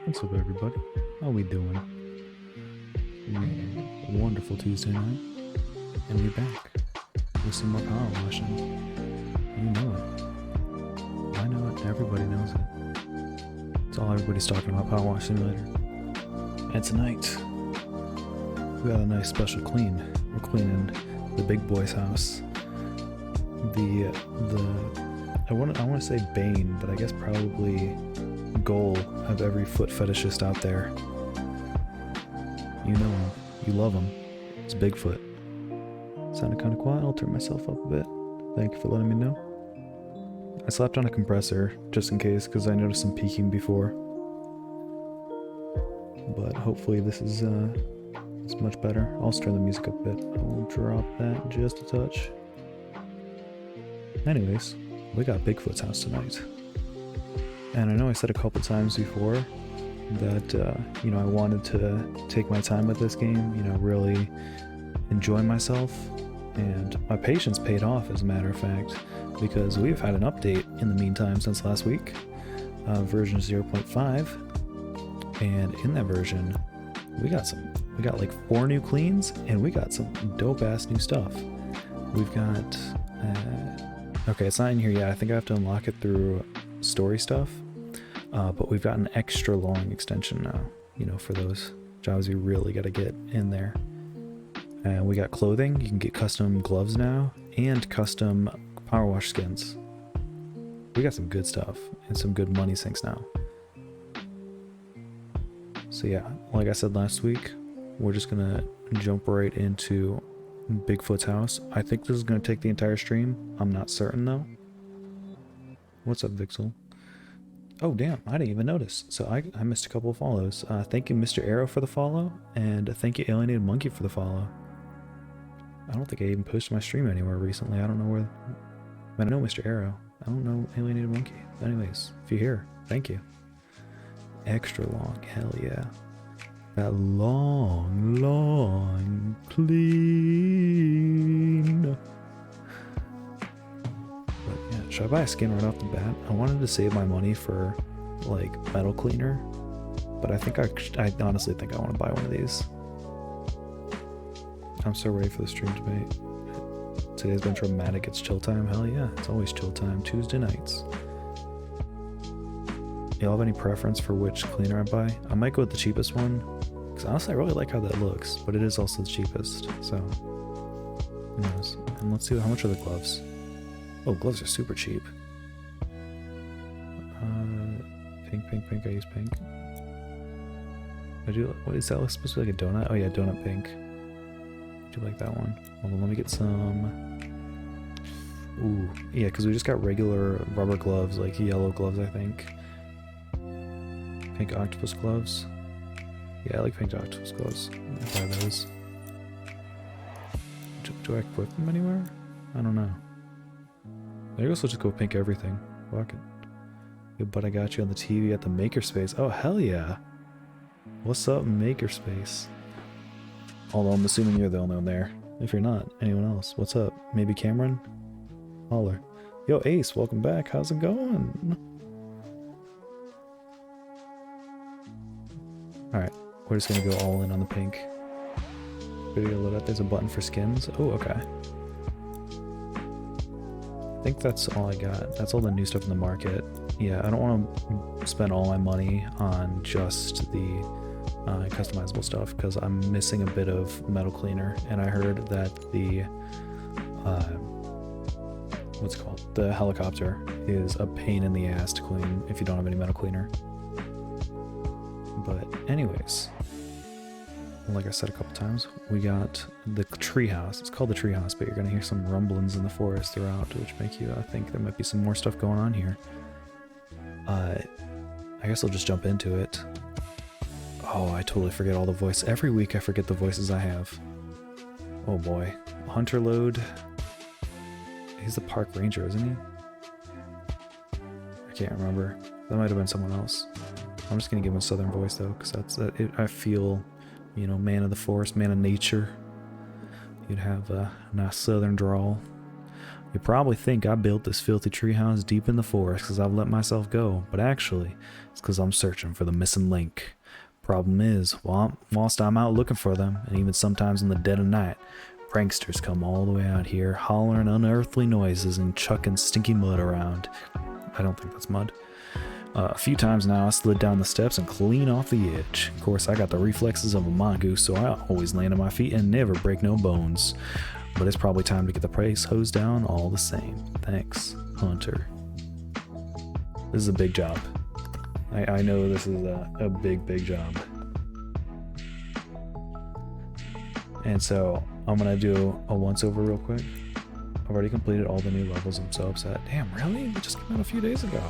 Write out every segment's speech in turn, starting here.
What's up, everybody? How we doing? Wonderful Tuesday night, and we're back with some more power washing. You know it. I know it. Everybody knows it. It's all everybody's talking about, Power Wash Simulator. And tonight, we got a nice special clean. We're cleaning the big boy's house. I want to say bane, but I guess probably goal of every foot fetishist out there. You know him. You love him. It's Bigfoot. Sounded kind of quiet. I'll turn myself up a bit. Thank you for letting me know. I slapped on a compressor just in case because I noticed some peaking before. But hopefully this is it's much better. I'll turn the music up a bit. I'll drop that just a touch. Anyways, we got Bigfoot's house tonight. And I know I said a couple times before that, I wanted to take my time with this game, really enjoy myself. And my patience paid off, as a matter of fact, because we've had an update in the meantime since last week, version 0.5. And in that version, we got like 4 new cleans, and we got some dope-ass new stuff. We've got, okay, it's not in here yet. I think I have to unlock it through story stuff. But we've got an extra long extension now, for those jobs you really got to get in there. And we got clothing. You can get custom gloves now and custom power wash skins. We got some good stuff and some good money sinks now. So yeah, like I said last week, we're just going to jump right into Bigfoot's house. I think this is going to take the entire stream. I'm not certain though. What's up, Vixel? Oh damn, I didn't even notice. So I missed a couple of follows. Thank you Mr. Arrow for the follow, and thank you Alienated Monkey for the follow. I don't think I even posted my stream anywhere recently. I don't know where... I know Mr. Arrow. I don't know Alienated Monkey. Anyways, if you're here, thank you. Extra long, hell yeah. That long clean. Should I buy a skin right off the bat? I wanted to save my money for, like, metal cleaner, but I think I honestly think I want to buy one of these. I'm so ready for the stream debate. Today's been traumatic. It's chill time. Hell yeah, it's always chill time. Tuesday nights. Y'all have any preference for which cleaner I buy? I might go with the cheapest one, because honestly I really like how that looks, but it is also the cheapest, so... Yes. And let's see, how much are the gloves? Oh, gloves are super cheap. Pink, I use pink. What is that supposed to be, like a donut? Oh yeah, donut pink. I do like that one. Hold on, let me get some... Ooh, yeah, because we just got regular rubber gloves, like yellow gloves, I think. Pink octopus gloves. Yeah, I like pink octopus gloves. I'll buy those. Do I equip them anywhere? I don't know. I guess we'll just go pink everything. Fuck it. Good, but I got you on the TV at the Makerspace. Oh, hell yeah. What's up, Makerspace? Although I'm assuming you're the only one there. If you're not, anyone else. What's up? Maybe Cameron? Holler. Yo, Ace, welcome back. How's it going? Alright, we're just gonna go all in on the pink. Video load up. There's a button for skins. Oh, okay. I think that's all I got. That's all the new stuff in the market. Yeah, I don't want to spend all my money on just the customizable stuff because I'm missing a bit of metal cleaner, and I heard that the what's it called? The helicopter is a pain in the ass to clean if you don't have any metal cleaner. But anyways, like I said a couple times, we got the treehouse. It's called the treehouse, but you're gonna hear some rumblings in the forest throughout, which make you think there might be some more stuff going on here. I guess I'll just jump into it. Oh, I totally forget all the voices. Every week I forget the voices I have. Oh boy. Hunter Load. He's the park ranger, isn't he? I can't remember. That might have been someone else. I'm just gonna give him a southern voice though, because that's it. I feel, man of the forest, man of nature. You'd have a nice southern drawl. You probably think I built this filthy treehouse deep in the forest because I've let myself go, but actually, it's because I'm searching for the missing link. Problem is, whilst I'm out looking for them, and even sometimes in the dead of night, pranksters come all the way out here, hollering unearthly noises and chucking stinky mud around. I don't think that's mud. A few times now I slid down the steps and clean off the edge. Of course, I got the reflexes of a mongoose, so I always land on my feet and never break no bones. But it's probably time to get the price hosed down all the same. Thanks, Hunter. This is a big job. I know this is a big job. And so I'm gonna do a once over real quick. I've already completed all the new levels. I'm so upset. Damn, really? We just came out a few days ago.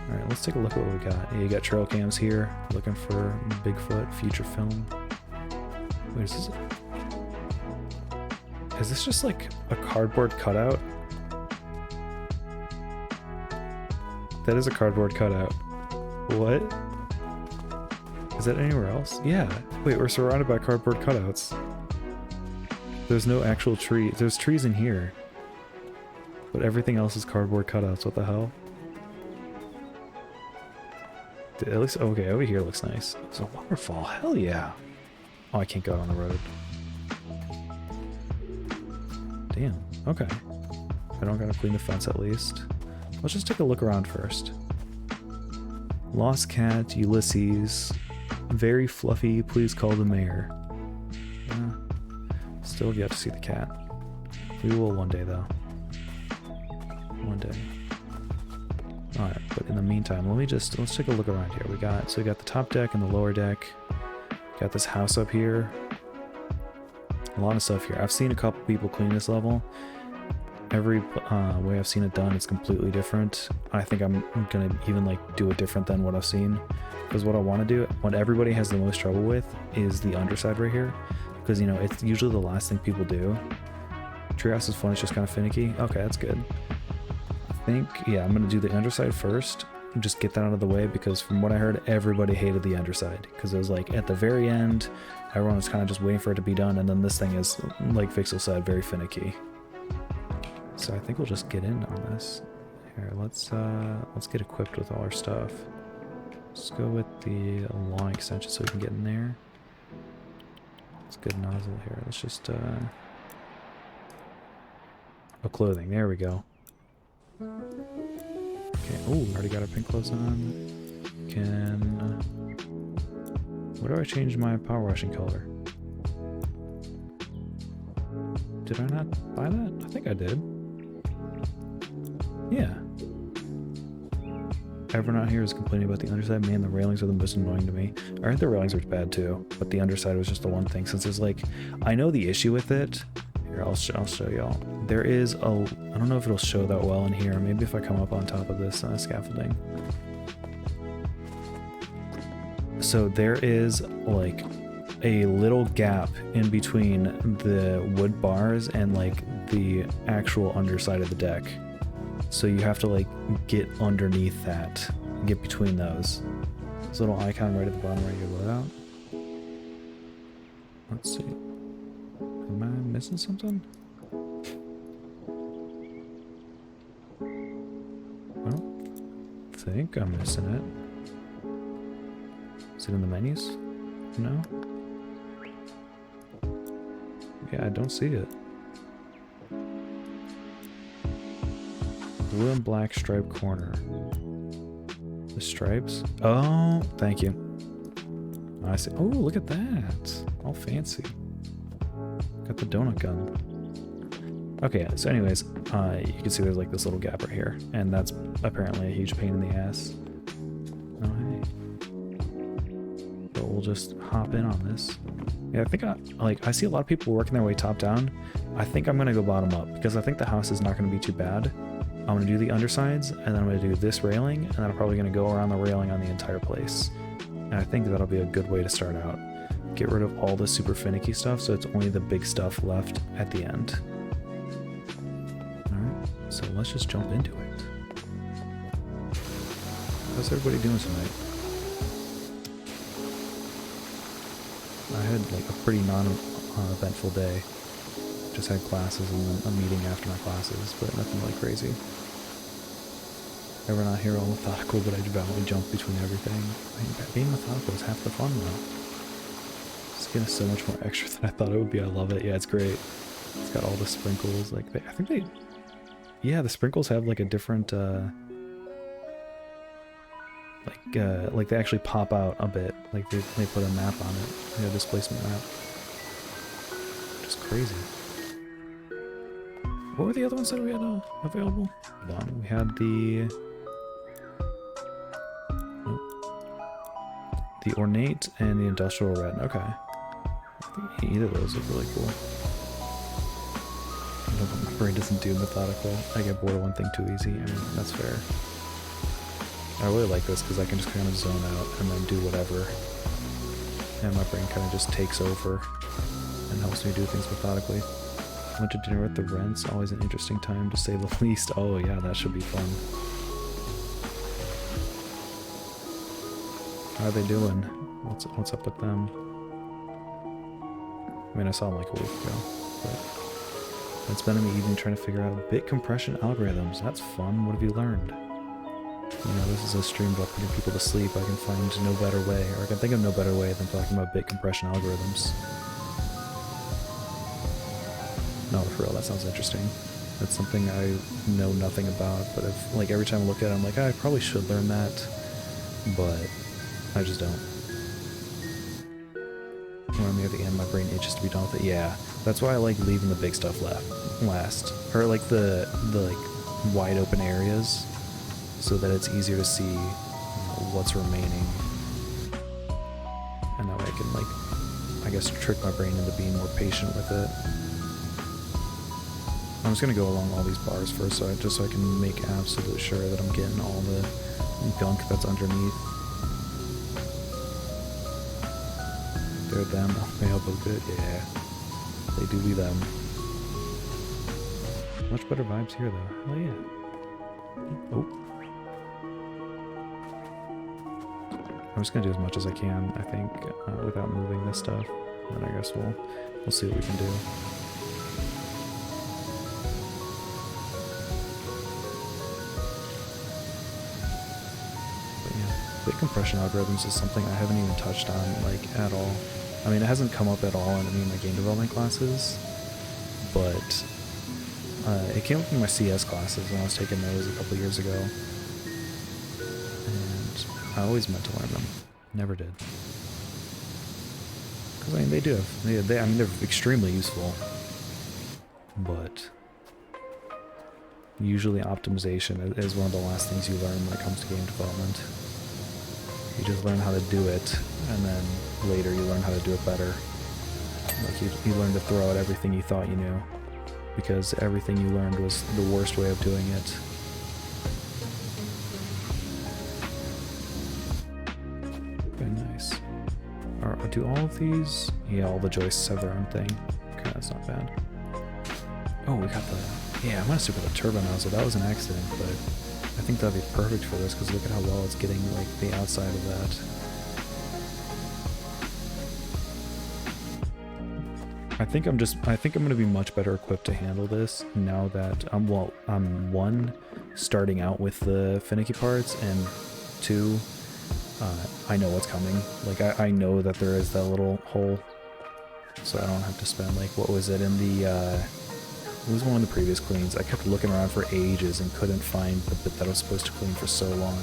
Alright, let's take a look at what we got. Yeah, you got trail cams here, looking for Bigfoot, feature film. Wait, is this just like a cardboard cutout? That is a cardboard cutout. What? Is that anywhere else? Yeah. Wait, we're surrounded by cardboard cutouts. There's no actual tree. There's trees in here. But everything else is cardboard cutouts. What the hell? At least, okay, over here looks nice. It's a waterfall. Hell yeah. Oh, I can't go out on the road. Damn. Okay. I don't gotta clean the fence at least. Let's just take a look around first. Lost cat, Ulysses. Very fluffy, please call the mayor. Still have yet to see the cat. We will one day though. One day. Alright, but in the meantime, let's take a look around here. We got the top deck and the lower deck. Got this house up here. A lot of stuff here. I've seen a couple people clean this level. Every way I've seen it done, it's completely different. I think I'm gonna even like do it different than what I've seen. Because what I want to do, what everybody has the most trouble with, is the underside right here. Because, you know, it's usually the last thing people do. Treehouse is fun, it's just kind of finicky. Okay, that's good. I think, yeah, I'm going to do the underside first. And just get that out of the way, because from what I heard, everybody hated the underside. Because it was like, at the very end, everyone was kind of just waiting for it to be done, and then this thing is, like Vixel said, very finicky. So I think we'll just get in on this. Here, let's get equipped with all our stuff. Let's go with the long extension so we can get in there. It's a good nozzle here. Let's just oh, clothing. There we go. Okay. Oh, already got our pink clothes on. Where do I change my power washing color? Did I not buy that? I think I did. Yeah. Everyone out here is complaining about the underside. Man, the railings are the most annoying to me. I heard the railings are bad too, but the underside was just the one thing. Since there's like, I know the issue with it. Here, I'll show y'all. There is a, I don't know if it'll show that well in here. Maybe if I come up on top of this scaffolding. So there is like a little gap in between the wood bars and like the actual underside of the deck. So you have to like get underneath that, get between those. This little icon right at the bottom where you load out. Let's see. Am I missing something? I don't think I'm missing it. Is it in the menus? No? Yeah, I don't see it. Blue and black striped corner. The stripes? Oh, thank you. I see. Oh, look at that. All fancy. Got the donut gun. Okay, so anyways, you can see there's like this little gap right here. And that's apparently a huge pain in the ass. Oh, hey. But we'll just hop in on this. Yeah, I think I see a lot of people working their way top down. I think I'm going to go bottom up because I think the house is not going to be too bad. I'm going to do the undersides, and then I'm going to do this railing, and then I'm probably going to go around the railing on the entire place. And I think that'll be a good way to start out. Get rid of all the super finicky stuff, so it's only the big stuff left at the end. Alright, so let's just jump into it. How's everybody doing tonight? I had like a pretty non-eventful day. just had classes and then a meeting after my classes, but nothing like crazy. Ever not here all methodical, but I devoutly jump between everything. I mean, being methodical is half the fun, though. This game is so much more extra than I thought it would be. I love it. Yeah, it's great. It's got all the sprinkles. Like, I think they... Yeah, the sprinkles have, like, a different, like they actually pop out a bit. Like, they put a map on it. Yeah, a displacement map. Just crazy. What were the other ones that we had available? Hold on. We had the... The Ornate and the Industrial Red. Okay. I think either of those look really cool. My brain doesn't do methodical. I get bored of one thing too easy. I mean, that's fair. I really like this because I can just kind of zone out and then do whatever. And my brain kind of just takes over and helps me do things methodically. Went to dinner with the Rents. Always an interesting time to say the least. Oh yeah, that should be fun. How are they doing? What's up with them? I mean, I saw them like a week ago, but it's been an evening trying to figure out bit compression algorithms. That's fun. What have you learned? You know, this is a stream about putting people to sleep. I can find no better way, or I can think of no better way than talking about bit compression algorithms. No, for real, that sounds interesting. That's something I know nothing about, but if, like, every time I look at it, I'm like, I probably should learn that, but I just don't. When I'm near the end, my brain itches to be done with it. Yeah, that's why I like leaving the big stuff last. Or like the like wide open areas, so that it's easier to see, you know, what's remaining. And that way I can, like, I guess trick my brain into being more patient with it. I'm just gonna go along all these bars first, just so I can make absolute sure that I'm getting all the gunk that's underneath. They're them. They help a bit. Yeah, they do be them. Much better vibes here, though. Oh yeah. Oh. I'm just gonna do as much as I can, I think, without moving this stuff. And I guess we'll see what we can do. But yeah, bit compression algorithms is something I haven't even touched on, like, at all. I mean, it hasn't come up at all in any of my game development classes, but it came up in my CS classes when I was taking those a couple years ago. And I always meant to learn them. Never did. Because, I mean, they do have... I mean, they're extremely useful. But usually optimization is one of the last things you learn when it comes to game development. You just learn how to do it, and then later you learn how to do it better. Like, you learn to throw out everything you thought you knew, because everything you learned was the worst way of doing it. Very nice. Do all of these? Yeah, all the joists have their own thing. Okay, that's not bad. Oh, we got the... Yeah, I'm gonna stick with the turbo nozzle. That was an accident, but I think that'd be perfect for this, because look at how well it's getting, like, the outside of that. I think I'm gonna be much better equipped to handle this now that I'm one, starting out with the finicky parts, and two, I know what's coming. Like, I know that there is that little hole, so I don't have to spend, like, what was it in the, it was one of the previous cleans. I kept looking around for ages and couldn't find the bit that I was supposed to clean for so long.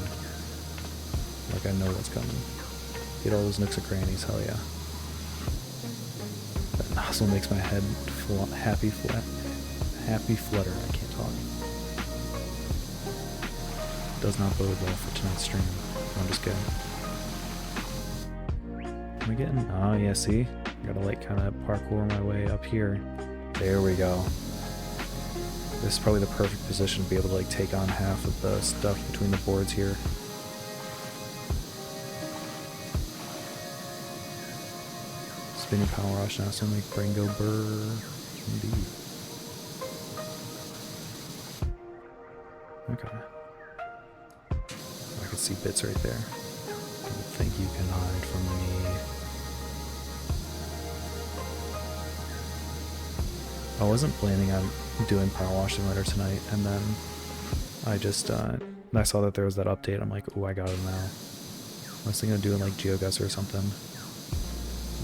Like, I know what's coming. Get all those nooks and crannies, hell yeah. That nozzle makes my head happy flutter. I can't talk. Does not bode well for tonight's stream. I'm just kidding. Am I getting... Oh yeah, see? I gotta, like, kind of parkour my way up here. There we go. This is probably the perfect position to be able to, like, take on half of the stuff between the boards here. Spinning PowerWash now, so make brain go brrr. Indeed. Okay. I can see bits right there. I don't think you can hide from me. I wasn't planning on doing PowerWash Simulator tonight, and then I saw that there was that update. I'm like, oh, I got it now. I was thinking of doing like GeoGuessr or something.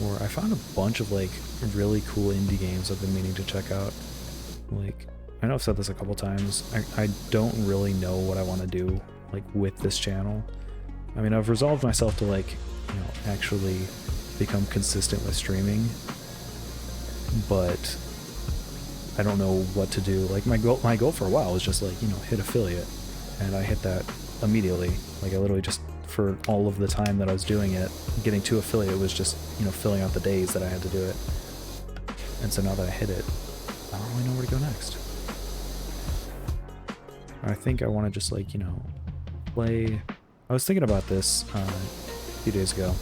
Or I found a bunch of like really cool indie games I've been meaning to check out. Like, I know I've said this a couple times. I don't really know what I want to do like with this channel. I mean, I've resolved myself to like, you know, actually become consistent with streaming, but I don't know what to do. Like my goal for a while was just like, you know, hit affiliate, and I hit that immediately. Like I literally just, for all of the time that I was doing it, getting to affiliate was just, you know, filling out the days that I had to do it. And so now that I hit it, I don't really know where to go next. I think I want to just like, you know, play. I was thinking about this a few days ago.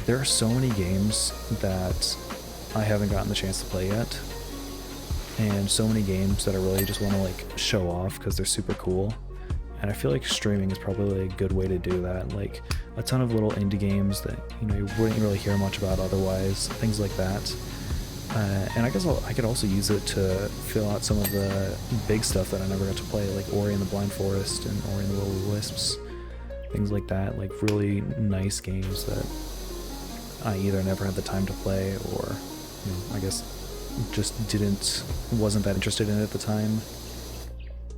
There are so many games that I haven't gotten the chance to play yet, and so many games that I really just want to like show off because they're super cool. And I feel like streaming is probably a good way to do that. Like a ton of little indie games that, you know, you wouldn't really hear much about otherwise, things like that. And I guess I could also use it to fill out some of the big stuff that I never got to play, like Ori and the Blind Forest and Ori and the Will of the Wisps, things like that. Like really nice games that I either never had the time to play or, you know, I guess just wasn't that interested in it at the time.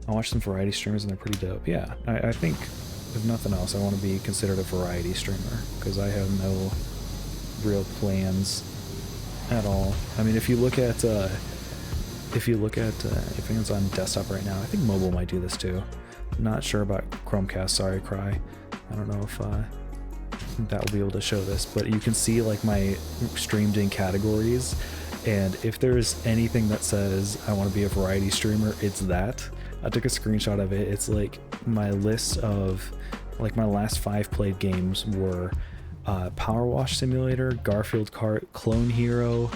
I watched some variety streamers and they're pretty dope. Yeah, I think if nothing else, I want to be considered a variety streamer because I have no real plans at all. I mean, if you look at if anyone's on desktop right now, I think mobile might do this too. Not sure about Chromecast. Sorry, Cry. I don't know if that will be able to show this, but you can see like my streamed in categories. And if there's anything that says I want to be a variety streamer, it's that. I took a screenshot of it. It's like my list of like my last 5 played games were PowerWash Simulator, Garfield Kart, Clone Hero.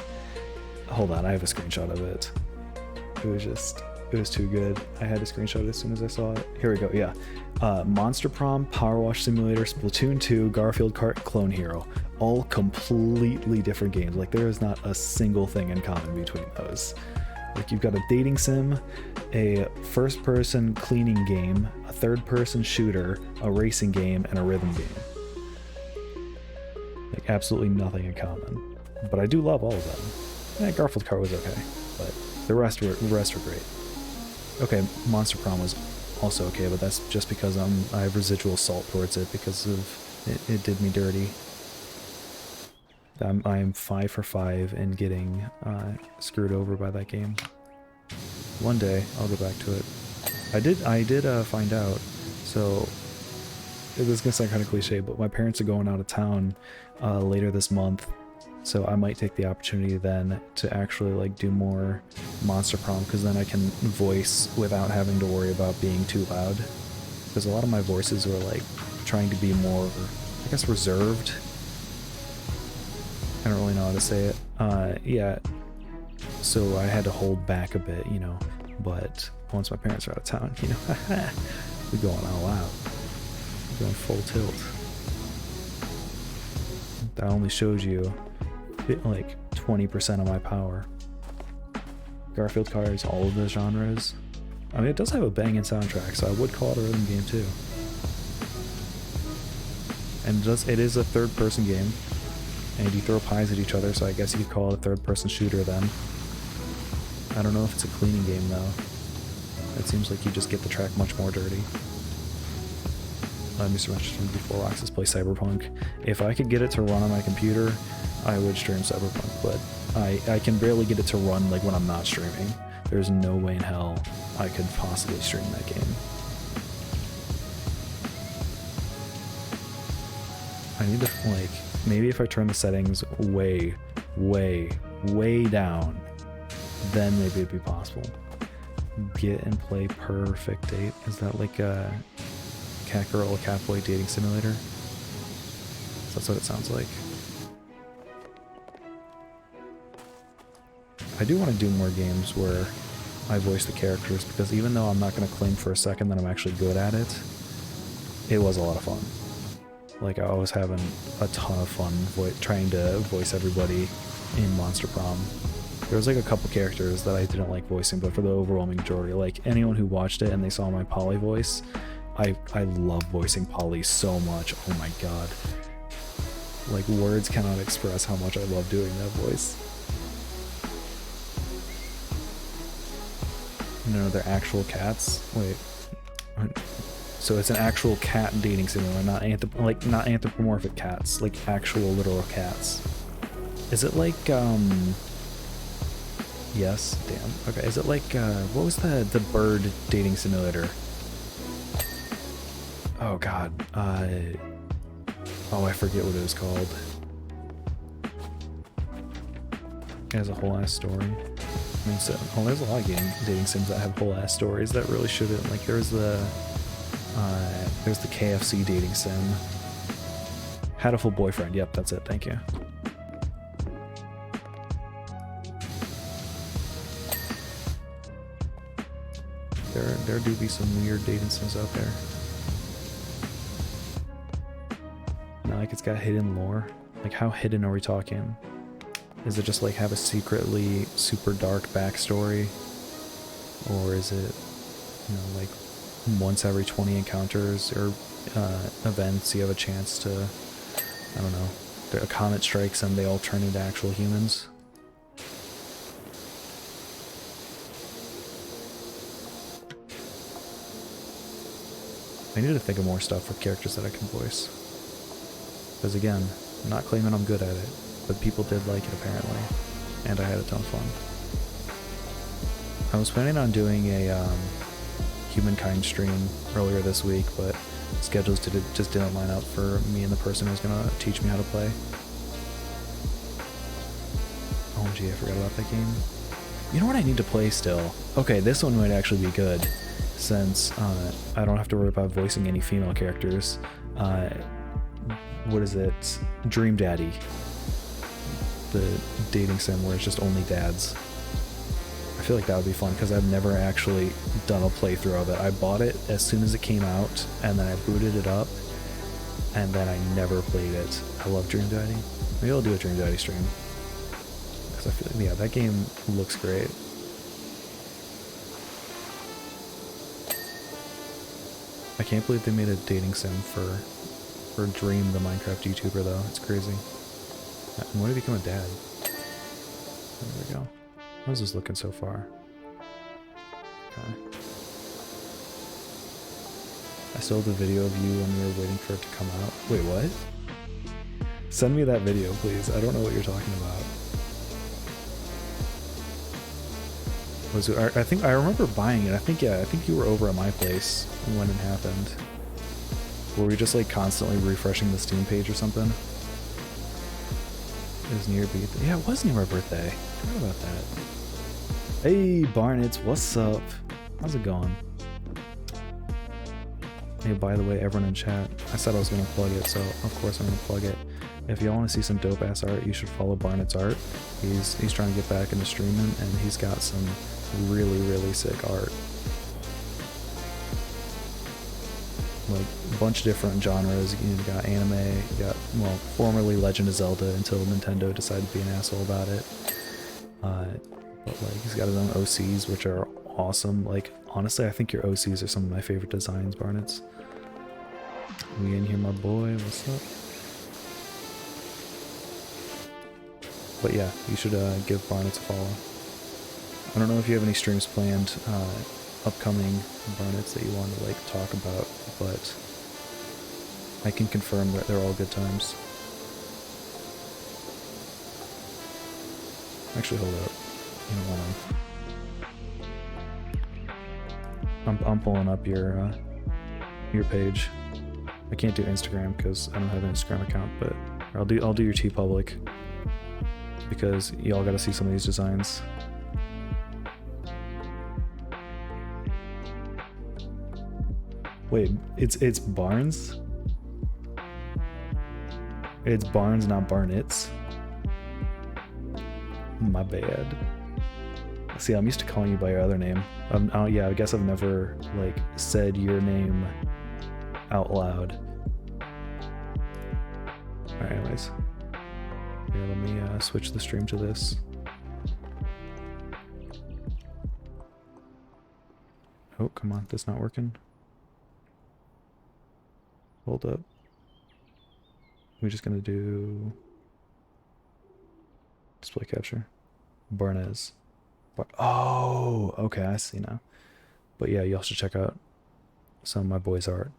Hold on, I have a screenshot of it. It was too good. I had to screenshot it as soon as I saw it. Here we go, yeah. Monster Prom, PowerWash Simulator, Splatoon 2, Garfield Kart, Clone Hero. All completely different games. Like there is not a single thing in common between those. Like you've got a dating sim, a first-person cleaning game, a third-person shooter, a racing game, and a rhythm game. Like absolutely nothing in common. But I do love all of them. Garfield Kart was okay, but the rest were great. Okay, Monster Prom was also okay, but that's just because I have residual salt towards it because of it did me dirty. I'm 5 for 5 in getting screwed over by that game. One day I'll go back to it. I did find out. So this is gonna sound kind of cliche, but my parents are going out of town later this month, so I might take the opportunity then to actually like do more Monster Prom, because then I can voice without having to worry about being too loud. Because a lot of my voices were like trying to be more, I guess, reserved. I don't really know how to say it. Yeah, so I had to hold back a bit, you know, but once my parents are out of town, you know, we're going all out. We're going full tilt. That only shows you like 20% of my power. Garfield Kart, all of the genres. I mean, it does have a banging soundtrack, so I would call it a rhythm game too. And it is a third-person game. And you throw pies at each other, so I guess you could call it a third-person shooter then. I don't know if it's a cleaning game though. It seems like you just get the track much more dirty. Mr. Manchester before Roxas play Cyberpunk. If I could get it to run on my computer, I would stream Cyberpunk, but I can barely get it to run like when I'm not streaming. There's no way in hell I could possibly stream that game. I need to, like, maybe if I turn the settings way down, then maybe it'd be possible. Get and play perfect date. Is that like a cat girl, cat boy dating simulator? That's what it sounds like. I do want to do more games where I voice the characters, because even though I'm not going to claim for a second that I'm actually good at it, it was a lot of fun. Like, I was having a ton of fun trying to voice everybody in Monster Prom. There was like a couple characters that I didn't like voicing, but for the overwhelming majority, like anyone who watched it and they saw my Polly voice, I love voicing Polly so much. Oh my god. Like, words cannot express how much I love doing that voice. No, they're actual cats. Wait. So it's an actual cat dating simulator, not not anthropomorphic cats, like actual literal cats. Is it like yes, damn. Okay, is it like what was the bird dating simulator? Oh god. Oh, I forget what it was called. It has a whole ass story. I mean, so, oh, there's a lot of dating sims that have whole ass stories that really shouldn't. Like, there's the KFC dating sim. Had a full boyfriend. Yep, that's it. Thank you. There do be some weird dating sims out there. Not like it's got hidden lore. Like, how hidden are we talking? Is it just like have a secretly super dark backstory? Or is it, you know, like once every 20 encounters or events you have a chance to, I don't know, a comet strikes and they all turn into actual humans? I need to think of more stuff with characters that I can voice. Because again, I'm not claiming I'm good at it, but people did like it apparently, and I had a ton of fun. I was planning on doing a Humankind stream earlier this week, but schedules just didn't line up for me and the person who was going to teach me how to play. OMG, I forgot about that game. You know what I need to play still? Okay, this one might actually be good, since I don't have to worry about voicing any female characters. What is it? Dream Daddy. The dating sim where it's just only dads. I feel like that would be fun because I've never actually done a playthrough of it. I bought it as soon as it came out and then I booted it up and then I never played it. I love Dream Daddy. Maybe I'll do a Dream Daddy stream because I feel like, yeah, that game looks great. I can't believe they made a dating sim for Dream, the Minecraft YouTuber, though. It's crazy. When did he become a dad? There we go. How's this looking so far? Okay. I still have the video of you when we were waiting for it to come out. Wait, what? Send me that video, please. I don't know what you're talking about. I think I remember buying it. I think you were over at my place when it happened. Were we just like constantly refreshing the Steam page or something? It was near your birthday. Yeah, it was near my birthday. I forgot about that. Hey, Barnets, what's up? How's it going? Hey, by the way, everyone in chat, I said I was going to plug it, so of course I'm going to plug it. If you want to see some dope-ass art, you should follow Barnet's art. He's trying to get back into streaming, and he's got some really, really sick art. Like, a bunch of different genres. You got anime, you got, well, formerly Legend of Zelda until Nintendo decided to be an asshole about it. But, like, he's got his own OCs, which are awesome. Like, honestly, I think your OCs are some of my favorite designs, Barnets. We in here, my boy. What's up? But yeah, you should give Barnets a follow. I don't know if you have any streams planned upcoming, Barnets, that you want to like talk about, but I can confirm that they're all good times. Actually, hold up. You don't want to. I'm pulling up your page. I can't do Instagram because I don't have an Instagram account, but I'll do your TeePublic because y'all got to see some of these designs. Wait, it's Barnes? It's Barnes, not Barnets. My bad. See, I'm used to calling you by your other name. Yeah, I guess I've never like said your name out loud. Alright, anyways. Here, let me switch the stream to this. Oh, come on, that's not working. Hold up. We're just gonna do display capture. Barnes. Oh, okay, I see now. But yeah, you also check out some of my boys' art.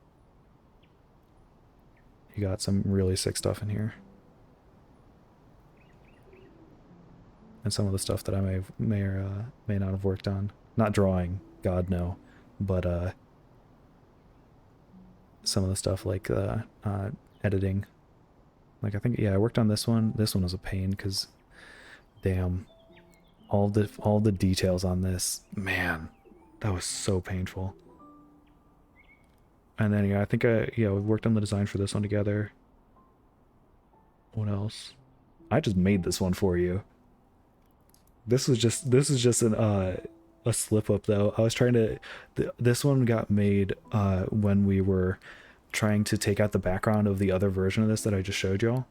You got some really sick stuff in here. And some of the stuff that I may or may not have worked on. Not drawing, God no. But some of the stuff like editing. Like I think, yeah, I worked on this one. This one was a pain because, damn, all the details on this, man, that was so painful. And then yeah, I think we worked on the design for this one together. What else? I just made this one for you. This is just an a slip up though. I was trying to this one got made when we were trying to take out the background of the other version of this that I just showed y'all,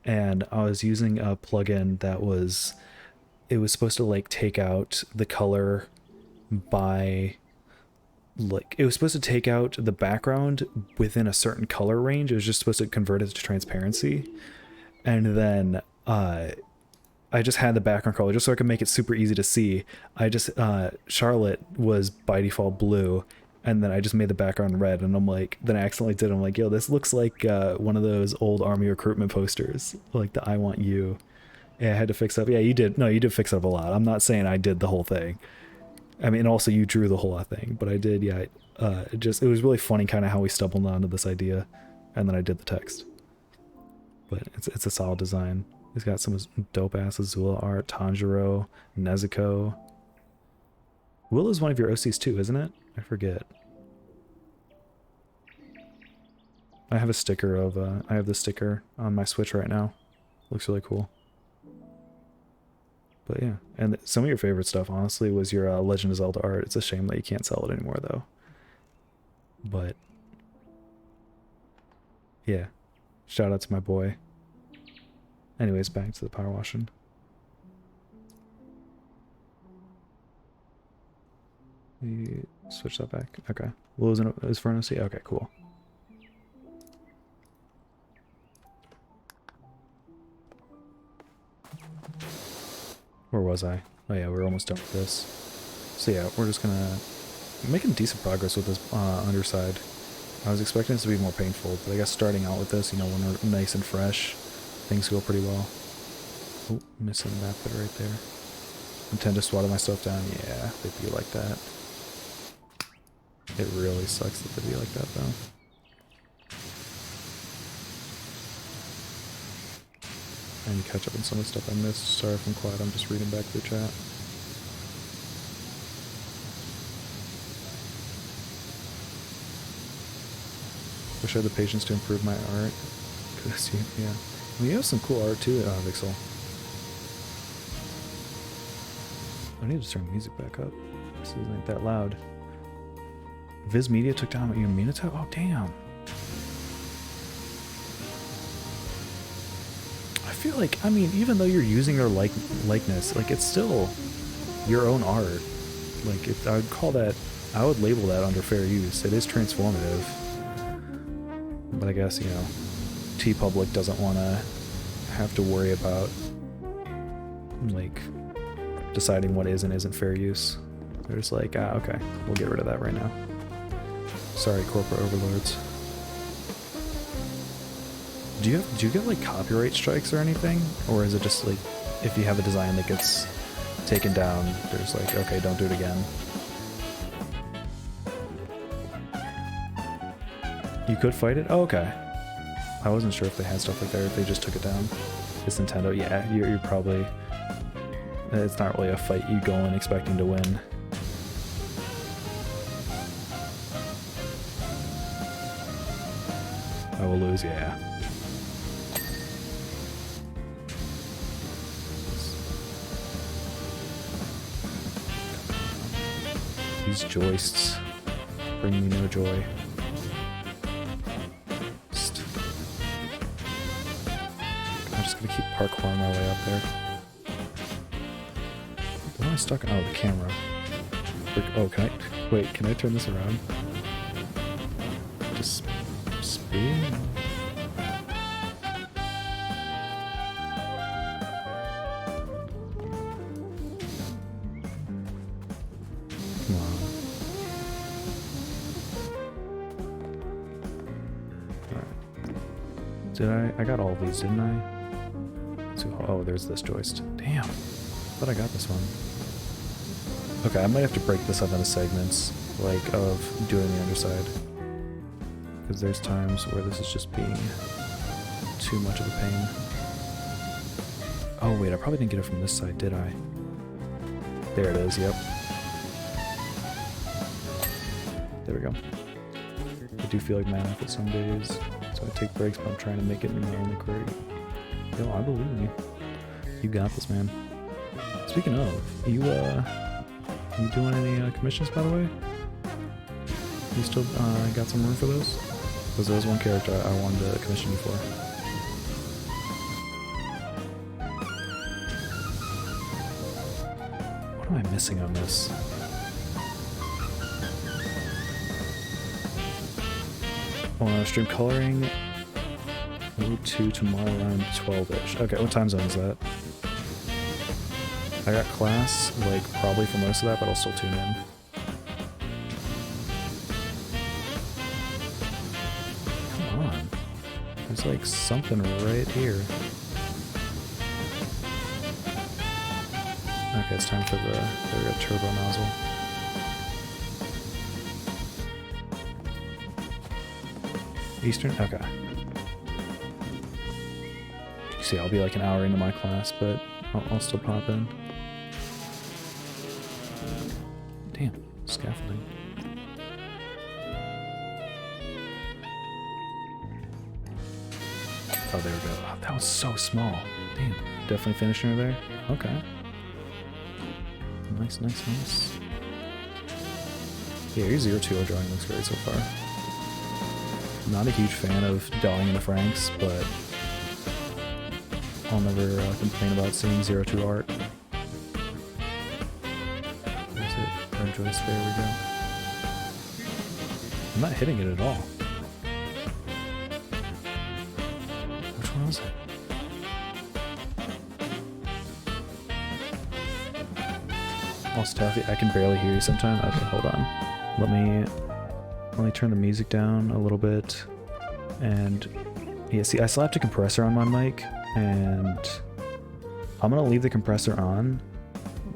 and I was using a plugin that was supposed to like take out the color by like it was supposed to take out the background within a certain color range. It was just supposed to convert it to transparency, and then I just had the background color just so I could make it super easy to see. I just Charlotte was by default blue, and then I just made the background red, and I'm like, then I accidentally did. I'm like, yo, this looks like one of those old army recruitment posters, like the "I want you." Yeah, I had to fix up. Yeah, you did. No, you did fix up a lot. I'm not saying I did the whole thing. I mean, also you drew the whole thing, but I did. Yeah, it was really funny, kind of how we stumbled onto this idea, and then I did the text. But it's a solid design. He's got some dope ass Azula art, Tanjiro, Nezuko. Will is one of your OCs too, isn't it? I forget. I have a sticker of I have the sticker on my Switch right now. Looks really cool. But yeah, and some of your favorite stuff, honestly, was your Legend of Zelda art. It's a shame that you can't sell it anymore, though. But yeah, shout out to my boy. Anyways, back to the power washing. We switch that back. Okay. Well, it was for an OC? Okay, cool. Where was I? Oh yeah, we're almost done with this. So yeah, we're just gonna making decent progress with this underside. I was expecting this to be more painful, but I guess starting out with this, you know, when we're nice and fresh, things go pretty well. Oh, missing that bit right there. Intend to swat myself down. Yeah, they'd be like that. It really sucks that they'd be like that, though. I need to catch up on some of the stuff I missed. Sorry if I'm quiet, I'm just reading back the chat. Wish I had the patience to improve my art. Cause yeah. Well, you have some cool art too, Vixel. I need to turn the music back up. This isn't that loud. Viz Media took down your Minato? Oh, damn. I feel like, I mean, even though you're using their likeness, like, it's still your own art. Like, I would call that, I would label that under fair use. It is transformative. But I guess, you know, T-Public doesn't want to have to worry about, like, deciding what is and isn't fair use. They're just like, ah, okay, we'll get rid of that right now. Sorry, corporate overlords. Do you get like copyright strikes or anything? Or is it just like, if you have a design that gets taken down, there's like, okay, don't do it again? You could fight it? Oh, okay. I wasn't sure if they had stuff like that or if they just took it down. It's Nintendo. Yeah, you're probably... It's not really a fight you go in expecting to win. I will lose, yeah. These joists bring me no joy. I'm just gonna keep parkouring my way up there. Why am I stuck? Oh, the camera. Oh, can I? Wait, can I turn this around? Just spin? Come on. Alright. Did I got all of these, didn't I? So, oh, there's this joist. Damn. I thought I got this one. Okay, I might have to break this up into segments, like, of doing the underside. Because there's times where this is just being too much of a pain. Oh wait, I probably didn't get it from this side, did I? There it is, yep. There we go. I do feel like math at some days, so I take breaks, but I'm trying to make it in my own career. Yo, I believe in you. You got this, man. Speaking of, you doing any commissions, by the way? You still got some room for those? Because there was one character I wanted to commission you for. What am I missing on this? Oh, stream coloring. 2 tomorrow around 12-ish. Okay, what time zone is that? I got class, like, probably for most of that, but I'll still tune in. Come on. There's, like, something right here. Okay, it's time for the turbo nozzle. Eastern? Okay. You see, I'll be like an hour into my class, but I'll still pop in. Damn, scaffolding. Oh, there we go. Oh, that was so small. Damn, definitely finishing her there. Okay. Nice, nice, nice. Yeah, your 0-2 drawing looks great so far. Not a huge fan of Dolling in the Franks, but I'll never complain about seeing 0-2 art. There's it. Red joist, there we go. I'm not hitting it at all. Which one was it? Oh, Staffy, I can barely hear you sometime. Okay, hold on. Let me turn the music down a little bit. And yeah, see, I slapped a compressor on my mic, and I'm gonna leave the compressor on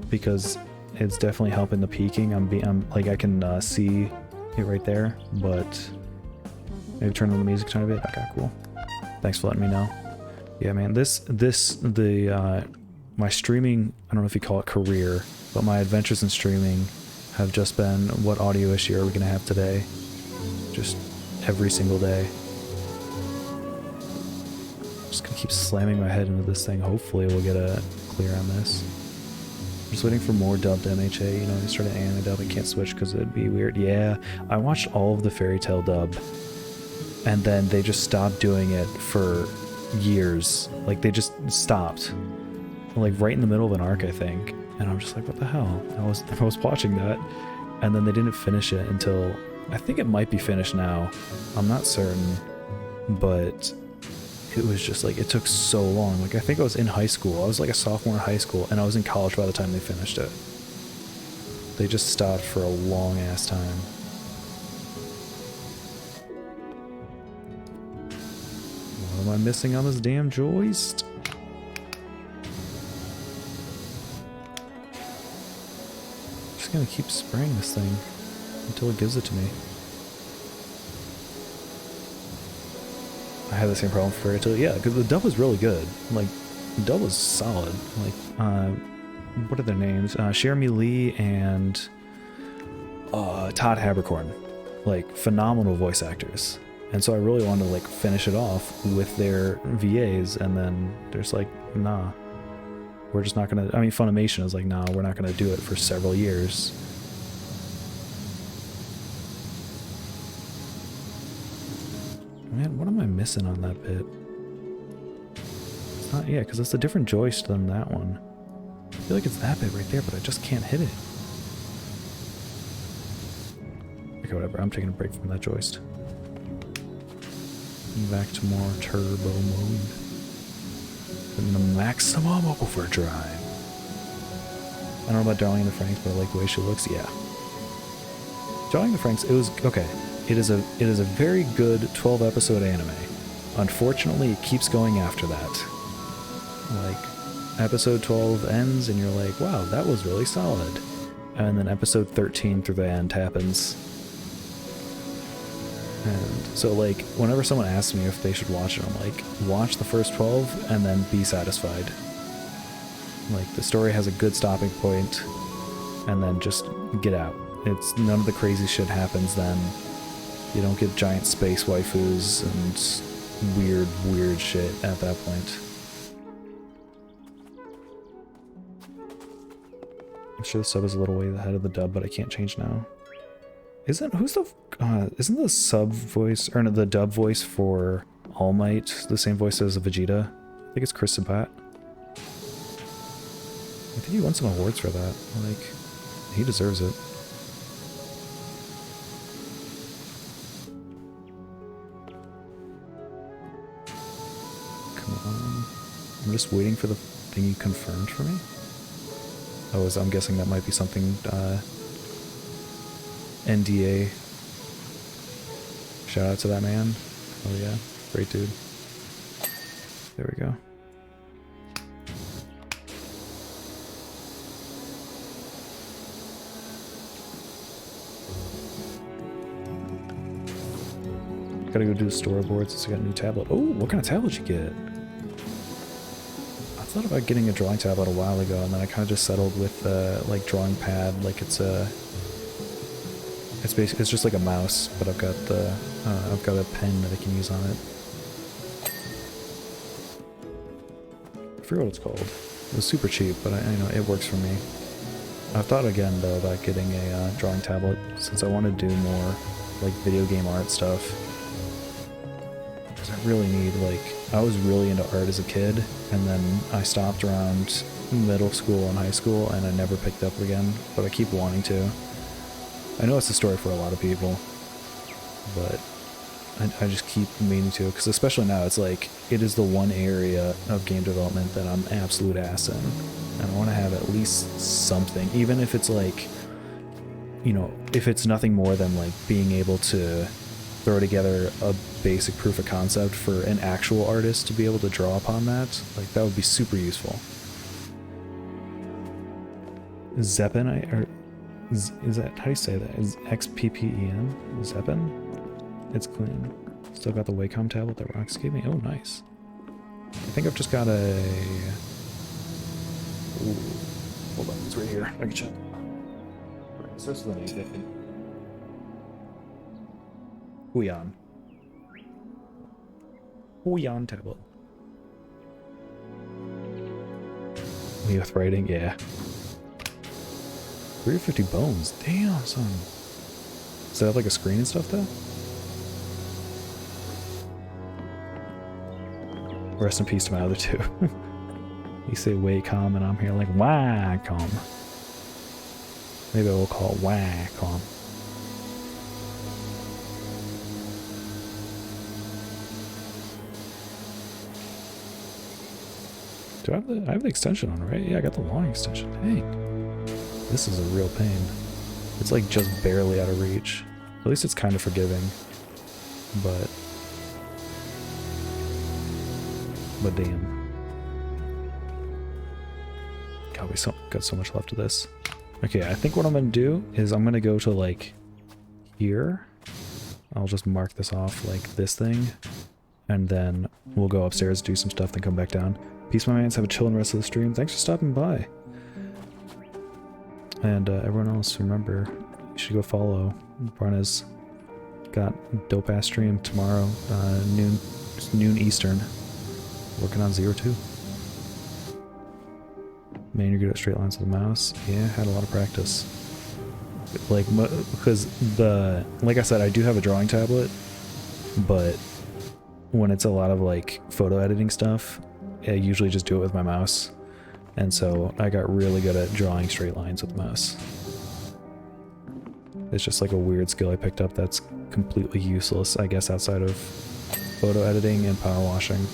because it's definitely helping the peaking. I'm like, I can see it right there, but maybe turn on the music a tiny bit. Okay, cool. Thanks for letting me know. Yeah, man, my streaming, I don't know if you call it career, but my adventures in streaming have just been, what audio issue are we gonna have today? Just every single day. Just gonna keep slamming my head into this thing. Hopefully we'll get a clear on this. I'm just waiting for more dubbed MHA. You know, I started anime dub. I can't switch because it'd be weird. Yeah, I watched all of the Fairy Tail dub, and then they just stopped doing it for years. Like, they just stopped. Like, right in the middle of an arc, I think. And I'm just like, what the hell? I was watching that, and then they didn't finish it until, I think it might be finished now. I'm not certain, but it was just like, it took so long. Like, I think I was in high school. I was like a sophomore in high school, and I was in college by the time they finished it. They just stopped for a long ass time. What am I missing on this damn joist? Just gonna keep spraying this thing until it gives it to me. I had the same problem for Fairy Tail. Yeah, because the dub was really good. Like, the dub was solid. Like, what are their names? Jeremy Lee and Todd Habercorn. Like, phenomenal voice actors. And so I really wanted to, like, finish it off with their VAs, and then there's like, nah. We're just not gonna, I mean, Funimation is like, nah, we're not gonna do it for several years. Man, what am I missing on that bit? It's not, yeah, because it's a different joist than that one. I feel like it's that bit right there, but I just can't hit it. whatever. I'm taking a break from that joist. Back to more turbo mode. In the maximum overdrive. I don't know about Darling in the Franxx, but I like the way she looks. Yeah. Darling in the Franxx, it was okay. It is a very good 12-episode anime. Unfortunately, it keeps going after that. Like, episode 12 ends and you're like, wow, that was really solid. And then episode 13 through the end happens. And so, like, whenever someone asks me if they should watch it, I'm like, watch the first 12 and then be satisfied. Like, the story has a good stopping point, and then just get out. It's none of the crazy shit happens then. You don't get giant space waifus and weird shit at that point. I'm sure the sub is a little way ahead of the dub, but I can't change now. Isn't the sub voice, or no, the dub voice for All Might the same voice as Vegeta? I think it's Chris Sabat. I think he won some awards for that. Like, he deserves it. Come on. I'm just waiting for the thing you confirmed for me. Oh, I'm guessing that might be something, NDA. Shout out to that man. Oh yeah, great dude. There we go. Gotta go do the storyboards since I got a new tablet. Oh, what kind of tablet you get? I thought about getting a drawing tablet a while ago, and then I kind of just settled with like drawing pad. Like it's basically, it's just like a mouse, but I've got a pen that I can use on it. I forget what it's called. It was super cheap, but I know it works for me. I've thought again though about getting a drawing tablet since I want to do more like video game art stuff. Because I really need, like, I was really into art as a kid, and then I stopped around middle school and high school, and I never picked up again, but I keep wanting to. I know it's a story for a lot of people, but I just keep meaning to, because especially now, it's like, it is the one area of game development that I'm absolute ass in, and I want to have at least something, even if it's like, you know, if it's nothing more than like being able to throw together a basic proof of concept for an actual artist to be able to draw upon that, like that would be super useful. Zeppen, is that, how do you say that? Is XPPEN? Zeppen? It's clean. Still got the Wacom tablet that Rox gave me. Oh, nice. I think I've just got a... Ooh. Hold on, it's right here. I can check. It starts with an A, I think. Huion tablet. Me with writing, yeah. 350 bones. Damn, son. Does that have like a screen and stuff though? Rest in peace to my other two. You say Wacom and I'm here like Wacom. Maybe I will call it Wacom. Do I have the extension on, right? Yeah, I got the long extension. Dang. This is a real pain. It's like just barely out of reach. At least it's kind of forgiving. But damn. God, we got so much left of this. Okay, I think what I'm gonna do is I'm gonna go to like here. I'll just mark this off like this thing. And then we'll go upstairs, do some stuff, then come back down. Peace, my mans. Have a chillin' rest of the stream. Thanks for stopping by. And everyone else, remember, you should go follow. Barna's got dope-ass stream tomorrow, noon Eastern. Working on 02. Man, you're good at straight lines with the mouse. Yeah, had a lot of practice. Like, because like I said, I do have a drawing tablet, but when it's a lot of like photo editing stuff, I usually just do it with my mouse. And so I got really good at drawing straight lines with the mouse. It's just like a weird skill I picked up that's completely useless, I guess, outside of photo editing and power washing.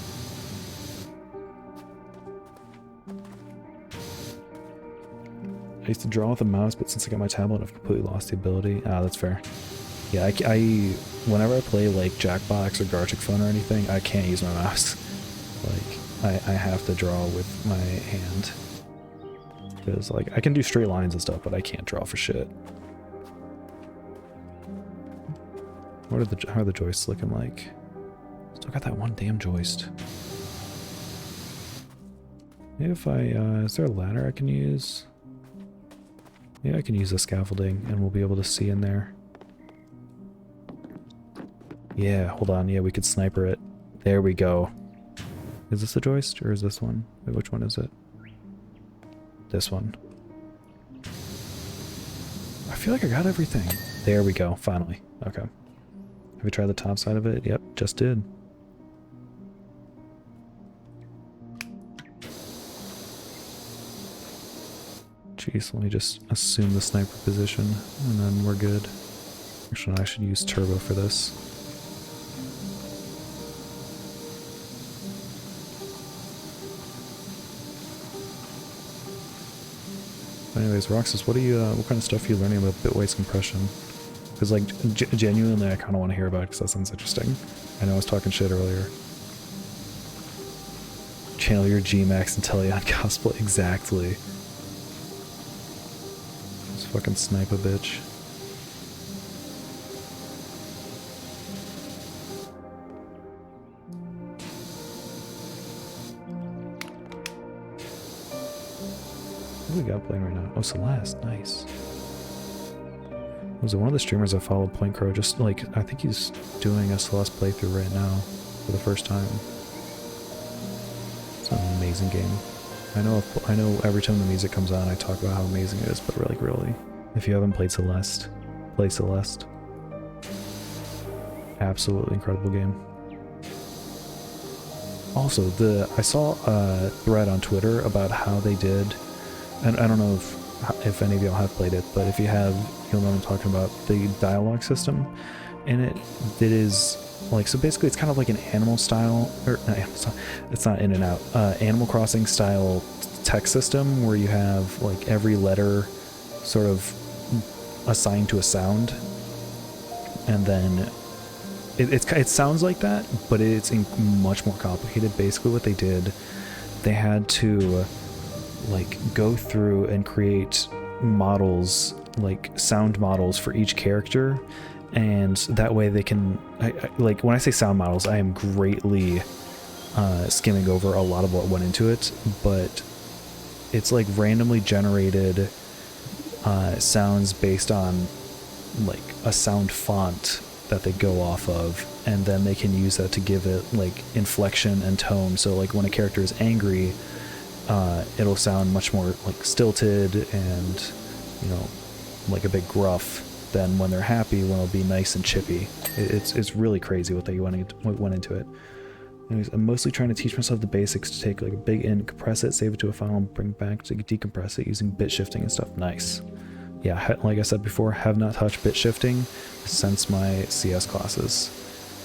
I used to draw with a mouse, but since I got my tablet, I've completely lost the ability. Ah, that's fair. Yeah, whenever I play like Jackbox or Gartic Phone or anything, I can't use my mouse. Like, I have to draw with my hand. Because, like, I can do straight lines and stuff, but I can't draw for shit. How are the joists looking like? Still got that one damn joist. Maybe if is there a ladder I can use? Yeah, I can use the scaffolding and we'll be able to see in there. Yeah, hold on. Yeah, we could sniper it. There we go. Is this a joist or is this one? Wait, which one is it? This one. I feel like I got everything. There we go, finally. Okay. Have we tried the top side of it? Yep, just did. Jeez, let me just assume the sniper position, and then we're good. Actually, I should use turbo for this. Anyways, Roxas, what kind of stuff are you learning about bitwise compression? Because, like, genuinely, I kind of want to hear about it because that sounds interesting. I know I was talking shit earlier. Channel your G-Max and Teleon cosplay, exactly. Just fucking snipe a bitch. What do we got playing right now? Oh, Celeste, nice. Was it one of the streamers I followed, Point Crow? Just like, I think he's doing a Celeste playthrough right now for the first time. It's an amazing game. I know every time the music comes on I talk about how amazing it is, but really, if you haven't played Celeste, play Celeste. Absolutely incredible game. Also, I saw a thread on Twitter about how they did, and I don't know if any of y'all have played it, but if you have, you'll know what I'm talking about, the dialogue system in it. It is like, so basically it's kind of like an animal style, or not animal style, it's not In and Out, Animal Crossing style text system where you have like every letter sort of assigned to a sound, and then it sounds like that, but it's much more complicated. Basically what they did, they had to like go through and create models, like sound models for each character, and that way they can, like when I say sound models, I am greatly skimming over a lot of what went into it, but it's like randomly generated sounds based on like a sound font that they go off of, and then they can use that to give it like inflection and tone. So like when a character is angry, it'll sound much more like stilted and, you know, like a bit gruff than when they're happy, when it'll be nice and chippy. It's really crazy what went into it. Anyways, I'm mostly trying to teach myself the basics to take like a big in, compress it, save it to a file, and bring back to decompress it using bit shifting and stuff. Nice. Yeah, like I said before, have not touched bit shifting since my CS classes.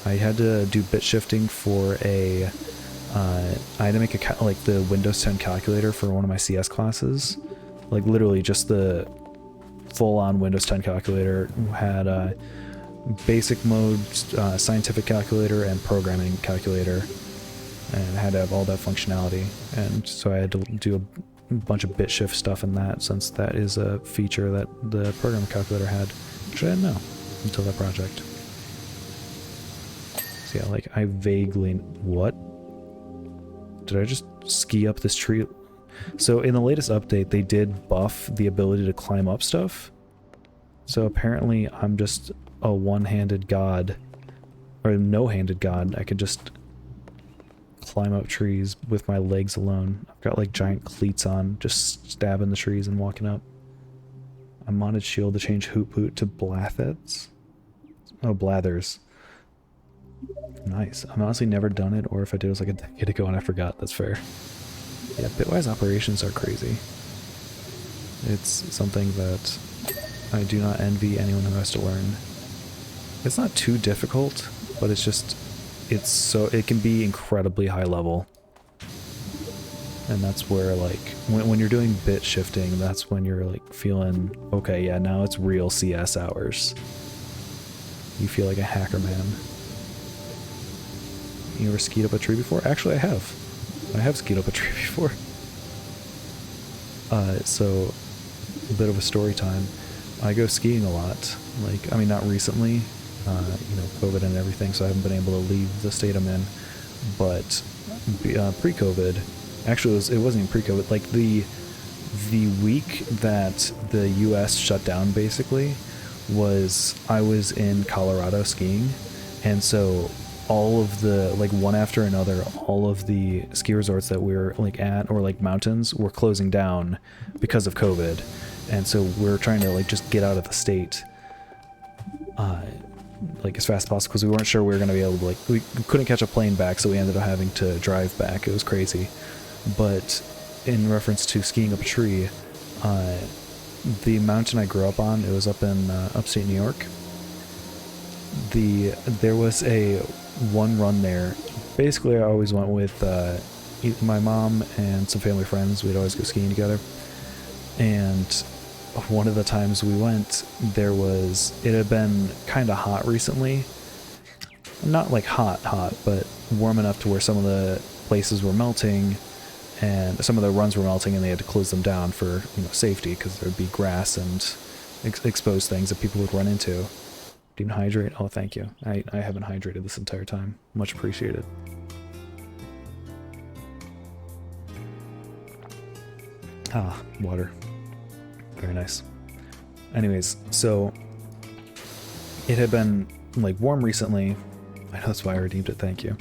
I had to do bit shifting for I had to make like the Windows 10 calculator for one of my CS classes. Like literally just the full-on Windows 10 calculator. Had a basic mode, scientific calculator, and programming calculator, and had to have all that functionality. And so I had to do a bunch of bit shift stuff in that, since that is a feature that the programming calculator had, which I didn't know until that project. So yeah, like I vaguely... What? Did I just ski up this tree? So in the latest update, they did buff the ability to climb up stuff. So apparently I'm just a one-handed god, or no-handed god. I could just climb up trees with my legs alone. I've got like giant cleats on, just stabbing the trees and walking up. I modded shield to change Hoot Hoot to Blathets. Oh, Blathers. Nice. I've honestly never done it, or if I did, it was like a decade ago and I forgot. That's fair. Yeah, bitwise operations are crazy. It's something that I do not envy anyone who has to learn. It's not too difficult, but it's just, it can be incredibly high level. And that's where, like, when you're doing bit shifting, that's when you're, like, feeling, okay, yeah, now it's real CS hours. You feel like a hacker, man. You ever skied up a tree before? Actually, I have. I have skied up a tree before. So, a bit of a story time. I go skiing a lot. Like, I mean, not recently, you know, COVID and everything, so I haven't been able to leave the state I'm in. But pre-COVID, actually, it wasn't even pre-COVID. Like the week that the U.S. shut down, basically, I was in Colorado skiing, and so all of the, like, one after another, all of the ski resorts that we were, like, at, or, like, mountains, were closing down because of COVID. And so we're trying to, like, just get out of the state, like, as fast as possible, because we weren't sure we were going to be able to, like, we couldn't catch a plane back, so we ended up having to drive back. It was crazy. But in reference to skiing up a tree, the mountain I grew up on, it was up in upstate New York. There was a one run there. Basically, I always went with my mom and some family friends. We'd always go skiing together. And one of the times we went, it had been kind of hot recently. Not like hot, but warm enough to where some of the places were melting, and some of the runs were melting, and they had to close them down for, you know, safety, because there'd be grass and exposed things that people would run into. Do you hydrate? Oh, thank you. I haven't hydrated this entire time. Much appreciated. Ah, water. Very nice. Anyways, so it had been, like, warm recently. I know that's why I redeemed it, thank you.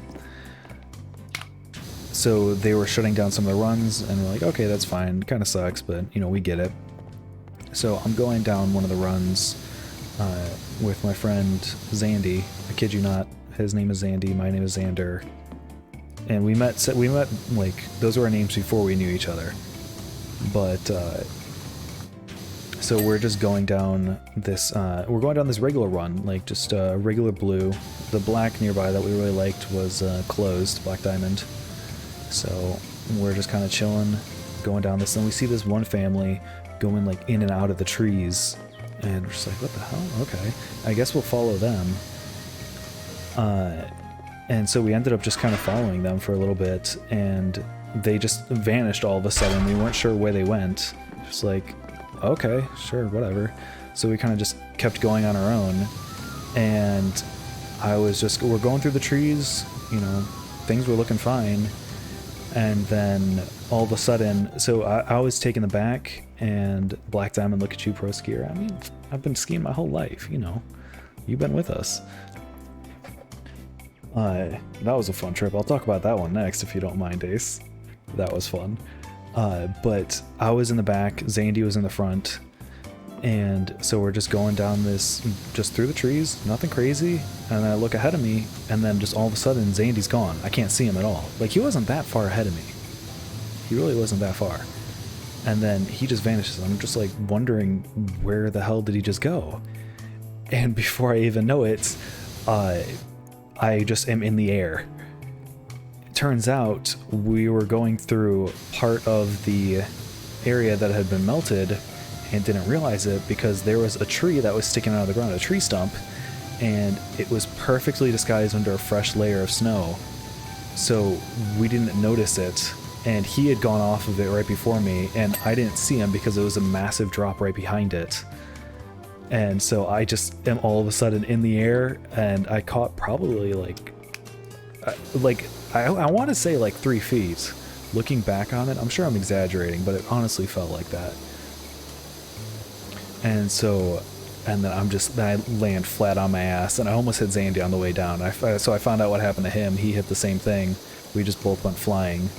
So they were shutting down some of the runs, and we're like, okay, that's fine. Kind of sucks, but, you know, we get it. So I'm going down one of the runs with my friend Zandy. I kid you not. His name is Zandy. My name is Xander. And we met, like, those were our names before we knew each other. But, so we're just going down this, regular run, like, just regular blue. The black nearby that we really liked was closed, Black Diamond. So we're just kind of chilling, going down this, and we see this one family going, like, in and out of the trees, and we're just like, what the hell? Okay, I guess we'll follow them. And so we ended up just kind of following them for a little bit, and they just vanished all of a sudden. We weren't sure where they went. Just like, okay, sure, whatever. So we kind of just kept going on our own, and we're going through the trees, you know, things were looking fine. And then all of a sudden, so I was taking the back, and Black Diamond, look at you, pro skier. I mean, I've been skiing my whole life, you know. You've been with us. That was a fun trip. I'll talk about that one next, if you don't mind, Ace. That was fun. But I was in the back, Zandy was in the front, and so we're just going down this, just through the trees, nothing crazy, and then I look ahead of me, and then just all of a sudden, Zandy's gone. I can't see him at all. Like, he wasn't that far ahead of me. He really wasn't that far. And then he just vanishes. I'm just, like, wondering, where the hell did he just go? And before I even know it, I just am in the air. It turns out we were going through part of the area that had been melted, and didn't realize it because there was a tree that was sticking out of the ground, a tree stump, and it was perfectly disguised under a fresh layer of snow. So we didn't notice it, and he had gone off of it right before me, and I didn't see him because it was a massive drop right behind it. And so I just am all of a sudden in the air, and I caught probably I want to say like 3 feet. Looking back on it, I'm sure I'm exaggerating, but it honestly felt like that. And so, and then I land flat on my ass, and I almost hit Zandy on the way down. So I found out what happened to him. He hit the same thing. We just both went flying.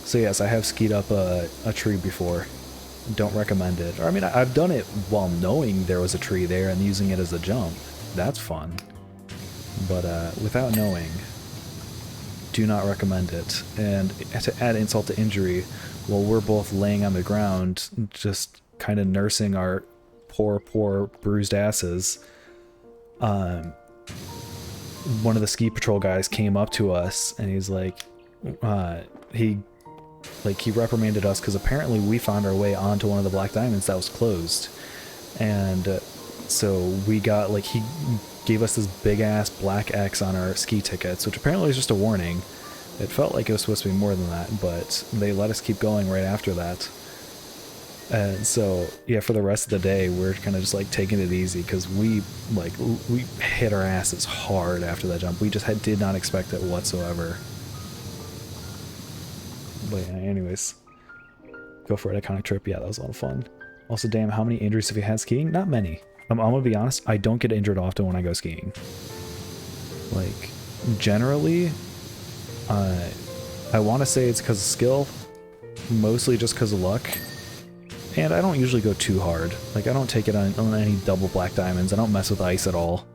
So yes, I have skied up a tree before. Don't recommend it. Or I mean, I've done it while knowing there was a tree there and using it as a jump. That's fun. But without knowing, do not recommend it. And to add insult to injury, while we're both laying on the ground, just kind of nursing our poor bruised asses, one of the ski patrol guys came up to us and he's like, he reprimanded us because apparently we found our way onto one of the black diamonds that was closed. And so we got, like, he gave us this big ass black X on our ski tickets, which apparently was just a warning. It felt like it was supposed to be more than that, but they let us keep going right after that. And so, yeah, for the rest of the day, we're kind of just, like, taking it easy because we hit our asses hard after that jump. We just did not expect it whatsoever. But yeah, anyways, go for it. Iconic trip. Yeah, that was a lot of fun. Also, damn, how many injuries have you had skiing? Not many. I'm gonna be honest, I don't get injured often when I go skiing. Like, generally, I want to say it's because of skill, mostly just because of luck. And I don't usually go too hard. Like, I don't take it on any double black diamonds. I don't mess with ice at all.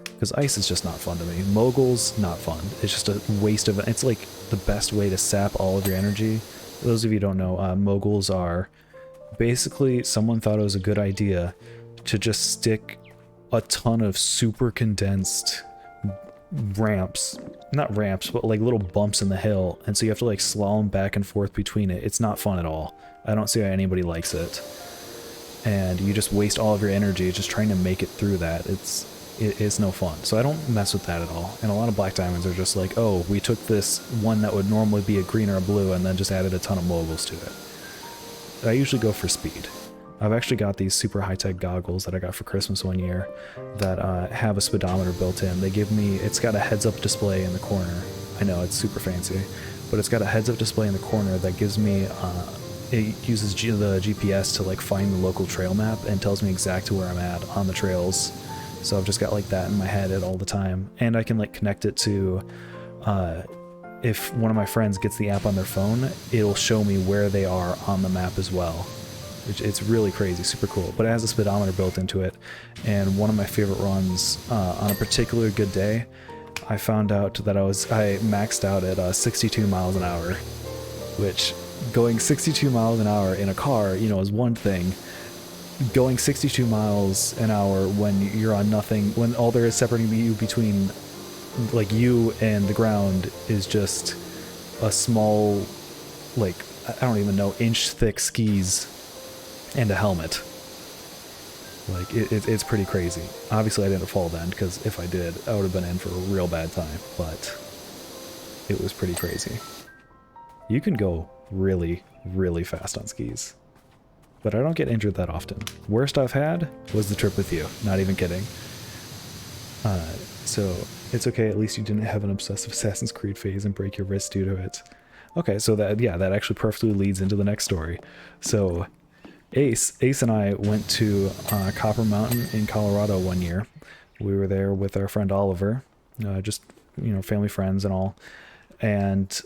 Because ice is just not fun to me. Moguls, not fun. It's just a waste of... It's like the best way to sap all of your energy. For those of you who don't know, moguls are... Basically, someone thought it was a good idea to just stick a ton of super condensed ramps. Not ramps, but like little bumps in the hill. And so you have to like slalom back and forth between it. It's not fun at all. I don't see how anybody likes it. And you just waste all of your energy just trying to make it through that. It is no fun. So I don't mess with that at all. And a lot of black diamonds are just like, oh, we took this one that would normally be a green or a blue and then just added a ton of moguls to it. I usually go for speed. I've actually got these super high-tech goggles that I got for Christmas one year that have a speedometer built in. They give me, it's got a heads-up display in the corner. I know, it's super fancy, but it's got a heads-up display in the corner that gives me, it uses the GPS to like find the local trail map and tells me exactly where I'm at on the trails. So I've just got like that in my head at all the time. And I can like connect it to, if one of my friends gets the app on their phone, it'll show me where they are on the map as well. It's really crazy, super cool. But it has a speedometer built into it. And one of my favorite runs, on a particular good day, I found out that I maxed out at 62 miles an hour, which going 62 miles an hour in a car, you know, is one thing. Going 62 miles an hour when you're on nothing, when all there is separating you between like you and the ground is just a small, like, I don't even know, inch thick skis and a helmet. Like, it's pretty crazy. Obviously I didn't fall then, because if I did, I would have been in for a real bad time, but it was pretty crazy. You can go really, really fast on skis, but I don't get injured that often. Worst I've had was the trip with you, not even kidding. So it's okay, at least you didn't have an obsessive Assassin's Creed phase and break your wrist due to it. Okay, so that actually perfectly leads into the next story. So Ace and I went to Copper Mountain in Colorado one year. We were there with our friend Oliver, just, you know, family friends and all. And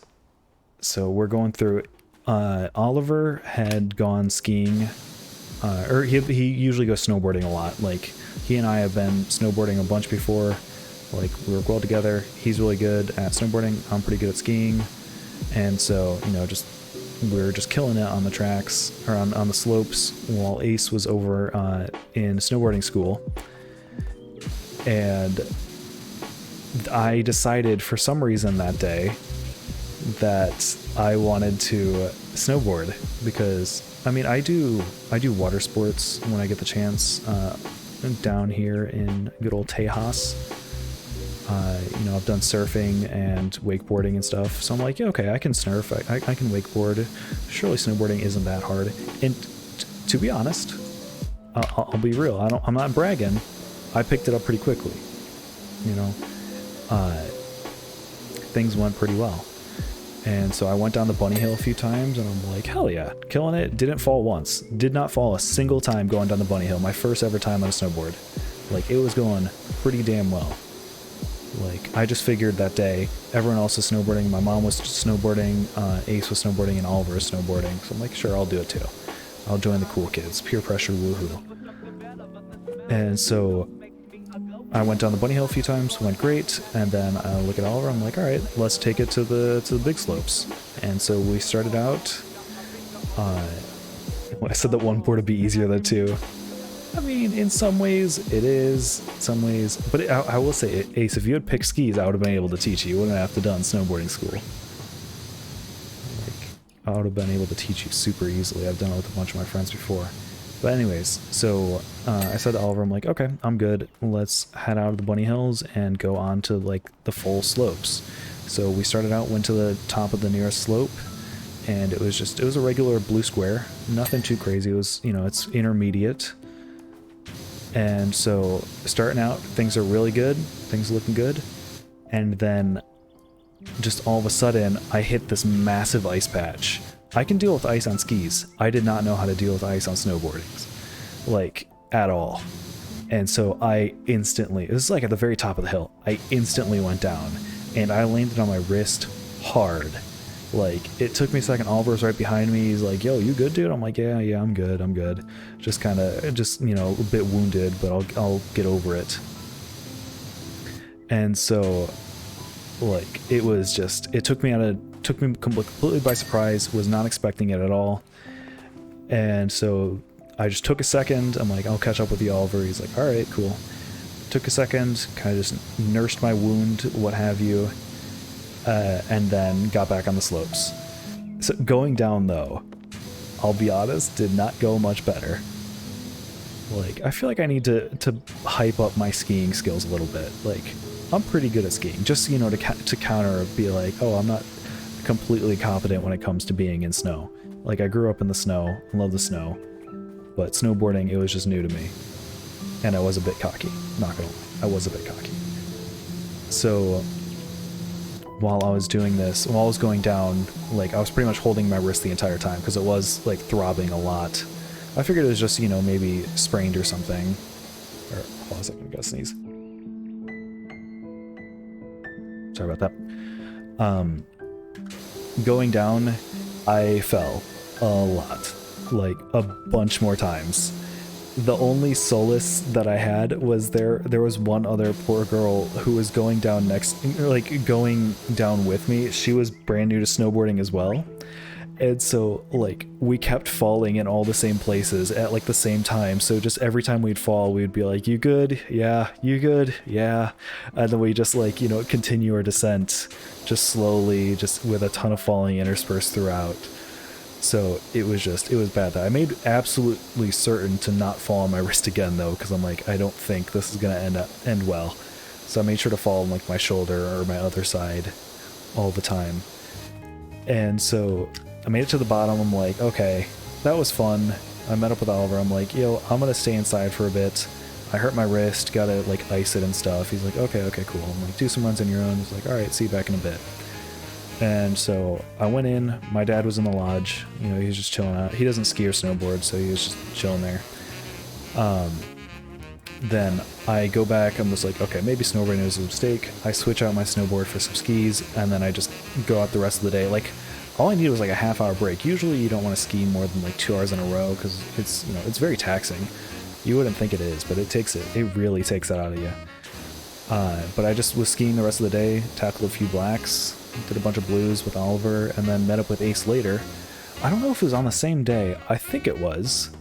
so we're going through, Oliver had gone skiing, or he usually goes snowboarding a lot. Like, he and I have been snowboarding a bunch before. Like, we work well together. He's really good at snowboarding. I'm pretty good at skiing. And so, you know, we were just killing it on the tracks, or on the slopes, while Ace was over in snowboarding school. And I decided for some reason that day that I wanted to snowboard, because, I mean, I do water sports when I get the chance, down here in good old Tejas. You know, I've done surfing and wakeboarding and stuff, so I'm like, yeah, okay, I can surf, I can wakeboard. Surely snowboarding isn't that hard. And to be honest, I'll be real, I'm not bragging, I picked it up pretty quickly. You know, things went pretty well. And so I went down the bunny hill a few times, and I'm like, hell yeah, killing it. Didn't fall once. Did not fall a single time going down the bunny hill. My first ever time on a snowboard. Like, it was going pretty damn well. Like, I just figured that day, everyone else is snowboarding. My mom was snowboarding, Ace was snowboarding, and Oliver was snowboarding. So I'm like, sure, I'll do it too. I'll join the cool kids. Peer pressure, woohoo. And so I went down the bunny hill a few times, went great, and then I look at Oliver, I'm like, all right, let's take it to the big slopes. And so we started out, I said that one board would be easier than two. I mean, in some ways it is, some ways, but I will say, Ace, if you had picked skis, I would have been able to teach you. You wouldn't have to done snowboarding school. Like, I would have been able to teach you super easily. I've done it with a bunch of my friends before. But anyways, so I said to Oliver, I'm like, okay, I'm good. Let's head out of the bunny hills and go on to like the full slopes. So we started out, went to the top of the nearest slope, and it was a regular blue square, nothing too crazy. It was, you know, it's intermediate. And so starting out, things are really good, things looking good, and then just all of a sudden I hit this massive ice patch. I can deal with ice on skis. I did not know how to deal with ice on snowboardings, like at all. And so I instantly, this is like at the very top of the hill, I instantly went down and I landed on my wrist hard. Like, it took me a second. Oliver's right behind me. He's like, yo, you good, dude? I'm like, yeah, I'm good. Just kind of, you know, a bit wounded, but I'll get over it. And so, like, it was just, it took me completely by surprise. Was not expecting it at all. And so I just took a second. I'm like, I'll catch up with you, Oliver. He's like, all right, cool. Took a second, kind of just nursed my wound, what have you. And then got back on the slopes. So going down, though, I'll be honest, did not go much better. Like, I feel like I need to hype up my skiing skills a little bit. Like, I'm pretty good at skiing, just, you know, to counter, be like, oh, I'm not completely competent when it comes to being in snow. Like, I grew up in the snow, love the snow, but snowboarding, it was just new to me. And I was a bit cocky, not gonna lie, I was a bit cocky. So while I was doing this, while I was going down, like, I was pretty much holding my wrist the entire time because it was, like, throbbing a lot. I figured it was just, you know, maybe sprained or something. Or, hold on a second, I gotta sneeze. Sorry about that. Going down, I fell a lot. Like, a bunch more times. The only solace that I had was there was one other poor girl who was going down going down with me. She was brand new to snowboarding as well. And so, like, we kept falling in all the same places at, like, the same time. So just every time we'd fall, we'd be like, you good? Yeah. You good? Yeah. And then we just, like, you know, continue our descent just slowly, just with a ton of falling interspersed throughout. So it was bad. I made absolutely certain to not fall on my wrist again, though, because I'm like, I don't think this is gonna end well. So I made sure to fall on, like, my shoulder or my other side all the time. And so I made it to the bottom. I'm like, okay, that was fun. I met up with Oliver. I'm like, yo, I'm gonna stay inside for a bit. I hurt my wrist, gotta, like, ice it and stuff. He's like, okay, cool. I'm like, do some runs on your own. He's like, all right, see you back in a bit. And so I went in, my dad was in the lodge, you know, he was just chilling out. He doesn't ski or snowboard, so he was just chilling there. Then I go back, I'm just like, okay, maybe snowboarding was a mistake. I switch out my snowboard for some skis, and then I just go out the rest of the day. Like, all I needed was like a half-hour break. Usually you don't want to ski more than like 2 hours in a row, because it's, you know, it's very taxing. You wouldn't think it is, but it really takes it out of you. But I just was skiing the rest of the day, tackled a few blacks, did a bunch of blues with Oliver, and then met up with Ace later. I don't know if it was on the same day. I think it was.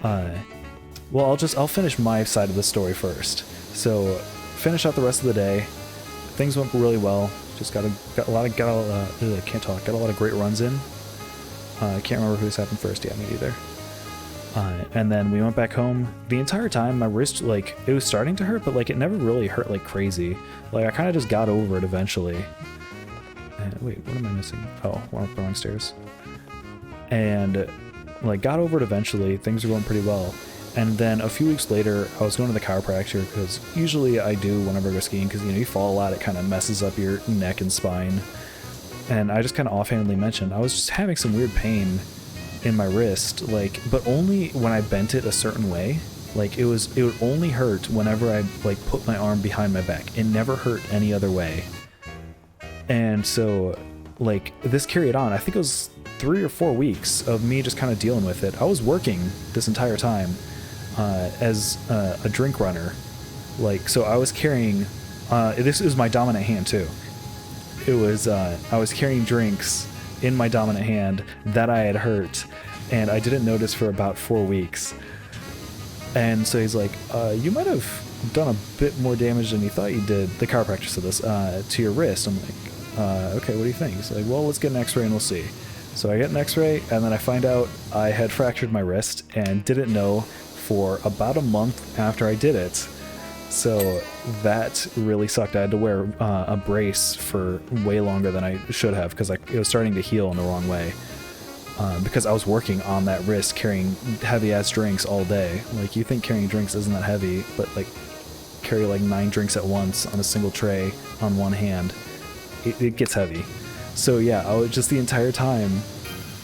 Well, I'll finish my side of the story first. So, finish out the rest of the day. Things went really well. Just got a lot of great runs in. I can't remember who's happened first. Yeah, me either. And then we went back home. The entire time, my wrist, like, it was starting to hurt, but, like, it never really hurt like crazy. Like, I kind of just got over it eventually. Wait, what am I missing? Oh, went up the wrong stairs. And, like, got over it eventually. Things were going pretty well. And then a few weeks later, I was going to the chiropractor, because usually I do whenever I go skiing, because, you know, you fall a lot, it kind of messes up your neck and spine. And I just kind of offhandedly mentioned I was just having some weird pain in my wrist, like, but only when I bent it a certain way. Like, it would only hurt whenever I, like, put my arm behind my back. It never hurt any other way. And so, like, this carried on. I think it was 3 or 4 weeks of me just kind of dealing with it. I was working this entire time as a drink runner. Like, so I was carrying, this was my dominant hand too. It was, I was carrying drinks in my dominant hand that I had hurt, and I didn't notice for about 4 weeks. And so he's like, you might have done a bit more damage than you thought you did, the chiropractor said this, to your wrist. I'm like, okay, what do you think? He's like, well, let's get an x-ray and we'll see. So I get an x-ray, and then I find out I had fractured my wrist and didn't know for about a month after I did it. So that really sucked. I had to wear a brace for way longer than I should have because it was starting to heal in the wrong way. Because I was working on that wrist carrying heavy-ass drinks all day. Like, you think carrying drinks isn't that heavy, but like carry like 9 drinks at once on a single tray on one hand. It gets heavy. So yeah, I was just the entire time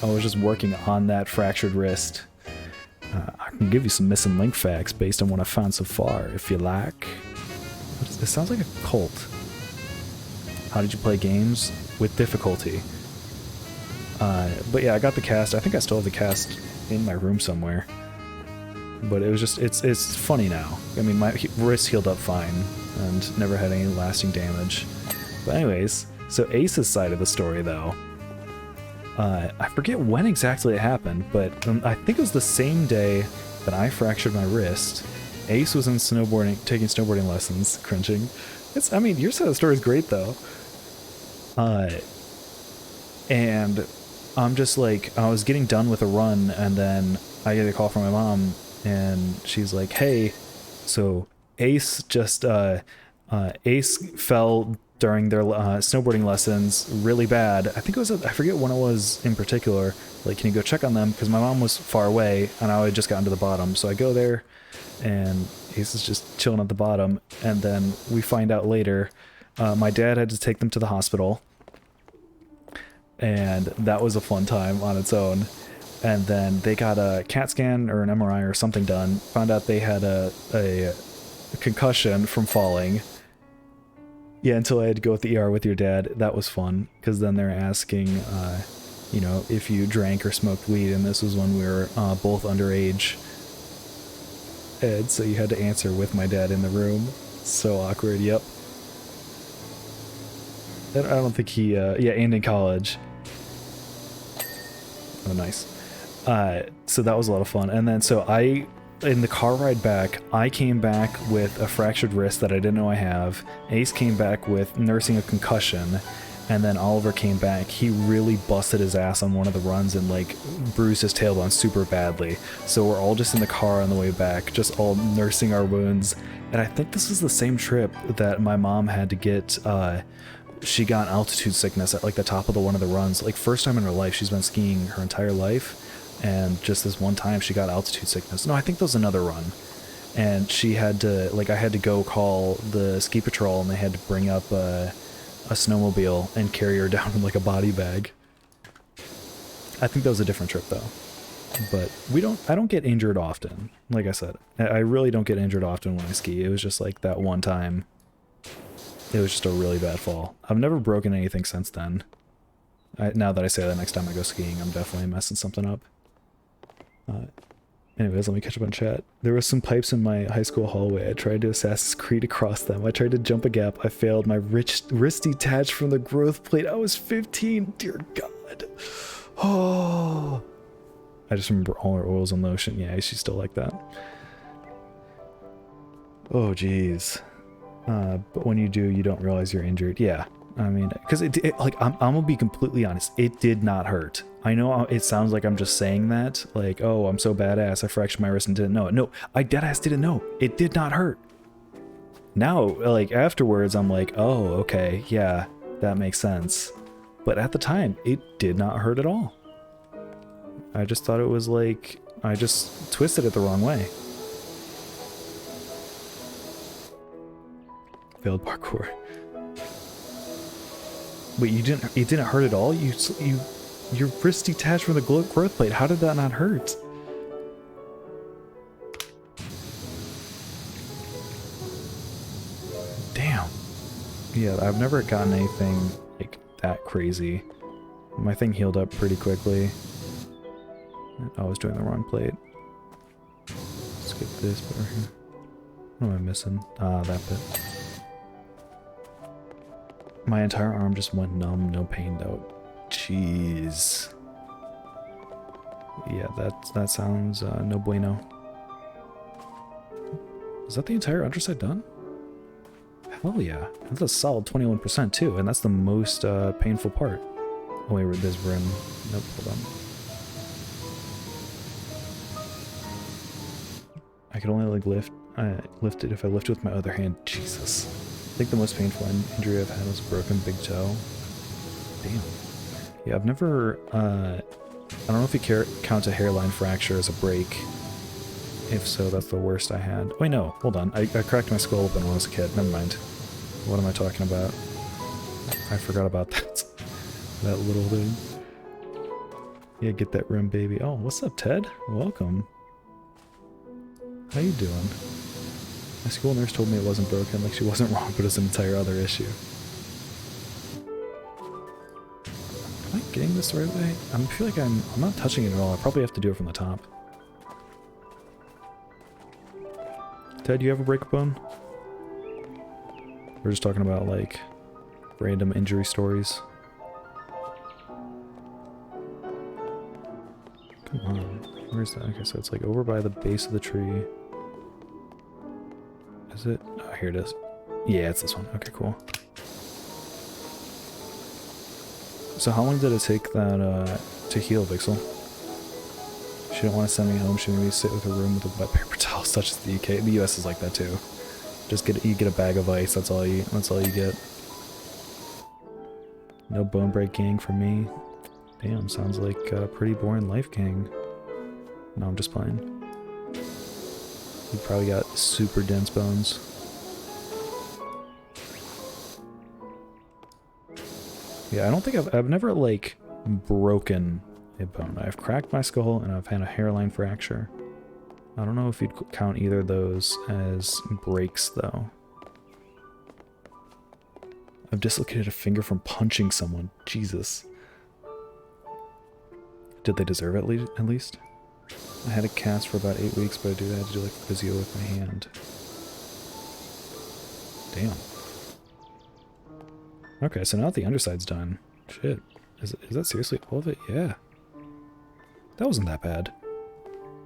I was just working on that fractured wrist. I can give you some missing link facts based on what I've found so far, if you like. It sounds like a cult. How did you play games? With difficulty. But yeah, I got the cast. I think I still have the cast in my room somewhere. But it was just, it's funny now. I mean, my wrist healed up fine and never had any lasting damage. But anyways, so Ace's side of the story though, I forget when exactly it happened, but I think it was the same day that I fractured my wrist. Ace was in taking snowboarding lessons, cringing. I mean, your side of the story is great though. And I'm just like, I was getting done with a run, and then I get a call from my mom, and she's like, hey, so Ace fell during their snowboarding lessons really bad. I think it was, I forget when it was in particular. Like, can you go check on them? Because my mom was far away, and I had just gotten to the bottom. So I go there, and Ace is just chilling at the bottom, and then we find out later, my dad had to take them to the hospital. And that was a fun time on its own. And then they got a CAT scan or an MRI or something done. Found out they had a concussion from falling. Yeah, until I had to go with the ER with your dad. That was fun, because then they're asking, you know, if you drank or smoked weed, and this was when we were both underage. And so you had to answer with my dad in the room. So awkward, yep. I don't think he, yeah, and in college. Oh, nice. So that was a lot of fun. And then, so in the car ride back, I came back with a fractured wrist that I didn't know I have. Ace came back with nursing a concussion. And then Oliver came back. He really busted his ass on one of the runs and, like, bruised his tailbone super badly. So we're all just in the car on the way back, just all nursing our wounds. And I think this is the same trip that my mom had to get, she got altitude sickness at like the top of one of the runs. Like, first time in her life. She's been skiing her entire life, and just this one time she got altitude sickness. No, I think that was another run. And she had to, like, I had to go call the ski patrol, and they had to bring up a snowmobile and carry her down in like a body bag. I think that was a different trip though. But I don't get injured often. Like I said, I really don't get injured often when I ski. It was just like that one time. It was just a really bad fall. I've never broken anything since then. Now that I say that, next time I go skiing, I'm definitely messing something up. Anyways, let me catch up on chat. There were some pipes in my high school hallway. I tried to Assassin's Creed across them. I tried to jump a gap. I failed. My wrist detached from the growth plate. I was 15. Dear God. Oh. I just remember all her oils and lotion. Yeah, she's still like that. Oh, jeez. But when you do, you don't realize you're injured. Yeah, I mean, because like, I'm gonna be completely honest, it did not hurt. I know it sounds like I'm just saying that, like, oh, I'm so badass, I fractured my wrist and didn't know it. No, I deadass didn't know. It did not hurt. Now, like, afterwards, I'm like, oh, okay, yeah, that makes sense. But at the time, it did not hurt at all. I just thought it was like, I just twisted it the wrong way. Failed parkour. Wait, it didn't hurt at all? Your wrist detached from the growth plate. How did that not hurt? Damn. Yeah, I've never gotten anything like that crazy. My thing healed up pretty quickly. I was doing the wrong plate. Skip this bit right here. What am I missing? Ah, that bit. My entire arm just went numb, no pain though. Jeez. Yeah, that sounds no bueno. Is that the entire underside done? Hell yeah. That's a solid 21% too, and that's the most painful part. Oh wait, there's rim. Nope, hold on. I could only like lift it if I lift it with my other hand. Jesus. I think the most painful injury I've had was a broken big toe. Damn. Yeah, I've never, I don't know if you count a hairline fracture as a break. If so, that's the worst I had. Wait, no, hold on. I cracked my skull open when I was a kid. Never mind. What am I talking about? I forgot about that. That little thing. Yeah, get that rim, baby. Oh, what's up, Ted? Welcome. How you doing? My school nurse told me it wasn't broken, like she wasn't wrong, but it's an entire other issue. Am I getting this the right way? I feel like I'm not touching it at all. I probably have to do it from the top. Ted, do you have a break bone? We're just talking about, like, random injury stories. Come on. Where's that? Okay, so it's, like, over by the base of the tree. Is it? Oh, here it is. Yeah, it's this one. Okay, cool. So how long did it take that, to heal, Vixel? She didn't want to send me home. She made me sit with a room with a wet paper towel, such as the UK. The US is like that too. Just you get a bag of ice. That's all you get. No bone break gang for me. Damn, sounds like a pretty boring life, gang. No, I'm just playing. You probably got super dense bones. Yeah, I don't think I've never like broken a bone. I've cracked my skull and I've had a hairline fracture. I don't know if you'd count either of those as breaks though. I've dislocated a finger from punching someone. Jesus. Did they deserve it at least? I had a cast for about 8 weeks, but I had to do like physio with my hand. Damn. Okay, so now that the underside's done. Shit. Is that seriously all of it? Yeah. That wasn't that bad.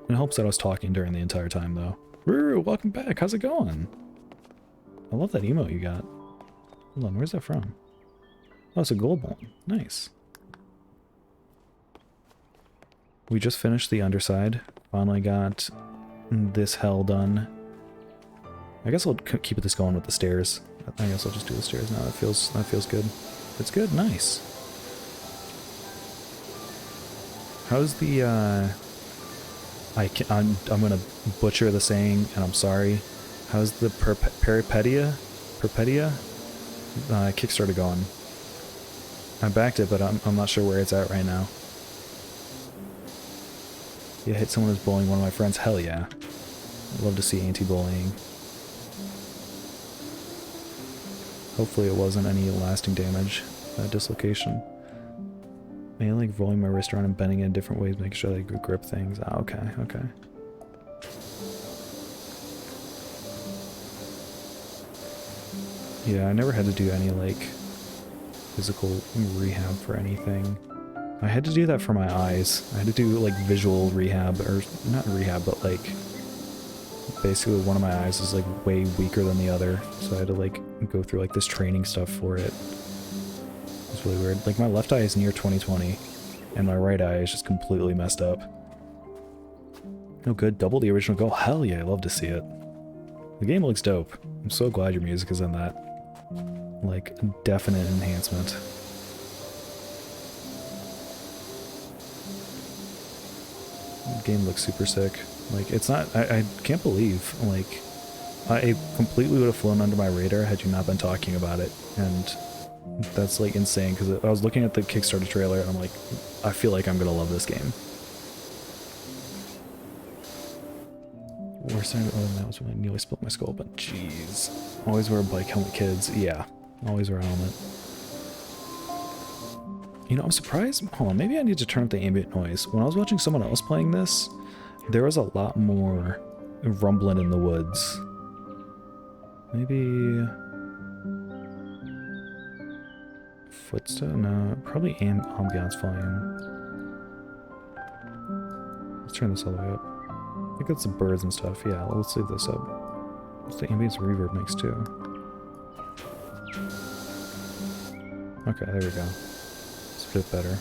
It helps that I was talking during the entire time, though. Ruru, welcome back. How's it going? I love that emote you got. Hold on, where's that from? Oh, it's a gold one. Nice. We just finished the underside. Finally got this hell done. I guess I'll keep this going with the stairs. I guess I'll just do the stairs now. That feels good. It's good. Nice. How's the I'm gonna butcher the saying, and I'm sorry. How's the Peripedia Kickstarter going? I backed it, but I'm not sure where it's at right now. Yeah, hit someone who's bullying one of my friends. Hell yeah. I'd love to see anti-bullying. Hopefully it wasn't any lasting damage, that dislocation. Mainly like rolling my wrist around and bending it in different ways, making sure that I could grip things. Ah, okay, okay. Yeah, I never had to do any like physical rehab for anything. I had to do that for my eyes. I had to do like visual rehab, or not rehab, but like basically one of my eyes is like way weaker than the other, so I had to like go through like this training stuff for it. It's really weird. Like my left eye is near 20/20 and my right eye is just completely messed up. Oh good, double the original goal. Hell yeah, I love to see it. The game looks dope. I'm so glad your music is in that. Like definite enhancement. The game looks super sick. Like, it's not, I can't believe, like, I completely would have flown under my radar had you not been talking about it, and that's, like, insane, because I was looking at the Kickstarter trailer, and I'm like, I feel like I'm gonna love this game. Worst thing other than that was when I nearly split my skull, but jeez. Always wear a bike helmet, kids. Yeah, always wear a helmet. You know, I'm surprised. Hold on, maybe I need to turn up the ambient noise. When I was watching someone else playing this, there was a lot more rumbling in the woods. Maybe footstep? No, probably ambiance volume. Let's turn this all the way up. I think that's the birds and stuff. Yeah, let's leave this up. What's the ambience reverb mix too? Okay, there we go. It's a bit better.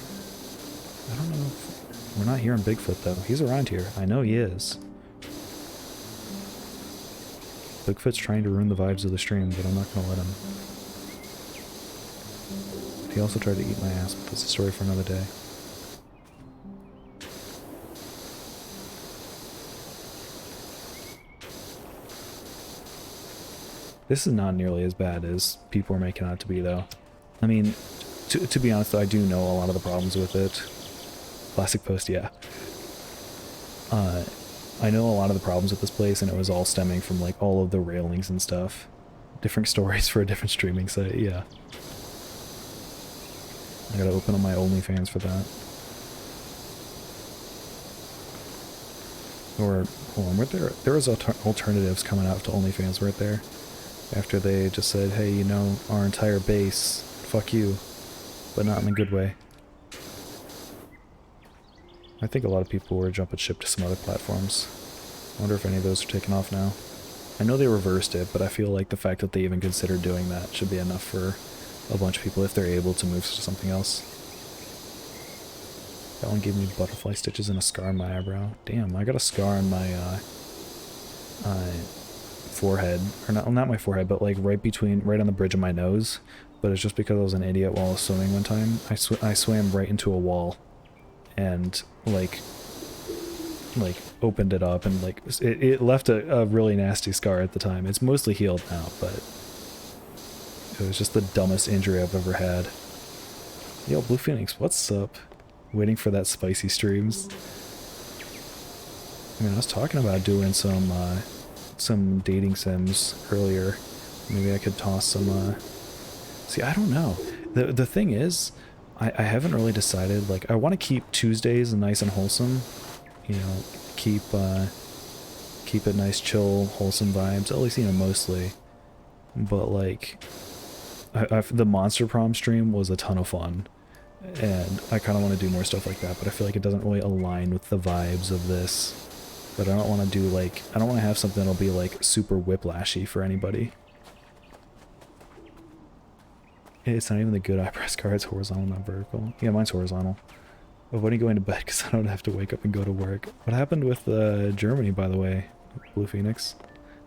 I don't know if... We're not hearing Bigfoot though. He's around here. I know he is. Bigfoot's trying to ruin the vibes of the stream, but I'm not gonna let him. He also tried to eat my ass, but that's a story for another day. This is not nearly as bad as people are making it out to be, though. I mean, to be honest, though, I do know a lot of the problems with it. Classic post, yeah. I know a lot of the problems with this place, and it was all stemming from, like, all of the railings and stuff. Different stories for a different streaming site, yeah. I gotta open up my OnlyFans for that. Or, hold on, there was alternatives coming out to OnlyFans, weren't there? After they just said, hey, you know, our entire base, fuck you. But not in a good way. I think a lot of people were jumping ship to some other platforms. I wonder if any of those are taken off now. I know they reversed it, but I feel like the fact that they even considered doing that should be enough for a bunch of people if they're able to move to something else. That one gave me butterfly stitches and a scar on my eyebrow. Damn, I got a scar on my forehead. Or not my forehead, but like right on the bridge of my nose. But it's just because I was an idiot while I was swimming one time. I swam right into a wall. And like opened it up and like it left a really nasty scar at the time. It's mostly healed now, but it was just the dumbest injury I've ever had. Yo, Blue Phoenix, what's up? Waiting for that spicy streams. I mean, I was talking about doing some dating sims earlier. Maybe I could toss some see, I don't know. The thing is, I haven't really decided. Like, I want to keep Tuesdays nice and wholesome. You know, keep it nice, chill, wholesome vibes. At least, you know, mostly. But like, the Monster Prom stream was a ton of fun, and I kind of want to do more stuff like that. But I feel like it doesn't really align with the vibes of this. But I don't want to do like, I don't want to have something that'll be like super whiplashy for anybody. It's not even the good eyebrow scar, it's horizontal, not vertical. Yeah, mine's horizontal. But when are you going to bed? Because I don't have to wake up and go to work. What happened with Germany, by the way, Blue Phoenix?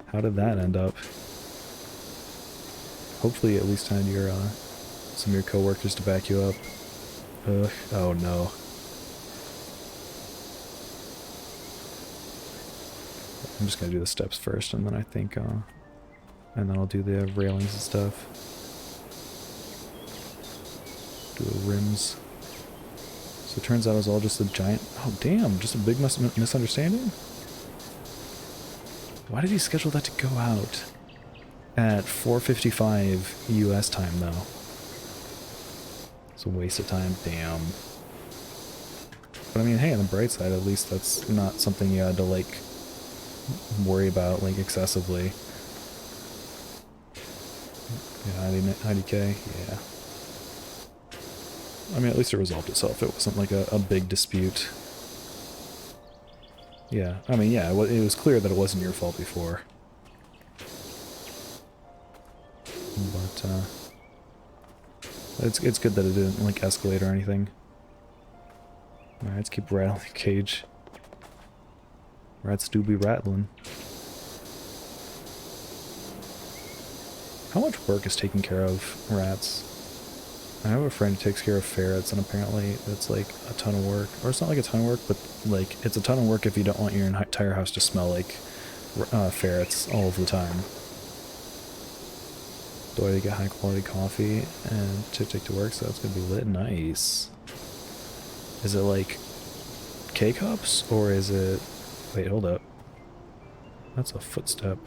How did that end up? Hopefully you at least had your, some of your coworkers to back you up. Ugh, oh no. I'm just gonna do the steps first, and then I think, and then I'll do the railings and stuff. Do the rims. So it turns out it was all just a giant... Oh, damn! Just a big misunderstanding? Why did he schedule that to go out at 4:55 US time, though? It's a waste of time. Damn. But I mean, hey, on the bright side, at least that's not something you had to, like, worry about, like, excessively. Yeah, IDK? Yeah. I mean, at least it resolved itself. It wasn't like a big dispute. Yeah, I mean, yeah, it was clear that it wasn't your fault before. But, it's good that it didn't, like, escalate or anything. Alright, let's keep rattling the cage. Rats do be rattling. How much work is taking care of rats? I have a friend who takes care of ferrets, and apparently it's like a ton of work. Or it's not like a ton of work, but like it's a ton of work if you don't want your entire house to smell like ferrets all of the time. The way to get high quality coffee and to take to work, so that's gonna be lit. Nice. Is it like K-cups, or is it... Wait, hold up. That's a footstep.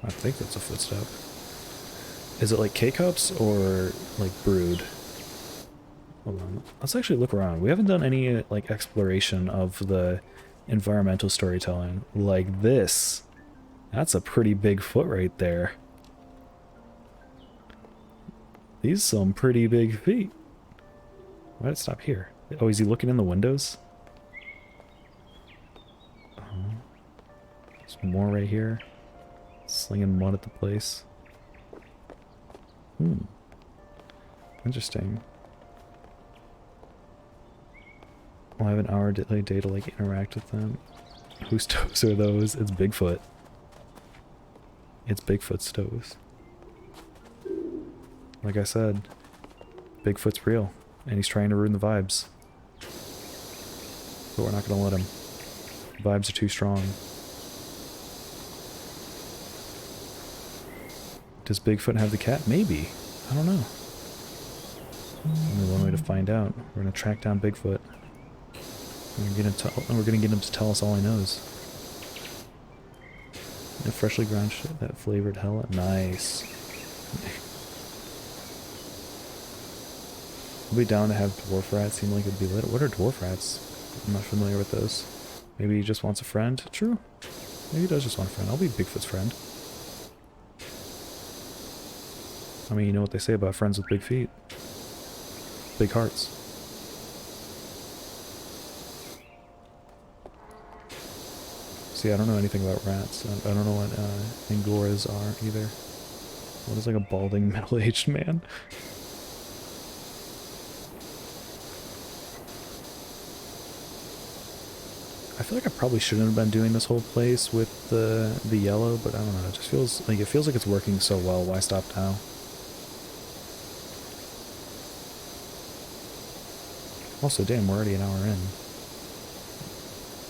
I think that's a footstep. Is it like K-cups or like brewed? Hold on. Let's actually look around. We haven't done any like exploration of the environmental storytelling like this. That's a pretty big foot right there. These are some pretty big feet. Why did it stop here? Oh, is he looking in the windows? There's more right here. Slinging mud at the place. Interesting. I'll have an hour day to like interact with them. Whose toes are those? It's Bigfoot. It's Bigfoot's toes. Like I said, Bigfoot's real, and he's trying to ruin the vibes. But we're not gonna let him. The vibes are too strong. Does Bigfoot have the cat? Maybe. I don't know. Only one way to find out. We're gonna track down Bigfoot. We're gonna get him to tell us all he knows. That freshly ground shit, that flavored hella. Nice. I'll be down to have dwarf rats. Seem like it'd be lit. What are dwarf rats? I'm not familiar with those. Maybe he just wants a friend. True. Maybe he does just want a friend. I'll be Bigfoot's friend. I mean, you know what they say about friends with big feet. Big hearts. See, I don't know anything about rats. I don't know what angoras are either. What is like a balding middle-aged man? I feel like I probably shouldn't have been doing this whole place with the yellow, but I don't know. It just feels like it's working so well. Why stop now? Also, damn, we're already an hour in.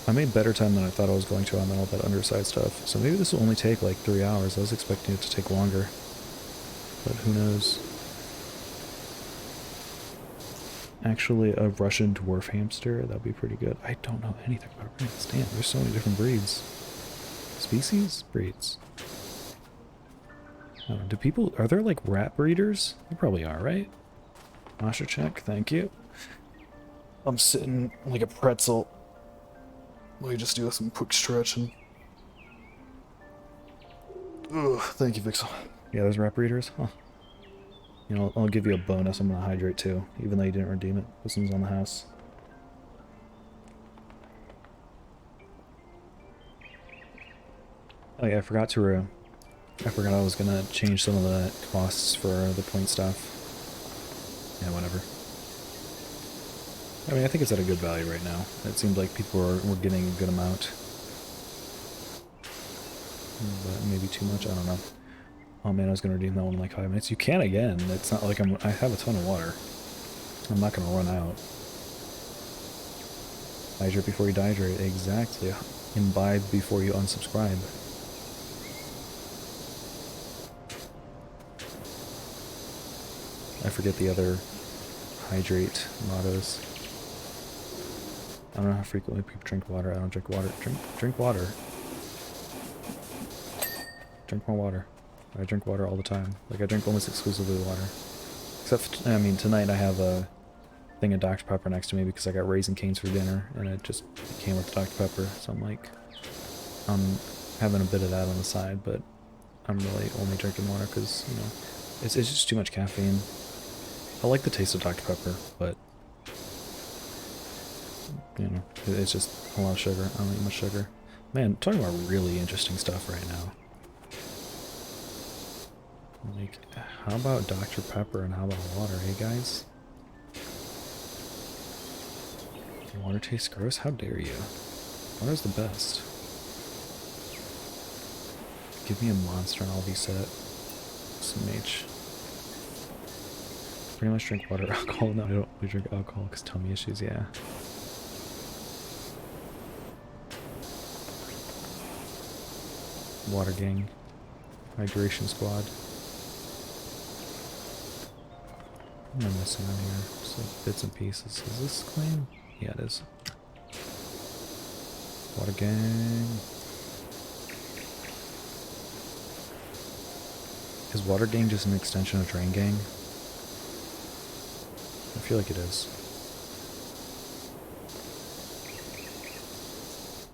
I made better time than I thought I was going to on all that underside stuff, so maybe this will only take like 3 hours. I was expecting it to take longer, but who knows. Actually, a Russian dwarf hamster, that'd be pretty good. I don't know anything about rats. Damn, there's so many different breeds. Species? Breeds. Oh, are there like rat breeders? There probably are, right? Masha check, thank you. I'm sitting like a pretzel. Let me just do some quick stretching. Ugh, thank you, Vixel. Yeah, there's rat breeders? Huh. You know, I'll give you a bonus. I'm gonna hydrate too, even though you didn't redeem it. This one's on the house. Oh yeah, I forgot I was gonna change some of the costs for the point stuff. Yeah, whatever. I mean, I think it's at a good value right now. It seems like people were getting a good amount. But maybe too much, I don't know. Oh man, I was gonna redeem that one in like 5 minutes. You can again. It's not like I have a ton of water. I'm not gonna run out. Hydrate before you dehydrate. Exactly. Imbibe before you unsubscribe. I forget the other hydrate mottos. I don't know how frequently people drink water. I don't drink water. Drink water. Drink more water. I drink water all the time. Like, I drink almost exclusively water. Except, I mean, tonight I have a thing of Dr. Pepper next to me because I got Raisin Canes for dinner, and it just came with Dr. Pepper, so I'm like, I'm having a bit of that on the side, but I'm really only drinking water because, you know, it's just too much caffeine. I like the taste of Dr. Pepper, but, you know, it's just a lot of sugar. I don't eat much sugar. Man, talking about really interesting stuff right now. Like, how about Dr. Pepper and how about water, hey guys? Water tastes gross? How dare you? Water's the best. Give me a monster and I'll be set. SMH. Pretty much drink water. Alcohol? No, I don't really drink alcohol because tummy issues, yeah. Water gang. Hydration squad. What am I missing on here? Just like bits and pieces. Is this clean? Yeah, it is. Water gang. Is water gang just an extension of drain gang? I feel like it is.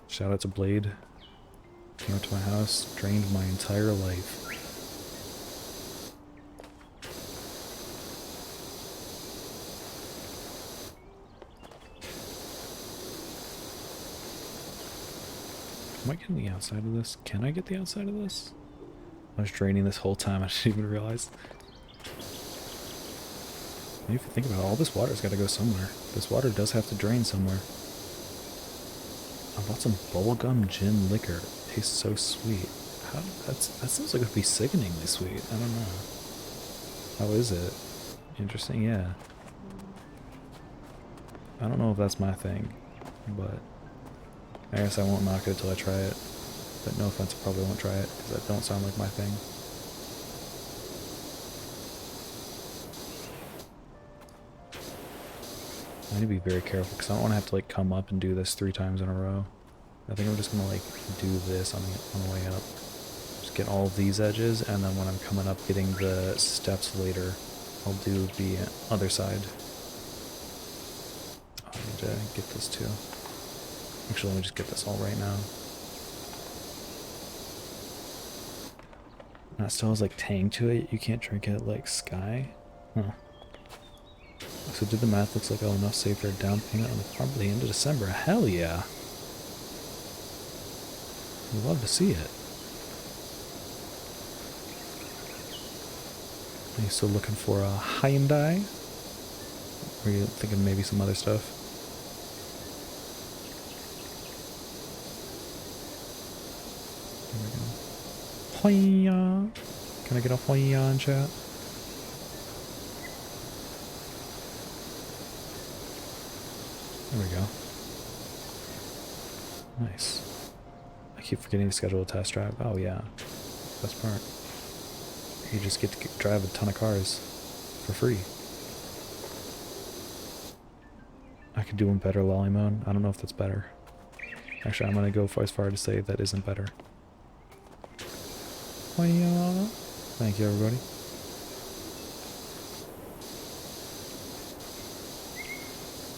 Shout out to Blade. Came up to my house, drained my entire life. Am I getting the outside of this? Can I get the outside of this? I was draining this whole time, I didn't even realize. And if you think about it, all this water's got to go somewhere. This water does have to drain somewhere. I bought some bubblegum gin liquor. It tastes so sweet. That seems like it would be sickeningly sweet. I don't know. How is it? Interesting, yeah. I don't know if that's my thing, but I guess I won't knock it until I try it. But no offense, I probably won't try it, because that don't sound like my thing. I need to be very careful, because I don't want to have to like come up and do this 3 times in a row. I think I'm just going to like do this on the way up. Just get all of these edges, and then when I'm coming up getting the steps later, I'll do the other side. I need to get this too. Actually, let me just get this all right now. That still has like tang to it. You can't drink it like Sky. Huh. So did the math looks like I'll enough save for a down payment on the farm by the end of December. Hell yeah. I'd love to see it. Are you still looking for a Hyundai? Or are you thinking maybe some other stuff? There we go. Hoya! Can I get a hoya in chat? There we go. Nice. I keep forgetting to schedule a test drive. Oh yeah. Best part. You just get to drive a ton of cars for free. I could do in better lolly mode. I don't know if that's better. Actually, I'm gonna go as far to say that isn't better. Hiya. Thank you, everybody.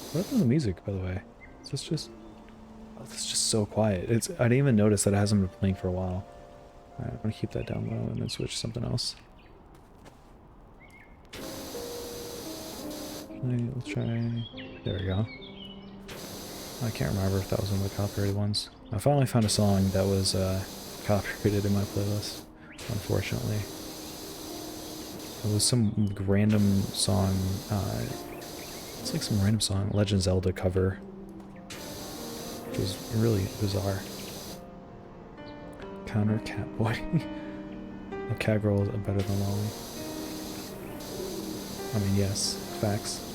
What happened to the music, by the way? Is this just... Oh, this is just so quiet. I didn't even notice that it hasn't been playing for a while. Alright, I'm gonna keep that down low and then switch to something else. Let's try... There we go. I can't remember if that was one of the copyrighted ones. I finally found a song that was copyrighted in my playlist, unfortunately. It was some random song, it's like some random song, Legend of Zelda cover, which was really bizarre. Counter Catboy. A cat girl is better than Lolly. I mean, yes, facts.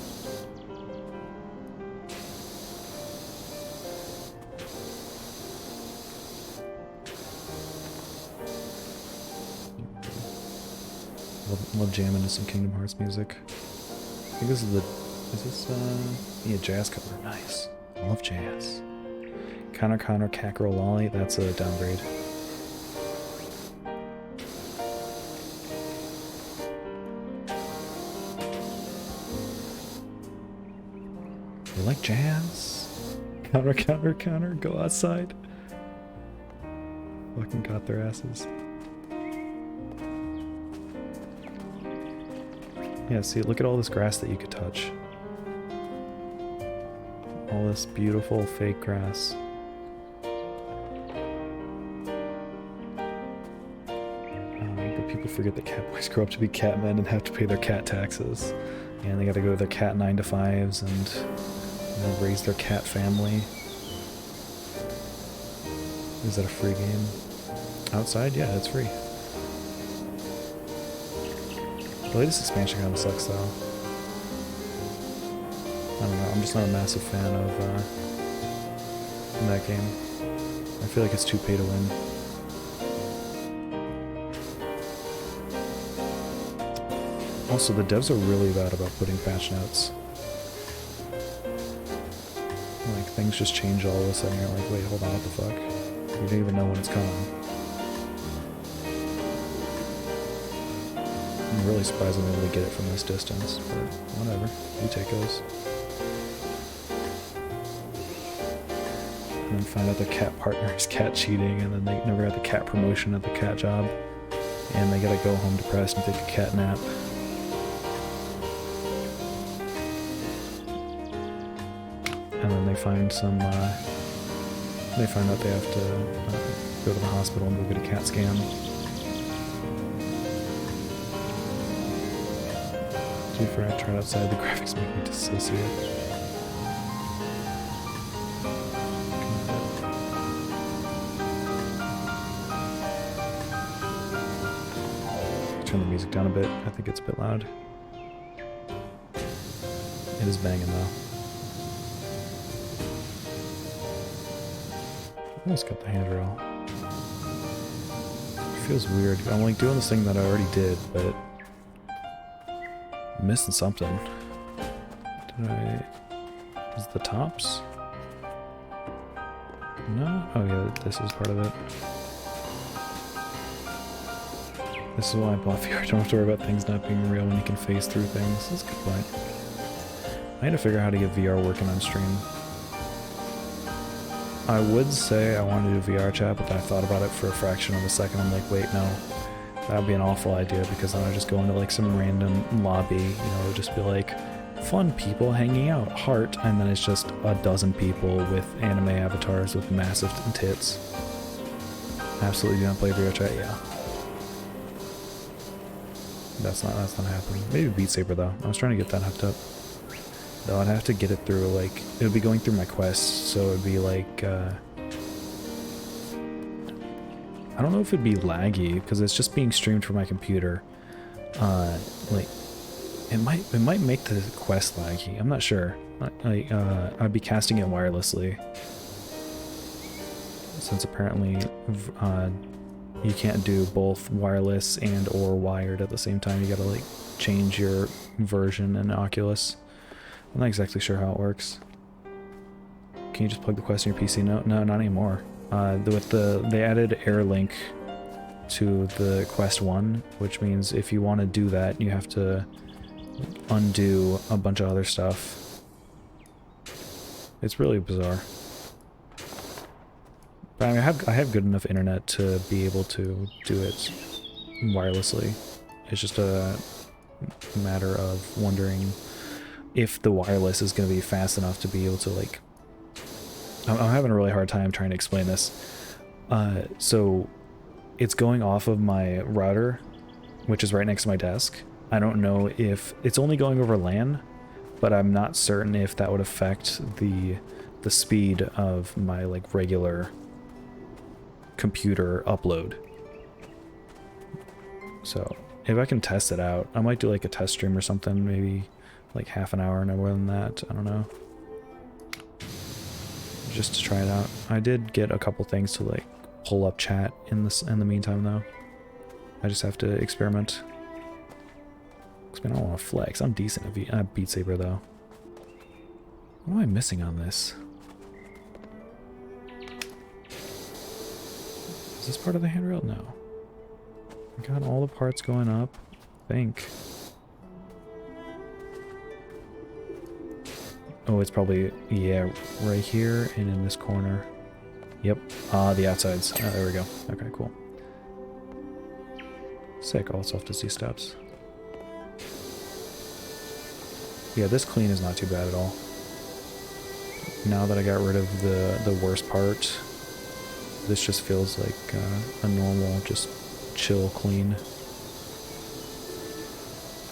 Love jamming to some Kingdom Hearts music. I think this is yeah, jazz cover. Nice. I love jazz. Counter Catgirl Lolly, that's a downgrade. You like jazz? Counter, go outside. Fucking got their asses. Yeah, see, look at all this grass that you could touch. All this beautiful fake grass. But people forget that cat boys grow up to be cat men and have to pay their cat taxes. And they gotta go to their cat 9-to-5s and raise their cat family. Is that a free game? Outside? Yeah, it's free. The latest expansion kind of sucks, though. I don't know, I'm just not a massive fan of that game. I feel like it's too pay to win. Also, the devs are really bad about putting patch notes. Like, things just change all of a sudden, you're like, wait, hold on, what the fuck? You don't even know when it's coming. I'm really surprised I'm able to get it from this distance, but whatever. You take those. And then find out their cat partner is cat cheating, and then they never got the cat promotion at the cat job. And they gotta go home depressed and take a cat nap. And then they find some, they find out they have to go to the hospital and go get a CAT scan. To be fair, I tried outside, the graphics make me dissociate. Turn the music down a bit. I think it's a bit loud. It is banging though. Almost got the handrail. It feels weird. I'm like doing this thing that I already did, but I'm missing something. Did I... Is the tops? No? Oh yeah, this is part of it. This is why I bought VR. I don't have to worry about things not being real when you can phase through things. That's a good point. I need to figure out how to get VR working on stream. I would say I wanted to do VR chat, but then I thought about it for a fraction of a second. I'm like, wait, no. That would be an awful idea, because then I'd just go into like some random lobby, you know, it would just be like, fun people hanging out, heart, and then it's just a dozen people with anime avatars with massive tits. Absolutely do not play VR chat, yeah. That's not happening. Maybe Beat Saber though. I was trying to get that hooked up. Though I'd have to get it through, like, it would be going through my quest, so it would be like, I don't know if it'd be laggy, because it's just being streamed from my computer. Like, it might make the quest laggy, I'm not sure. Like, I'd be casting it wirelessly. Since apparently, you can't do both wireless and or wired at the same time, you gotta, like, change your version in Oculus. I'm not exactly sure how it works. Can you just plug the quest in your PC? No, not anymore. They added AirLink to the Quest 1, which means if you want to do that, you have to undo a bunch of other stuff. It's really bizarre. But I mean, I have good enough internet to be able to do it wirelessly. It's just a matter of wondering if the wireless is going to be fast enough to be able to, like... I'm having a really hard time trying to explain this. So, it's going off of my router, which is right next to my desk. I don't know if... It's only going over LAN, but I'm not certain if that would affect the speed of my, like, regular computer upload. So, if I can test it out, I might do, like, a test stream or something, maybe... like half an hour, no more than that, I don't know. Just to try it out. I did get a couple things to like pull up chat in the meantime though. I just have to experiment. Cause I don't want to flex. I'm decent at Beat Saber though. What am I missing on this? Is this part of the handrail? No. I got all the parts going up, I think. Oh, it's probably, yeah, right here and in this corner. Yep. The outsides. There we go. Okay, cool. Sick. Also have to see steps. Yeah, this clean is not too bad at all. Now that I got rid of the worst part, this just feels like a normal, just chill clean.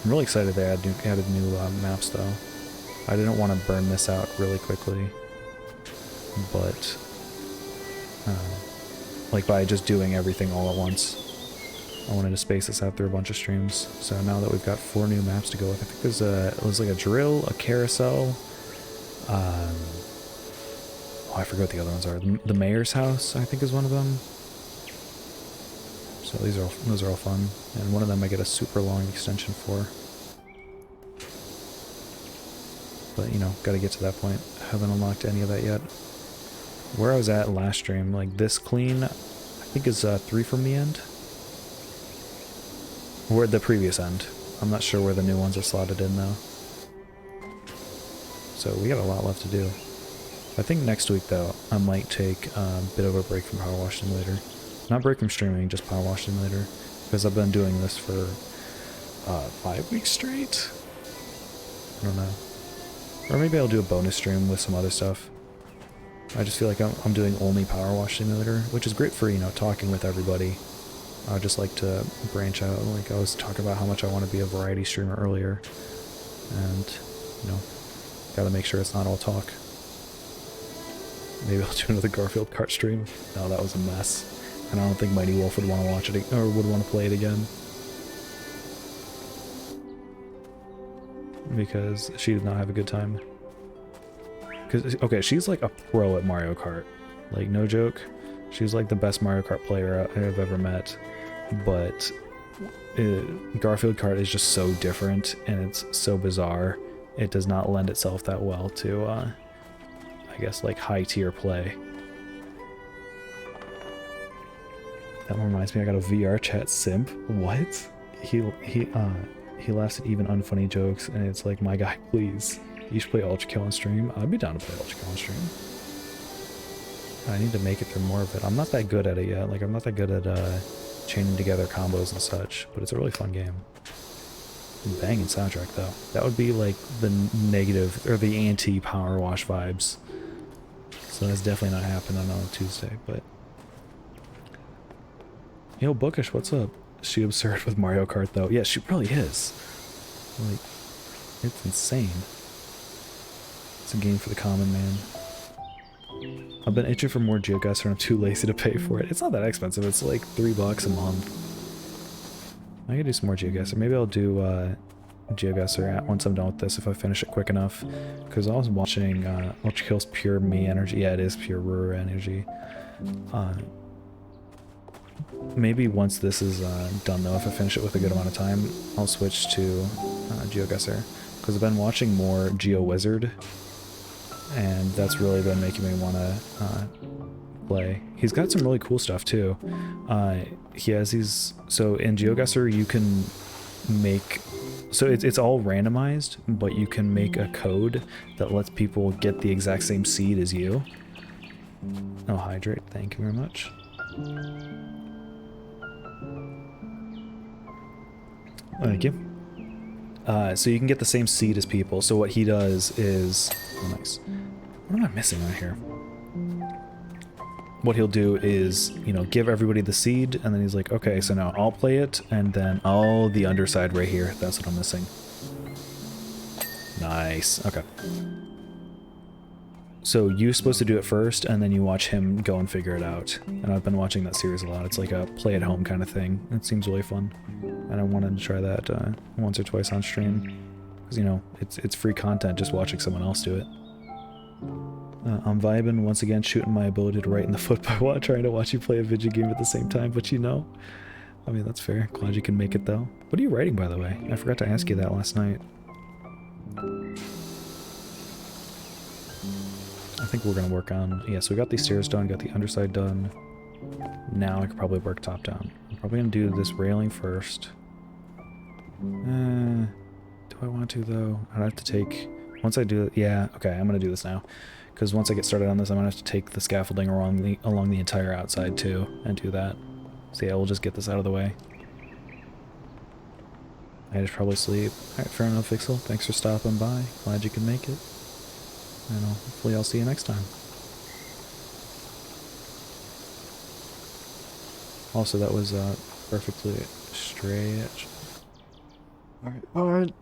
I'm really excited they added new maps though. I didn't want to burn this out really quickly, but like by just doing everything all at once, I wanted to space this out through a bunch of streams. So now that we've got 4 new maps to go with, I think there's like a drill, a carousel, oh, I forget what the other ones are. The mayor's house, I think, is one of them. So those are all fun, and one of them I get a super long extension for. But, you know, gotta get to that point. Haven't unlocked any of that yet. Where I was at last stream, like this clean, I think is 3 from the end. Or the previous end. I'm not sure where the new ones are slotted in though. So we got a lot left to do. I think next week though, I might take a bit of a break from PowerWash Simulator. Not break from streaming, just PowerWash Simulator. Because I've been doing this for 5 weeks straight? I don't know. Or maybe I'll do a bonus stream with some other stuff. I just feel like I'm doing only PowerWash Simulator, which is great for, you know, talking with everybody. I just like to branch out. Like I was talking about how much I want to be a variety streamer earlier. and, you know, gotta make sure it's not all talk. Maybe I'll do another Garfield kart stream. No, that was a mess. And I don't think Mighty Wolf would want to watch it, or would want to play it again. Because she did not have a good time. Because, okay, she's like a pro at Mario Kart. Like, no joke. She's like the best Mario Kart player I've ever met. But Garfield Kart is just so different, and it's so bizarre. It does not lend itself that well to, I guess, like, high-tier play. That reminds me, I got a VR chat simp. What? He laughs at even unfunny jokes, and it's like, my guy, please. You should play Ultra Kill on stream. I'd be down to play Ultra Kill on stream. I need to make it through more of it. I'm not that good at it yet. Like, I'm not that good at chaining together combos and such, but it's a really fun game. Banging soundtrack, though. That would be like the negative, or the anti-PowerWash vibes. So that's definitely not happening on a Tuesday, but... Yo, Bookish, what's up? Is she absurd with Mario Kart, though? Yeah, she probably is. Like, it's insane. It's a game for the common man. I've been itching for more GeoGuessr and I'm too lazy to pay for it. It's not that expensive, it's like $3 a month. I could do some more GeoGuessr. Maybe I'll do GeoGuessr once I'm done with this, if I finish it quick enough. Because I was watching Ultra Kill's Pure Me Energy. Yeah, it is Pure Ruru Energy. Maybe once this is done though, if I finish it with a good amount of time, I'll switch to GeoGuessr. Because I've been watching more GeoWizard, and that's really been making me want to play. He's got some really cool stuff too. He has these, so in GeoGuessr you can make, so it's all randomized, but you can make a code that lets people get the exact same seed as you. Oh, hydrate, thank you very much. Thank you. So you can get the same seed as people. So what he does is... Oh, nice. What am I missing right here? What he'll do is, you know, give everybody the seed, and then he's like, okay, so now I'll play it, and then I'll the underside right here. That's what I'm missing. Nice. Okay. So you're supposed to do it first, and then you watch him go and figure it out. And I've been watching that series a lot. It's like a play-at-home kind of thing. It seems really fun. And I wanted to try that once or twice on stream. Because, you know, it's free content just watching someone else do it. I'm vibing, once again, shooting my ability to write in the foot by trying to watch you play a video game at the same time, but you know. I mean, that's fair. Glad you can make it, though. What are you writing, by the way? I forgot to ask you that last night. I think we're going to work on... Yeah, so we got these stairs done, got the underside done. Now I could probably work top down. I'm probably going to do this railing first. Do I want to, though? I'd have to take... Once I do it... Yeah, okay, I'm going to do this now. Because once I get started on this, I'm going to have to take the scaffolding along the entire outside, too, and do that. So yeah, we'll just get this out of the way. I should probably sleep. Alright, fair enough, Vixel. Thanks for stopping by. Glad you can make it. And hopefully I'll see you next time. Also, that was perfectly straight. Alright.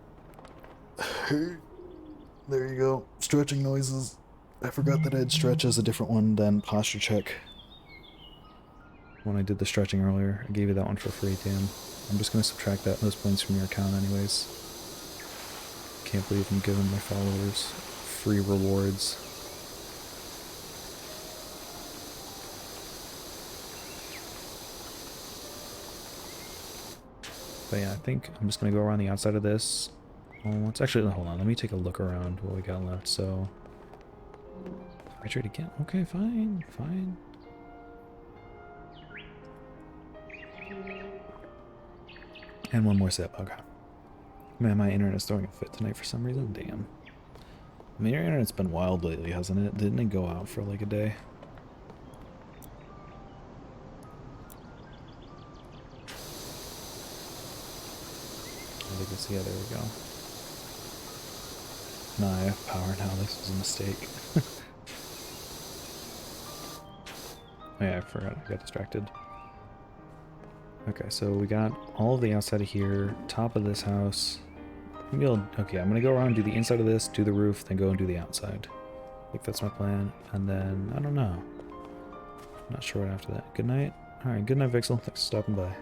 There you go. Stretching noises. I forgot that I had stretch as a different one than posture check. When I did the stretching earlier, I gave you that one for free, damn. I'm just gonna subtract those points from your account anyways. Can't believe I'm giving my followers free rewards. But yeah, I think I'm just gonna go around the outside of this. Oh, let's actually, hold on, let me take a look around what we got left, so... Hydrate again? Okay, fine, fine. And one more sip, okay. Man, my internet's throwing a fit tonight for some reason, damn. I mean, your internet's been wild lately, hasn't it? Didn't it go out for like a day? I think it's, yeah, there we go. No, I have power now, this was a mistake. Oh yeah, I forgot, I got distracted. Okay, so we got all of the outside of here, top of this house. Okay, I'm gonna go around, do the inside of this, do the roof, then go and do the outside. I think that's my plan. And then, I don't know. Not sure what after that. Good night. Alright, good night, Vixel. Thanks for stopping by.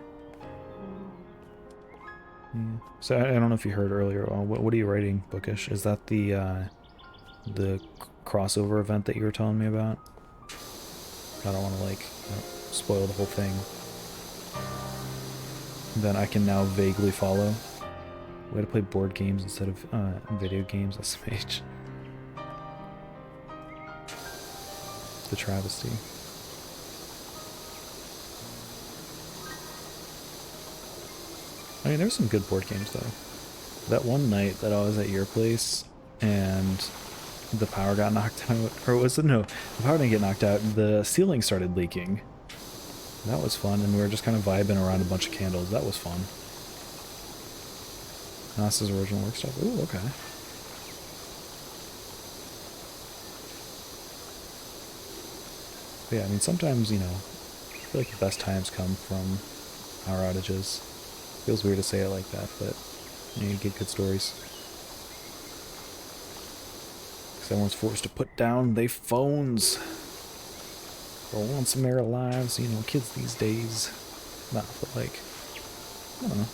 Yeah. So I don't know if you heard earlier. What are you writing, Bookish? Is that the crossover event that you were telling me about? I don't want to, like, spoil the whole thing. Then I can now vaguely follow. Way to play board games instead of video games, SMH. The travesty. I mean, there's some good board games, though. That one night that I was at your place, and the power got knocked out, or was it? No, the power didn't get knocked out, the ceiling started leaking. That was fun, and we were just kind of vibing around a bunch of candles. That was fun. NASA's original work stuff. Ooh, okay. But yeah, I mean, sometimes, you know, I feel like the best times come from power outages. Feels weird to say it like that, but you know, you get good stories. Because everyone's forced to put down their phones for once in their lives. You know, kids these days. Nah, but like, I don't know.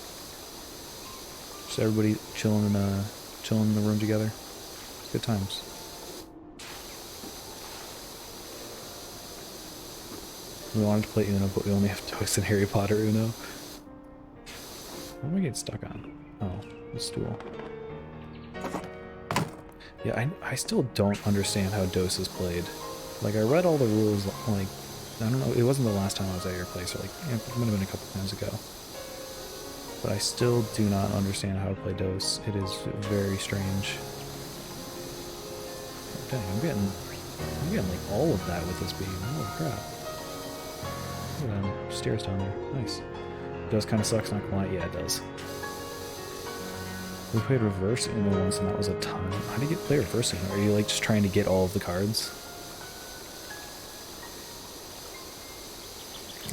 Just everybody chilling in the room together. Good times. We wanted to play Uno, but we only have Toast and Harry Potter Uno. What am I getting stuck on? Oh, the stool. Yeah, I still don't understand how DOS is played. Like, I read all the rules, like, I don't know, it wasn't the last time I was at your place, or like, it might have been a couple times ago. But I still do not understand how to play DOS. It is very strange. Dang, I'm getting like all of that with this beam. Holy crap. Look at them stairs down there. Nice. DOS kind of sucks, not gonna lie. Yeah, it does. We played reverse Uno once, and that was a ton. How do you play reverse Uno? Are you like just trying to get all of the cards?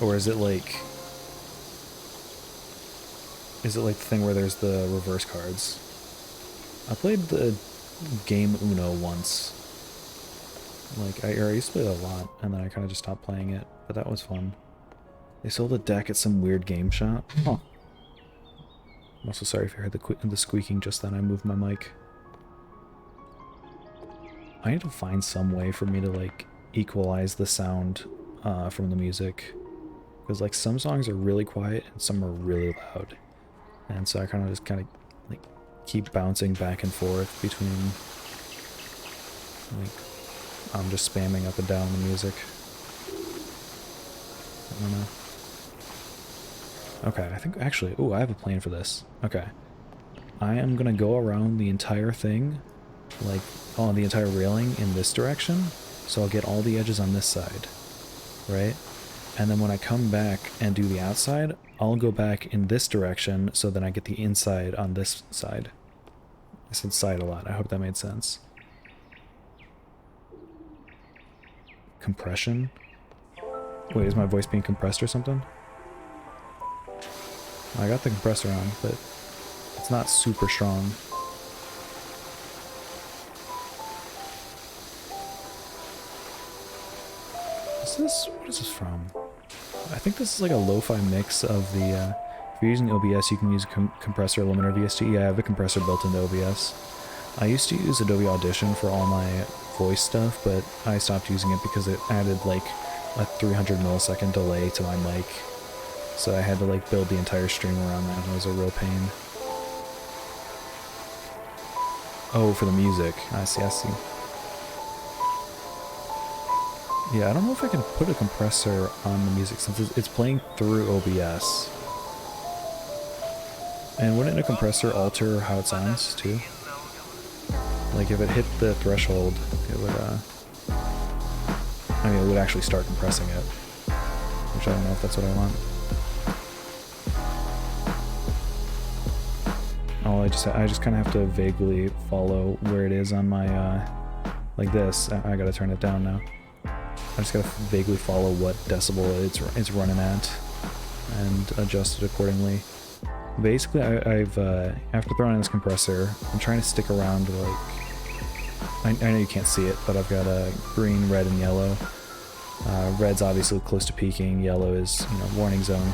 Or is it like the thing where there's the reverse cards? I played the game Uno once. Like, I used to play it a lot, and then I kind of just stopped playing it, but that was fun. They sold a deck at some weird game shop. Huh. I'm also sorry if you heard the squeaking just then. I moved my mic. I need to find some way for me to, like, equalize the sound from the music. Because, like, some songs are really quiet and some are really loud. And so I kind of like, keep bouncing back and forth between, like, I'm just spamming up and down the music. I don't know. Okay, I think, actually, ooh, I have a plan for this. Okay. I am gonna go around the entire thing, like, on the entire railing in this direction, so I'll get all the edges on this side, right? And then when I come back and do the outside, I'll go back in this direction, so then I get the inside on this side. I said side a lot, I hope that made sense. Compression? Wait, is my voice being compressed or something? I got the compressor on, but it's not super strong. What is this from? I think this is like a lo-fi mix of the, if you're using OBS, you can use a compressor, limiter, VST. Yeah, I have a compressor built into OBS. I used to use Adobe Audition for all my voice stuff, but I stopped using it because it added like a 300 millisecond delay to my mic. So I had to like build the entire stream around that, and it was a real pain. Oh, for the music. I see, I see. Yeah, I don't know if I can put a compressor on the music since it's playing through OBS. And wouldn't a compressor alter how it sounds, too? Like, if it hit the threshold, it would, I mean, it would actually start compressing it. Which I don't know if that's what I want. Oh, I just kind of have to vaguely follow where it is on my, like this. I gotta turn it down now. I just gotta vaguely follow what decibel it's running at and adjust it accordingly. Basically, I've after throwing in this compressor, I'm trying to stick around like, I know you can't see it, but I've got a green, red, and yellow. Red's obviously close to peaking, yellow is, you know, warning zone,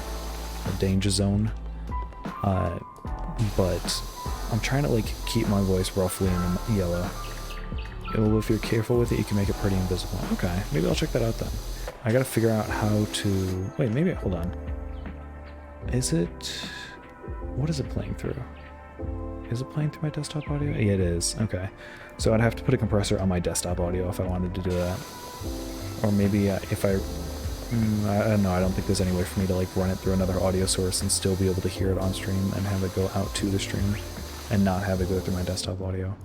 a danger zone. But I'm trying to like keep my voice roughly in the yellow. If you're careful with it, you can make it pretty invisible. Okay, maybe I'll check that out then. I gotta figure out how to... Wait, maybe... Hold on. Is it... What is it playing through? Is it playing through my desktop audio? Yeah, it is. Okay. So I'd have to put a compressor on my desktop audio if I wanted to do that. Or maybe if I don't know, I don't think there's any way for me to like run it through another audio source and still be able to hear it on stream and have it go out to the stream and not have it go through my desktop audio.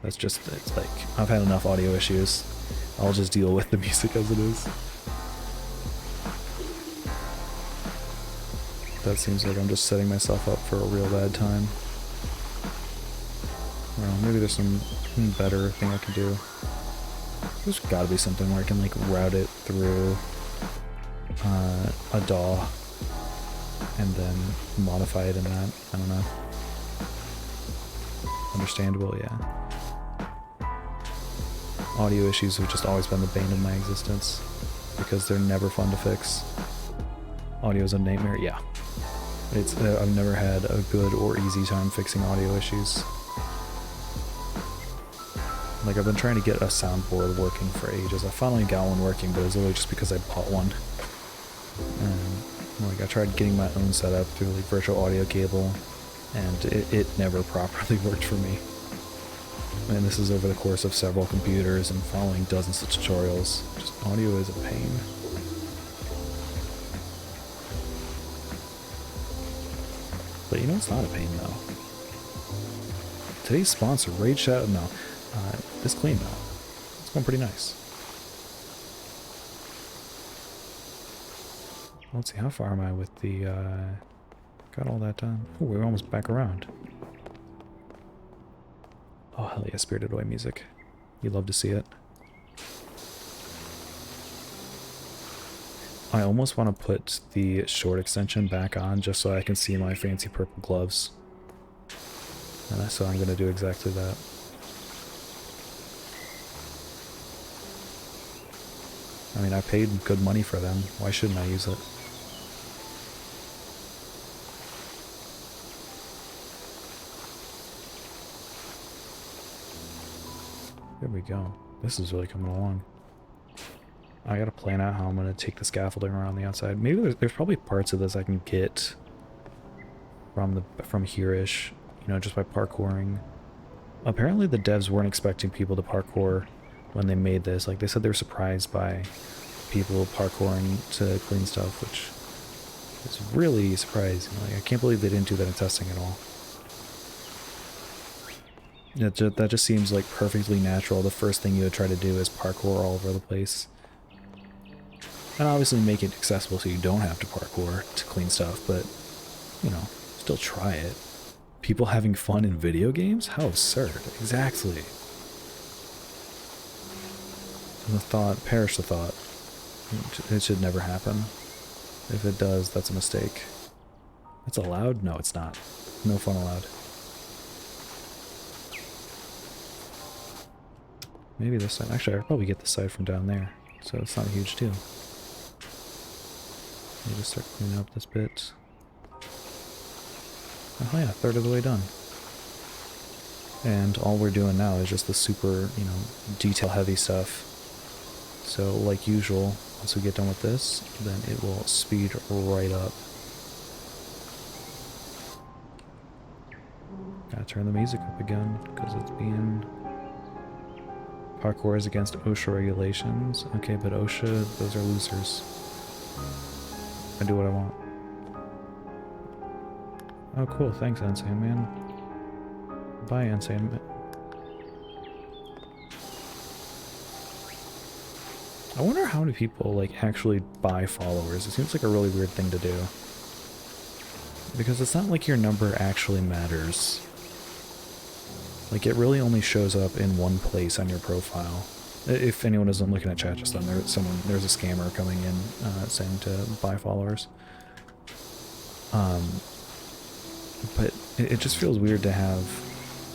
That's just, it's like, I've had enough audio issues. I'll just deal with the music as it is. That seems like I'm just setting myself up for a real bad time. Well, maybe there's some better thing I can do. There's gotta be something where I can like route it through a DAW and then modify it in that. I don't know. Understandable, yeah. Audio issues have just always been the bane of my existence because they're never fun to fix. Audio is a nightmare, yeah. It's I've never had a good or easy time fixing audio issues. Like, I've been trying to get a soundboard working for ages. I finally got one working, but it was really just because I bought one. And, like, I tried getting my own setup through, like, virtual audio cable, and it never properly worked for me. And this is over the course of several computers and following dozens of tutorials. Just audio is a pain. But you know it's not a pain, though? Today's sponsor, Raid Shadow, no. This clean though. It's going pretty nice. Let's see, how far am I with the, got all that done? Oh, we're almost back around. Oh, hell yeah, Spirited Away music. You love to see it. I almost want to put the short extension back on just so I can see my fancy purple gloves. And so I'm going to do exactly that. I mean, I paid good money for them. Why shouldn't I use it? There we go. This is really coming along. I gotta plan out how I'm gonna take the scaffolding around the outside. Maybe there's probably parts of this I can get from here-ish, you know, just by parkouring. Apparently the devs weren't expecting people to parkour when they made this. Like, they said they were surprised by people parkouring to clean stuff, which is really surprising. Like, I can't believe they didn't do that in testing at all. That just seems like perfectly natural. The first thing you would try to do is parkour all over the place. And obviously make it accessible so you don't have to parkour to clean stuff, but, you know, still try it. People having fun in video games? How absurd. Exactly. The thought, perish the thought. It should never happen. If it does, that's a mistake. It's allowed? No, it's not. No fun allowed. Maybe this side. Actually, I'll probably get this side from down there, so it's not a huge deal. Let me just start cleaning up this bit. Oh yeah, a third of the way done. And all we're doing now is just the super, you know, detail-heavy stuff. So, like usual, once we get done with this, then it will speed right up. Gotta turn the music up again, because it's being... Parkour is against OSHA regulations. Okay, but OSHA, those are losers. I do what I want. Oh, cool. Thanks, Insane Man. Bye, Insane Man. I wonder how many people, like, actually buy followers. It seems like a really weird thing to do. Because it's not like your number actually matters. Like, it really only shows up in one place on your profile. If anyone isn't looking at chat just then, there's a scammer coming in saying to buy followers. but it just feels weird to have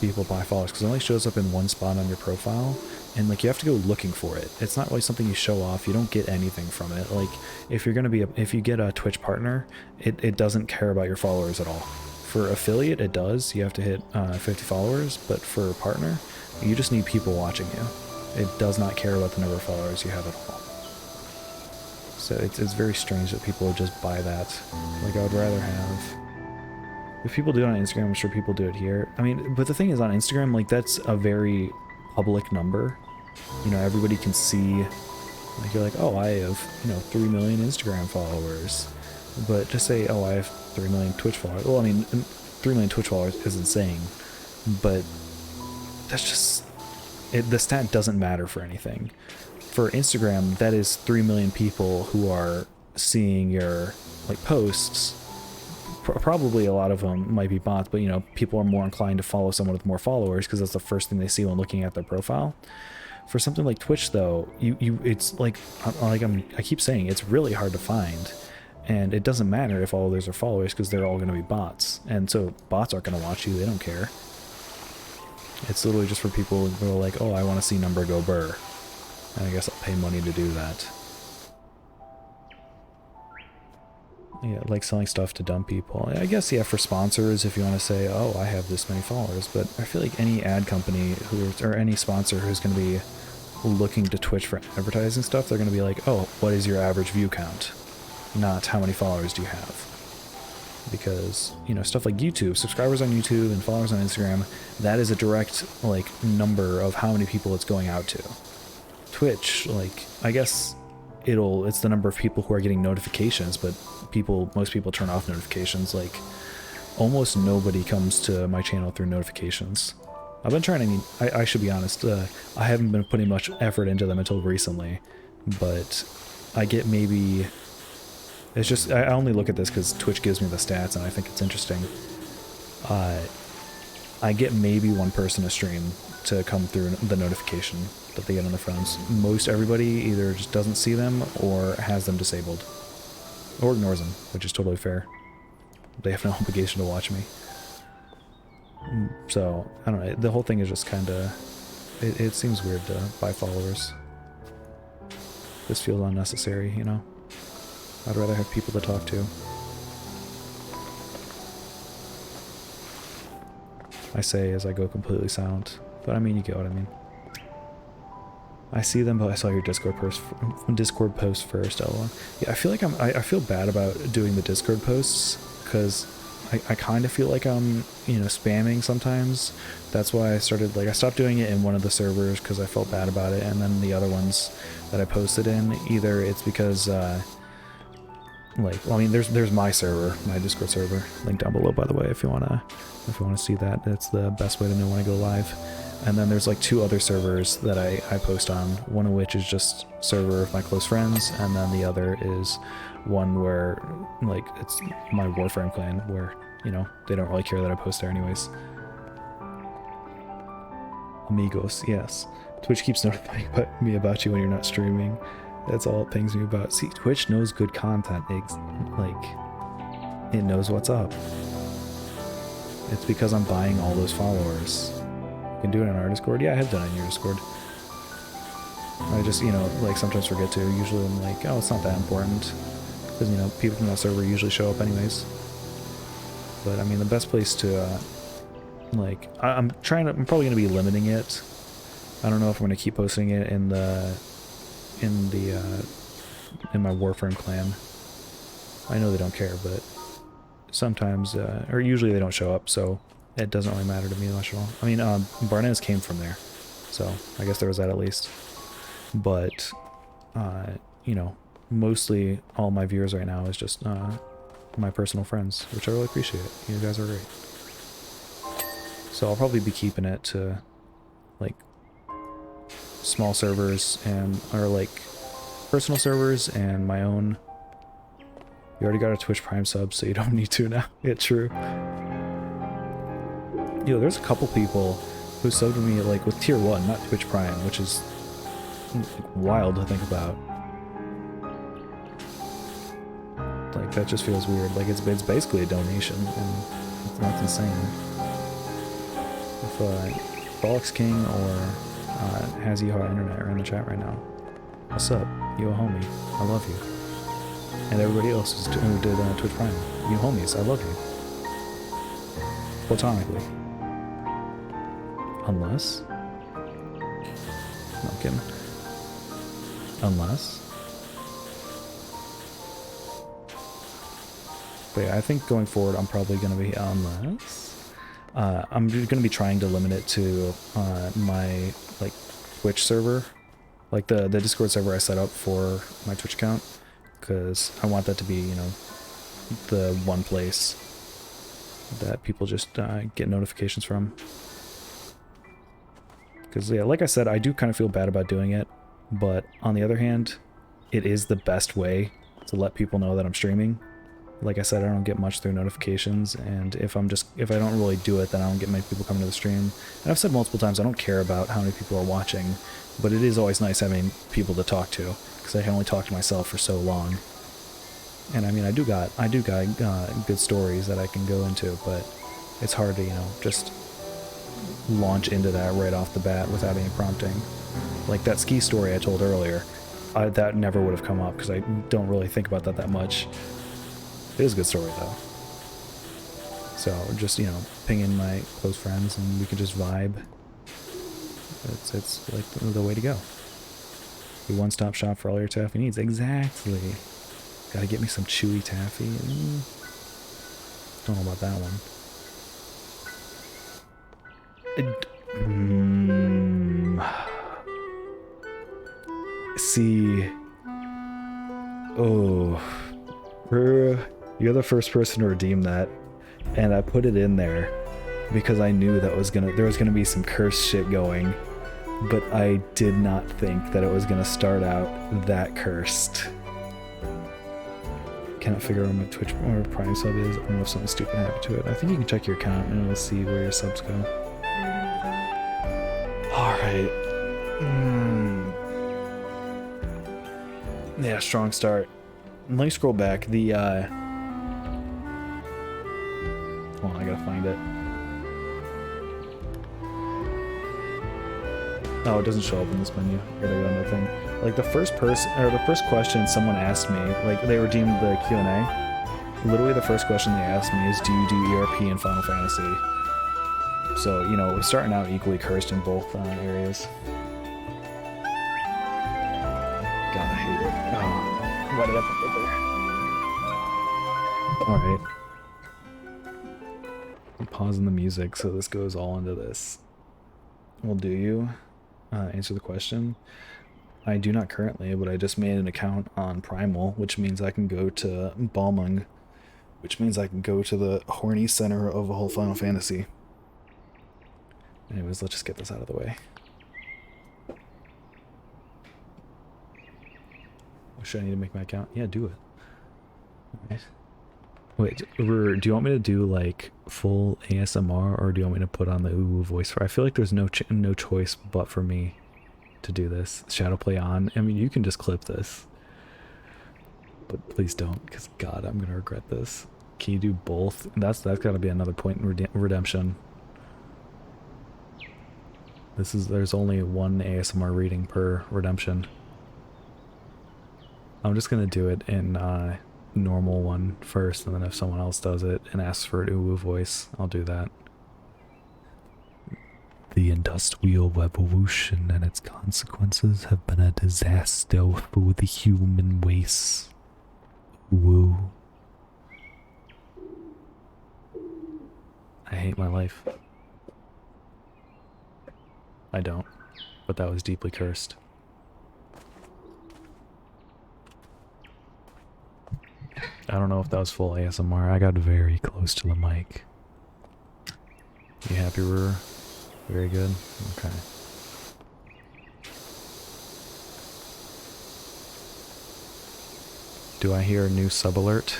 people buy followers because it only shows up in one spot on your profile, and like you have to go looking for it. It's not really something you show off. You don't get anything from it. Like if you're gonna be if you get a Twitch partner, it doesn't care about your followers at all. For affiliate, it does. You have to hit 50 followers, but for partner, you just need people watching you. It does not care about the number of followers you have at all. So it's very strange that people would just buy that. Like I would rather have. If people do it on Instagram, I'm sure people do it here. I mean, but the thing is on Instagram, like that's a very public number. You know, everybody can see, like you're like, oh, I have, 3 million Instagram followers. But just say, oh, I have 3 million Twitch followers. Well, I mean, 3 million Twitch followers is insane. But that's just, the stat doesn't matter for anything. For Instagram, that is 3 million people who are seeing your, like, posts. Probably a lot of them might be bots, but people are more inclined to follow someone with more followers because that's the first thing they see when looking at their profile. For something like Twitch, though, it's like I keep saying, it's really hard to find, and it doesn't matter if all of those are followers because they're all going to be bots, and so bots aren't going to watch you. They don't care. It's literally just for people who are like, oh, I want to see number go burr, and I guess I'll pay money to do that. Yeah, like selling stuff to dumb people. I guess, yeah, for sponsors, if you want to say, oh, I have this many followers, but I feel like any ad company or any sponsor who's going to be looking to Twitch for advertising stuff, they're going to be like, oh, what is your average view count? Not how many followers do you have? Because, stuff like YouTube, subscribers on YouTube and followers on Instagram, that is a direct, like, number of how many people it's going out to. Twitch, like, I guess it's the number of people who are getting notifications, but most people turn off notifications. Like almost nobody comes to my channel through notifications. I've been trying to, I should be honest, I haven't been putting much effort into them until recently, but I get maybe, it's just, I only look at this because Twitch gives me the stats and I think it's interesting. I get maybe one person a stream to come through the notification that they get on their phones. Most everybody either just doesn't see them or has them disabled. Or ignores them, which is totally fair. They have no obligation to watch me. So, I don't know, the whole thing is just kinda... It seems weird to buy followers. This feels unnecessary, I'd rather have people to talk to. I say as I go completely silent. But I mean, you get what I mean. I see them, but I saw your Discord post first. LOL. Yeah, I feel like I feel bad about doing the Discord posts because I kind of feel like I'm spamming sometimes. That's why I started I stopped doing it in one of the servers because I felt bad about it, and then the other ones that I posted in, either it's because there's my server, my Discord server, link down below by the way if you wanna see that. That's the best way to know when I go live. And then there's like 2 other servers that I post on, one of which is just server of my close friends, and then the other is one where, it's my Warframe clan, where, they don't really care that I post there anyways. Amigos, yes. Twitch keeps notifying me about you when you're not streaming. That's all it pings me about. See, Twitch knows good content. It knows what's up. It's because I'm buying all those followers. You can do it on our Discord. Yeah, I have done it in your Discord. I just, sometimes forget to. Usually I'm like, oh, it's not that important. Because, people from that server usually show up anyways. But, I mean, the best place to, I'm probably going to be limiting it. I don't know if I'm going to keep posting it in my Warframe clan. I know they don't care, but sometimes, or usually they don't show up, so it doesn't really matter to me much at all. I mean, Barnez came from there, so I guess there was that at least. But, mostly all my viewers right now is just my personal friends, which I really appreciate. You guys are great. So I'll probably be keeping it to, small servers or personal servers and my own. You already got a Twitch Prime sub, so you don't need to now. Yeah, true. There's a couple people who subbed to me with tier 1, not Twitch Prime, which is wild to think about. That just feels weird. It's basically a donation, and That's insane. If Bollocks King or Hazzy Hard Internet are in the chat right now, what's up? You a homie. I love you. And everybody else who did Twitch Prime. You homies, I love you. Platonically. Unless... No, I'm kidding. Unless... But yeah, I think going forward I'm probably going to be... Unless... I'm going to be trying to limit it to my, like, Twitch server. Like, the Discord server I set up for my Twitch account. Because I want that to be, you know, the one place that people just get notifications from. Because, yeah, like I said, I do kind of feel bad about doing it, but on the other hand, it is the best way to let people know that I'm streaming. Like I said, I don't get much through notifications, and if I don't really do it, then I don't get many people coming to the stream. And I've said multiple times, I don't care about how many people are watching, but it is always nice having people to talk to, because I can only talk to myself for so long. And I mean, I do got good stories that I can go into, but it's hard to, you know, just launch into that right off the bat without any prompting. Like that ski story I told earlier, that never would have come up because I don't really think about that much. It is a good story though. So just, you know, ping in my close friends and we can just vibe. It's like the way to go. The one-stop shop for all your taffy needs. Exactly. Gotta get me some chewy taffy. Don't know about that one. See. Oh. You're the first person to redeem that. And I put it in there because I knew that there was gonna be some cursed shit going. But I did not think that it was gonna start out that cursed. Cannot figure out what my Twitch or Prime sub is. I don't know if something stupid happened to it. I think you can check your account and it'll see where your subs go. Alright. Yeah, strong start. Let me scroll back. Hold on, I gotta find it. Oh, it doesn't show up in this menu. I gotta go on the thing. Like the first question someone asked me, like they redeemed the Q&A. Literally the first question they asked me is, do you do ERP in Final Fantasy? So, you know, we're starting out equally cursed in both areas. God, I hate it. Oh, why did I put that there? Alright. I'm pausing the music so this goes all into this. Well, do you answer the question? I do not currently, but I just made an account on Primal, which means I can go to Balmung, which means I can go to the horny center of a whole Final Fantasy. Anyways, let's just get this out of the way. Should I need to make my account? Yeah, do it. Alright. Wait, do you want me to do like full ASMR or do you want me to put on the ooh voice? I feel like there's no choice but for me to do this. Shadowplay on. I mean, you can just clip this, but please don't, because God, I'm gonna regret this. Can you do both? That's got to be another point in redemption. There's only one ASMR reading per redemption. I'm just gonna do it in normal one first, and then if someone else does it and asks for an ooh voice, I'll do that. The industrial revolution and its consequences have been a disaster for the human race. Woo. I hate my life. I don't, but that was deeply cursed. I don't know if that was full ASMR. I got very close to the mic. You happy, Rur? Very good. Okay. Do I hear a new sub alert?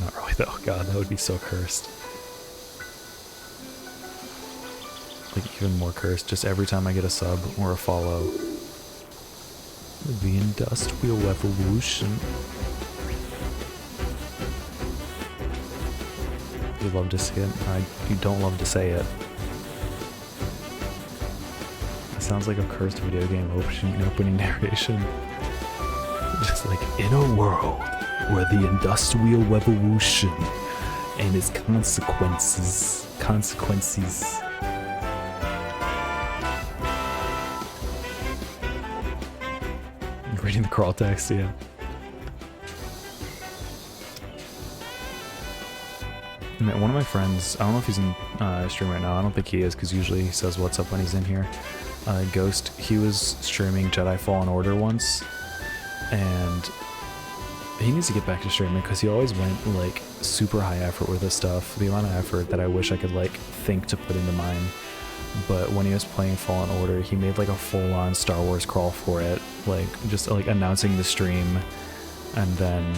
Not really though. God, that would be so cursed. Like even more cursed. Just every time I get a sub or a follow. The industrial revolution. You love to see it. You don't love to say it. It sounds like a cursed video game opening narration. Just like, in a world where the Industrial Revolution and its consequences. Reading the crawl text, yeah. One of my friends, I don't know if he's in stream right now, I don't think he is, because usually he says what's up when he's in here. Ghost, he was streaming Jedi Fallen Order once, and he needs to get back to streaming, because he always went, like, super high effort with this stuff, the amount of effort that I wish I could, like, think to put into mine. But when he was playing Fallen Order, he made like a full-on Star Wars crawl for it, like just like announcing the stream, and then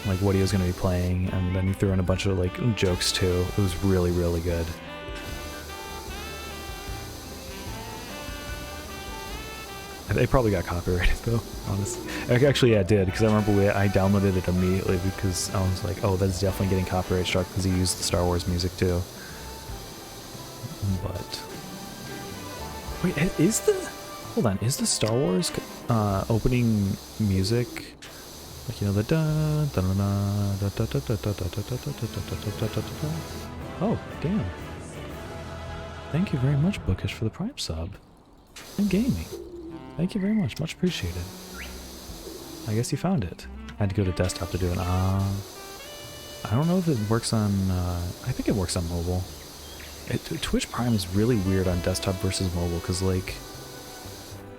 like what he was going to be playing, and then he threw in a bunch of like jokes too. It was really, really good. They probably got copyrighted though, honestly. Actually, yeah, it did, because I remember I downloaded it immediately because I was like, oh, that's definitely getting copyright struck, because he used the Star Wars music too. But wait, hold on, is the Star Wars opening music like, you know, the da da da da da da da da da da da da da? Oh, damn. Thank you very much, Bookish, for the Prime sub. And gaming. Thank you very much appreciated. I guess you found it. I had to go to desktop to do it. I don't know if it works on I think it works on mobile. Twitch Prime is really weird on desktop versus mobile, because like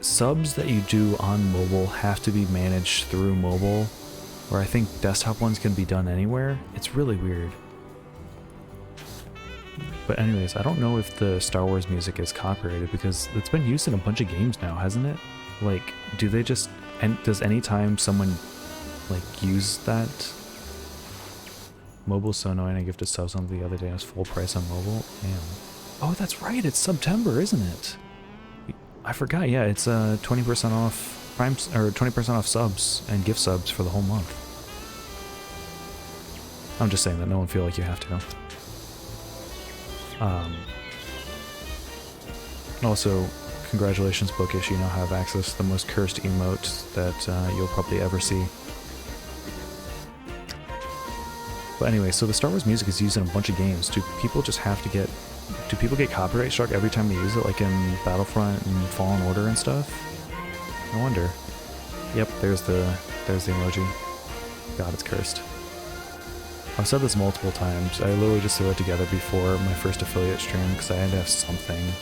subs that you do on mobile have to be managed through mobile, where I think desktop ones can be done anywhere. It's really weird. But anyways, I don't know if the Star Wars music is copyrighted, because it's been used in a bunch of games now, hasn't it? Like, do they just, and does any time someone like use that? Mobile's so annoying. I gifted subs on the other day. It was full price on mobile. Damn. Oh, that's right. It's September, isn't it? I forgot. Yeah, it's 20% off Prime, or 20% off subs and gift subs for the whole month. I'm just saying that no one feel like you have to. Also, congratulations, Bookish. You now have access to the most cursed emote that you'll probably ever see. But anyway, so the Star Wars music is used in a bunch of games. Do people get copyright struck every time they use it, like in Battlefront and Fallen Order and stuff? I wonder. Yep, there's the emoji. God, it's cursed. I've said this multiple times. I literally just threw it together before my first affiliate stream because I had to have something,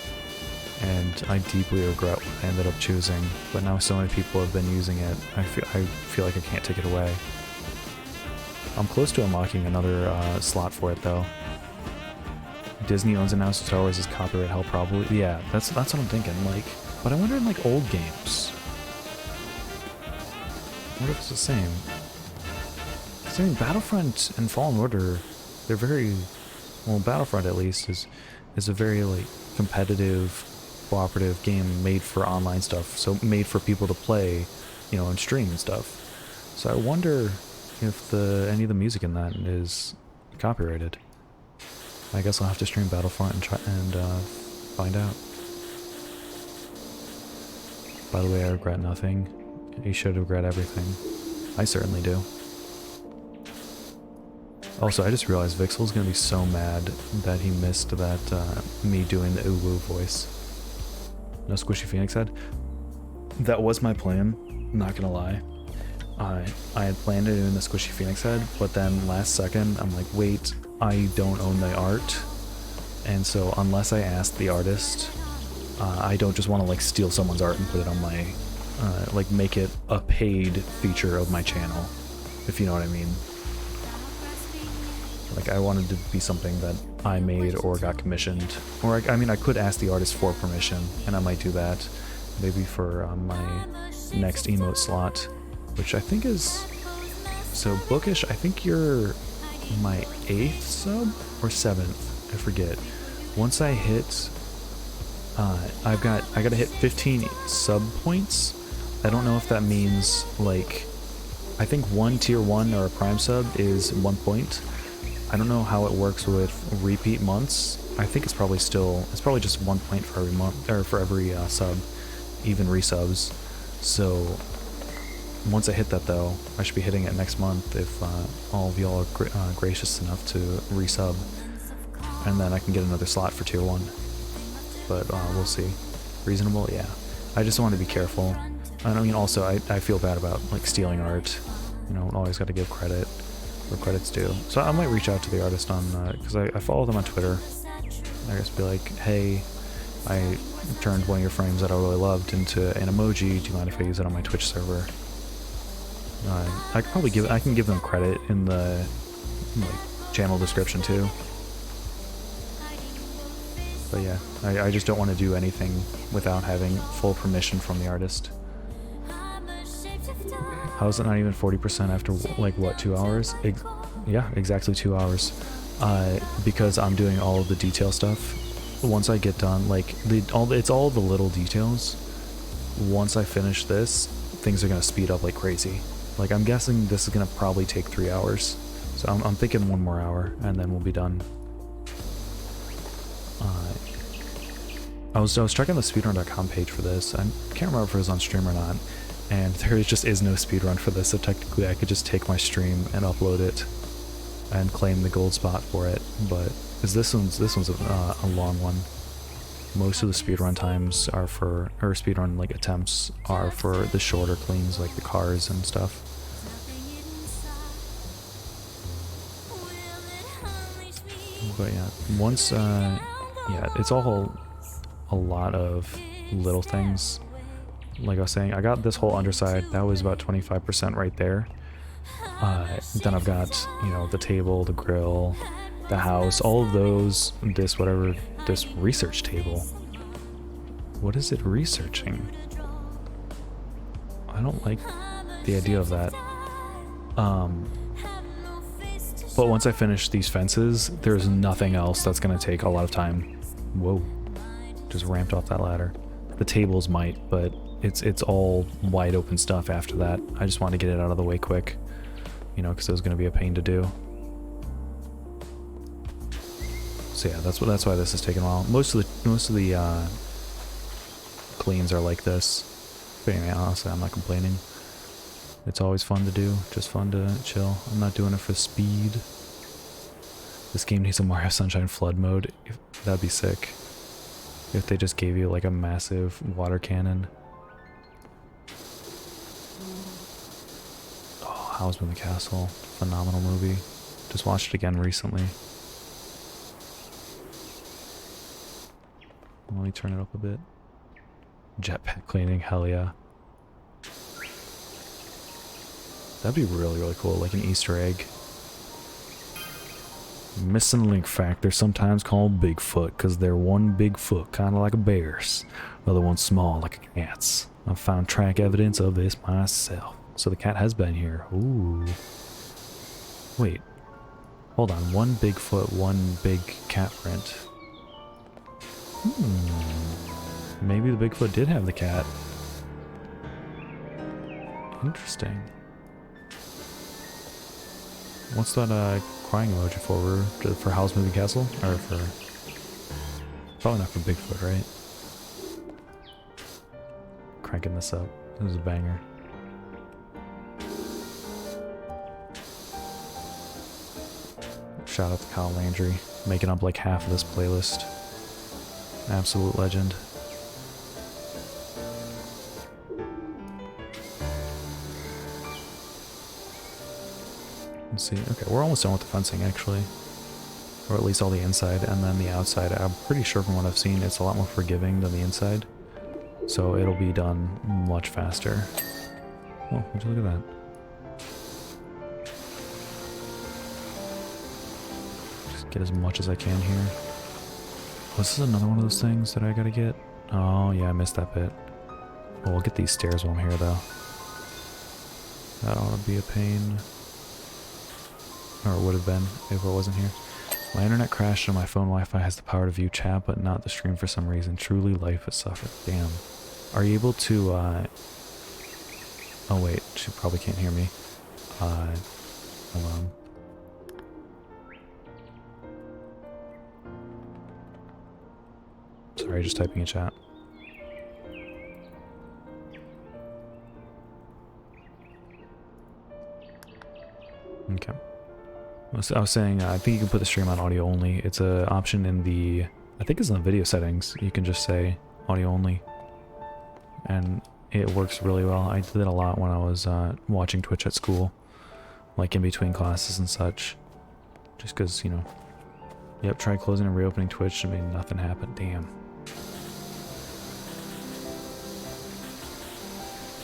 and I deeply regret what I ended up choosing. But now so many people have been using it, I feel like I can't take it away. I'm close to unlocking another slot for it though. Disney owns it now, so Star Wars is copyright hell probably. Yeah, that's what I'm thinking. Like, but I wonder in like old games. I wonder if it's the same. I mean, Battlefront and Fallen Order, they're very, well, Battlefront at least is a very like competitive, cooperative game made for online stuff. So made for people to play, you know, and stream and stuff. So I wonder if any of the music in that is copyrighted. I guess I'll have to stream Battlefront and try and find out. By the way, I regret nothing. You should regret everything. I certainly do. Also, I just realized Vixel's gonna be so mad that he missed that me doing the ooh-woo voice. No Squishy Phoenix head? That was my plan, not gonna lie. I had planned on doing the Squishy Phoenix head, but then last second, I'm like, wait, I don't own the art, and so unless I ask the artist, I don't just want to like steal someone's art and put it on my, like make it a paid feature of my channel, if you know what I mean. Like, I wanted to be something that I made or got commissioned, or I mean, I could ask the artist for permission, and I might do that, maybe for my next emote slot, which I think is, so Bookish, I think you're my 8th sub or 7th, I forget. Once I hit, I gotta hit 15 sub points. I don't know if that means like, I think one tier 1 or a prime sub is 1 point, I don't know how it works with repeat months. I think it's probably just 1 point for every month, or for every sub, even resubs. So once I hit that though, I should be hitting it next month if all of y'all are gracious enough to resub, and then I can get another slot for tier 1. But we'll see. Reasonable, yeah. I just want to be careful. I mean, also I feel bad about like stealing art. You know, always got to give credit where credit's due. So I might reach out to the artist on, because I follow them on Twitter. I guess be like, hey, I turned one of your frames that I really loved into an emoji. Do you mind if I use it on my Twitch server? I could probably I can give them credit in the like channel description too. But yeah, I just don't want to do anything without having full permission from the artist. How is it not even 40% after, like, what, 2 hours? Yeah, exactly 2 hours. Because I'm doing all of the detail stuff. Once I get done, like, it's all the little details. Once I finish this, things are going to speed up like crazy. Like, I'm guessing this is going to probably take 3 hours. So I'm thinking 1 more hour, and then we'll be done. I was checking the speedrun.com page for this. I can't remember if it was on stream or not. And there just is no speedrun for this, so technically I could just take my stream and upload it and claim the gold spot for it. But this one's a long one. Most of the speedrun times are for, or speedrun like attempts are for the shorter cleans, like the cars and stuff. But yeah, once yeah, it's all a lot of little things. Like I was saying, I got this whole underside. That was about 25% right there. Then I've got, you know, the table, the grill, the house, all of those, this research table. What is it researching? I don't like the idea of that. But once I finish these fences, there's nothing else that's going to take a lot of time. Whoa. Just ramped off that ladder. The tables might, but it's all wide open stuff after that. I just wanted to get it out of the way quick, you know, because it was going to be a pain to do. So yeah, that's why this is taking a while. Most of the cleans are like this. But anyway, honestly, I'm not complaining. It's always fun to do, just fun to chill. I'm not doing it for speed. This game needs a Mario Sunshine flood mode. That'd be sick. If they just gave you like a massive water cannon. Oh, Howl's Moving Castle. Phenomenal movie. Just watched it again recently. Let me turn it up a bit. Jetpack cleaning, hell yeah. That'd be really, really cool, like an Easter egg. Missing link fact, they're sometimes called Bigfoot because they're one big foot, kind of like a bear's. Other one small, like a cat's. I've found track evidence of this myself. So the cat has been here. Ooh. Wait. Hold on. One Bigfoot, one big cat print. Maybe the Bigfoot did have the cat. Interesting. What's that crying emoji for Howl's Moving Castle? Or for... Probably not for Bigfoot, right? Cranking this up. This is a banger. Shout out to Kyle Landry, making up like half of this playlist. Absolute legend. Let's see. Okay, we're almost done with the fencing, actually. Or at least all the inside, and then the outside. I'm pretty sure from what I've seen, it's a lot more forgiving than the inside. So it'll be done much faster. Oh, would you look at that? Just get as much as I can here. Was this another one of those things that I gotta get? Oh, yeah, I missed that bit. Well, we'll get these stairs while I'm here, though. That ought to be a pain. Or it would have been if it wasn't here. My internet crashed and my phone Wi-Fi has the power to view chat, but not the stream for some reason. Truly, life has suffered. Damn. Are you able to, Oh wait, she probably can't hear me. Hold on. Sorry, just typing in chat. Okay. I was saying, I think you can put the stream on audio only. It's an option in the, I think it's in the video settings. You can just say audio only. And it works really well. I did it a lot when I was watching Twitch at school. Like in between classes and such. Just because, you know. Yep, tried closing and reopening Twitch and made nothing happen. Damn.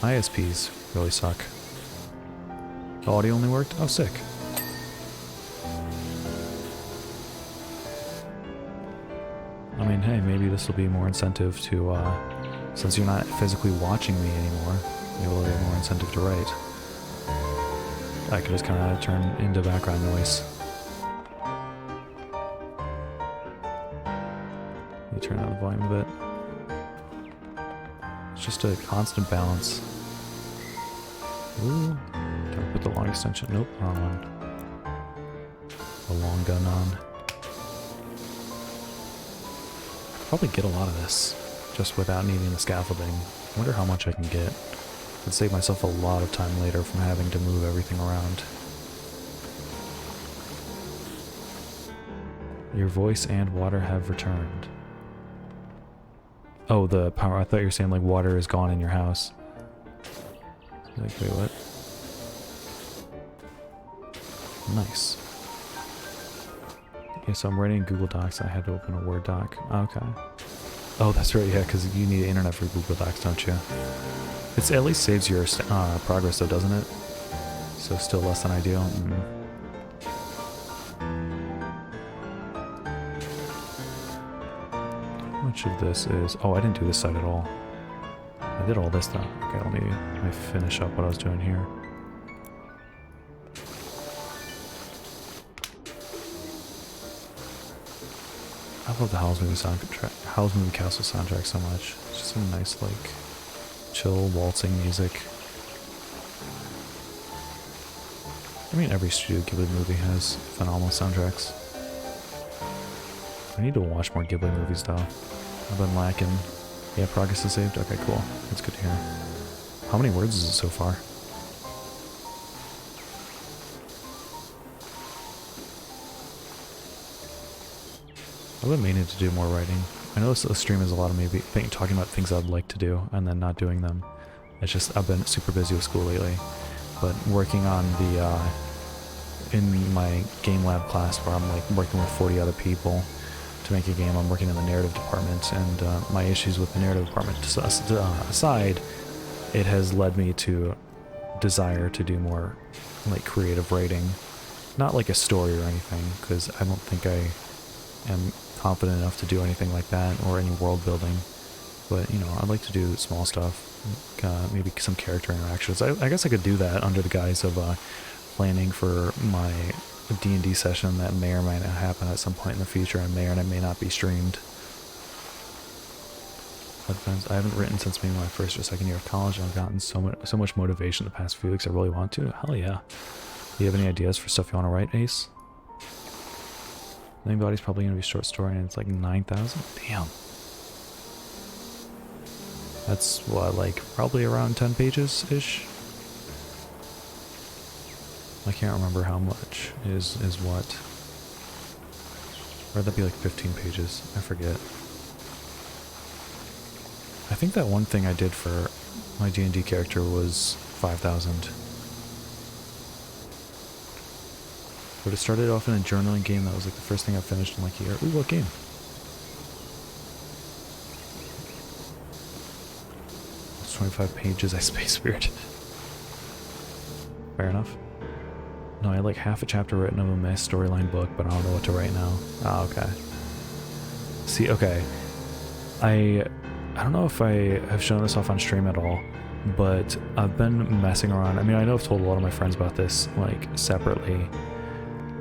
ISPs really suck. The audio only worked? Oh, sick. I mean, hey, maybe this will be more incentive to, since you're not physically watching me anymore, maybe it'll be more incentive to write. I could just kind of turn into background noise. Let me turn down the volume a bit. It's just a constant balance. Ooh. Can I put the long extension? Nope, wrong one. The long gun on. I could probably get a lot of this just without needing the scaffolding. I wonder how much I can get. I'd save myself a lot of time later from having to move everything around. Your voice and water have returned. Oh, the power. I thought you were saying like water is gone in your house. Like, wait, what? Nice. Yeah, so I'm writing in Google Docs. I had to open a Word doc. Okay. Oh, that's right, yeah, because you need internet for Google Docs, don't you? It at least saves your progress, though, doesn't it? So still less than ideal. How much of this is... Oh, I didn't do this side at all. I did all this, though. Okay, let me finish up what I was doing here. I love the Howl's Moving soundtrack, Howl's Moving Castle soundtrack so much. It's just some nice, like, chill, waltzing music. I mean, every Studio Ghibli movie has phenomenal soundtracks. I need to watch more Ghibli movies, though. I've been lacking. Yeah, progress is saved? Okay, cool. That's good to hear. How many words is it so far? I've been meaning to do more writing. I know this stream is a lot of maybe talking about things I'd like to do and then not doing them. It's just I've been super busy with school lately. But working on the, in my game lab class where I'm like working with 40 other people to make a game, I'm working in the narrative department, and my issues with the narrative department aside, it has led me to desire to do more like creative writing. Not like a story or anything, because I don't think I am confident enough to do anything like that or any world building. But, you know, I'd like to do small stuff, like, maybe some character interactions. I guess I could do that under the guise of planning for my D&D session that may or may not happen at some point in the future and may or may not be streamed. I haven't written since maybe my first or second year of college, and I've gotten so much motivation the past few weeks. I really want to. Hell yeah. Do you have any ideas for stuff you want to write, Ace? Anybody's probably going to be a short story, and it's like 9,000? Damn. That's, what, like, probably around 10 pages-ish? I can't remember how much is what. Or that'd be like 15 pages. I forget. I think that one thing I did for my D&D character was 5,000. But it started off in a journaling game that was like the first thing I finished in like a year. Ooh, what game? It's 25 pages, I space weird. Fair enough. No, I had like half a chapter written of a mess storyline book, but I don't know what to write now. Ah, okay. See, okay. I don't know if I have shown this off on stream at all, but I've been messing around. I mean, I know I've told a lot of my friends about this, like, separately.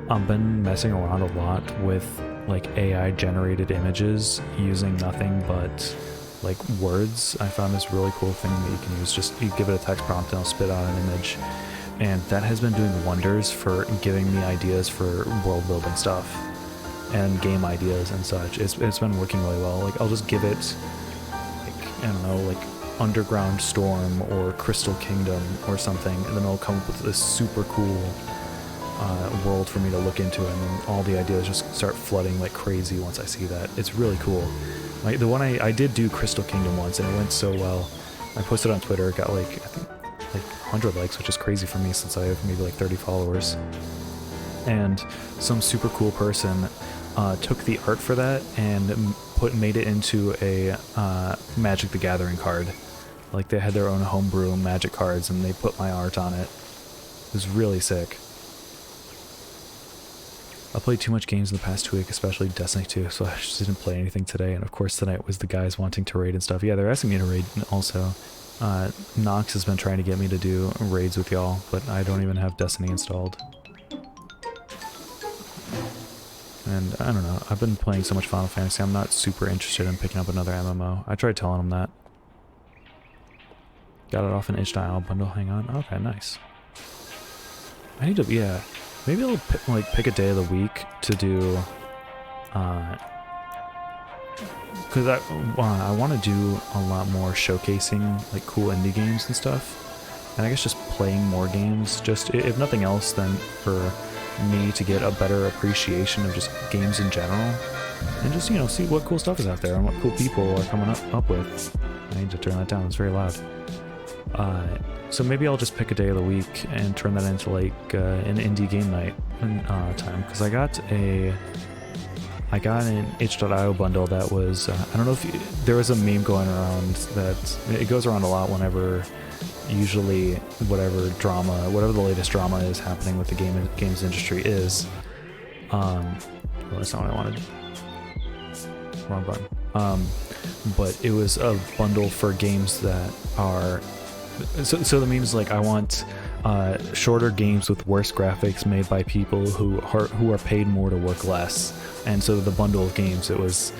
I've been messing around a lot with, like, AI-generated images using nothing but, like, words. I found this really cool thing that you can use. Just, you give it a text prompt and it'll spit out an image. And that has been doing wonders for giving me ideas for world-building stuff. and game ideas and such. It's been working really well. Like, I'll just give it, like, I don't know, like Underground Storm or Crystal Kingdom or something, and then it'll come up with this super cool world for me to look into, and then all the ideas just start flooding like crazy once I see that. It's really cool. Like, the one I did do Crystal Kingdom once, and it went so well. I posted on Twitter, it got like, I think, like 100 likes, which is crazy for me since I have maybe like 30 followers. And some super cool person took the art for that and made it into a Magic the Gathering card. Like, they had their own homebrew Magic cards, and they put my art on it. It was really sick. I played too much games in the past 2 weeks, especially Destiny 2, so I just didn't play anything today. And of course tonight was the guys wanting to raid and stuff. Yeah, they're asking me to raid also. Nox has been trying to get me to do raids with y'all, but I don't even have Destiny installed. And I don't know, I've been playing so much Final Fantasy, I'm not super interested in picking up another MMO. I tried telling them that. Got it off an itch.io bundle, hang on. Okay, nice. I need to, yeah. Maybe I'll pick a day of the week to do, because I want to do a lot more showcasing like cool indie games and stuff, and I guess just playing more games, just if nothing else, then for me to get a better appreciation of just games in general, and just, you know, see what cool stuff is out there and what cool people are coming up with. I need to turn that down, it's very loud. So maybe I'll just pick a day of the week and turn that into like an indie game night time, because I got an itch.io bundle that was, I don't know if there was a meme going around that, it goes around a lot whenever, usually whatever the latest drama is happening with the games industry is, well, that's not what I wanted, wrong button, but it was a bundle for games that are, so the meme is like, I want shorter games with worse graphics made by people who are paid more to work less. And so the bundle of games, it was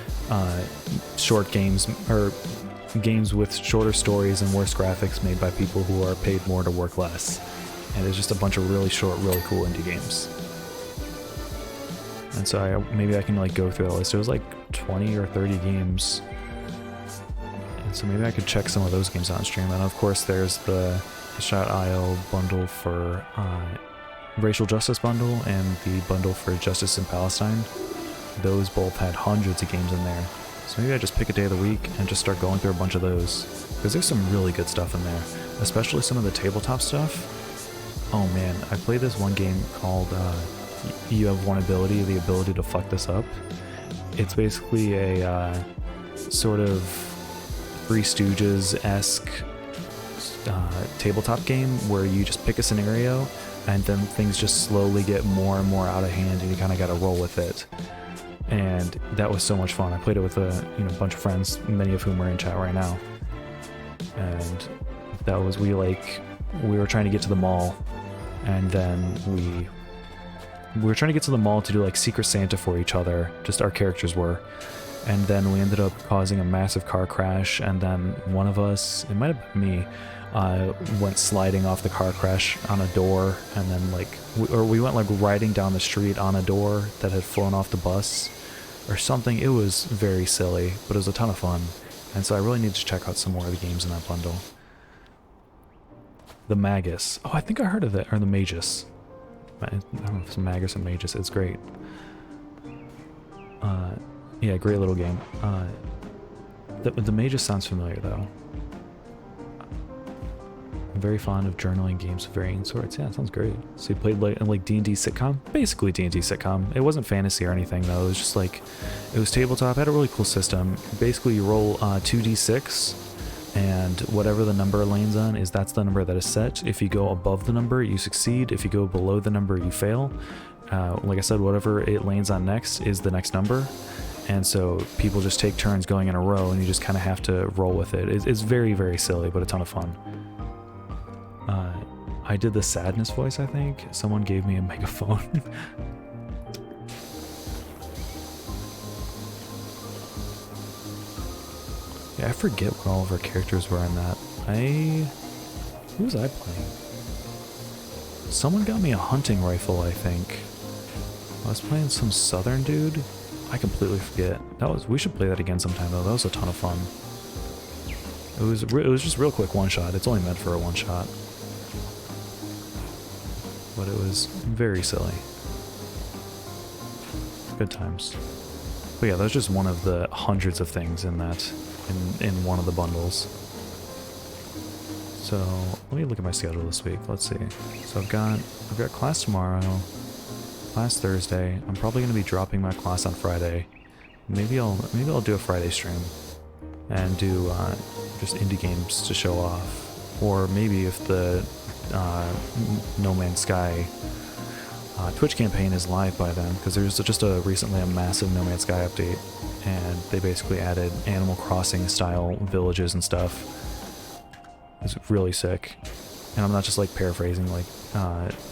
short games, or games with shorter stories and worse graphics made by people who are paid more to work less. And it's just a bunch of really short, really cool indie games. And so maybe I can like go through the list. It was like 20 or 30 games. So maybe I could check some of those games out on stream. And of course there's the itch.io bundle for Racial Justice bundle and the bundle for Justice in Palestine. Those both had hundreds of games in there. So maybe I just pick a day of the week and just start going through a bunch of those. Because there's some really good stuff in there. Especially some of the tabletop stuff. Oh man, I played this one game called You Have One Ability, the ability to fuck this up. It's basically a sort of Three Stooges-esque tabletop game where you just pick a scenario and then things just slowly get more and more out of hand and you kind of got to roll with it. And that was so much fun. I played it with a bunch of friends, many of whom are in chat right now. And that was, we were trying to get to the mall, and then we were trying to get to the mall to do like Secret Santa for each other, just our characters were. And then we ended up causing a massive car crash, and then one of us, it might have been me, went sliding off the car crash on a door, and then we went like riding down the street on a door that had flown off the bus or something. It was very silly, but it was a ton of fun. And so I really need to check out some more of the games in that bundle. The Magus. Oh, I think I heard of it, or the Magus. I don't know if it's Magus or Magus, it's great. Yeah, great little game. The Magus sounds familiar though. I'm very fond of journaling games of varying sorts. Yeah, it sounds great. So you played like D&D sitcom? Basically D&D sitcom. It wasn't fantasy or anything though. It was just like, it was tabletop. It had a really cool system. Basically you roll 2d6, and whatever the number it lands on that's the number that is set. If you go above the number, you succeed. If you go below the number, you fail. Like I said, whatever it lands on next is the next number. And so people just take turns going in a row, and you just kind of have to roll with it. It's very, very silly, but a ton of fun. I did the sadness voice, I think. Someone gave me a megaphone. Yeah, I forget what all of our characters were in that. Who was I playing? Someone got me a hunting rifle, I think. I was playing some southern dude. I completely forget. We should play that again sometime though. That was a ton of fun. It was just real quick one shot. It's only meant for a one shot. But it was very silly. Good times. But yeah, that's just one of the hundreds of things in that, in one of the bundles. So let me look at my schedule this week. Let's see. So I've got class tomorrow, class Thursday. I'm probably going to be dropping my class on Friday. Maybe I'll do a Friday stream and do just indie games to show off. Or maybe if the No Man's Sky Twitch campaign is live by then, because there's just recently a massive No Man's Sky update, and they basically added Animal Crossing style villages and stuff. It's really sick. And I'm not just like paraphrasing like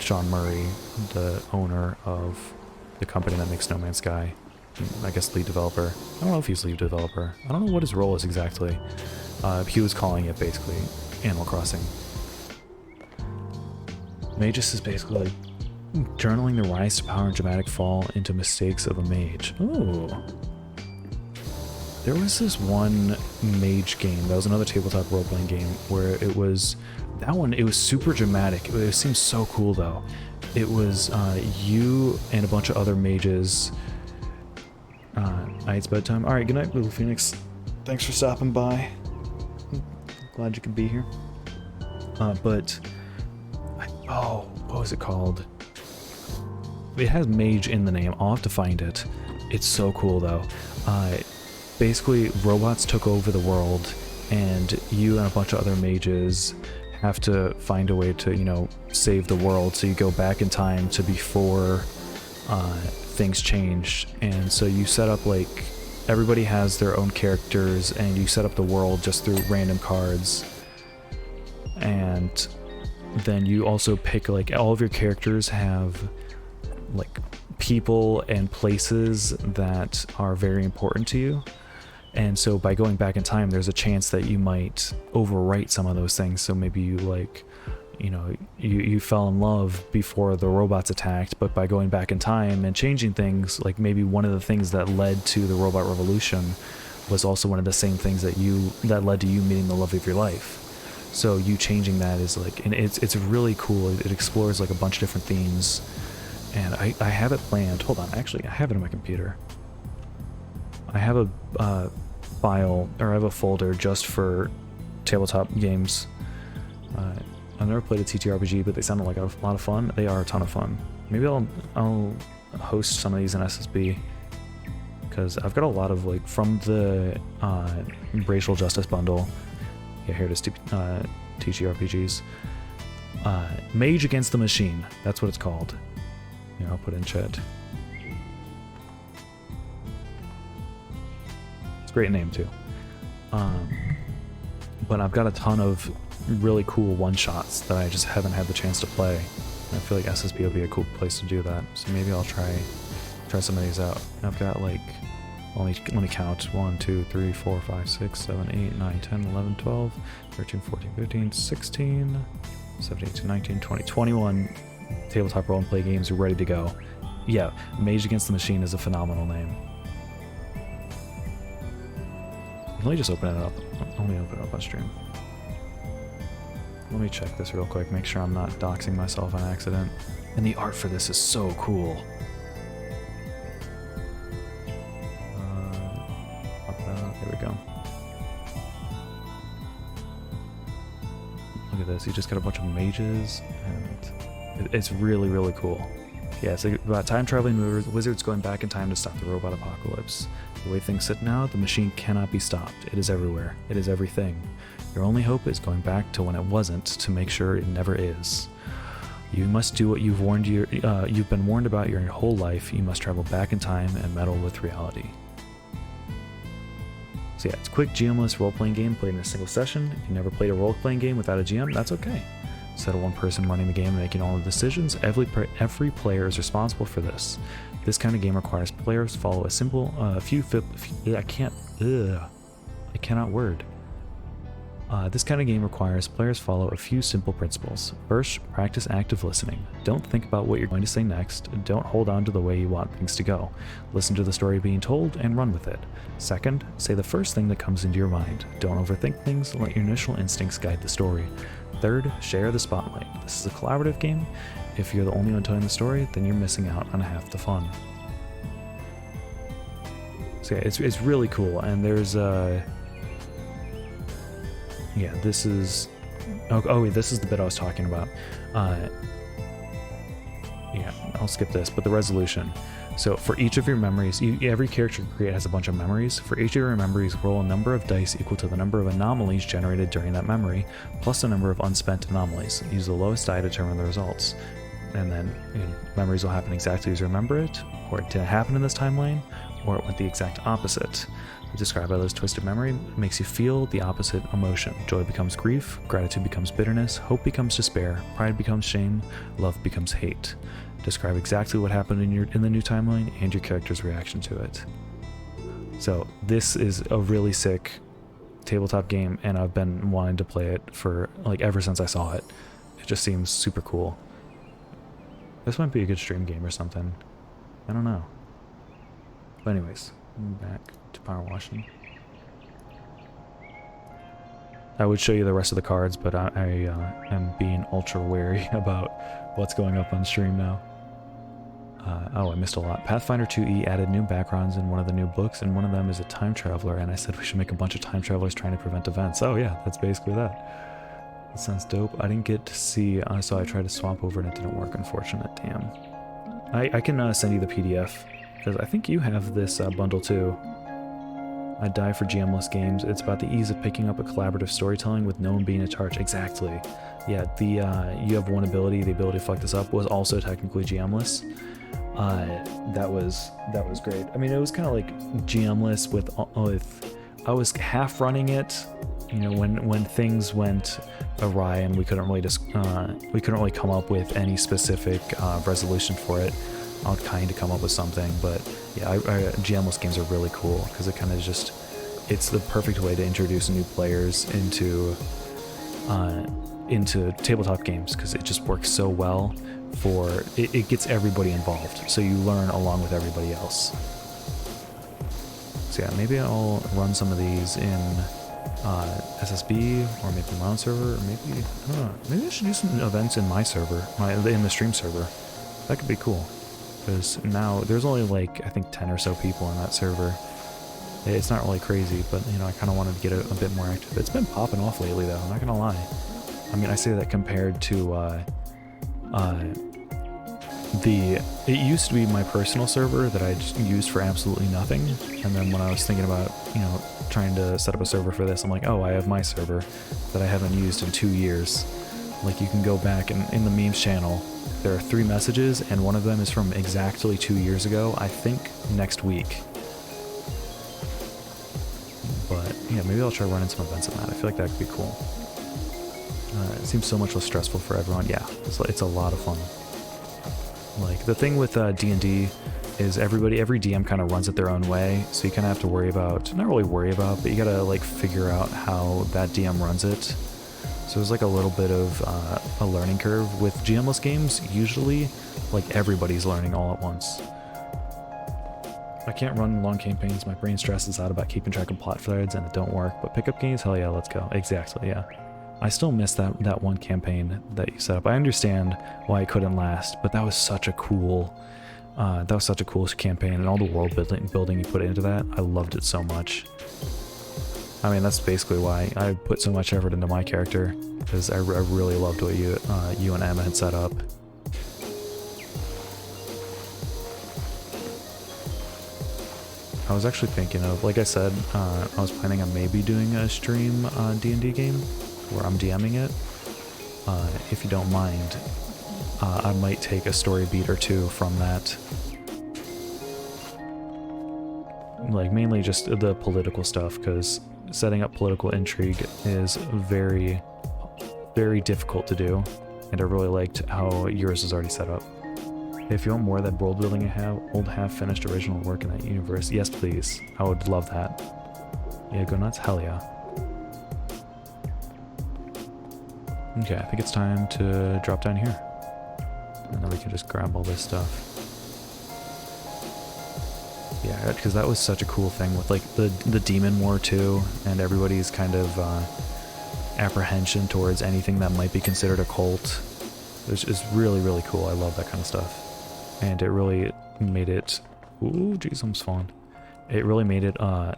Sean Murray, the owner of the company that makes No Man's Sky. I guess lead developer. I don't know if he's lead developer. I don't know what his role is exactly. He was calling it basically Animal Crossing. Magus is basically like journaling the rise to power and dramatic fall into mistakes of a mage. Ooh. There was this one mage game, that was another tabletop role-playing game, where it was, that one, it was super dramatic. It seemed so cool though. It was you and a bunch of other mages. It's bedtime. Alright, good night, Little Phoenix. Thanks for stopping by. Glad you could be here. What was it called? It has mage in the name. I'll have to find it. It's so cool though. Basically, robots took over the world, and you and a bunch of other mages have to find a way to, you know, save the world. So you go back in time to before things changed, and so you set up like everybody has their own characters, and you set up the world just through random cards, and then you also pick like all of your characters have like people and places that are very important to you. And so by going back in time, there's a chance that you might overwrite some of those things. So maybe you like, you know, you fell in love before the robots attacked, but by going back in time and changing things, like maybe one of the things that led to the robot revolution was also one of the same things that led to you meeting the love of your life. So you changing that is like, and it's really cool. It explores like a bunch of different themes. And I have it planned. Hold on, actually, I have it on my computer. I have a file, or I have a folder just for tabletop games. I've never played a TTRPG, but they sounded like a lot of fun. They are a ton of fun. Maybe I'll host some of these in SSB, because I've got a lot of like from the racial justice bundle. Yeah, here it is. TTRPGs. Mage Against the Machine. That's what it's called. Yeah, I'll put it in chat. It's a great name too. But I've got a ton of really cool one-shots that I just haven't had the chance to play. I feel like SSB would be a cool place to do that. So maybe I'll try some of these out. I've got like, let me count. 1, 2, 3, 4, 5, 6, 7, 8, 9, 10, 11, 12, 13, 14, 15, 16, 17, 18, 19, 20, 21 tabletop role and play games are ready to go. Yeah, Mage Against the Machine is a phenomenal name. Let me just open it up. Let me open it up on stream. Let me check this real quick, make sure I'm not doxing myself on accident. And the art for this is so cool. There we go. Look at this, you just got a bunch of mages, and it's really, really cool. Yeah, it's about time-traveling wizards going back in time to stop the robot apocalypse. The way things sit now, the machine cannot be stopped. It is everywhere. It is everything. Your only hope is going back to when it wasn't to make sure it never is. You must do what you've been warned about your whole life. You must travel back in time and meddle with reality. So yeah, it's a quick GM-less role-playing game played in a single session. If you never played a role-playing game without a GM, that's okay. Instead of one person running the game and making all the decisions, every player is responsible for this. This kind of game requires players to follow a simple, I cannot word. This kind of game requires players follow a few simple principles. First, practice active listening. Don't think about what you're going to say next. Don't hold on to the way you want things to go. Listen to the story being told and run with it. Second, say the first thing that comes into your mind. Don't overthink things. Let your initial instincts guide the story. Third, share the spotlight. This is a collaborative game. If you're the only one telling the story, then you're missing out on half the fun. So yeah, it's really cool, and there's yeah, this is... Oh, this is the bit I was talking about. Yeah, I'll skip this, but the resolution. So for each of your memories, every character you create has a bunch of memories. For each of your memories, roll a number of dice equal to the number of anomalies generated during that memory, plus the number of unspent anomalies. Use the lowest die to determine the results. And then memories will happen exactly as you remember it, or it didn't happen in this timeline, or it went the exact opposite. Described by those twisted memory makes you feel the opposite emotion. Joy becomes grief, gratitude becomes bitterness, hope becomes despair, pride becomes shame, love becomes hate. Describe exactly what happened in the new timeline and your character's reaction to it. So this is a really sick tabletop game, and I've been wanting to play it for like ever since I saw it. It just seems super cool. This might be a good stream game or something. I don't know. But anyways, back to PowerWashing. I would show you the rest of the cards, but I am being ultra wary about what's going up on stream now. Oh, I missed a lot. Pathfinder 2e added new backgrounds in one of the new books, and one of them is a time traveler, and I said we should make a bunch of time travelers trying to prevent events. Oh yeah, that's basically that. That sounds dope. I didn't get to see, so I tried to swap over and it didn't work, unfortunate. Damn. I can send you the PDF, because I think you have this bundle too. I die for GM-less games. It's about the ease of picking up a collaborative storytelling with no one being in charge. Exactly. Yeah, the you have one ability, the ability to fuck this up, was also technically GM-less. That was great. I mean, it was kind of like GM-less with I was half running it, you know, when things went awry and we couldn't really come up with any specific resolution for it. I'll kind of come up with something, but yeah, GM-less games are really cool because it kind of just, it's the perfect way to introduce new players into tabletop games, because it just works so well for, it gets everybody involved, so you learn along with everybody else. So yeah, maybe I'll run some of these in SSB, or maybe my own server, or maybe, I don't know, maybe I should do some events in my server, in the stream server. That could be cool. Because now there's only like I think 10 or so people in that server. It's not really crazy, but you know, I kind of wanted to get a bit more active. It's been popping off lately though, I'm not gonna lie. I mean, I say that compared to it used to be my personal server that I just used for absolutely nothing, and then when I was thinking about, you know, trying to set up a server for this, I'm like, oh, I have my server that I haven't used in 2 years. Like, you can go back and in the memes channel, there are 3 messages, and one of them is from exactly 2 years ago, I think next week. But yeah, maybe I'll try running some events in that. I feel like that could be cool. It seems so much less stressful for everyone. Yeah, it's a lot of fun. Like, the thing with D&D is every DM kind of runs it their own way, so you kind of have to worry about, not really worry about, but you gotta like figure out how that DM runs it. So there's like a little bit of a learning curve. With GM-less games, usually like everybody's learning all at once. I can't run long campaigns, my brain stresses out about keeping track of plot threads and it don't work, but pickup games, hell yeah, let's go. Exactly, yeah. I still miss that one campaign that you set up. I understand why it couldn't last, but that was such a cool campaign, and all the world building you put into that, I loved it so much. I mean, that's basically why I put so much effort into my character, because I really loved what you and Emma had set up. I was actually thinking of, like I said, I was planning on maybe doing a stream D&D game where I'm DMing it. If you don't mind, I might take a story beat or two from that. Like, mainly just the political stuff, because setting up political intrigue is very, very difficult to do, and I really liked how yours is already set up. If you want more of that world building I have, old half-finished original work in that universe, yes please, I would love that. Yeah, go nuts, hell yeah. Okay, I think it's time to drop down here. And then we can just grab all this stuff. Yeah, because that was such a cool thing with like the demon war too, and everybody's kind of apprehension towards anything that might be considered a cult. Which is really, really cool. I love that kind of stuff. And it really made it... Ooh, jeez, I'm falling. It really made it a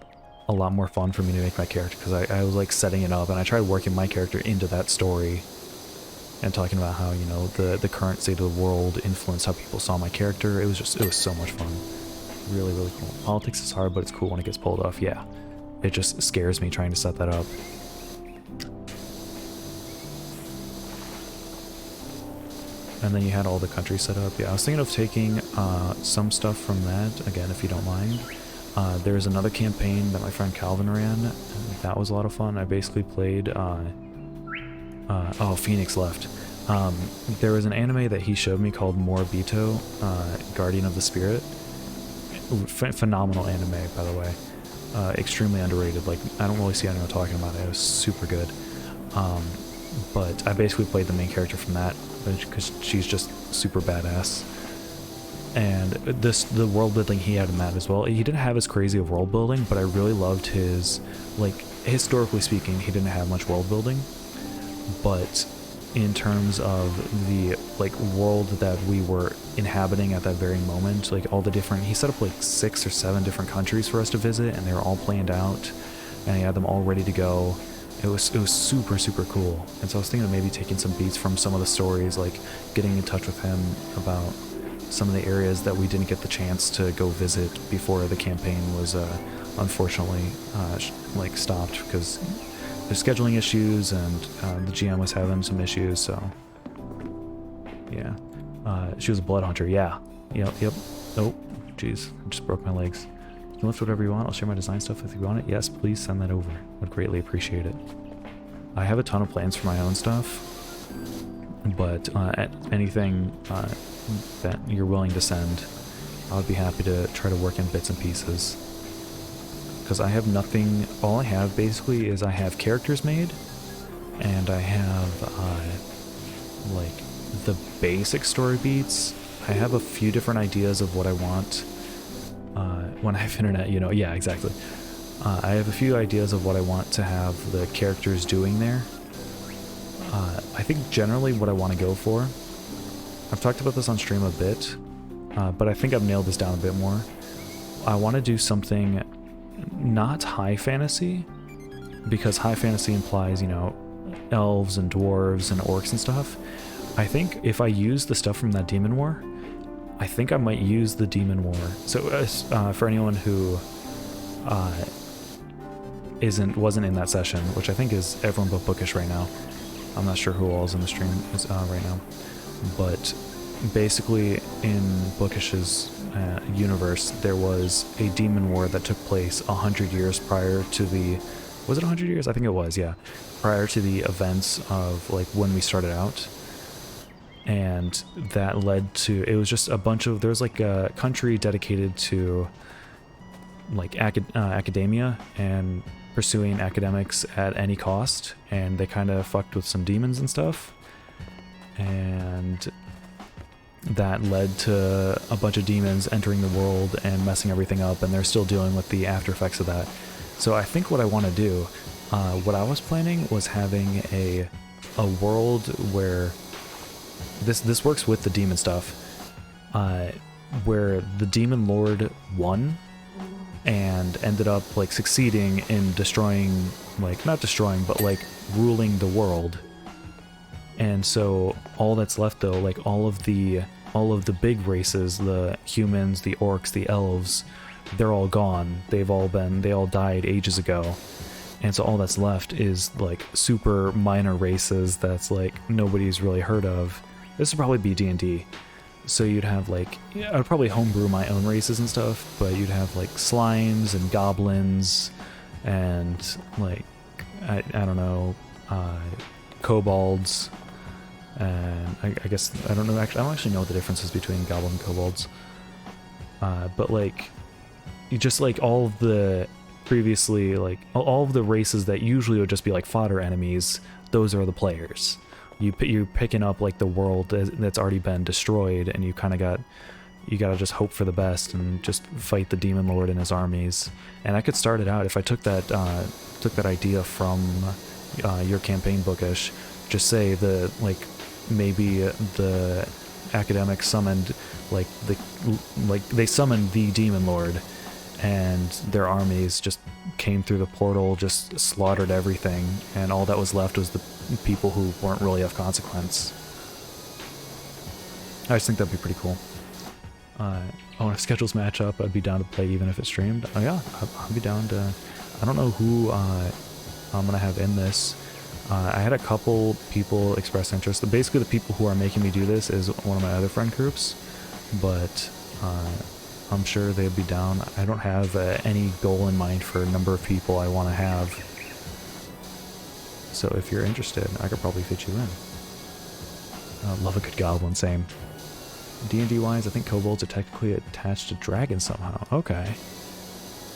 lot more fun for me to make my character, because I was like setting it up, and I tried working my character into that story and talking about how, you know, the current state of the world influenced how people saw my character. It was so much fun. Really, really cool. Politics is hard, but it's cool when it gets pulled off. Yeah, it just scares me trying to set that up. And then you had all the countries set up. Yeah, I was thinking of taking some stuff from that, again, if you don't mind. There's another campaign that my friend Calvin ran. That was a lot of fun. I basically played... oh, Phoenix left. There was an anime that he showed me called Moribito, Guardian of the Spirit. Phenomenal anime, by the way. Extremely underrated. Like, I don't really see anyone talking about it. It was super good. But I basically played the main character from that, because she's just super badass. And the world building he had in that as well. He didn't have as crazy of world building, but I really loved his, like, historically speaking, he didn't have much world building. But in terms of the, like, world that we were inhabiting at that very moment, like, all the different, he set up like 6 or 7 different countries for us to visit, and they were all planned out, and he had them all ready to go. It was super, super cool. And so I was thinking of maybe taking some beats from some of the stories, like getting in touch with him about some of the areas that we didn't get the chance to go visit before the campaign was unfortunately like stopped because there's scheduling issues, and the GM was having some issues. So yeah, she was a blood hunter. Yeah, yep. Oh, jeez, I just broke my legs. You can lift whatever you want. I'll share my design stuff if you want it. Yes, please send that over. I'd greatly appreciate it. I have a ton of plans for my own stuff, but anything that you're willing to send, I would be happy to try to work in bits and pieces. Because I have nothing, all I have basically is I have characters made, and I have like the basic story beats. I have a few different ideas of what I want. When I have internet, you know, yeah, exactly. I have a few ideas of what I want to have the characters doing there. I think generally what I want to go for, I've talked about this on stream a bit, but I think I've nailed this down a bit more. I want to do something not high fantasy, because high fantasy implies, you know, elves and dwarves and orcs and stuff. I think if I use the stuff from that Demon War, I think I might use the Demon War. So for anyone who wasn't in that session, which I think is everyone but Bookish right now. I'm not sure who all is in the stream right now, but basically in Bookish's universe, there was a Demon War that took place 100 years prior to the... Was it 100 years? I think it was, yeah. Prior to the events of, like, when we started out. And that led to... It was just a bunch of... There was, like, a country dedicated to, like, academia and pursuing academics at any cost. And they kind of fucked with some demons and stuff. And that led to a bunch of demons entering the world and messing everything up, and they're still dealing with the after effects of that. So I think what I want to do, what I was planning was having a world where this works with the demon stuff, where the demon lord won and ended up like succeeding in destroying, like not destroying, but like ruling the world. And so all that's left though, like all of the big races, the humans, the orcs, the elves, they're all gone. They all died ages ago. And so all that's left is like super minor races that's like nobody's really heard of. This would probably be D&D. So you'd have like, yeah, I would probably homebrew my own races and stuff, but you'd have like slimes and goblins and like, I don't know, kobolds. And I guess, I don't know, actually, I don't actually know what the difference is between goblin and kobolds. But like, you just like all of the previously, like all of the races that usually would just be like fodder enemies, those are the players. you're picking up like the world that's already been destroyed, and you kind of gotta just hope for the best and just fight the demon lord and his armies. And I could start it out if I took that idea from your campaign bookish. Just say maybe the academics summoned they summoned the demon lord, and their armies just came through the portal, just slaughtered everything, and all that was left was the people who weren't really of consequence. I just think that'd be pretty cool. When schedules match up, I'd be down to play even if it's streamed. Oh yeah, I'd be down to... I don't know who I'm gonna have in this. I had a couple people express interest. Basically, the people who are making me do this is one of my other friend groups, but I'm sure they'd be down. I don't have any goal in mind for a number of people I want to have. So if you're interested, I could probably fit you in. Love a good goblin, same. D&D wise, I think kobolds are technically attached to dragons somehow. Okay.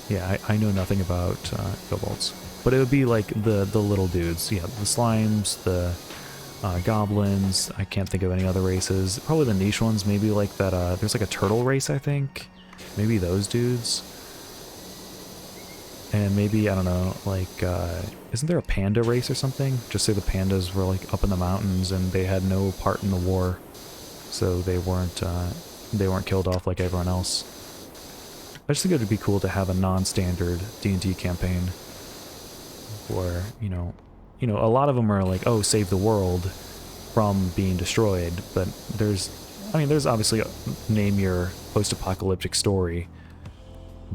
Yeah, I know nothing about kobolds. But it would be like the little dudes. Yeah, the slimes, the goblins. I can't think of any other races. Probably the niche ones, maybe like that, there's like a turtle race, I think. Maybe those dudes. And maybe, I don't know, like, isn't there a panda race or something? Just say the pandas were like up in the mountains and they had no part in the war. So they weren't killed off like everyone else. I just think it would be cool to have a non-standard D&D campaign where, you know, a lot of them are like, oh, save the world from being destroyed, but there's obviously name your post-apocalyptic story,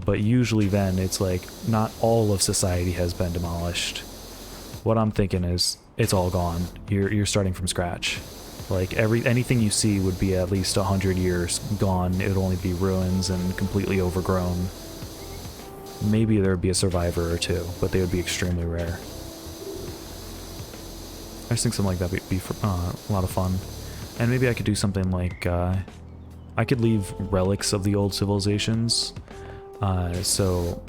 but usually then it's like not all of society has been demolished. What I'm thinking is it's all gone. You're starting from scratch. Like anything you see would be at least 100 years gone. It would only be ruins and completely overgrown. Maybe there would be a survivor or two, but they would be extremely rare. I just think something like that would be a lot of fun. And maybe I could do something like, I could leave relics of the old civilizations. So,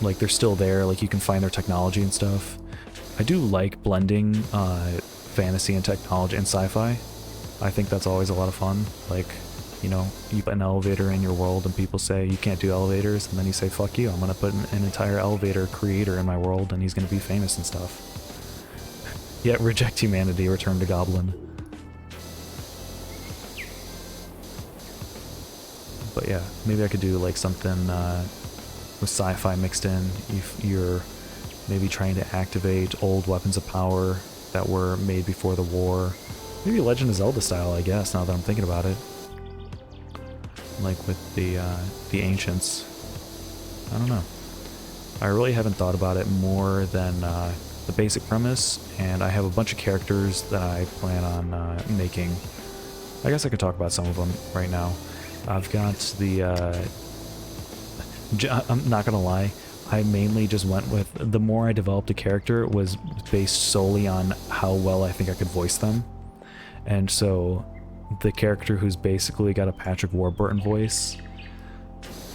like, they're still there, like, you can find their technology and stuff. I do like blending fantasy and technology and sci-fi. I think that's always a lot of fun. Like, you know, you put an elevator in your world and people say you can't do elevators, and then you say, fuck you, I'm gonna put an entire elevator creator in my world and he's gonna be famous and stuff. Yet reject humanity, return to goblin. But yeah, maybe I could do like something with sci-fi mixed in. If you're maybe trying to activate old weapons of power that were made before the war. Maybe Legend of Zelda style, I guess, now that I'm thinking about it. Like with the ancients. I don't know. I really haven't thought about it more than the basic premise, and I have a bunch of characters that I plan on making. I guess I could talk about some of them right now. I've got the... I'm not gonna lie, I mainly just went with... The more I developed a character was based solely on how well I think I could voice them. And so the character who's basically got a Patrick Warburton voice,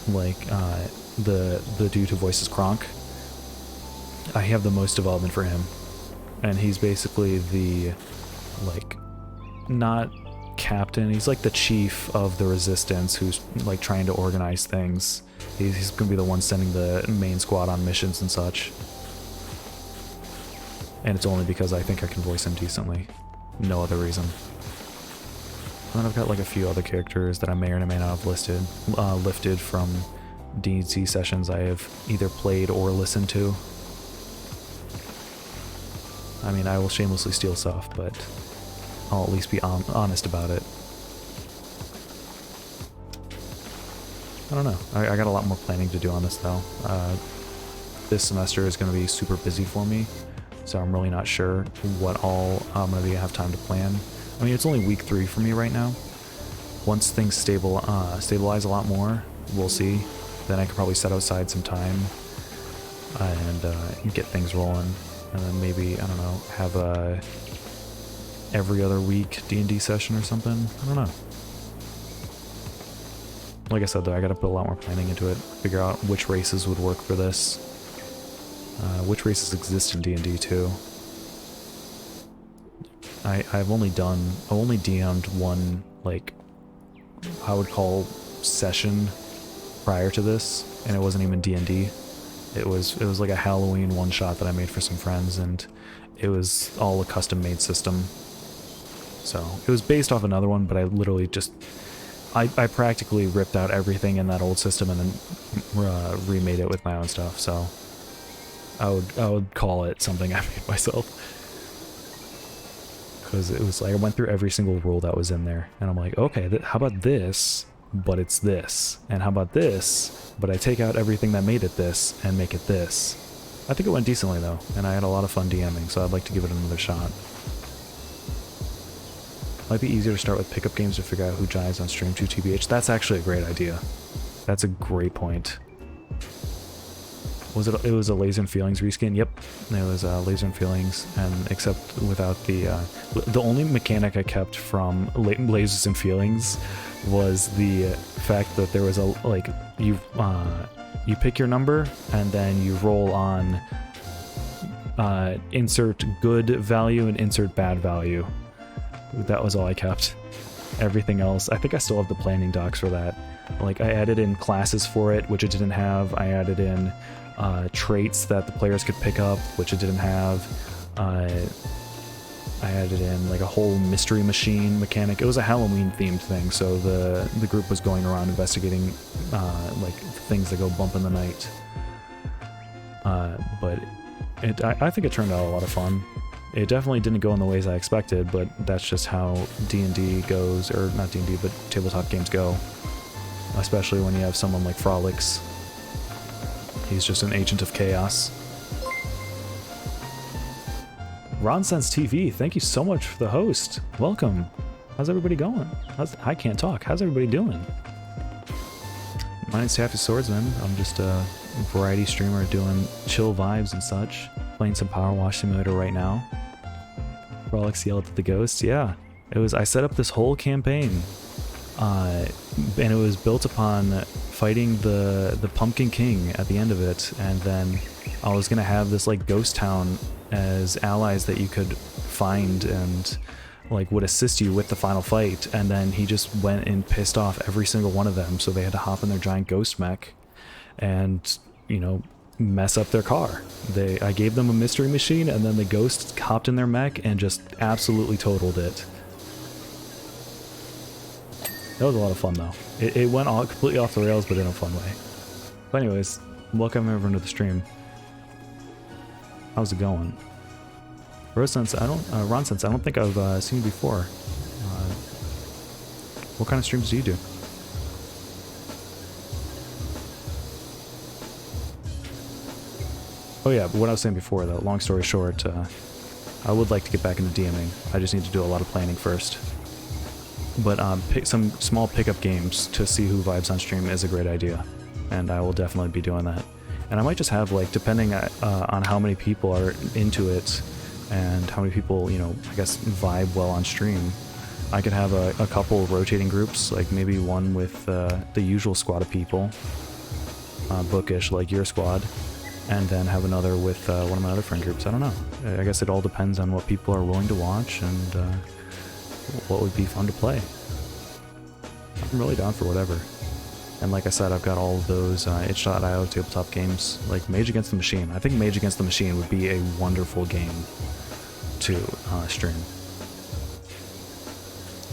like the dude who voices Kronk, I have the most development for him. And he's basically the, like, not captain, he's like the chief of the resistance who's like trying to organize things. He's gonna be the one sending the main squad on missions and such. And it's only because I think I can voice him decently. No other reason. And then I've got like a few other characters that I may or may not have lifted from D&D sessions I have either played or listened to. I mean, I will shamelessly steal stuff, but I'll at least be honest about it. I don't know. I got a lot more planning to do on this, though. This semester is going to be super busy for me, so I'm really not sure what all I'm going to have time to plan. I mean, it's only week 3 for me right now. Once things stabilize a lot more, we'll see. Then I could probably set aside some time and get things rolling. And then maybe, I don't know, have a every other week D&D session or something. I don't know. Like I said, though, I gotta put a lot more planning into it. Figure out which races would work for this. Which races exist in D&D too. I've only DM'd one, like, I would call session prior to this, and it wasn't even D&D. It was like a Halloween one-shot that I made for some friends, and it was all a custom-made system. So, it was based off another one, but I literally just... I practically ripped out everything in that old system and then remade it with my own stuff, so... I would call it something I made myself. Because it was like, I went through every single rule that was in there, and I'm like, okay, how about this, but it's this? And how about this, but I take out everything that made it this, and make it this? I think it went decently, though, and I had a lot of fun DMing, so I'd like to give it another shot. Might be easier to start with pickup games to figure out who jives on stream to TBH. That's actually a great idea. That's a great point. Was it was a Laser and Feelings reskin? Yep, it was Laser and Feelings, and except without the only mechanic I kept from Lasers and Feelings was the fact that there was a, like, you pick your number and then you roll on insert good value and insert bad value. That was all I kept. Everything else, I think I still have the planning docs for that. Like, I added in classes for it, which it didn't have. I added in traits that the players could pick up, which it didn't have. I added in like a whole mystery machine mechanic. It was a Halloween themed thing, so the group was going around investigating like things that go bump in the night. But I think it turned out a lot of fun. It definitely didn't go in the ways I expected, but that's just how D&D goes, or not D&D, but tabletop games go. Especially when you have someone like Frolics. He's just an agent of chaos. Ronsense TV, thank you so much for the host. Welcome. How's everybody going? I can't talk. How's everybody doing? My name's Taffy Swordsman. I'm just a variety streamer doing chill vibes and such. Playing some PowerWash Simulator right now. Frolics yelled at the ghosts. Yeah, it was. I set up this whole campaign, and it was built upon fighting the Pumpkin King at the end of it, and then I was gonna have this like ghost town as allies that you could find and like would assist you with the final fight, and then he just went and pissed off every single one of them, so they had to hop in their giant ghost mech and, you know, mess up their car. I gave them a mystery machine, and then the ghosts hopped in their mech and just absolutely totaled it. That was a lot of fun, though. It went all completely off the rails, but in a fun way. But anyways, welcome everyone to the stream. How's it going? Ronsense, I don't think I've seen you before. What kind of streams do you do? Oh yeah, what I was saying before, though, long story short, I would like to get back into DMing. I just need to do a lot of planning first. But pick some small pickup games to see who vibes on stream is a great idea, and I will definitely be doing that. And I might just have, like, depending on how many people are into it and how many people, you know, I guess vibe well on stream, I could have a couple rotating groups, like maybe one with the usual squad of people, bookish like your squad, and then have another with one of my other friend groups. I don't know. I guess it all depends on what people are willing to watch and what would be fun to play. I'm really down for whatever. And like I said, I've got all of those itch.io tabletop games, like Mage Against the Machine. I think Mage Against the Machine would be a wonderful game to stream.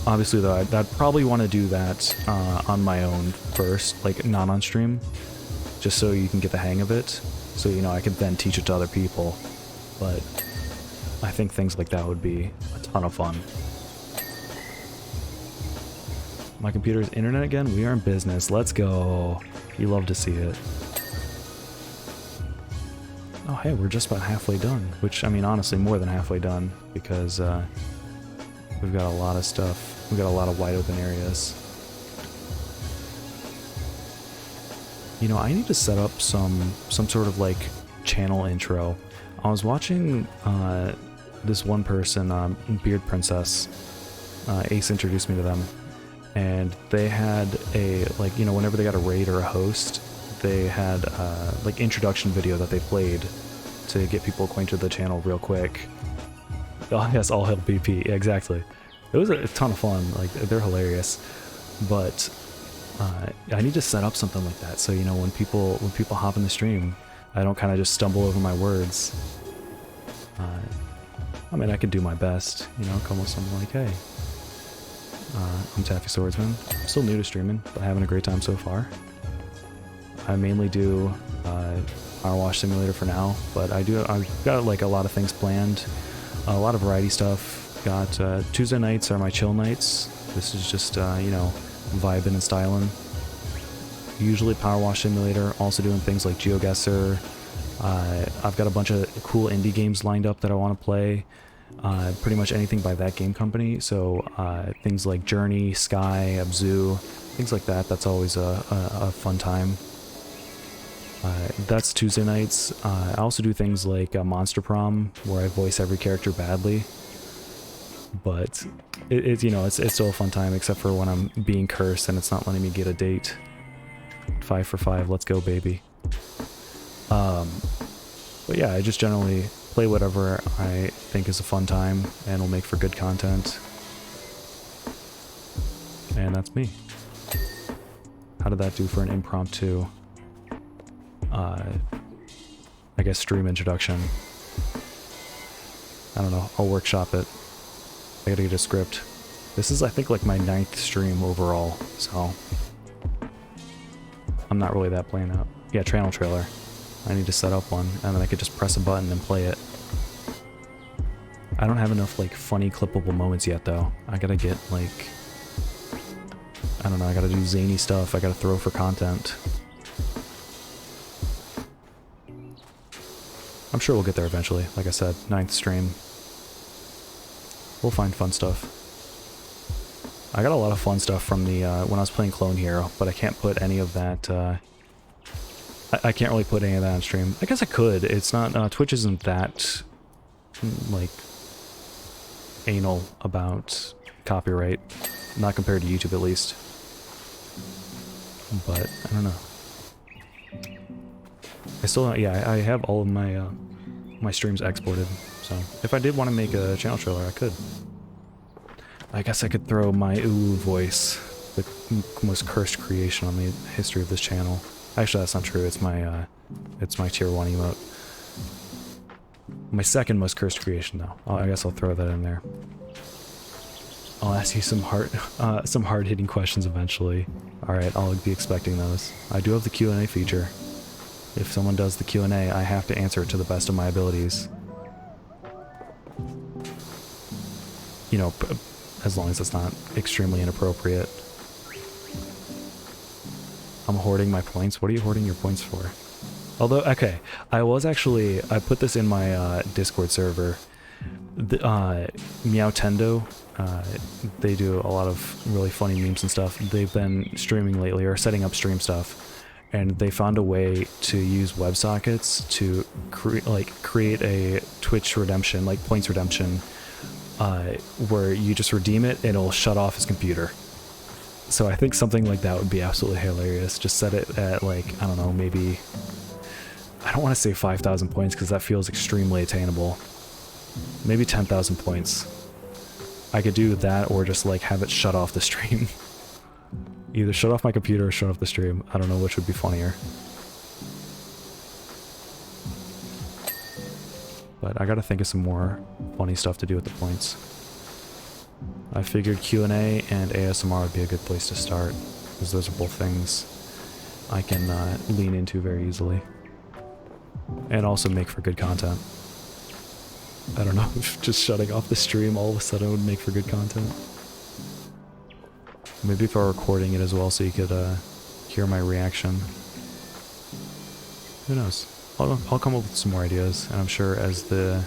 Obviously, though, I'd probably want to do that on my own first, like not on stream, just so you can get the hang of it. So, you know, I could then teach it to other people. But I think things like that would be a ton of fun. My computer's internet again? We are in business. Let's go. You love to see it. Oh, hey, we're just about halfway done. Which, I mean, honestly, more than halfway done. Because we've got a lot of stuff. We've got a lot of wide open areas. You know, I need to set up some sort of, like, channel intro. I was watching this one person, Beard Princess. Ace introduced me to them. And they had a, like, you know, whenever they got a raid or a host, they had like introduction video that they played to get people acquainted with the channel real quick. Oh, yes, all hail BP. Yeah, exactly. It was a ton of fun. Like, they're hilarious. But I need to set up something like that, so you know when people hop in the stream, I don't kind of just stumble over my words. I mean, I could do my best, you know, come with something like, hey, I'm Taffy Swordsman. I'm still new to streaming, but having a great time so far. I mainly do PowerWash Simulator for now, but I've got like a lot of things planned, a lot of variety stuff. Got Tuesday nights are my chill nights. This is just you know, vibing and styling. Usually PowerWash Simulator, also doing things like GeoGuessr. I've got a bunch of cool indie games lined up that I want to play. Pretty much anything by that game company. So things like Journey, Sky, Abzu, things like that. That's always a fun time. That's Tuesday nights. I also do things like Monster Prom, where I voice every character badly. But it's you know, it's still a fun time, except for when I'm being cursed and it's not letting me get a date. 5 for 5, let's go, baby. But yeah, I just generally play whatever I think is a fun time and will make for good content. And that's me. How did that do for an impromptu, I guess, stream introduction? I don't know, I'll workshop it. I gotta get a script. This is, I think, like my 9th stream overall, so I'm not really that playing out. Yeah, channel trailer. I need to set up one, and then I could just press a button and play it. I don't have enough, like, funny clippable moments yet, though. I gotta get, like, I don't know, I gotta do zany stuff, I gotta throw for content. I'm sure we'll get there eventually. Like I said, 9th stream. We'll find fun stuff. I got a lot of fun stuff from the, when I was playing Clone Hero, but I can't put any of that, I can't really put any of that on stream. I guess I could. It's not, Twitch isn't that, like, anal about copyright. Not compared to YouTube, at least. But, I don't know. I still, yeah, I have all of my, my streams exported, so if I did want to make a channel trailer, I could. I guess I could throw my ooh voice, the most cursed creation on the history of this channel. Actually, that's not true. It's my tier 1 emote. My second most cursed creation, though. I guess I'll throw that in there. I'll ask you some hard-hitting questions eventually. All right, I'll be expecting those. I do have the Q&A feature. If someone does the Q&A, I have to answer it to the best of my abilities. You know, as long as it's not extremely inappropriate. I'm hoarding my points. What are you hoarding your points for? Although, okay, I put this in my Discord server. Meowtendo, they do a lot of really funny memes and stuff. They've been streaming lately, or setting up stream stuff, and they found a way to use WebSockets to create a Twitch redemption, like points redemption, where you just redeem it and it'll shut off his computer. So I think something like that would be absolutely hilarious. Just set it at, like, I don't know, maybe, I don't want to say 5,000 points because that feels extremely attainable. Maybe 10,000 points. I could do that, or just, like, have it shut off the stream. Either shut off my computer or shut off the stream. I don't know which would be funnier. But I gotta think of some more funny stuff to do with the points. I figured Q&A and ASMR would be a good place to start, because those are both things I can lean into very easily. And also make for good content. I don't know, if just shutting off the stream all of a sudden would make for good content. Maybe if I were recording it as well so you could hear my reaction. Who knows? I'll come up with some more ideas, and I'm sure as the,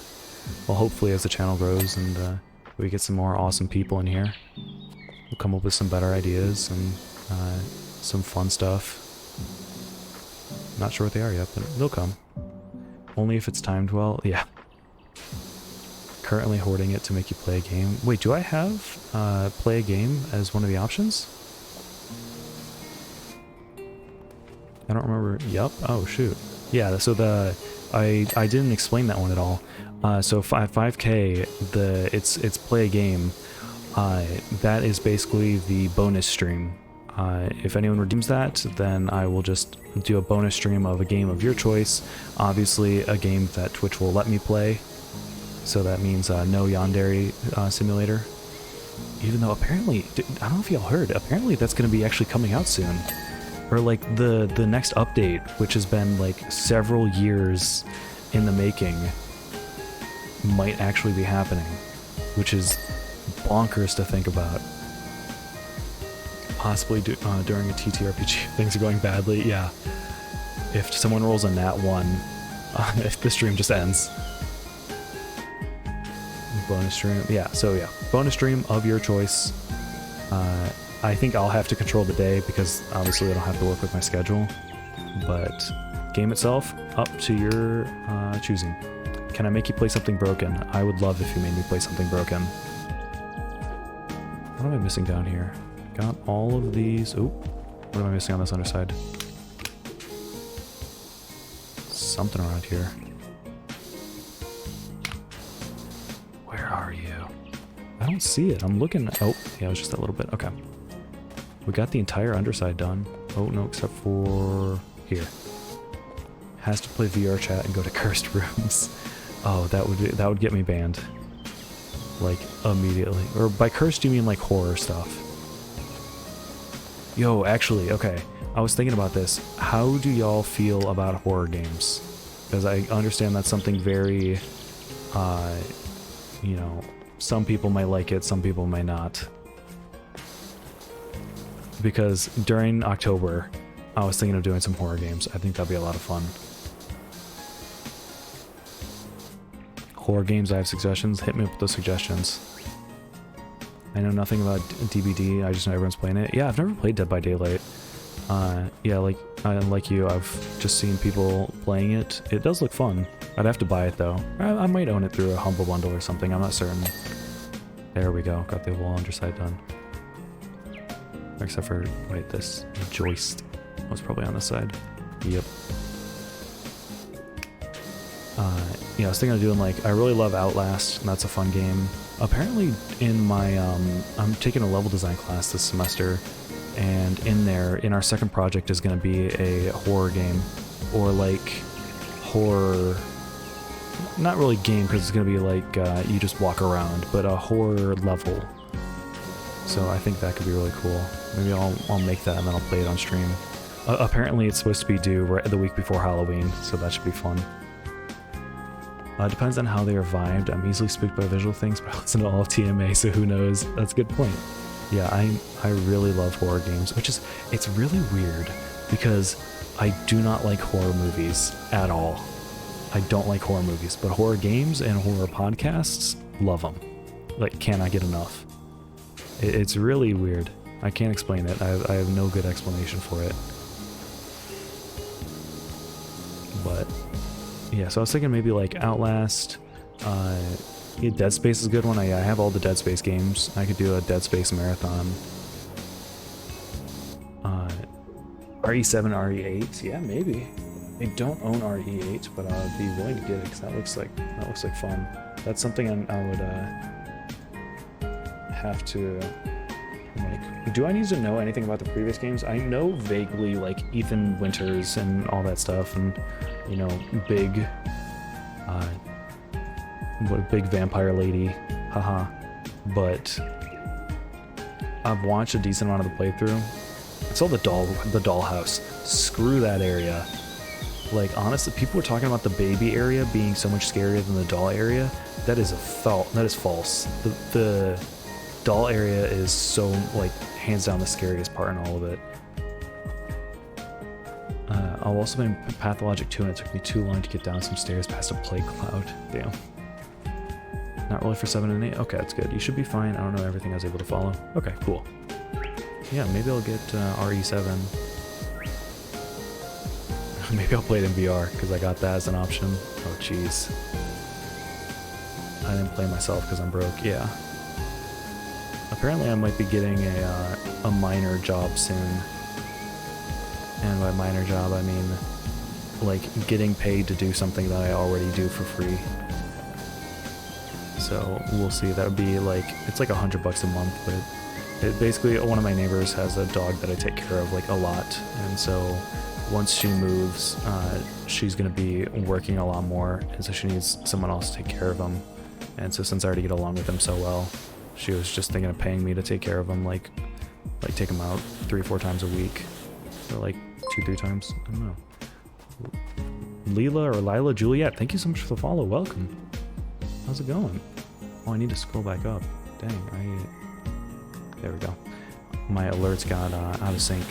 well, hopefully as the channel grows and we get some more awesome people in here, we'll come up with some better ideas and some fun stuff. Not sure what they are yet, but they'll come. Only if it's timed well. Yeah. Currently hoarding it to make you play a game. Wait, do I have play a game as one of the options? I don't remember. Yup. Oh, shoot. Yeah, so I didn't explain that one at all. So 5K, it's play a game. That is basically the bonus stream. If anyone redeems that, then I will just do a bonus stream of a game of your choice. Obviously, a game that Twitch will let me play. So that means no Yandere simulator. Even though apparently, I don't know if y'all heard, apparently that's going to be actually coming out soon. Or like the next update, which has been like several years in the making, might actually be happening, which is bonkers to think about. Possibly during a TTRPG, things are going badly. Yeah, if someone rolls a nat 1, if the stream just ends. Bonus stream, yeah. So yeah, bonus stream of your choice. I think I'll have to control the day because obviously I don't have to work with my schedule. But game itself, up to your choosing. Can I make you play something broken? I would love if you made me play something broken. What am I missing down here? Got all of these. Oh, what am I missing on this underside? Something around here. Where are you? I don't see it. I'm looking. Oh, yeah, it was just that little bit. Okay. We got the entire underside done. Oh, no, except for here. Has to play VR chat and go to cursed rooms. Oh, that would get me banned. Like, immediately. Or by cursed, you mean like horror stuff. Yo, actually, okay. I was thinking about this. How do y'all feel about horror games? Because I understand that's something very, you know, some people might like it, some people might not. Because during October, I was thinking of doing some horror games. I think that'd be a lot of fun. Horror games, I have suggestions. Hit me up with those suggestions. I know nothing about DBD, I just know everyone's playing it. Yeah, I've never played Dead by Daylight. Yeah, like you, I've just seen people playing it. It does look fun. I'd have to buy it though. I might own it through a Humble Bundle or something, I'm not certain. There we go, got the whole underside done. Except for, wait, this joist was probably on this side. Yep. Yeah, I was thinking of doing like, I really love Outlast, and that's a fun game. Apparently in my, I'm taking a level design class this semester, and in there, in our second project is going to be a horror game, or like horror, not really game because it's going to be like you just walk around, but a horror level. So I think that could be really cool. Maybe I'll make that and then I'll play it on stream. Apparently it's supposed to be due right the week before Halloween, so that should be fun. Depends on how they are vibed. I'm easily spooked by visual things, but I listen to all of TMA, so who knows? That's a good point. Yeah, I really love horror games, which is, it's really weird because I do not like horror movies at all. I don't like horror movies, but horror games and horror podcasts, love them. Like, cannot get enough. It's really weird. I can't explain it. I have no good explanation for it. But yeah, so I was thinking maybe like Outlast. Yeah, Dead Space is a good one. I have all the Dead Space games. I could do a Dead Space marathon. RE7, RE8, yeah, maybe. I don't own RE8, but I'd be willing to get it because that looks like fun. That's something I would have to like. Do I need to know anything about the previous games? I know vaguely like Ethan Winters and all that stuff, and you know, big what a big vampire lady, haha. But I've watched a decent amount of the playthrough. I saw the dollhouse. Screw that area. Like, honestly, people were talking about the baby area being so much scarier than the doll area. That is false. The doll area is so, like, hands down the scariest part in all of it. I've also been in Pathologic 2, and it took me too long to get down some stairs past a plague cloud. Damn. Not really for 7 and 8? Okay, that's good. You should be fine. I don't know everything I was able to follow. Okay, cool. Yeah, maybe I'll get RE7. Maybe I'll play it in VR, because I got that as an option. Oh, jeez. I didn't play myself because I'm broke. Yeah. Apparently I might be getting a minor job soon. And by minor job, I mean, like, getting paid to do something that I already do for free. So we'll see. That would be like, it's like $100 a month, but basically one of my neighbors has a dog that I take care of like a lot, and so once she moves, she's gonna be working a lot more, and so she needs someone else to take care of him. And so since I already get along with him so well, she was just thinking of paying me to take care of him, like take him out 3 or 4 times a week, or like 2-3 times. I don't know. Leela or Lila Juliet, thank you so much for the follow. Welcome. How's it going? Oh, I need to scroll back up. Dang, there we go. My alerts got out of sync.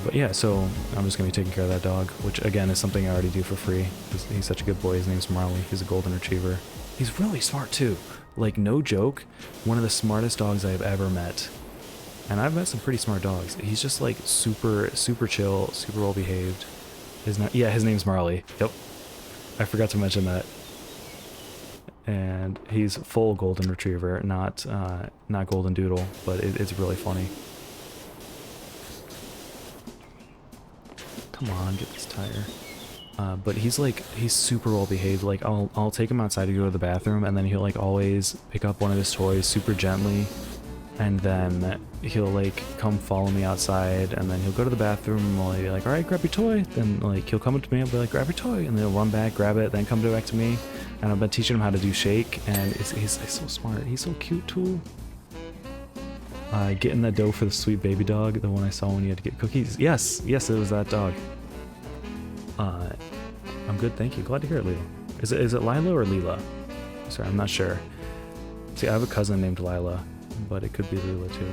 But yeah, so I'm just going to be taking care of that dog, which again is something I already do for free. He's such a good boy. His name's Marley. He's a golden retriever. He's really smart too. Like, no joke, one of the smartest dogs I've ever met. And I've met some pretty smart dogs. He's just like super chill, super well behaved. His name's Marley. Yep. I forgot to mention that. And he's full golden retriever, not golden doodle, but it's really funny. Come on, get this tire. But he's super well behaved. Like, I'll take him outside to go to the bathroom, and then he'll like always pick up one of his toys super gently, and then he'll like come follow me outside, and then he'll go to the bathroom, and I'll be like, all right, grab your toy. Then like he'll come up to me, I'll be like, grab your toy, and then he'll run back, grab it, then come back to me. And I've been teaching him how to do shake, and he's so smart. He's so cute too. Getting that dough for the sweet baby dog, the one I saw when you had to get cookies. Yes, it was that dog. I'm good, thank you. Glad to hear it, Lila. Is it Lila or Leela? Sorry, I'm not sure. See, I have a cousin named Lila, but it could be Lila too.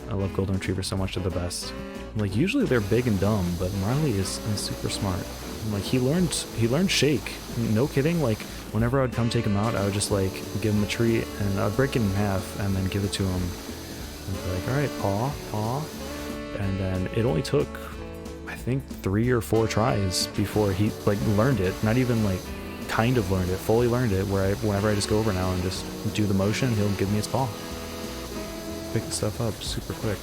I love golden retrievers so much, they're the best. Like, usually they're big and dumb, but Marley is super smart. Like, he learned shake. No kidding. Like, whenever I would come take him out, I would just like give him a treat, and I'd break it in half and then give it to him. And be like, all right, paw. And then it only took, I think, 3 or 4 tries before he like learned it. Not even like kind of learned it, fully learned it, where whenever I just go over now and just do the motion, he'll give me his paw. Pick the stuff up super quick.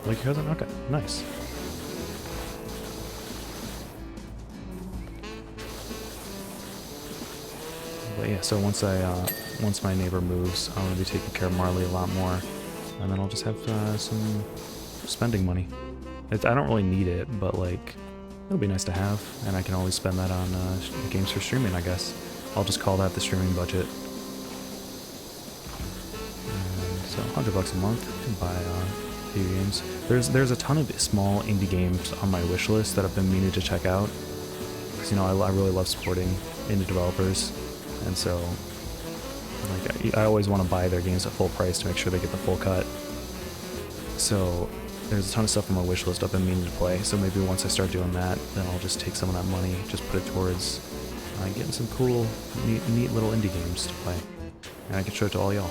Like your cousin? Okay, nice. But yeah, so once my neighbor moves, I'm gonna be taking care of Marley a lot more, and then I'll just have some spending money. I don't really need it, but like it'll be nice to have, and I can always spend that on games for streaming, I guess. I'll just call that the streaming budget. And so $100 a month to buy video games. There's a ton of small indie games on my wish list that I've been meaning to check out, because I really love supporting indie developers. And so, like, I always want to buy their games at full price to make sure they get the full cut. So there's a ton of stuff on my wish list I've been meaning to play. So maybe once I start doing that, then I'll just take some of that money, just put it towards getting some cool, neat little indie games to play, and I can show it to all y'all.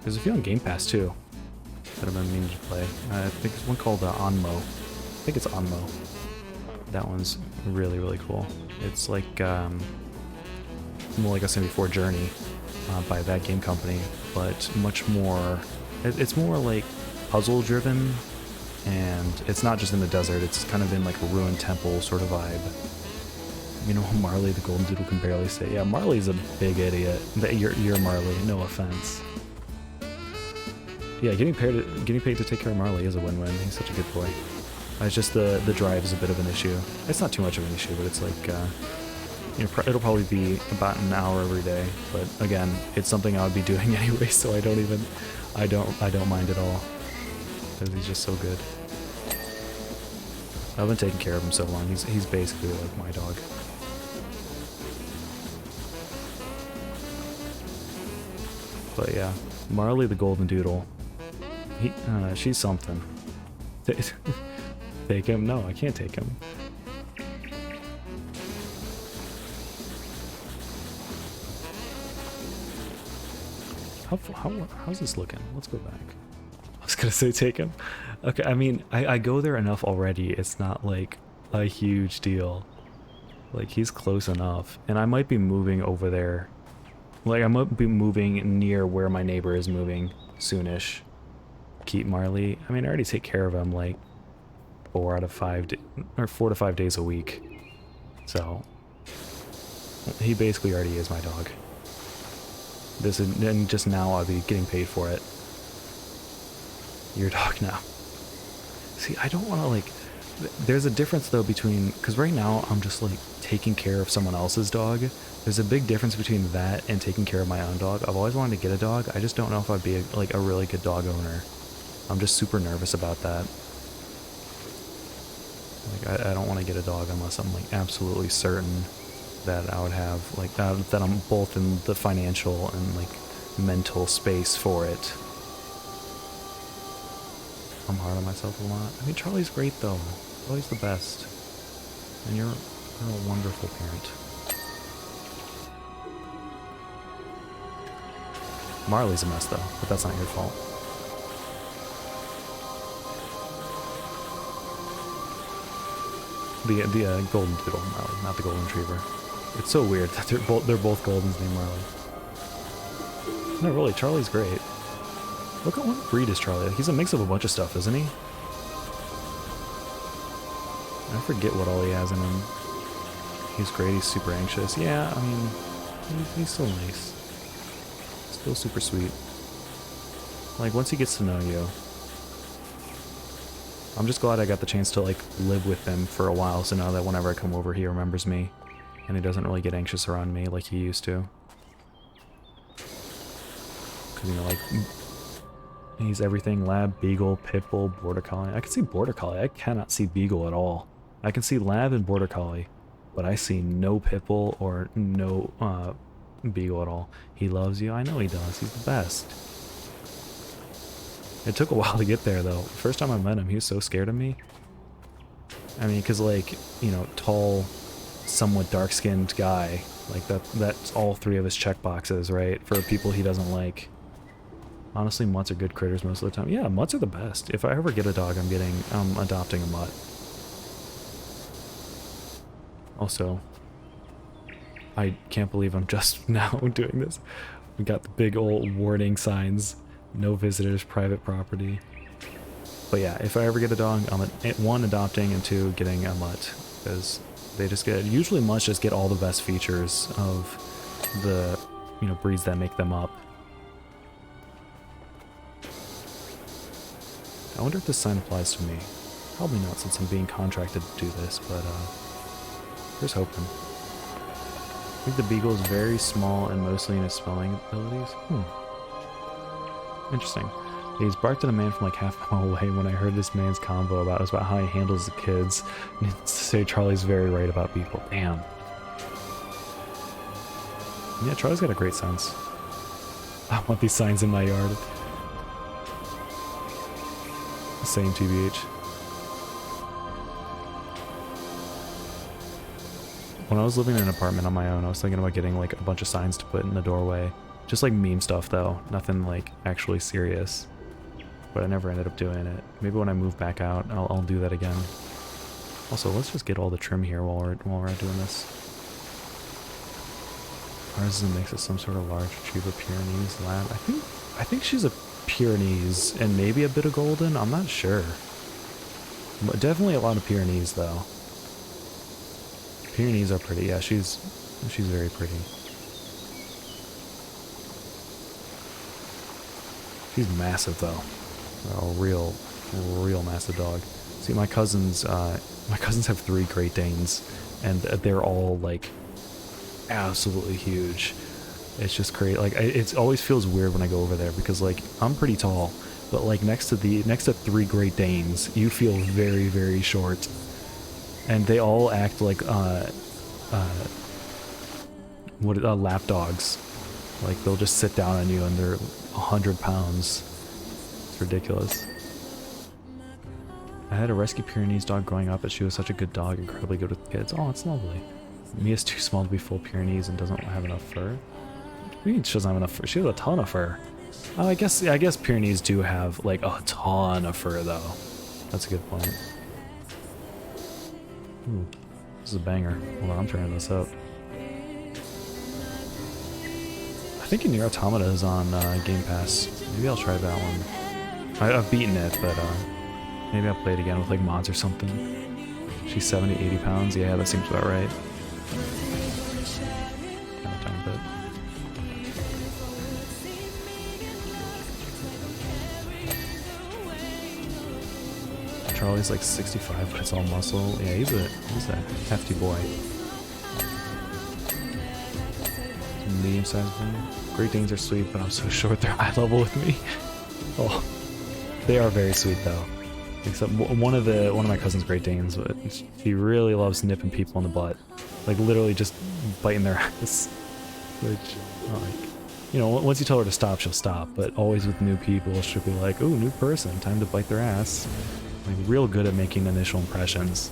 There's a few on Game Pass too that I've been meaning to play. I think there's one called Onmo. I think it's Onmo. That one's really cool. It's like more like I said before, Journey by that game company, but much more. It's more like puzzle driven, and it's not just in the desert. It's kind of in like a ruined temple sort of vibe. You know, Marley the Golden Doodle can barely say. Yeah, Marley's a big idiot. You're Marley. No offense. Yeah, getting paid to take care of Marley is a win-win. He's such a good boy. It's just the drive is a bit of an issue. It's not too much of an issue, but it's like it'll probably be about an hour every day. But again, it's something I would be doing anyway, so I don't mind at all, because he's just so good. I've been taking care of him so long. He's basically like my dog. But yeah, Marley the Golden Doodle. She's something. Take him? No, I can't take him. How's this looking? Let's go back. I was gonna say take him. Okay, I mean, I go there enough already. It's not like a huge deal. Like, he's close enough. And I might be moving over there. Like, I might be moving near where my neighbor is moving soonish. keep Marley. I mean, I already take care of him like 4 to 5 days a week. So he basically already is my dog. This is, and just now I'll be getting paid for it. Your dog now. See, I don't want to like. There's a difference though between, because right now I'm just like taking care of someone else's dog. There's a big difference between that and taking care of my own dog. I've always wanted to get a dog. I just don't know if I'd be like a really good dog owner. I'm just super nervous about that. Like I don't want to get a dog unless I'm like absolutely certain that I would have like that I'm both in the financial and like mental space for it. I'm hard on myself a lot. I mean, Charlie's great though. Charlie's the best. And you're a wonderful parent. Marley's a mess though, but that's not your fault. The golden doodle, Marley, not the golden retriever. It's so weird that they're both goldens named Marley. No, really, Charlie's great. Look at what breed is Charlie. He's a mix of a bunch of stuff, isn't he? I forget what all he has in him. He's great, he's super anxious. Yeah, I mean, he's still nice. Still super sweet. Like, once he gets to know you. I'm just glad I got the chance to, like, live with him for a while, so now that whenever I come over, he remembers me. And he doesn't really get anxious around me like he used to. Because, you know, like, he's everything: Lab, Beagle, Pitbull, Border Collie. I can see Border Collie. I cannot see Beagle at all. I can see Lab and Border Collie, but I see no Pitbull or no Beagle at all. He loves you. I know he does. He's the best. It took a while to get there, though. First time I met him, he was so scared of me. I mean, because, like, you know, tall, somewhat dark-skinned guy, like, that's all 3 of his check boxes, right? For people he doesn't like. Honestly, mutts are good critters most of the time. Yeah, mutts are the best. If I ever get a dog, I'm adopting a mutt. Also, I can't believe I'm just now doing this. We got the big old warning signs. No visitors, private property. But yeah, if I ever get a dog, I'm 1, adopting, and 2, getting a mutt. Because they just get, usually mutts just get all the best features of the, you know, breeds that make them up. I wonder if this sign applies to me. Probably not, since I'm being contracted to do this, but here's hoping. I think the Beagle is very small and mostly in his spelling abilities. Interesting. He's barked at a man from like half a mile away when I heard this man's convo about how he handles the kids. And to say Charlie's very right about people. Damn. Yeah, Charlie's got a great sense. I want these signs in my yard. Same TBH. When I was living in an apartment on my own, I was thinking about getting like a bunch of signs to put in the doorway. Just like meme stuff though, nothing like actually serious. But I never ended up doing it. Maybe when I move back out, I'll do that again. Also, let's just get all the trim here while we're doing this. Ours is a mix of some sort of large retriever Pyrenees lab. I think she's a Pyrenees and maybe a bit of golden. I'm not sure. But definitely a lot of Pyrenees though. Pyrenees are pretty. Yeah, she's very pretty. She's massive though. A real massive dog. See, my cousins have 3 Great Danes, and they're all like absolutely huge. It's just crazy. Like, it always feels weird when I go over there because like I'm pretty tall, but like next to 3 Great Danes, you feel very, very short, and they all act like lap dogs. Like they'll just sit down on you and they're 100 pounds. It's ridiculous. I had a rescue Pyrenees dog growing up, but she was such a good dog, incredibly good with kids. Oh, it's lovely. Mia's too small to be full Pyrenees and doesn't have enough fur. What do you mean she doesn't have enough fur? She has a ton of fur. Oh, I guess Pyrenees do have like a ton of fur though. That's a good point. Ooh, this is a banger. Hold on, I'm turning this up. I think Nier Automata is on Game Pass. Maybe I'll try that one. I've beaten it, but maybe I'll play it again with like mods or something. She's 70, 80 pounds. Yeah, that seems about right. Kind of tiny bit. Charlie's like 65, but it's all muscle. Yeah, he's a hefty boy. Medium-sized one. Great Danes are sweet, but I'm so short they're eye level with me. Oh, they are very sweet though. Except one of my cousin's Great Danes, but she really loves nipping people in the butt, like literally just biting their ass. Which, like, you know, once you tell her to stop, she'll stop. But always with new people, she'll be like, "Ooh, new person, time to bite their ass." Like, real good at making initial impressions.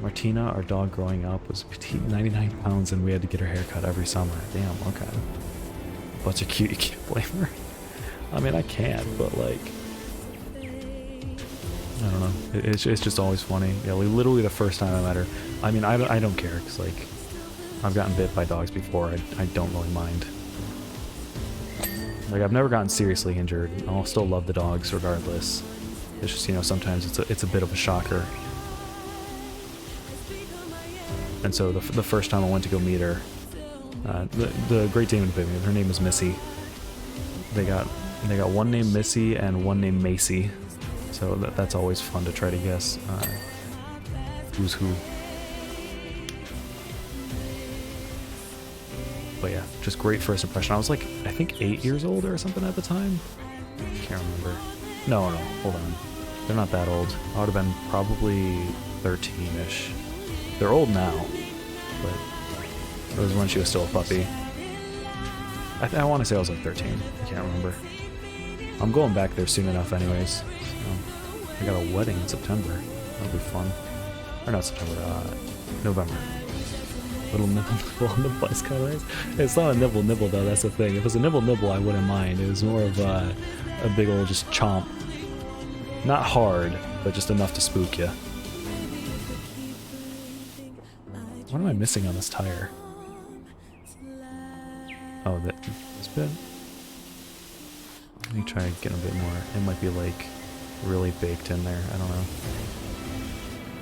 Martina, our dog growing up, was petite, 99 pounds, and we had to get her hair cut every summer. Damn, okay. Butts are cute, you can't blame her. I mean, I can't, but like, I don't know. It's just always funny. Yeah, like, literally the first time I met her. I mean, I don't care, because like, I've gotten bit by dogs before. I don't really mind. Like, I've never gotten seriously injured. I'll still love the dogs regardless. It's just, you know, sometimes it's a bit of a shocker. And so the first time I went to go meet her, the Great Dane with me, her name was Missy. They got one named Missy and one named Macy. So that's always fun to try to guess who's who. But yeah, just great first impression. I was like, I think 8 years old or something at the time. I can't remember. No, hold on. They're not that old. I would have been probably 13-ish. They're old now, but it was when she was still a puppy. I want to say I was like 13. I can't remember. I'm going back there soon enough anyways. So I got a wedding in September. That'll be fun. Or not September, November. Little nibble on the bus colors. It's not a nibble though, that's the thing. If it was a nibble I wouldn't mind. It was more of a big old just chomp. Not hard, but just enough to spook you. What am I missing on this tire? Oh, this bit? Let me try getting a bit more. It might be like really baked in there. I don't know.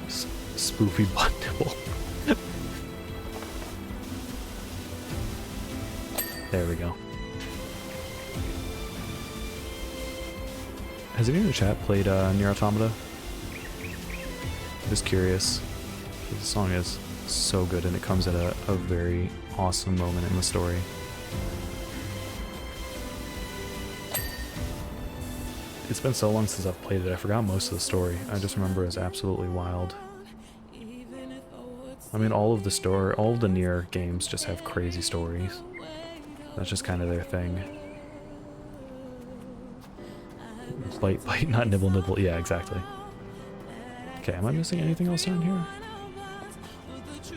Spoofy butt nibble. There we go. Has anyone in the chat played Nier Automata? Just curious. The song is so good and it comes at a very awesome moment in the story. It's been so long since I've played it, I forgot most of the story. I just remember it as absolutely wild. I mean, all of the Nier games just have crazy stories. That's just kind of their thing. Bite, not nibble. Yeah, exactly. Okay, am I missing anything else down here?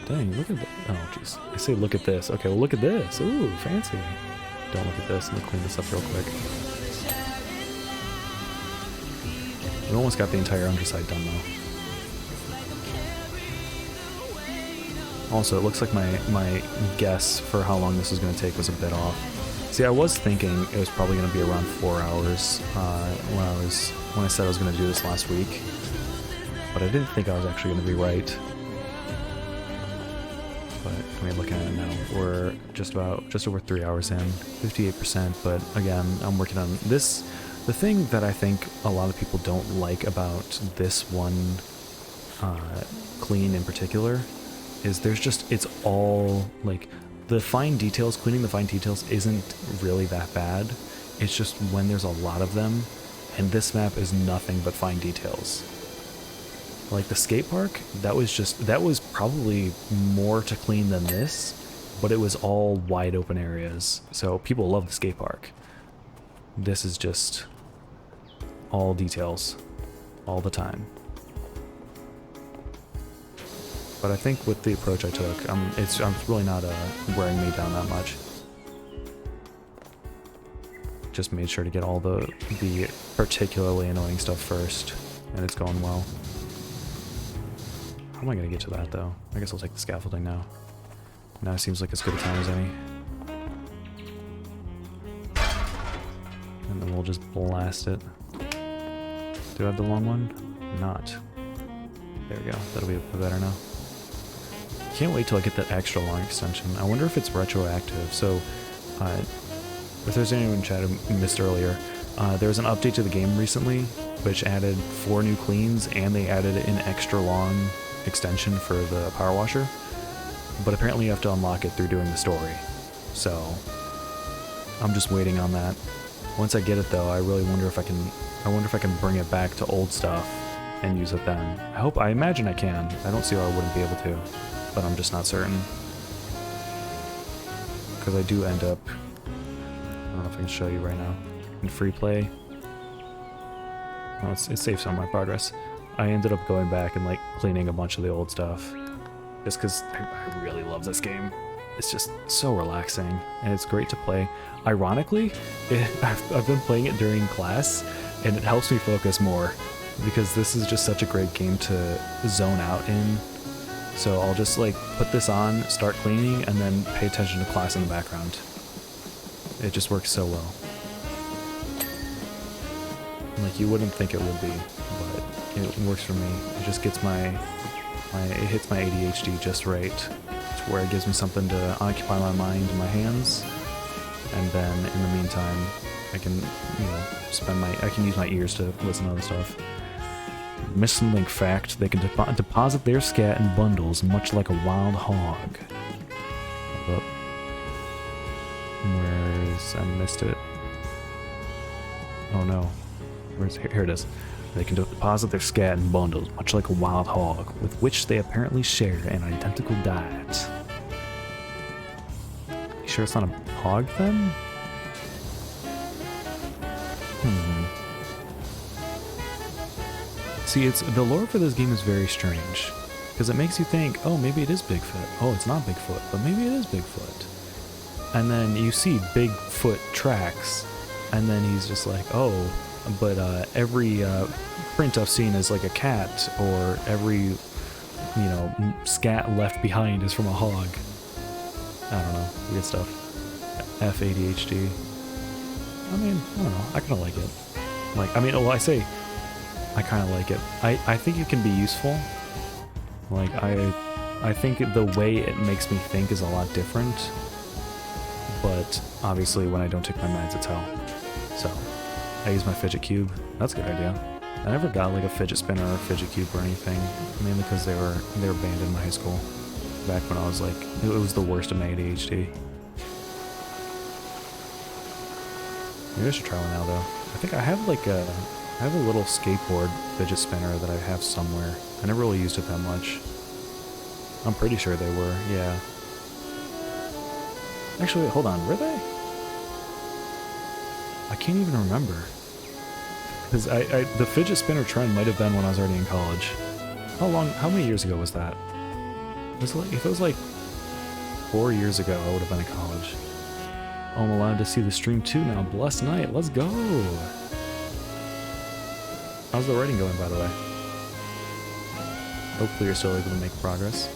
Dang, look at that. Oh, jeez. I say look at this. Okay, well, look at this. Ooh, fancy. Don't look at this. Let me clean this up real quick. We almost got the entire underside done, though. Also, it looks like my guess for how long this was going to take was a bit off. See, I was thinking it was probably going to be around 4 hours when I said I was going to do this last week, but I didn't think I was actually going to be right. But I mean, looking at it now, we're just over 3 hours in, 58%. But again, I'm working on this. The thing that I think a lot of people don't like about this one clean in particular is it's all like the fine details. Cleaning the fine details isn't really that bad. It's just when there's a lot of them, and this map is nothing but fine details. Like the skate park, that was probably more to clean than this, but it was all wide open areas. So people love the skate park. This is just all details all the time. But I think with the approach I took, it's really not wearing me down that much. Just made sure to get all the particularly annoying stuff first, and it's going well. How am I gonna get to that though? I guess I'll take the scaffolding now. Now seems like as good a time as any. And And then we'll just blast it. Do I have the long one? Not. There we go. That'll be a bit better now. Can't wait till I get that extra long extension. I wonder if it's retroactive. So, if there's anyone in chat who missed earlier, there was an update to the game recently, which added 4 new cleans, and they added an extra long extension for the power washer. But apparently you have to unlock it through doing the story. So, I'm just waiting on that. Once I get it though, I really wonder if I can bring it back to old stuff and use it then. I imagine I can. I don't see how I wouldn't be able to, but I'm just not certain. Because I do end up, I don't know if I can show you right now, in free play. Oh, it saves some of my progress. I ended up going back and like cleaning a bunch of the old stuff. Just because I really love this game. It's just so relaxing, and it's great to play. Ironically, I've been playing it during class, and it helps me focus more, because this is just such a great game to zone out in. So I'll just like put this on, start cleaning, and then pay attention to class in the background. It just works so well. Like, you wouldn't think it would be, but it works for me. It just gets it hits my ADHD just right, to where it gives me something to occupy my mind and my hands, and then in the meantime, I can, I can use my ears to listen to other stuff. Missing link fact: they can deposit their scat in bundles, much like a wild hog. Hold up. I missed it. Oh no. Here it is. They can deposit their scat in bundles, much like a wild hog, with which they apparently share an identical diet. You sure it's not a hog then? See, the lore for this game is very strange, because it makes you think, oh, maybe it is Bigfoot. Oh, it's not Bigfoot, but maybe it is Bigfoot. And then you see Bigfoot tracks, and then he's just like, oh, but every print I've seen is like a cat, or every, scat left behind is from a hog. I don't know, weird stuff. F ADHD. I mean, I don't know, I kind of like it. I say I kind of like it. I think it can be useful. Like, I think the way it makes me think is a lot different. But obviously when I don't take my meds, it's hell. So I use my fidget cube. That's a good idea. I never got like a fidget spinner or a fidget cube or anything, mainly because they were banned in my high school. Back when I was like, it was the worst of my ADHD. Maybe I should try one now though. I think I have like I have a little skateboard fidget spinner that I have somewhere. I never really used it that much. I'm pretty sure they were, yeah. Actually, wait, hold on, were they? I can't even remember. Because the fidget spinner trend might have been when I was already in college. How many years ago was that? If it was like 4 years ago, I would have been in college. Oh, I'm allowed to see the stream too now. Blessed night, let's go! How's the writing going, by the way? Hopefully you're still able to make progress.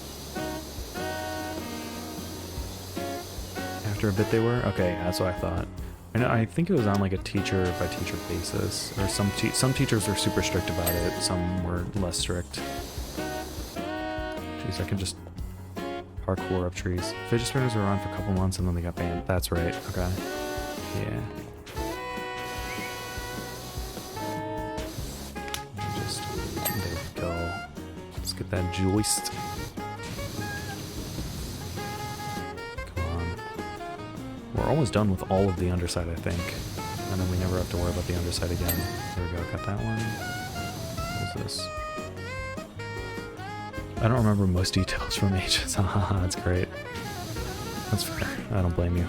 After a bit they were? Okay, that's what I thought. And I think it was on like a teacher-by-teacher basis, or some teachers were super strict about it, some were less strict. Jeez, I can just parkour up trees. Fidget spinners were around for a couple months and then they got banned. That's right, okay. Yeah. There we go. Let's get that joist. We're almost done with all of the underside, I think. And then we never have to worry about the underside again. There we go, got that one. What is this? I don't remember most details from ages. Haha, that's great. That's fair. I don't blame you.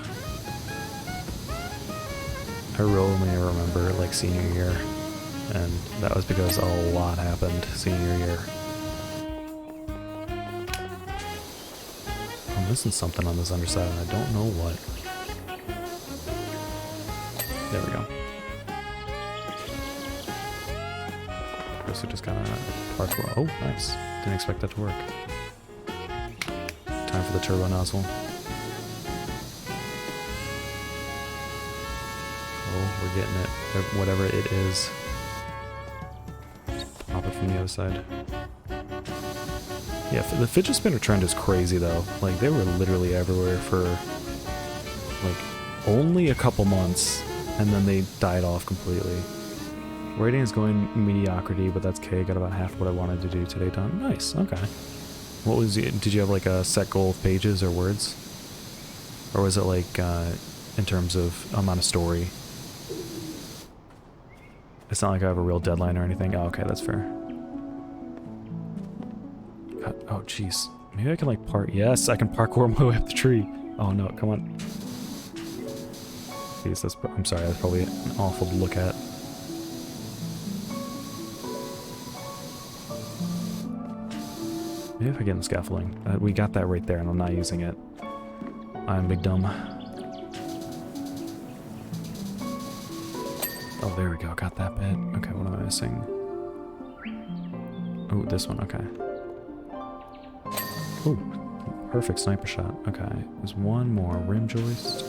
I really only remember like senior year. And that was because a lot happened senior year. I'm missing something on this underside and I don't know what. There we go. Guess we just got a parkour. Oh, nice. Didn't expect that to work. Time for the turbo nozzle. Oh we're getting it, whatever it is. Just pop it from the other side. Yeah, the fidget spinner trend is crazy though. Like, they were literally everywhere for like only a couple months, and then they died off completely. Rating is going mediocrity, but that's okay. Got about half what I wanted to do today done. Nice, okay. What was it? Did you have like a set goal of pages or words? Or was it like in terms of amount of story? It's not like I have a real deadline or anything. Oh, okay, that's fair. God, oh, jeez. Maybe I can like yes, I can parkour my way up the tree. Oh no, come on. Jeez, I'm sorry, that's probably awful to look at. Maybe if I get in the scaffolding. We got that right there, and I'm not using it. I'm big dumb. Oh, there we go. Got that bit. Okay, what am I missing? Oh, this one. Okay. Oh, perfect sniper shot. Okay, there's one more. Rim joist.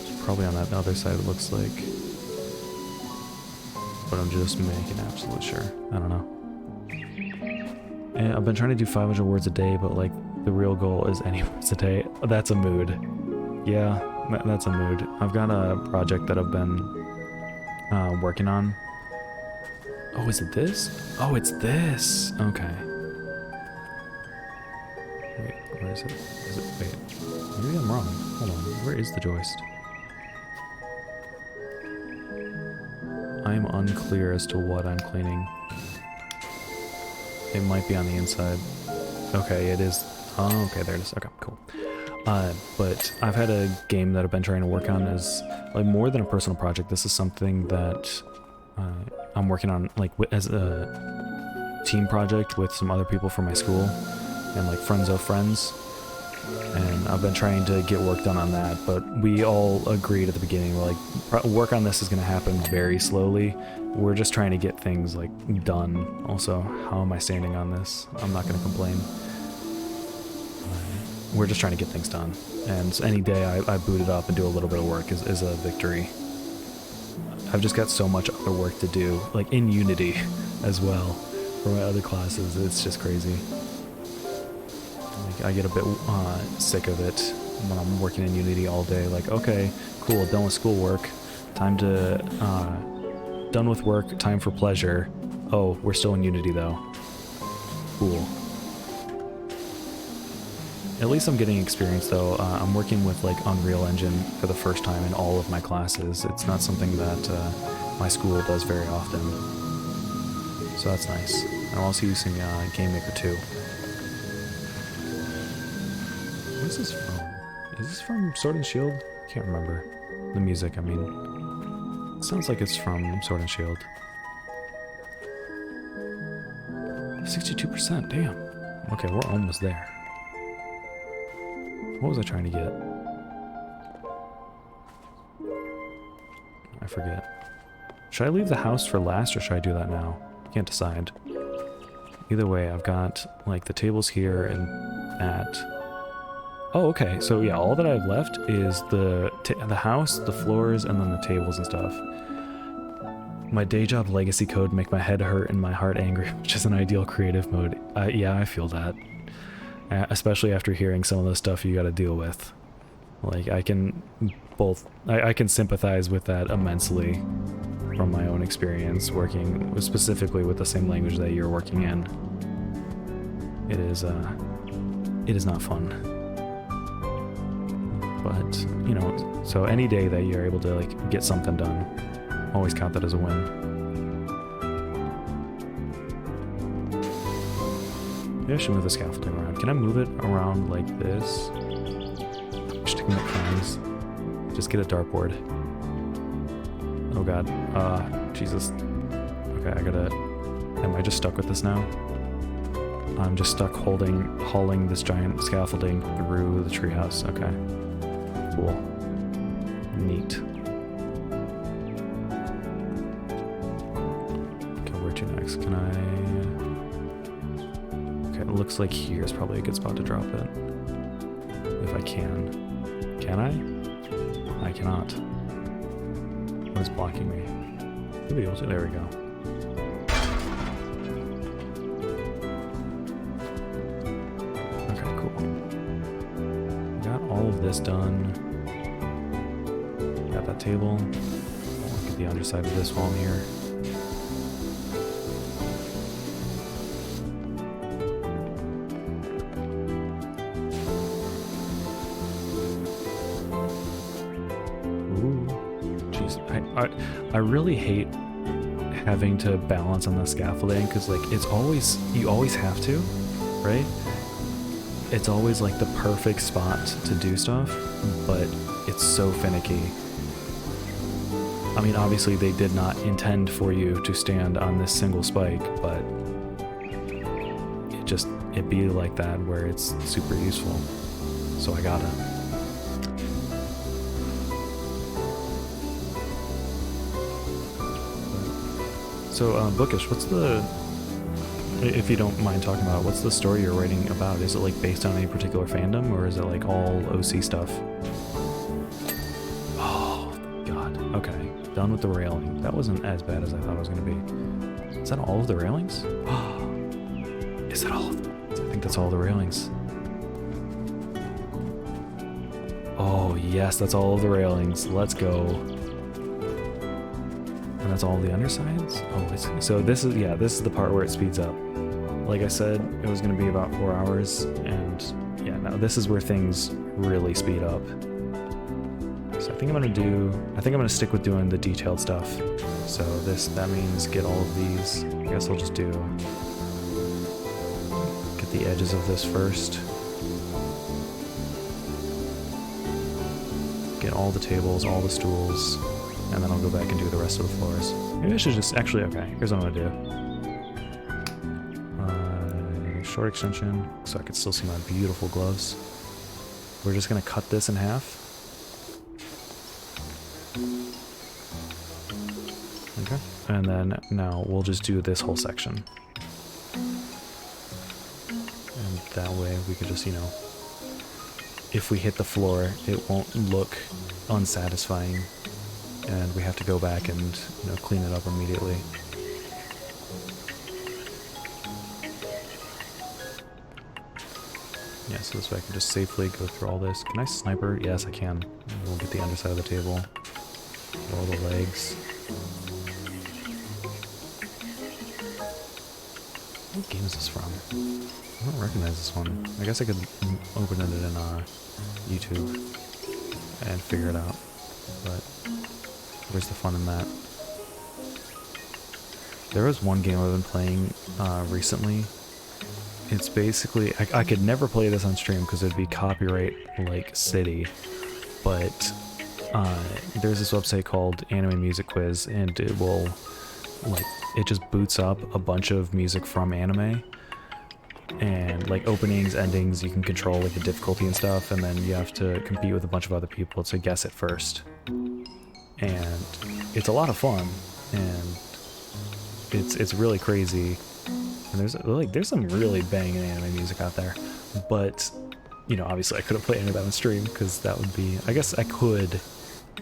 It's probably on that other side, it looks like. But I'm just making absolutely sure. I don't know. And I've been trying to do 500 words a day, but like the real goal is any words a day. That's a mood. Yeah, that's a mood. I've got a project that I've been working on. Oh, is it this? Oh, it's this. Okay. Wait, where is it? Is it? Wait, maybe I'm wrong. Hold on. Where is the joist? I am unclear as to what I'm cleaning. It might be on the inside. Okay, it is. Oh, okay, there it is. Okay, cool. But I've had a game that I've been trying to work on as like more than a personal project. This is something that I'm working on like as a team project with some other people from my school and like friends of friends. And I've been trying to get work done on that, but we all agreed at the beginning, we're like, work on this is going to happen very slowly. We're just trying to get things like done. Also, how am I standing on this? I'm not going to complain. We're just trying to get things done. And any day I boot it up and do a little bit of work is a victory. I've just got so much other work to do, like in Unity as well, for my other classes. It's just crazy. Like, I get a bit sick of it when I'm working in Unity all day. Like, okay, cool, done with schoolwork. Time to, done with work, time for pleasure. Oh, we're still in Unity though. Cool. At least I'm getting experience though. I'm working with like Unreal Engine for the first time in all of my classes. It's not something that my school does very often. So that's nice. I'm also using Game Maker 2. What is this from? Is this from Sword and Shield? Can't remember. The music, I mean. It sounds like it's from Sword and Shield. 62%, damn. Okay, we're almost there. What was I trying to get? I forget. Should I leave the house for last or should I do that now? I can't decide. Either way, I've got like the tables here and that. Oh, okay. So yeah, all that I've left is the house, the floors, and then the tables and stuff. My day job legacy code make my head hurt and my heart angry, which is an ideal creative mode. Yeah, I feel that. Especially after hearing some of the stuff you gotta deal with. Like, I can sympathize with that immensely from my own experience working specifically with the same language that you're working in. It is not fun. But, you know, so any day that you're able to, like, get something done, always count that as a win. Maybe I should move the scaffolding around. Can I move it around like this? Just to commit crimes. Just get a dartboard. Oh god. Jesus. Okay, am I just stuck with this now? I'm just stuck hauling this giant scaffolding through the treehouse. Okay. Cool. Neat. Okay, where to next? Can I... Okay, it looks like here's probably a good spot to drop it. If I can. Can I? I cannot. What is blocking me? Should be able to. There we go. Okay, cool. Got all of this done. Got that table. Look at the underside of this while I'm here. I really hate having to balance on the scaffolding because like it's always, you always have to, right? It's always like the perfect spot to do stuff, but it's so finicky. I mean, obviously they did not intend for you to stand on this single spike, but it be like that where it's super useful. So I gotta. So, Bookish, what's the, if you don't mind talking about it, what's the story you're writing about? Is it like based on any particular fandom, or is it like all OC stuff? Oh, God. Okay. Done with the railing. That wasn't as bad as I thought it was going to be. Is that all of the railings? Is that all of them? I think that's all the railings. Oh, yes, that's all of the railings. Let's go. And that's all the undersides? Oh, so this is, yeah, this is the part where it speeds up. Like I said, it was going to be about 4 hours, and yeah, no, this is where things really speed up. So I think I'm going to stick with doing the detailed stuff. So that means get all of these. I guess I'll just get the edges of this first. Get all the tables, all the stools. And then I'll go back and do the rest of the floors. Maybe I should just, actually, okay, here's what I'm gonna do. Short extension, so I can still see my beautiful gloves. We're just gonna cut this in half. Okay, and then now we'll just do this whole section. And that way we could just, you know, if we hit the floor, it won't look unsatisfying. And we have to go back and, you know, clean it up immediately. Yeah, so this way I can just safely go through all this. Can I sniper? Yes, I can. We'll get the underside of the table. All the legs. What game is this from? I don't recognize this one. I guess I could open it in YouTube and figure it out. But where's the fun in that? There was one game I've been playing recently. It's basically, I could never play this on stream because it'd be copyright like city, but there's this website called Anime Music Quiz, and it will, like, it just boots up a bunch of music from anime, and like openings, endings, you can control like the difficulty and stuff, and then you have to compete with a bunch of other people to guess it first. And it's a lot of fun, and it's really crazy. And there's some really banging anime music out there, but you know, obviously I couldn't play any of that on stream because that would be, I guess I could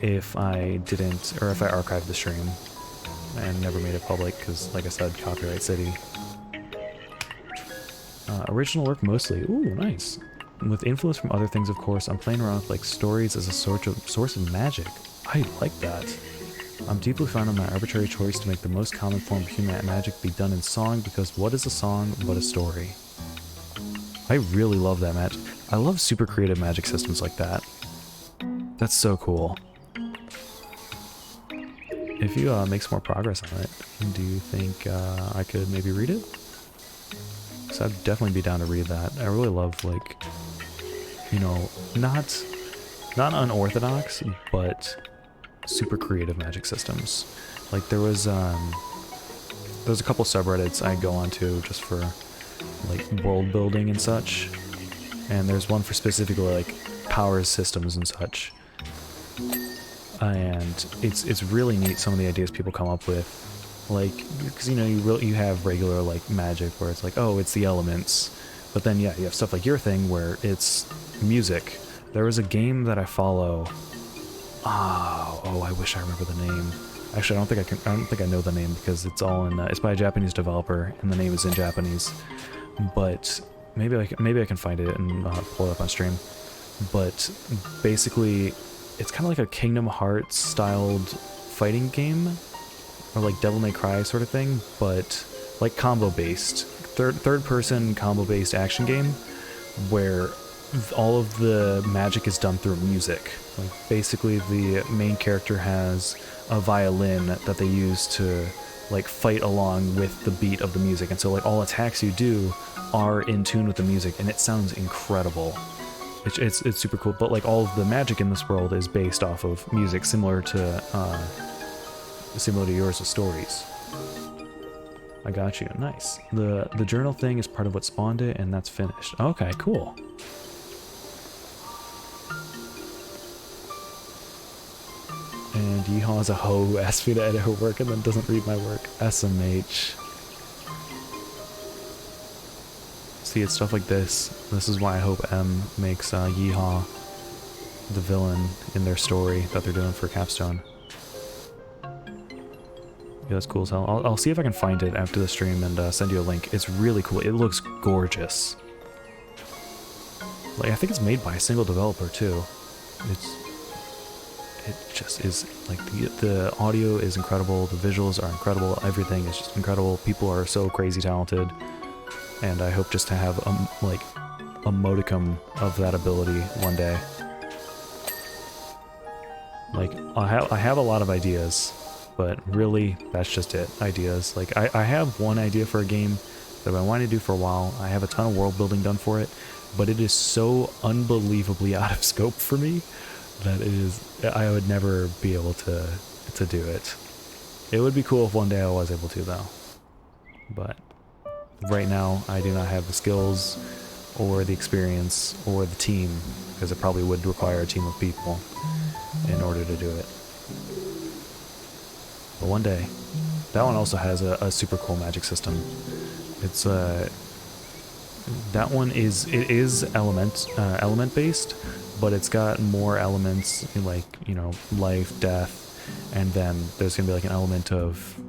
if I didn't, or if I archived the stream and never made it public because, like I said, copyright city. Original work mostly. Ooh, nice. With influence from other things, of course. I'm playing around with like stories as a source of magic. I like that. I'm deeply fond of my arbitrary choice to make the most common form of human magic be done in song, because what is a song but a story? I really love that magic. I love super creative magic systems like that. That's so cool. If you make some more progress on it, do you think I could maybe read it? Because I'd definitely be down to read that. I really love, like, you know, not unorthodox, but super creative magic systems. Like there was a couple subreddits I go onto just for like world building and such, and there's one for specifically like power systems and such, and it's really neat some of the ideas people come up with, like, because you know you have regular like magic where it's like, oh, it's the elements, but then yeah, you have stuff like your thing where it's music. There was a game that I follow, Oh, I wish I remember the name. Actually, I don't think I know the name because it's all in. It's by a Japanese developer, and the name is in Japanese. But maybe I can find it and pull it up on stream. But basically, it's kind of like a Kingdom Hearts styled fighting game, or like Devil May Cry sort of thing, but like combo based, third person combo based action game, where all of the magic is done through music. Like basically, the main character has a violin that they use to like fight along with the beat of the music, and so like all attacks you do are in tune with the music, and it sounds incredible. It's super cool, but like all of the magic in this world is based off of music, similar to yours with stories. I got you. Nice. The journal thing is part of what spawned it, and that's finished. Okay, cool. And Yeehaw is a hoe who asked me to edit her work and then doesn't read my work. SMH. See, it's stuff like this. This is why I hope M makes Yeehaw the villain in their story that they're doing for Capstone. Yeah, that's cool as hell. I'll see if I can find it after the stream and send you a link. It's really cool. It looks gorgeous. Like, I think it's made by a single developer too. It just is, like, the audio is incredible, the visuals are incredible, everything is just incredible. People are so crazy talented, and I hope just to have a modicum of that ability one day. Like, I have a lot of ideas, but really, that's just it, ideas. Like, I have one idea for a game that I've been wanting to do for a while. I have a ton of world building done for it, but it is so unbelievably out of scope for me that I would never be able to do it. It would be cool if one day I was able to, though. But right now, I do not have the skills or the experience or the team, because it probably would require a team of people in order to do it. But one day. That one also has a super cool magic system. It's that one is element based, but it's got more elements like, you know, life, death, and then there's gonna be like an element of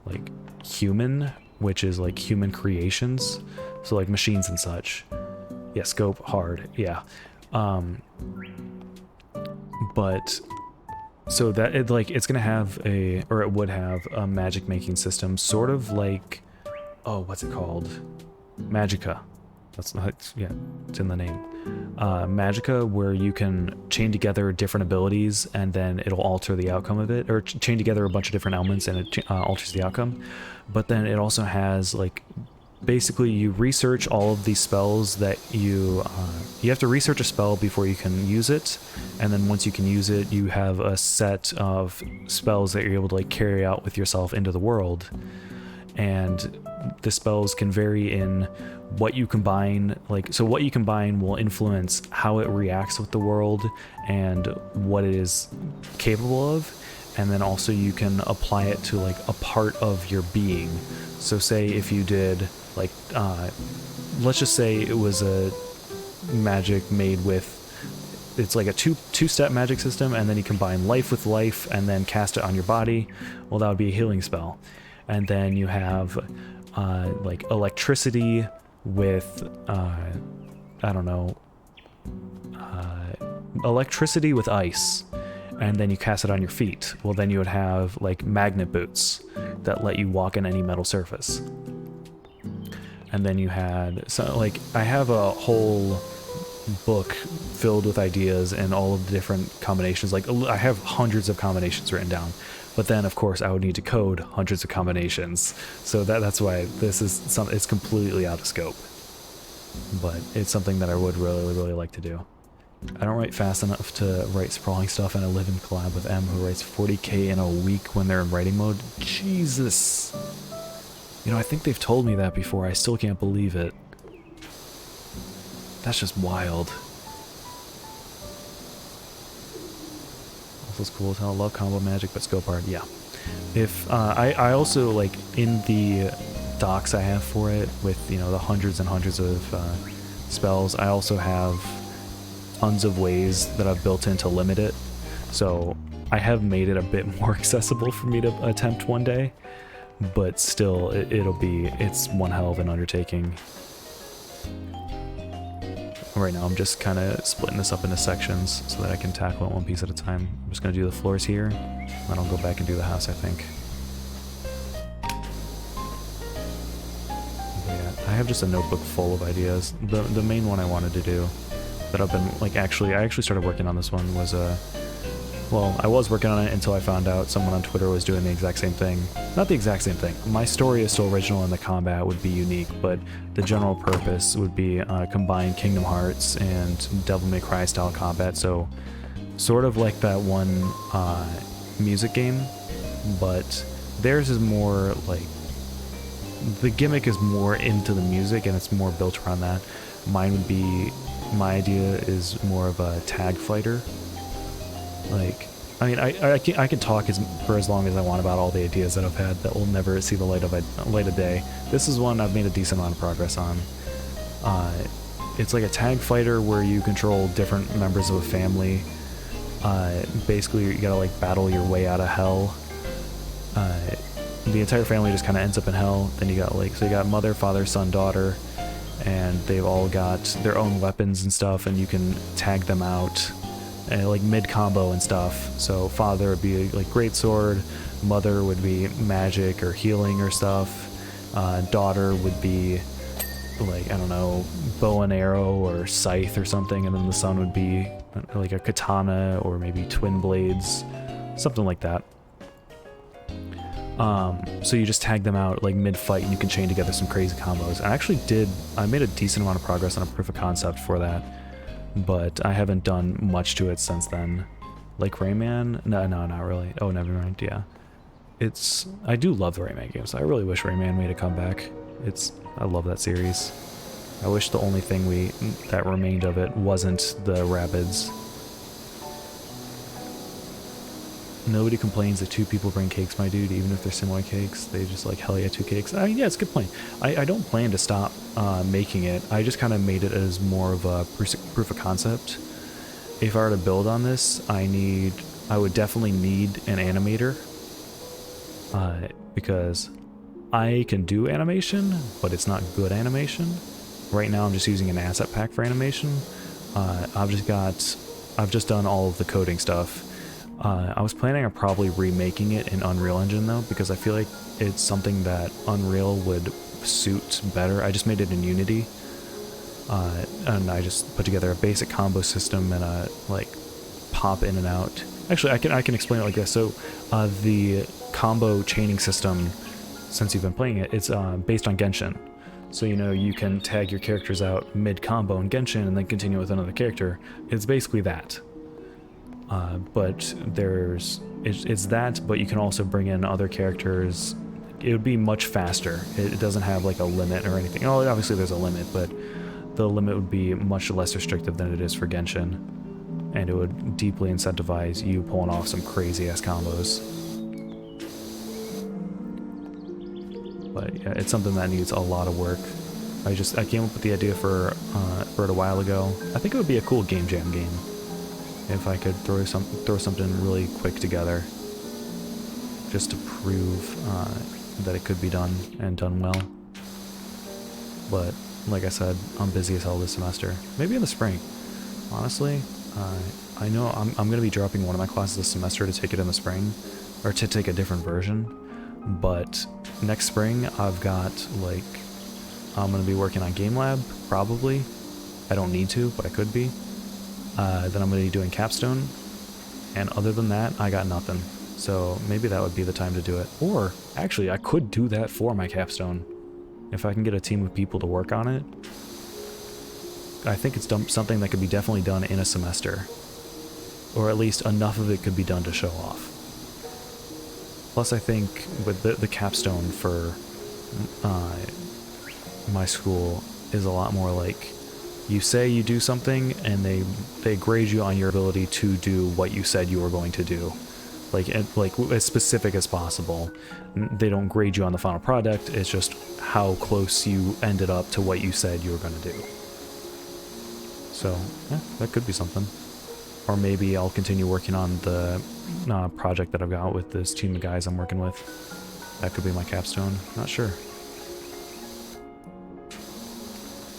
like human, which is like human creations, so like machines and such. Yeah, scope hard, yeah. But so that it's gonna have it would have a magic making system, sort of like, oh, what's it called? Magica. That's not, yeah, it's in the name. Magica, where you can chain together different abilities and then it'll alter the outcome of it, or chain together a bunch of different elements and it alters the outcome. But then it also has, like, basically you research all of these spells that you have to research a spell before you can use it, and then once you can use it, you have a set of spells that you're able to like carry out with yourself into the world. And the spells can vary in what you combine, like, so what you combine will influence how it reacts with the world and what it is capable of, and then also you can apply it to like a part of your being. So say if you did like, let's just say it was a magic made with, it's like a two-step magic system, and then you combine life with life and then cast it on your body. Well, that would be a healing spell. And then you have like electricity with, I don't know, electricity with ice, and then you cast it on your feet. Well, then you would have like magnet boots that let you walk on any metal surface. And then you had, so like, I have a whole book filled with ideas and all of the different combinations. Like, I have hundreds of combinations written down. But then, of course, I would need to code hundreds of combinations. So that's why this is it's completely out of scope. But it's something that I would really, really like to do. I don't write fast enough to write sprawling stuff, and I live in collab with M, who writes 40K in a week when they're in writing mode. Jesus. You know, I think they've told me that before. I still can't believe it. That's just wild. This is cool as hell. Love combo magic, but scope hard. Yeah. If I also, like, in the docs I have for it, with, you know, the hundreds and hundreds of spells, I also have tons of ways that I've built in to limit it. So I have made it a bit more accessible for me to attempt one day, but still, it's one hell of an undertaking. Right now I'm just kind of splitting this up into sections so that I can tackle it one piece at a time. I'm just going to do the floors here, then I'll go back and do the house, I think. But yeah, I have just a notebook full of ideas. The main one I wanted to do that I've been, like, I actually started working on this one was, well, I was working on it until I found out someone on Twitter was doing the exact same thing. Not the exact same thing. My story is still original and the combat would be unique, but the general purpose would be combined Kingdom Hearts and Devil May Cry style combat. So sort of like that one music game, but theirs is more like, the gimmick is more into the music and it's more built around that. Mine would be, my idea is more of a tag fighter. Like, I mean, I can talk for as long as I want about all the ideas that I've had that will never see the light of day. This is one I've made a decent amount of progress on. It's like a tag fighter where you control different members of a family. Basically, you gotta like battle your way out of hell. The entire family just kind of ends up in hell. Then you got so you got mother, father, son, daughter, and they've all got their own weapons and stuff, and you can tag them out. Like mid-combo and stuff. So father would be like greatsword, mother would be magic or healing or stuff, daughter would be like, I don't know, bow and arrow or scythe or something, and then the son would be like a katana or maybe twin blades, something like that. So you just tag them out like mid-fight and you can chain together some crazy combos. I made a decent amount of progress on a proof of concept for that, but I haven't done much to it since then. Like Rayman? No, not really. Oh, never mind, yeah. I do love the Rayman games. I really wish Rayman made a comeback. I love that series. I wish the only thing that remained of it wasn't the Rabbids. Nobody complains that two people bring cakes, my dude, even if they're similar cakes. They just like, hell yeah, 2 cakes. Yeah, it's a good point. I don't plan to stop making it. I just kind of made it as more of a proof of concept. If I were to build on this, I would definitely need an animator. Because I can do animation, but it's not good animation. Right now I'm just using an asset pack for animation. I've just done all of the coding stuff. I was planning on probably remaking it in Unreal Engine though, because I feel like it's something that Unreal would suit better. I just made it in Unity, and I just put together a basic combo system and a like pop in and out. Actually, I can explain it like this. So the combo chaining system, since you've been playing it, it's based on Genshin. So you can tag your characters out mid combo in Genshin and then continue with another character. It's basically that. But it's that, but you can also bring in other characters. It would be much faster. It doesn't have like a limit or anything. Oh, obviously there's a limit, but the limit would be much less restrictive than it is for Genshin. And it would deeply incentivize you pulling off some crazy ass combos. But yeah, it's something that needs a lot of work. I came up with the idea for it a while ago. I think it would be a cool game jam game if I could throw something really quick together, just to prove that it could be done and done well. But like I said, I'm busy as hell this semester. Maybe in the spring. Honestly, I know I'm going to be dropping one of my classes this semester to take it in the spring, or to take a different version. But next spring, I've got I'm going to be working on Game Lab, probably. I don't need to, but I could be. Then I'm going to be doing Capstone, and other than that, I got nothing. So maybe that would be the time to do it. Or, actually, I could do that for my Capstone. If I can get a team of people to work on it. I think it's something that could be definitely done in a semester. Or at least enough of it could be done to show off. Plus, I think with the Capstone for my school is a lot more like, you say you do something, and they grade you on your ability to do what you said you were going to do. Like as specific as possible. They don't grade you on the final product, it's just how close you ended up to what you said you were going to do. So, yeah, that could be something. Or maybe I'll continue working on the project that I've got with this team of guys I'm working with. That could be my capstone. Not sure.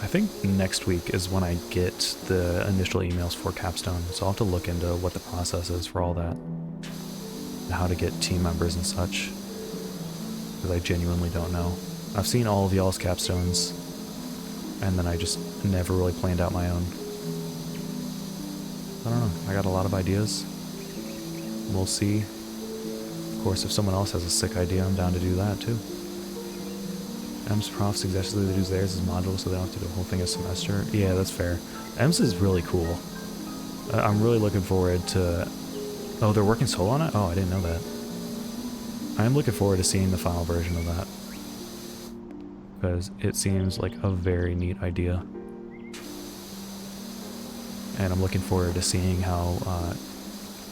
I think next week is when I get the initial emails for capstone, so I'll have to look into what the process is for all that. And how to get team members and such. Because I genuinely don't know. I've seen all of y'all's capstones, and then I just never really planned out my own. I don't know. I got a lot of ideas. We'll see. Of course, if someone else has a sick idea, I'm down to do that too. M's prof suggested they use theirs as modules so they don't have to do the whole thing a semester. Yeah, that's fair. M's is really cool. I'm really looking forward to... Oh, they're working solo on it? Oh, I didn't know that. I'm looking forward to seeing the final version of that. Because it seems like a very neat idea. And I'm looking forward to seeing how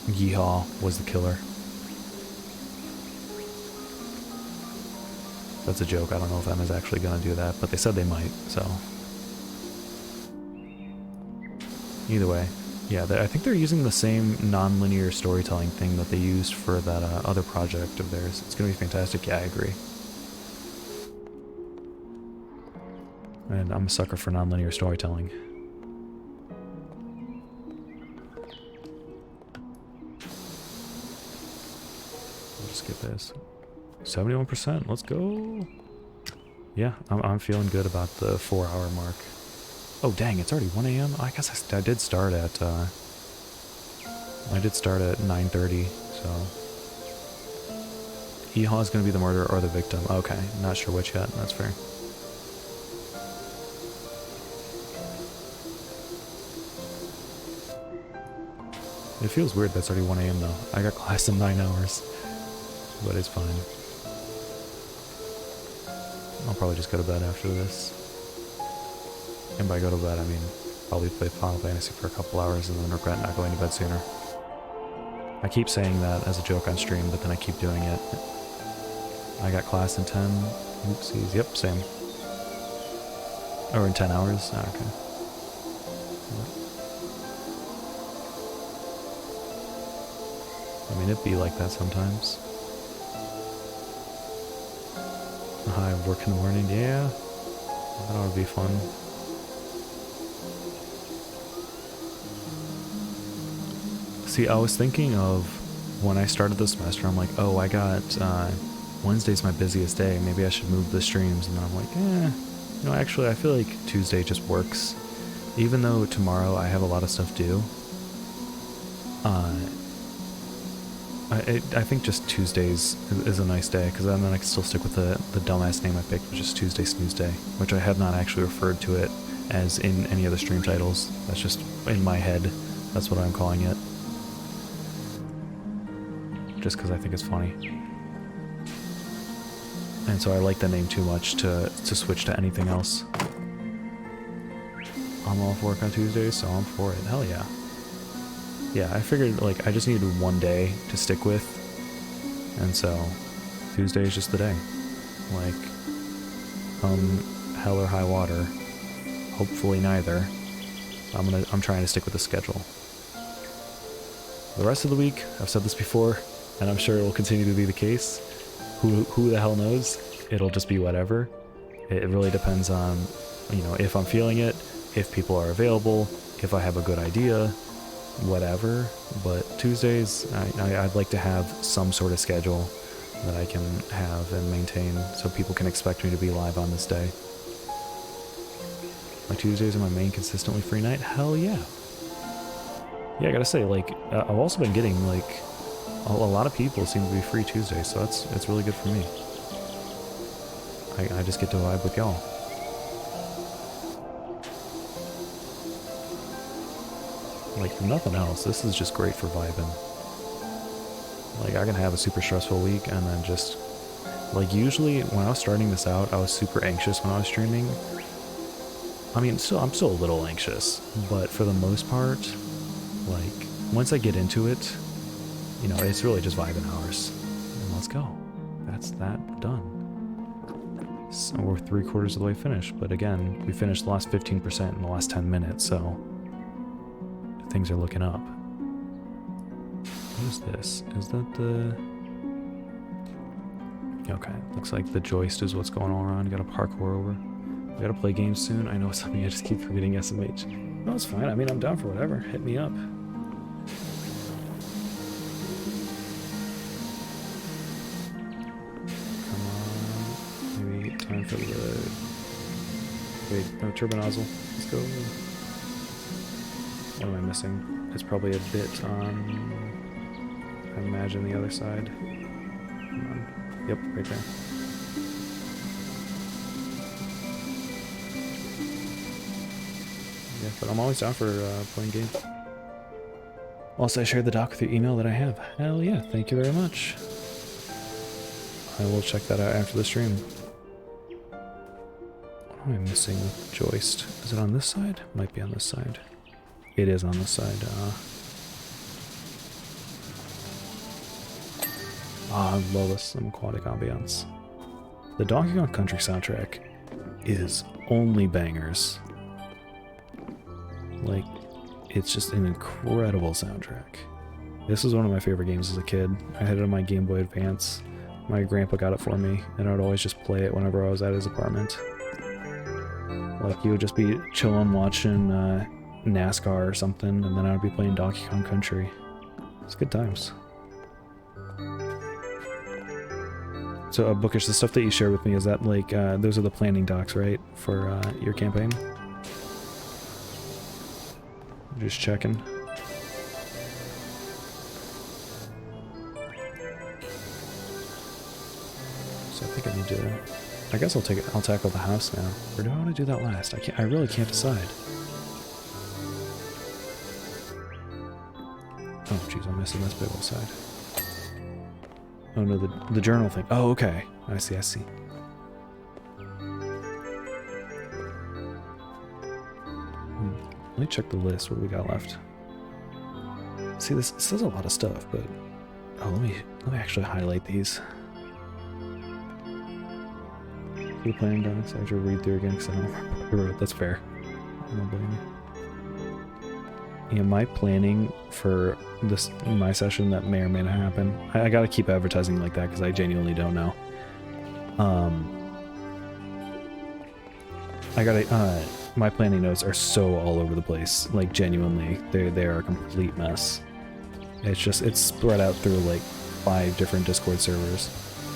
Yeehaw was the killer. That's a joke. I don't know if Emma's actually going to do that, but they said they might, so... Either way. Yeah, I think they're using the same non-linear storytelling thing that they used for that other project of theirs. It's going to be fantastic. Yeah, I agree. And I'm a sucker for non-linear storytelling. We'll just get this. 71%, let's go. Yeah, I'm feeling good about the 4-hour mark. Oh dang, it's already 1 a.m. I guess I did start at 9:30, so Yeehaw is gonna be the murderer or the victim. Okay, not sure which yet. That's fair. It feels weird that's already 1 a.m. though. I got class in 9 hours, but it's fine. I'll probably just go to bed after this. And by go to bed, I mean probably play Final Fantasy for a couple hours and then regret not going to bed sooner. I keep saying that as a joke on stream, but then I keep doing it. I got class in 10. Oopsies. Yep, same. Or in 10 hours? Ah, okay. I mean, it'd be like that sometimes. I work in the morning, yeah. That ought to be fun. See, I was thinking of when I started the semester, I'm like, oh, I got Wednesday's my busiest day. Maybe I should move the streams. And then I'm like, you know, actually, I feel like Tuesday just works. Even though tomorrow I have a lot of stuff due. I think just Tuesdays is a nice day, because then I can still stick with the dumbass name I picked, which is Tuesday Snooze Day, which I have not actually referred to it as in any other stream titles. That's just in my head. That's what I'm calling it. Just because I think it's funny. And so I like the name too much to switch to anything else. I'm off work on Tuesdays, so I'm for it. Hell yeah. Yeah, I figured, like, I just needed one day to stick with, and so Tuesday is just the day. Like, hell or high water, hopefully neither, I'm trying to stick with the schedule. The rest of the week, I've said this before, and I'm sure it will continue to be the case. Who the hell knows? It'll just be whatever. It really depends on, you know, if I'm feeling it, if people are available, if I have a good idea, whatever. But Tuesdays, I'd like to have some sort of schedule that I can have and maintain so people can expect me to be live on this day. My Tuesdays are my main consistently free night? Hell yeah. Yeah, I gotta say, like, I've also been getting, like, a lot of people seem to be free Tuesdays, so it's really good for me. I just get to vibe with y'all. Like, if nothing else, this is just great for vibing. Like, I can have a super stressful week and then just... Like, usually, when I was starting this out, I was super anxious when I was streaming. I mean, I'm still a little anxious, but for the most part, like, once I get into it, you know, it's really just vibing hours. And let's go. That's that done. So we're 3/4 of the way finished, but again, we finished the last 15% in the last 10 minutes, so... things are looking up. What is this? Is that the... Okay, looks like the joist is what's going on around. Gotta parkour over. We gotta play games soon. I know it's something I just keep forgetting SMH. No, it's fine. I mean, I'm down for whatever. Hit me up. Come on. Maybe time for the... Wait, no, turbo nozzle. Let's go. What am I missing? It's probably a bit on... I imagine the other side. Come on. Yep, right there. Yeah, but I'm always down for playing games. Also, I shared the doc with your email that I have. Hell yeah, thank you very much. I will check that out after the stream. What am I missing with the joist? Is it on this side? Might be on this side. It is on this side. I love this, some aquatic ambiance. The Donkey Kong Country soundtrack is only bangers. Like, it's just an incredible soundtrack. This was one of my favorite games as a kid. I had it on my Game Boy Advance. My grandpa got it for me, and I would always just play it whenever I was at his apartment. Like, he would just be chilling, watching NASCAR or something, and then I would be playing Donkey Kong Country. It's good times. So, Bookish, the stuff that you shared with me, is that, like, those are the planning docs, right, for your campaign? Just checking. So I think I need to... I guess I'll tackle the house now. Or do I want to do that last? I really can't decide. Oh, jeez, I'm missing this big old side. Oh no, the journal thing. Oh, okay. I see, I see. Let me check the list, what we got left. See, this says a lot of stuff, but... Oh, let me actually highlight these. If you're planning on it, I should read through again, because I don't remember. That's fair. I don't blame you. Am I planning for my session that may or may not happen? I gotta keep advertising like that, because I genuinely don't know. My planning notes are so all over the place, like genuinely, they are a complete mess. It's spread out through like 5 different Discord servers,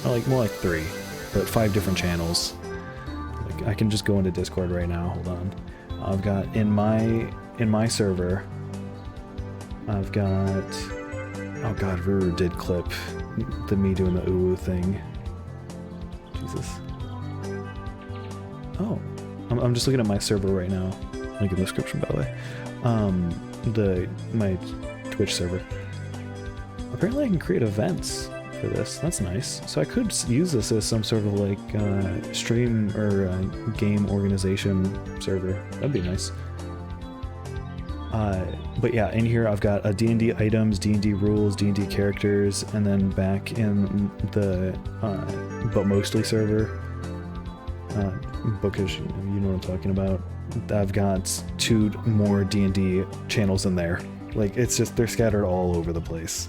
or like more like 3, but 5 different channels. Like I can just go into Discord right now. Hold on, I've got in my server, I've got, oh god, Ruru did clip me doing the ooh my Jesus. Oh. I'm just looking at my server right now. Link in the description, by the way. My Twitch server. Apparently I can create events for this. That's nice. So I could use this as some sort of like stream or game organization server. That'd be nice. But yeah, in here I've got D&D items, D&D rules, D&D characters, and then back in the but mostly server. Bookish, you know what I'm talking about. I've got 2 more D&D channels in there. Like, it's just, they're scattered all over the place.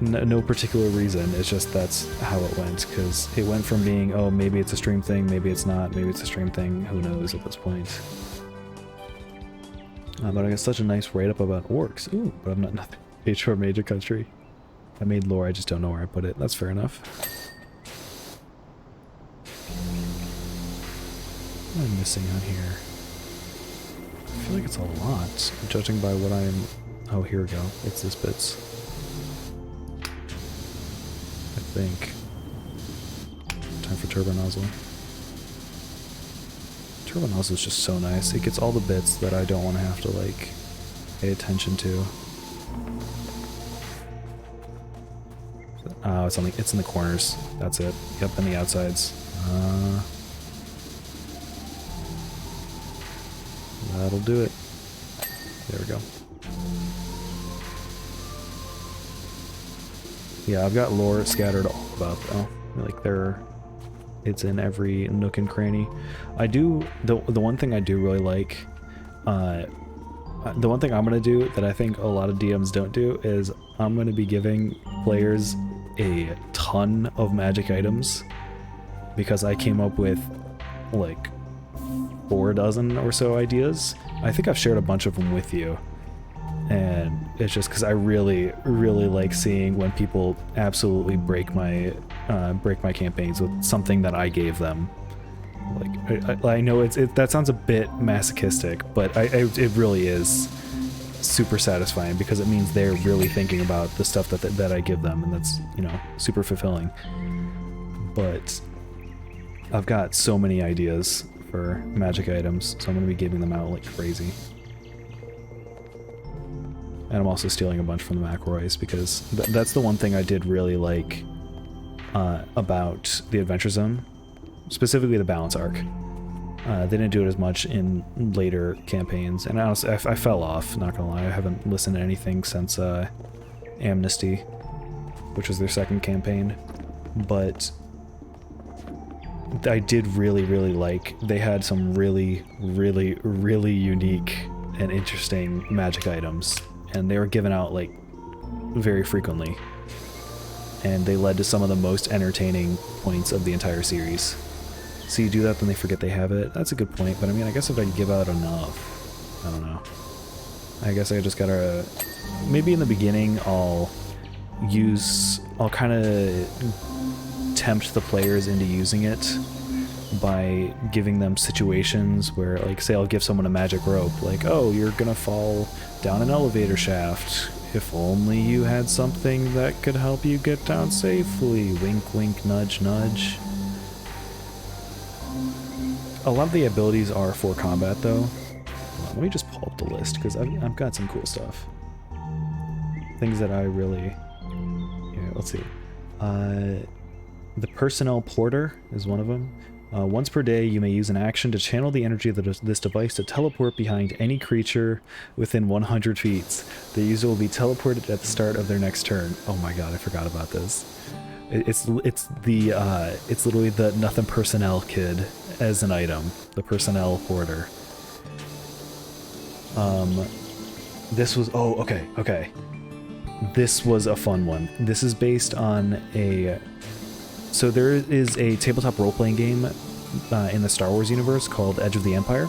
No particular reason, it's just that's how it went, because it went from being, oh, maybe it's a stream thing, maybe it's not, maybe it's a stream thing, who knows at this point. But I got such a nice write-up about orcs. Ooh, but I'm not nothing. H4 Major Country. I made lore, I just don't know where I put it. That's fair enough. What am I missing on here? I feel like it's a lot, judging by what I'm... Oh, here we go. It's this bits. I think. Time for turbo nozzle. Turbo nozzle is just so nice. It gets all the bits that I don't want to have to, like, pay attention to. Oh, it's in the corners. That's it. Yep, and the outsides. That'll do it. There we go. Yeah, I've got lore scattered all about though. Like it's in every nook and cranny. I do the one thing I do really like the one thing I'm going to do that I think a lot of DMs don't do is I'm going to be giving players a ton of magic items, because I came up with like 4 dozen or so ideas. I think I've shared a bunch of them with you, and it's just because I really like seeing when people absolutely break my campaigns with something that I gave them. Like I know that sounds a bit masochistic, but it really is super satisfying, because it means they're really thinking about the stuff that I give them, and that's, you know, super fulfilling. But I've got so many ideas for magic items, so I'm going to be giving them out like crazy. And I'm also stealing a bunch from the McElroys, because that's the one thing I did really like about the Adventure Zone, specifically the balance arc. They didn't do it as much in later campaigns, and honestly, I fell off, not gonna lie. I haven't listened to anything since Amnesty, which was their second campaign, but I did really like, they had some really unique and interesting magic items, and they were given out like very frequently, and they led to some of the most entertaining points of the entire series. So you do that, then they forget they have it. That's a good point, but I mean, I guess if I give out enough, I don't know. I guess I just gotta, maybe in the beginning I'll kind of tempt the players into using it by giving them situations where, like, say I'll give someone a magic rope, like, oh, you're gonna fall down an elevator shaft. If only you had something that could help you get down safely. Wink, wink, nudge, nudge. A lot of the abilities are for combat, though. Hold on, let me just pull up the list, because I've got some cool stuff. Things that I really... Yeah, let's see. The Personnel Porter is one of them. Once per day, you may use an action to channel the energy of this device to teleport behind any creature within 100 feet. The user will be teleported at the start of their next turn. Oh my god, I forgot about this. It's literally the Nothing Personnel Kid as an item. The Personnel Porter. This was... Oh, okay. This was a fun one. This is based on a... So there is a tabletop role-playing game in the Star Wars universe called Edge of the Empire.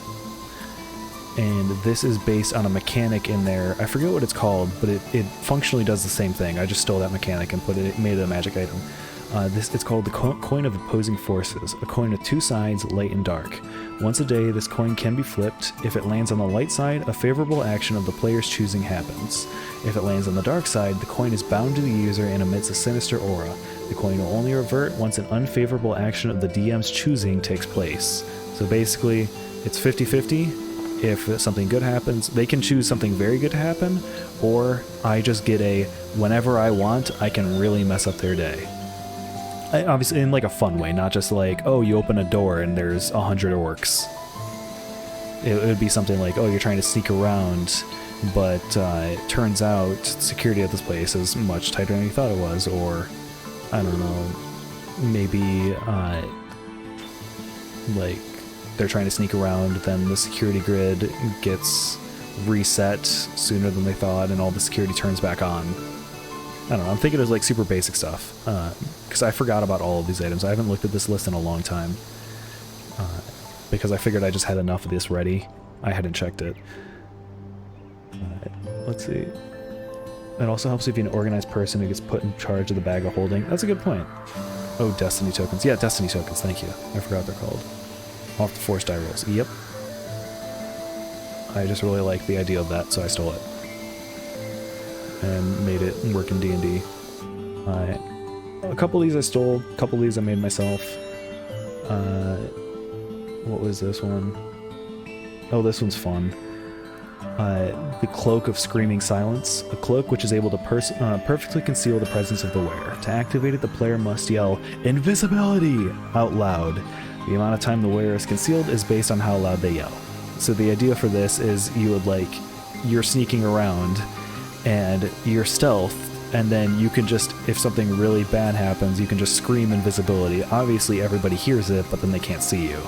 And this is based on a mechanic in there. I forget what it's called, but it functionally does the same thing. I just stole that mechanic and made it a magic item. It's called the Coin of Opposing Forces, a coin with 2 sides, light and dark. Once a day, this coin can be flipped. If it lands on the light side, a favorable action of the player's choosing happens. If it lands on the dark side, the coin is bound to the user and emits a sinister aura. The coin will only revert once an unfavorable action of the DM's choosing takes place. So basically, it's 50-50. If something good happens, they can choose something very good to happen, or I just get a, whenever I want, I can really mess up their day. Obviously in like a fun way, not just like, oh, you open a door and there's 100 orcs. It would be something like, oh, you're trying to sneak around, but it turns out security at this place is much tighter than you thought it was, or, I don't know, maybe like they're trying to sneak around, then the security grid gets reset sooner than they thought, and all the security turns back on. I don't know, I'm thinking of like super basic stuff, because I forgot about all of these items. I haven't looked at this list in a long time, because I figured I just had enough of this ready. I hadn't checked it. Let's see. It also helps if you're an organized person who gets put in charge of the bag of holding. That's a good point. Oh, Destiny tokens. Yeah, Destiny tokens, thank you. I forgot what they're called. Off the force die rolls. Yep. I just really like the idea of that, so I stole it. And made it work in D&D. A couple of these I stole, a couple of these I made myself. What was this one? Oh, this one's fun. The Cloak of Screaming Silence. A cloak which is able to perfectly conceal the presence of the wearer. To activate it, the player must yell, "Invisibility!" out loud. The amount of time the wearer is concealed is based on how loud they yell. So the idea for this is you would like, you're sneaking around, and you're stealth, and then you can just, if something really bad happens, you can just scream invisibility. Obviously everybody hears it, but then they can't see you.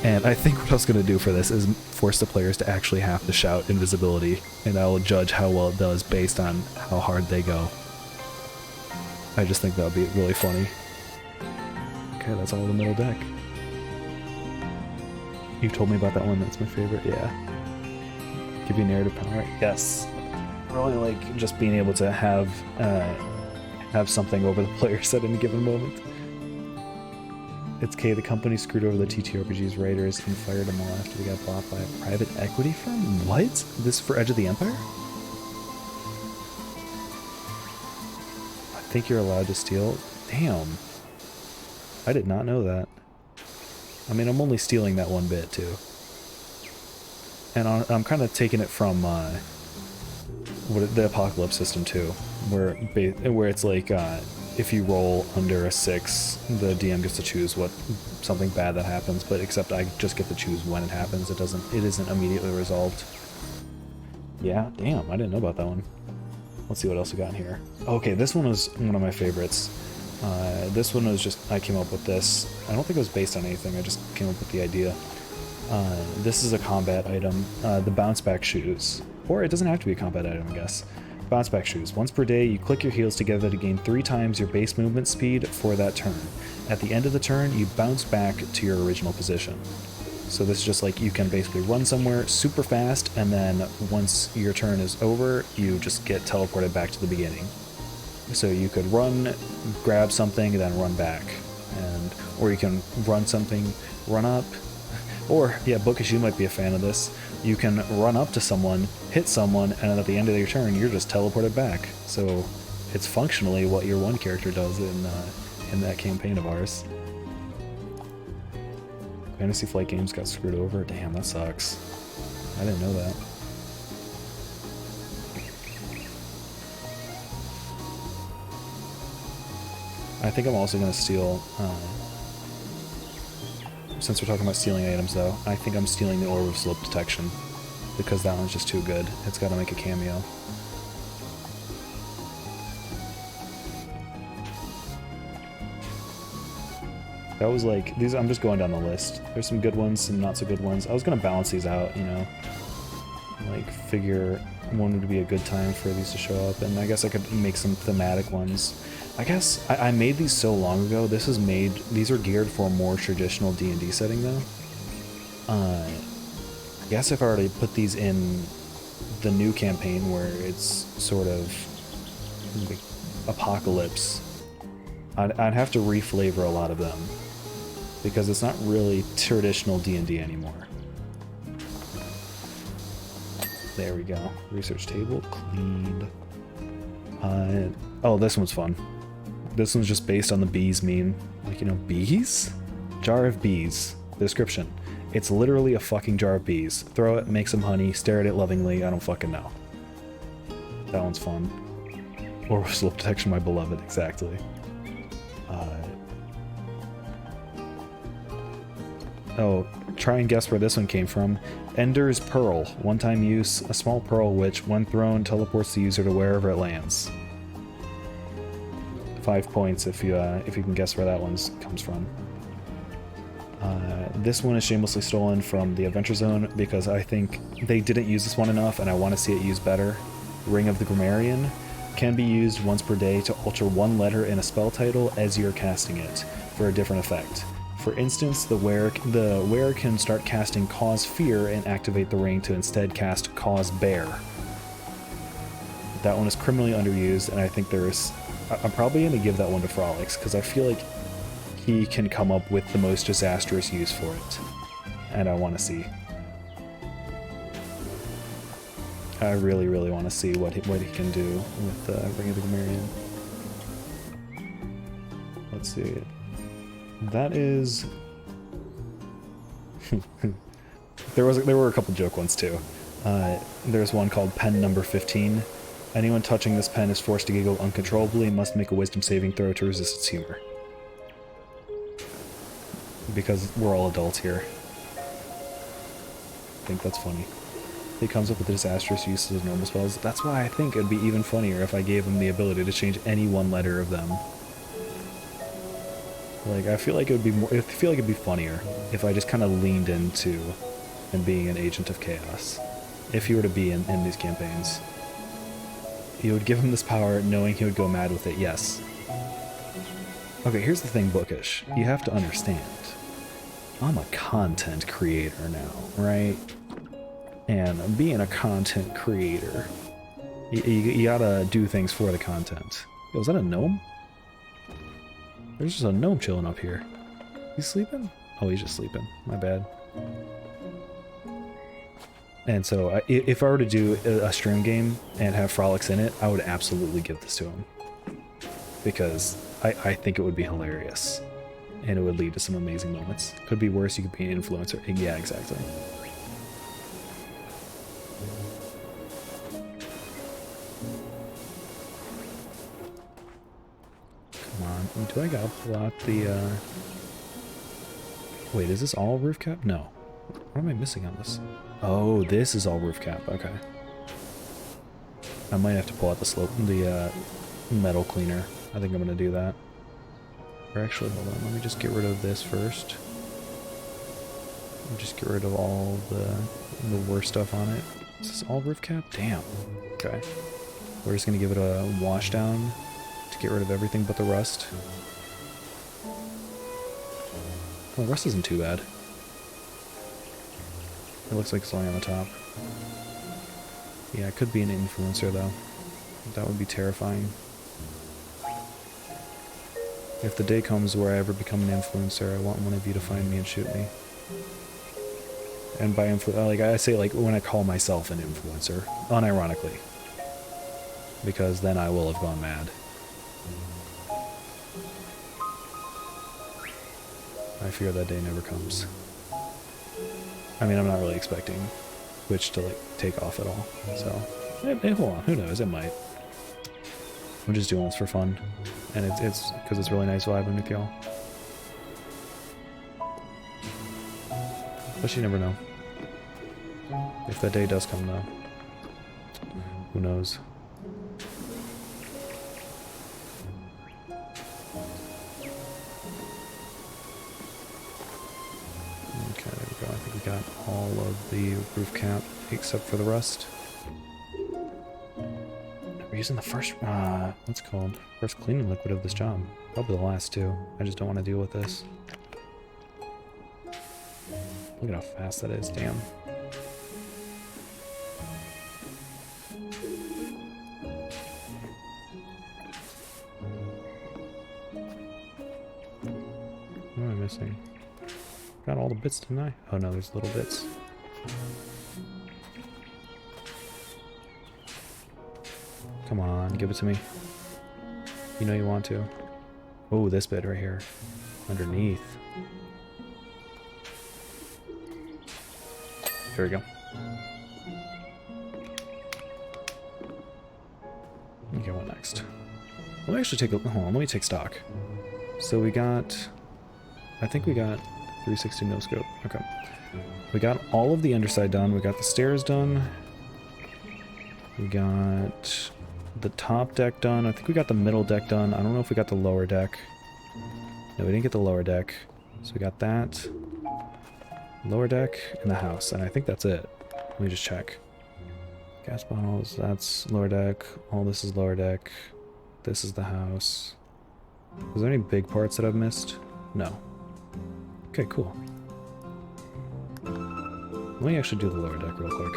And I think what I was going to do for this is force the players to actually have to shout invisibility, and I will judge how well it does based on how hard they go. I just think that would be really funny. Okay, that's all the middle deck. You told me about that one, that's my favorite, yeah. Give you narrative power, yes. I really like just being able to have something over the players at any given moment. It's K, the company screwed over the TTRPG's writers and fired them all after they got bought by a private equity firm? What? This for Edge of the Empire? I think you're allowed to steal? Damn. I did not know that. I mean, I'm only stealing that one bit, too. And I'm kind of taking it from the Apocalypse system, too. Where it's like, if you roll under a 6, the DM gets to choose something bad that happens, but except I just get to choose when it happens. It isn't immediately resolved. Yeah, damn, I didn't know about that one. Let's see what else we got in here. Okay, this one was one of my favorites. This one was just, I came up with this. I don't think it was based on anything, I just came up with the idea. This is a combat item, the bounce back shoes. Or it doesn't have to be a combat item, I guess. Bounce back shoes. Once per day, you click your heels together to gain 3 times your base movement speed for that turn. At the end of the turn, you bounce back to your original position. So this is just like you can basically run somewhere super fast, and then once your turn is over, you just get teleported back to the beginning. So you could run, grab something, and then run back. Or you can run something, run up. Or, yeah, Bookish, you might be a fan of this. You can run up to someone, hit someone, and then at the end of your turn, you're just teleported back. So it's functionally what your one character does in that campaign of ours. Fantasy Flight Games got screwed over? Damn, that sucks. I didn't know that. I think I'm also going to steal... since we're talking about stealing items, though, I think I'm stealing the Orb of Slope Detection, because that one's just too good. It's got to make a cameo. That was like, these, I'm just going down the list. There's some good ones, some not so good ones. I was going to balance these out, you know, like figure when would be a good time for these to show up, and I guess I could make some thematic ones. I guess I made these so long ago. These are geared for a more traditional D&D setting, though. I guess if I were to put these in the new campaign where it's sort of like Apocalypse, I'd have to reflavor a lot of them, because it's not really traditional D&D anymore. There we go. Research table cleaned. Oh, this one's fun. This one's just based on the bees meme. Like, you know, bees? Jar of bees. The description. It's literally a fucking jar of bees. Throw it, make some honey, stare at it lovingly, I don't fucking know. That one's fun. Or Slope Detection, my beloved, exactly. Oh, try and guess where this one came from. Ender's Pearl. One-time use, a small pearl which, when thrown, teleports the user to wherever it lands. 5 points if you can guess where that one comes from. This one is shamelessly stolen from the Adventure Zone because I think they didn't use this one enough and I want to see it used better. Ring of the Grammarian can be used once per day to alter one letter in a spell title as you're casting it for a different effect. For instance, the wearer can start casting Cause Fear and activate the ring to instead cast Cause Bear. That one is criminally underused, and I think I'm probably going to give that one to Frolics, because I feel like he can come up with the most disastrous use for it. And I want to see. I really, really want to see what he can do with Ring of the Grammarian. Let's see. That is... there were a couple joke ones too. There's one called Pen Number 15. Anyone touching this pen is forced to giggle uncontrollably and must make a wisdom saving throw to resist its humor. Because we're all adults here. I think that's funny. He comes up with the disastrous uses of normal spells. That's why I think it'd be even funnier if I gave him the ability to change any one letter of them. Like, I feel like it would be more, I feel like it'd be funnier if I just kind of leaned into and being an agent of chaos. If he were to be in these campaigns. You would give him this power knowing he would go mad with it, yes. Okay, here's the thing, Bookish. You have to understand. I'm a content creator now, right? And being a content creator, you gotta do things for the content. Yo, is that a gnome? There's just a gnome chilling up here. He's sleeping? Oh, he's just sleeping. My bad. And so, if I were to do a stream game and have frolics in it, I would absolutely give this to him. Because I think it would be hilarious. And it would lead to some amazing moments. Could be worse, you could be an influencer. Yeah, exactly. Come on. Do I gotta pull out the, Wait, is this all roof cap? No. What am I missing on this? Oh, this is all roof cap. Okay. I might have to pull out the metal cleaner. I think I'm gonna do that. Or actually, hold on. Let me just get rid of this first. Just get rid of all the worst stuff on it. Is this all roof cap? Damn. Okay. We're just gonna give it a wash down to get rid of everything but the rust. Well, the rust isn't too bad. It looks like it's only on the top. Yeah, it could be an influencer though. That would be terrifying. If the day comes where I ever become an influencer, I want one of you to find me and shoot me. And by like I say, like when I call myself an influencer, unironically, because then I will have gone mad. I fear that day never comes. I mean, I'm not really expecting Twitch to like take off at all. So, hold on, who knows? It might. I'm just doing this for fun, and it's because it's really nice vibing with y'all. But you never know. If that day does come, though, who knows? Okay, there we go. I think we got all of the roof cap except for the rust. We're using the first, what's it called? First cleaning liquid of this job. Probably the last two. I just don't want to deal with this. Look at how fast that is, damn. What am I missing? Got all the bits, didn't I? Oh no, there's little bits. Come on, give it to me. You know you want to. Oh, this bit right here. Underneath. There we go. Okay, what next? Let me actually take a... Hold on, let me take stock. So we got... I think we got 360 no scope. Okay. We got all of the underside done. We got the stairs done. We got the top deck done. I think we got the middle deck done. I don't know if we got the lower deck. No, we didn't get the lower deck. So we got that. Lower deck and the house. And I think that's it. Let me just check. Gas bottles, that's lower deck. All this is lower deck. This is the house. Was there any big parts that I've missed? No. Okay, cool. Let me actually do the lower deck real quick.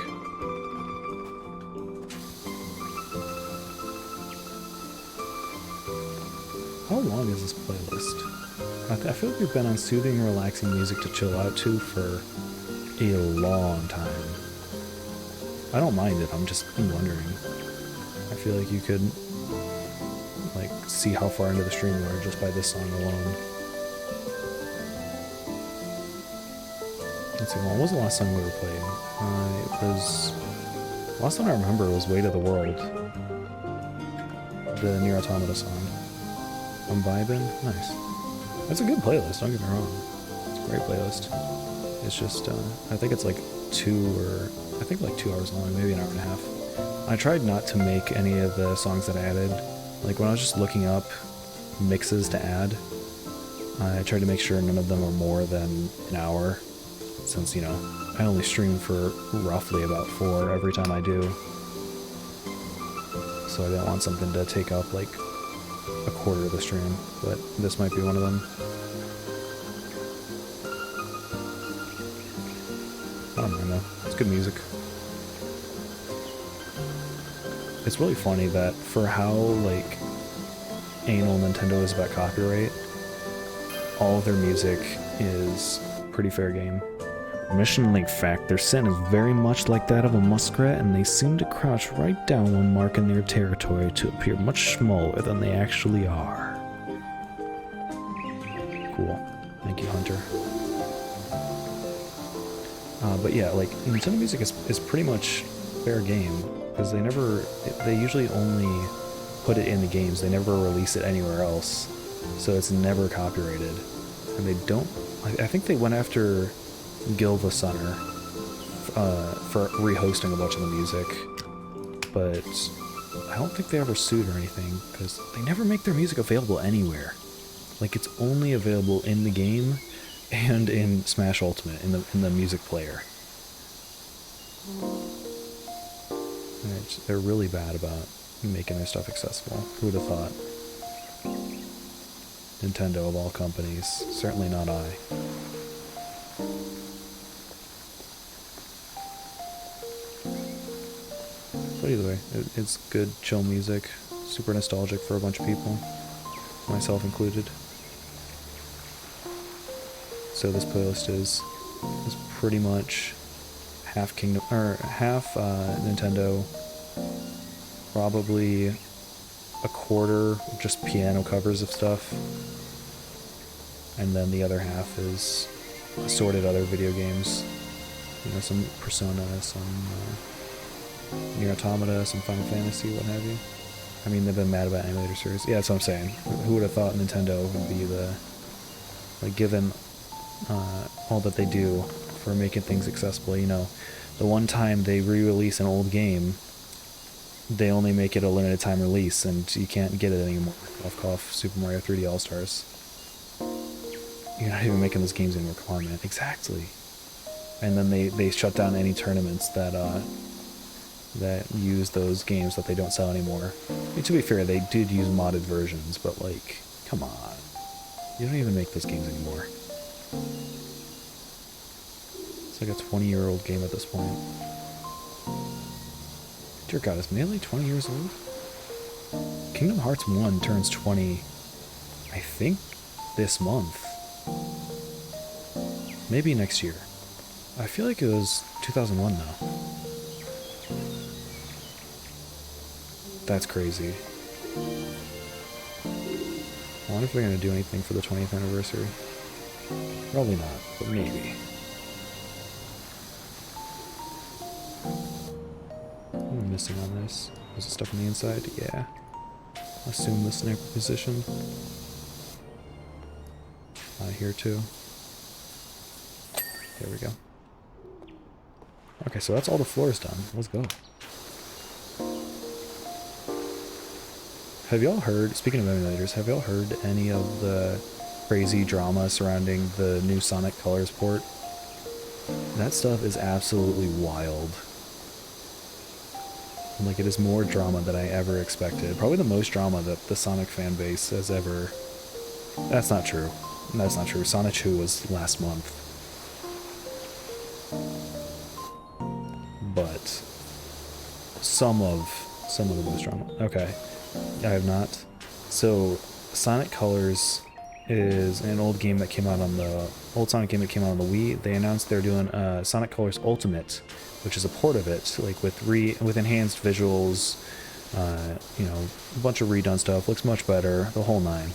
How long is this playlist? I feel like we've been on soothing, relaxing music to chill out to for a long time. I don't mind it, I'm just wondering. I feel like you could like see how far into the stream we are just by this song alone. Let's see, when was the last song we were playing? It was... Last one I remember was Weight of the World. The Nier Automata song. I'm vibing? Nice. That's a good playlist, don't get me wrong. It's a great playlist. It's just, I think it's like 2 hours long, maybe an hour and a half. I tried not to make any of the songs that I added. Like when I was just looking up mixes to add, I tried to make sure none of them are more than an hour, since, you know, I only stream for roughly about 4 every time I do. So I didn't want something to take up like a quarter of the stream, but this might be one of them. I don't mind though. It's good music. It's really funny that for how like anal Nintendo is about copyright, all of their music is pretty fair game. Mission Link fact, their scent is very much like that of a muskrat, and they seem to crouch right down when marking their territory to appear much smaller than they actually are. Cool. Thank you, Hunter. But yeah, like, Nintendo music is pretty much fair game, because they usually only put it in the games, they never release it anywhere else, so it's never copyrighted. And they don't, I think they went after Gil the Sunner for rehosting a bunch of the music, but I don't think they ever sued or anything, because they never make their music available anywhere. Like, it's only available in the game and in Smash Ultimate, in the music player. They're really bad about making their stuff accessible. Who would have thought? Nintendo, of all companies. Certainly not I. But either way, it's good, chill music. Super nostalgic for a bunch of people. Myself included. So this playlist is pretty much half Nintendo, probably a quarter just piano covers of stuff, and then the other half is assorted other video games. You know, some Persona, some Nier Automata, some Final Fantasy, what have you. I mean, they've been mad about emulator series. Yeah, that's what I'm saying. Who would have thought Nintendo would be the, like, given all that they do for making things accessible, you know, the one time they re-release an old game, they only make it a limited time release, and you can't get it anymore. Cough, Super Mario 3D All-Stars. You're not even making those games anymore, come on, man. Exactly. And then they shut down any tournaments that use those games that they don't sell anymore. I mean, to be fair, they did use modded versions, but, like, come on. You don't even make those games anymore. It's like a 20-year-old game at this point. Dear God, is Melee 20 years old? Kingdom Hearts 1 turns 20, I think, this month. Maybe next year. I feel like it was 2001 though. That's crazy. I wonder if they're going to do anything for the 20th anniversary. Probably not, but maybe. What am I missing on this? Was it stuff on the inside? Yeah. Assume the sniper position. Here too. There we go. Okay, so that's all the floors done. Let's go. Have y'all heard, speaking of emulators, have y'all heard any of the crazy drama surrounding the new Sonic Colors port? That stuff is absolutely wild. Like, it is more drama than I ever expected. Probably the most drama that the Sonic fan base has ever... That's not true. That's not true. Sonic 2 was last month. But some of the most drama. Okay. I have not. So, Sonic Colors is an old game that came out on the Sonic game that came out on the Wii. They announced they're doing Sonic Colors Ultimate, which is a port of it, like with enhanced visuals, you know, a bunch of redone stuff, looks much better, the whole nine.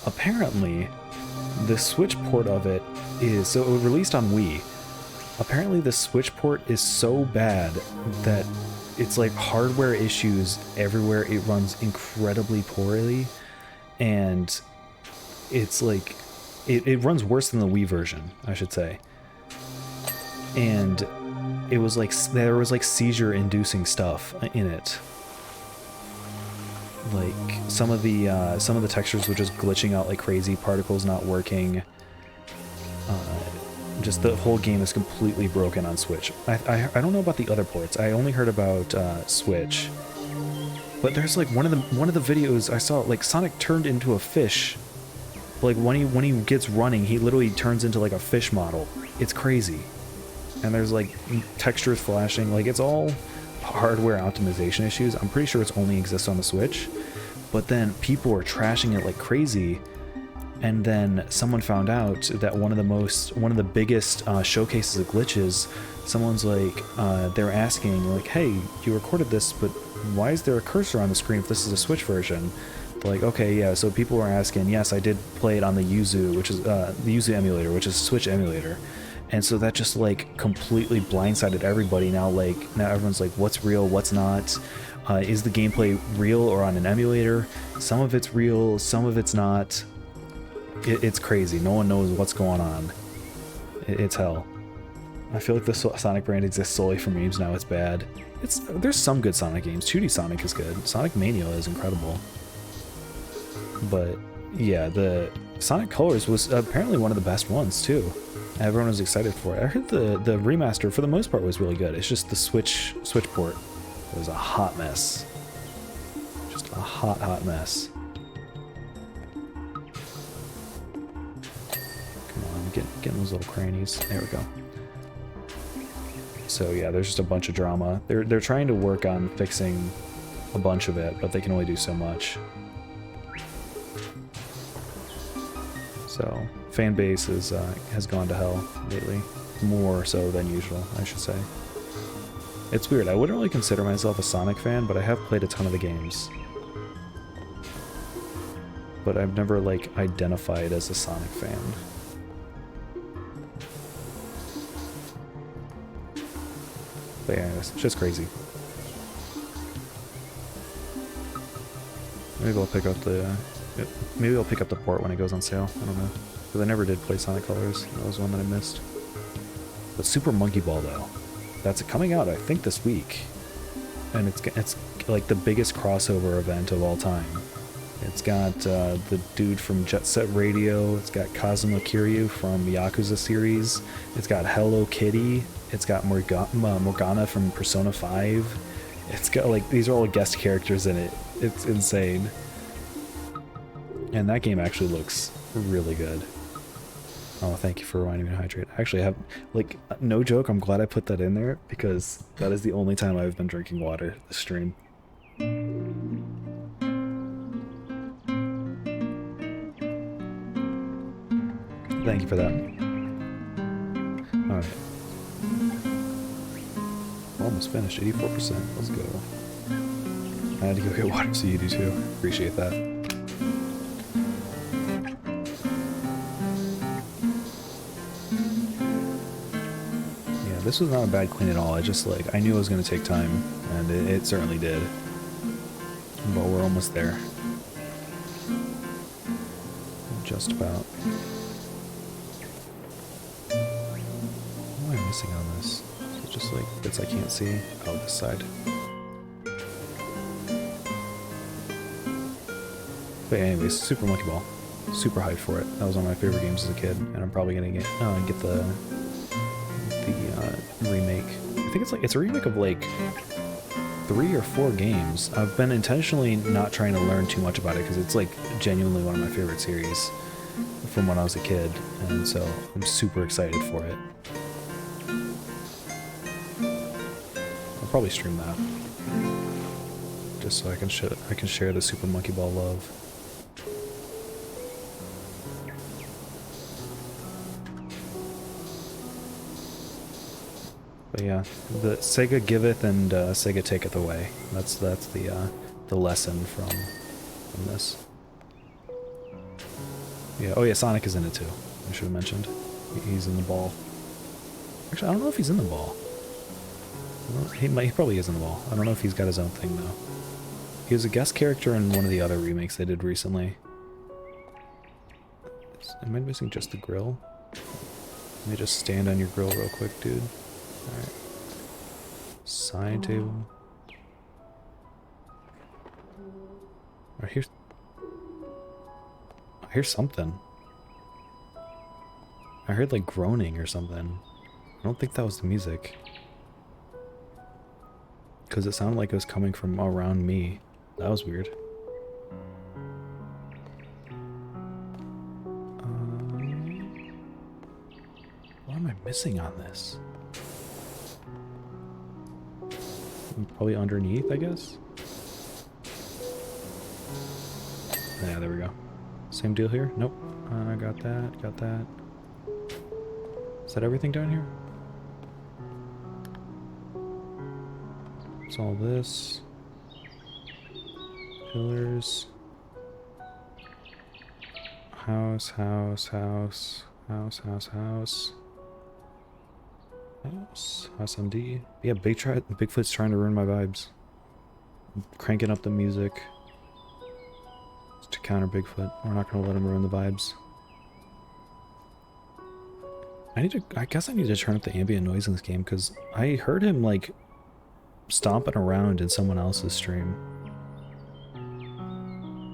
Apparently, the Switch port of it is, so it was released on Wii. Apparently the Switch port is so bad that it's like hardware issues everywhere. It runs incredibly poorly, and it's like, it runs worse than the Wii version, I should say. And it was like, there was like seizure-inducing stuff in it. Like some of the textures were just glitching out like crazy, particles not working. Just the whole game is completely broken on Switch. I don't know about the other ports. I only heard about Switch. But there's like one of the videos I saw, like Sonic turned into a fish. Like when he gets running, he literally turns into like a fish model. It's crazy. And there's like textures flashing. Like it's all hardware optimization issues. I'm pretty sure it's only exists on the Switch. But then people are trashing it like crazy. And then someone found out that one of the biggest showcases of glitches, someone's like, they're asking like, hey, you recorded this, but why is there a cursor on the screen if this is a Switch version? They're like, okay, yeah, so people were asking, yes, I did play it on the Yuzu, which is the Yuzu emulator, which is a Switch emulator. And so that just like completely blindsided everybody. Now everyone's like, what's real, what's not? Is the gameplay real or on an emulator? Some of it's real, some of it's not. It's crazy. No one knows what's going on. It's hell. I feel like the Sonic brand exists solely for memes now. It's bad. There's some good Sonic games. 2D Sonic is good. Sonic Mania is incredible. But yeah, the Sonic Colors was apparently one of the best ones too. Everyone was excited for it. I heard the remaster for the most part was really good. It's just the Switch port was a hot mess. Just a hot mess. Getting those little crannies. There we go. So yeah, there's just a bunch of drama. They're trying to work on fixing a bunch of it, but they can only do so much. So fan base has gone to hell lately, more so than usual, I should say. It's weird. I wouldn't really consider myself a Sonic fan, but I have played a ton of the games. But I've never like identified as a Sonic fan. But yeah, it's just crazy. Maybe I'll pick up the port when it goes on sale. I don't know, because I never did play Sonic Colors. That was one that I missed. But Super Monkey Ball though, that's coming out I think this week, and it's like the biggest crossover event of all time. It's got the dude from Jet Set Radio. It's got Kazuma Kiryu from Yakuza series. It's got Hello Kitty. It's got Morgana from Persona 5. It's got like, these are all guest characters in it. It's insane. And that game actually looks really good. Oh, thank you for reminding me to hydrate. I actually have, like, no joke, I'm glad I put that in there because that is the only time I've been drinking water this stream. Thank you for that. Alright. Almost finished, 84%. Let's go. I had to go get water so you do too. Appreciate that. Yeah, this was not a bad clean at all. I just like, I knew it was going to take time, and it certainly did. But we're almost there. Just about. What am I missing on this? Is it just like bits I can't see? Oh, this side. But anyways, Super Monkey Ball. Super hyped for it. That was one of my favorite games as a kid, and I'm probably gonna get the remake. I think it's a remake of like 3 or 4 games. I've been intentionally not trying to learn too much about it because it's like genuinely one of my favorite series from when I was a kid, and so I'm super excited for it. I'll probably stream that just so I can share the Super Monkey Ball love. But yeah, the Sega giveth and Sega taketh away. That's the lesson from this. Yeah. Oh yeah, Sonic is in it too. I should have mentioned. He's in the ball. Actually, I don't know if he's in the ball. He probably is in the ball. I don't know if he's got his own thing though. He was a guest character in one of the other remakes they did recently. Am I missing just the grill? Let me just stand on your grill real quick, dude. Alright. Side table. I hear something. I heard like groaning or something. I don't think that was the music. Because it sounded like it was coming from around me. That was weird. What am I missing on this? Probably underneath, I guess? Yeah, there we go. Same deal here? Nope. Got that, got that. Is that everything down here? It's all this. Pillars. House, house, house. House, house, house. House MD. Yeah, Bigfoot's trying to ruin my vibes. I'm cranking up the music to counter Bigfoot. We're not gonna let him ruin the vibes. I guess I need to turn up the ambient noise in this game because I heard him like stomping around in someone else's stream.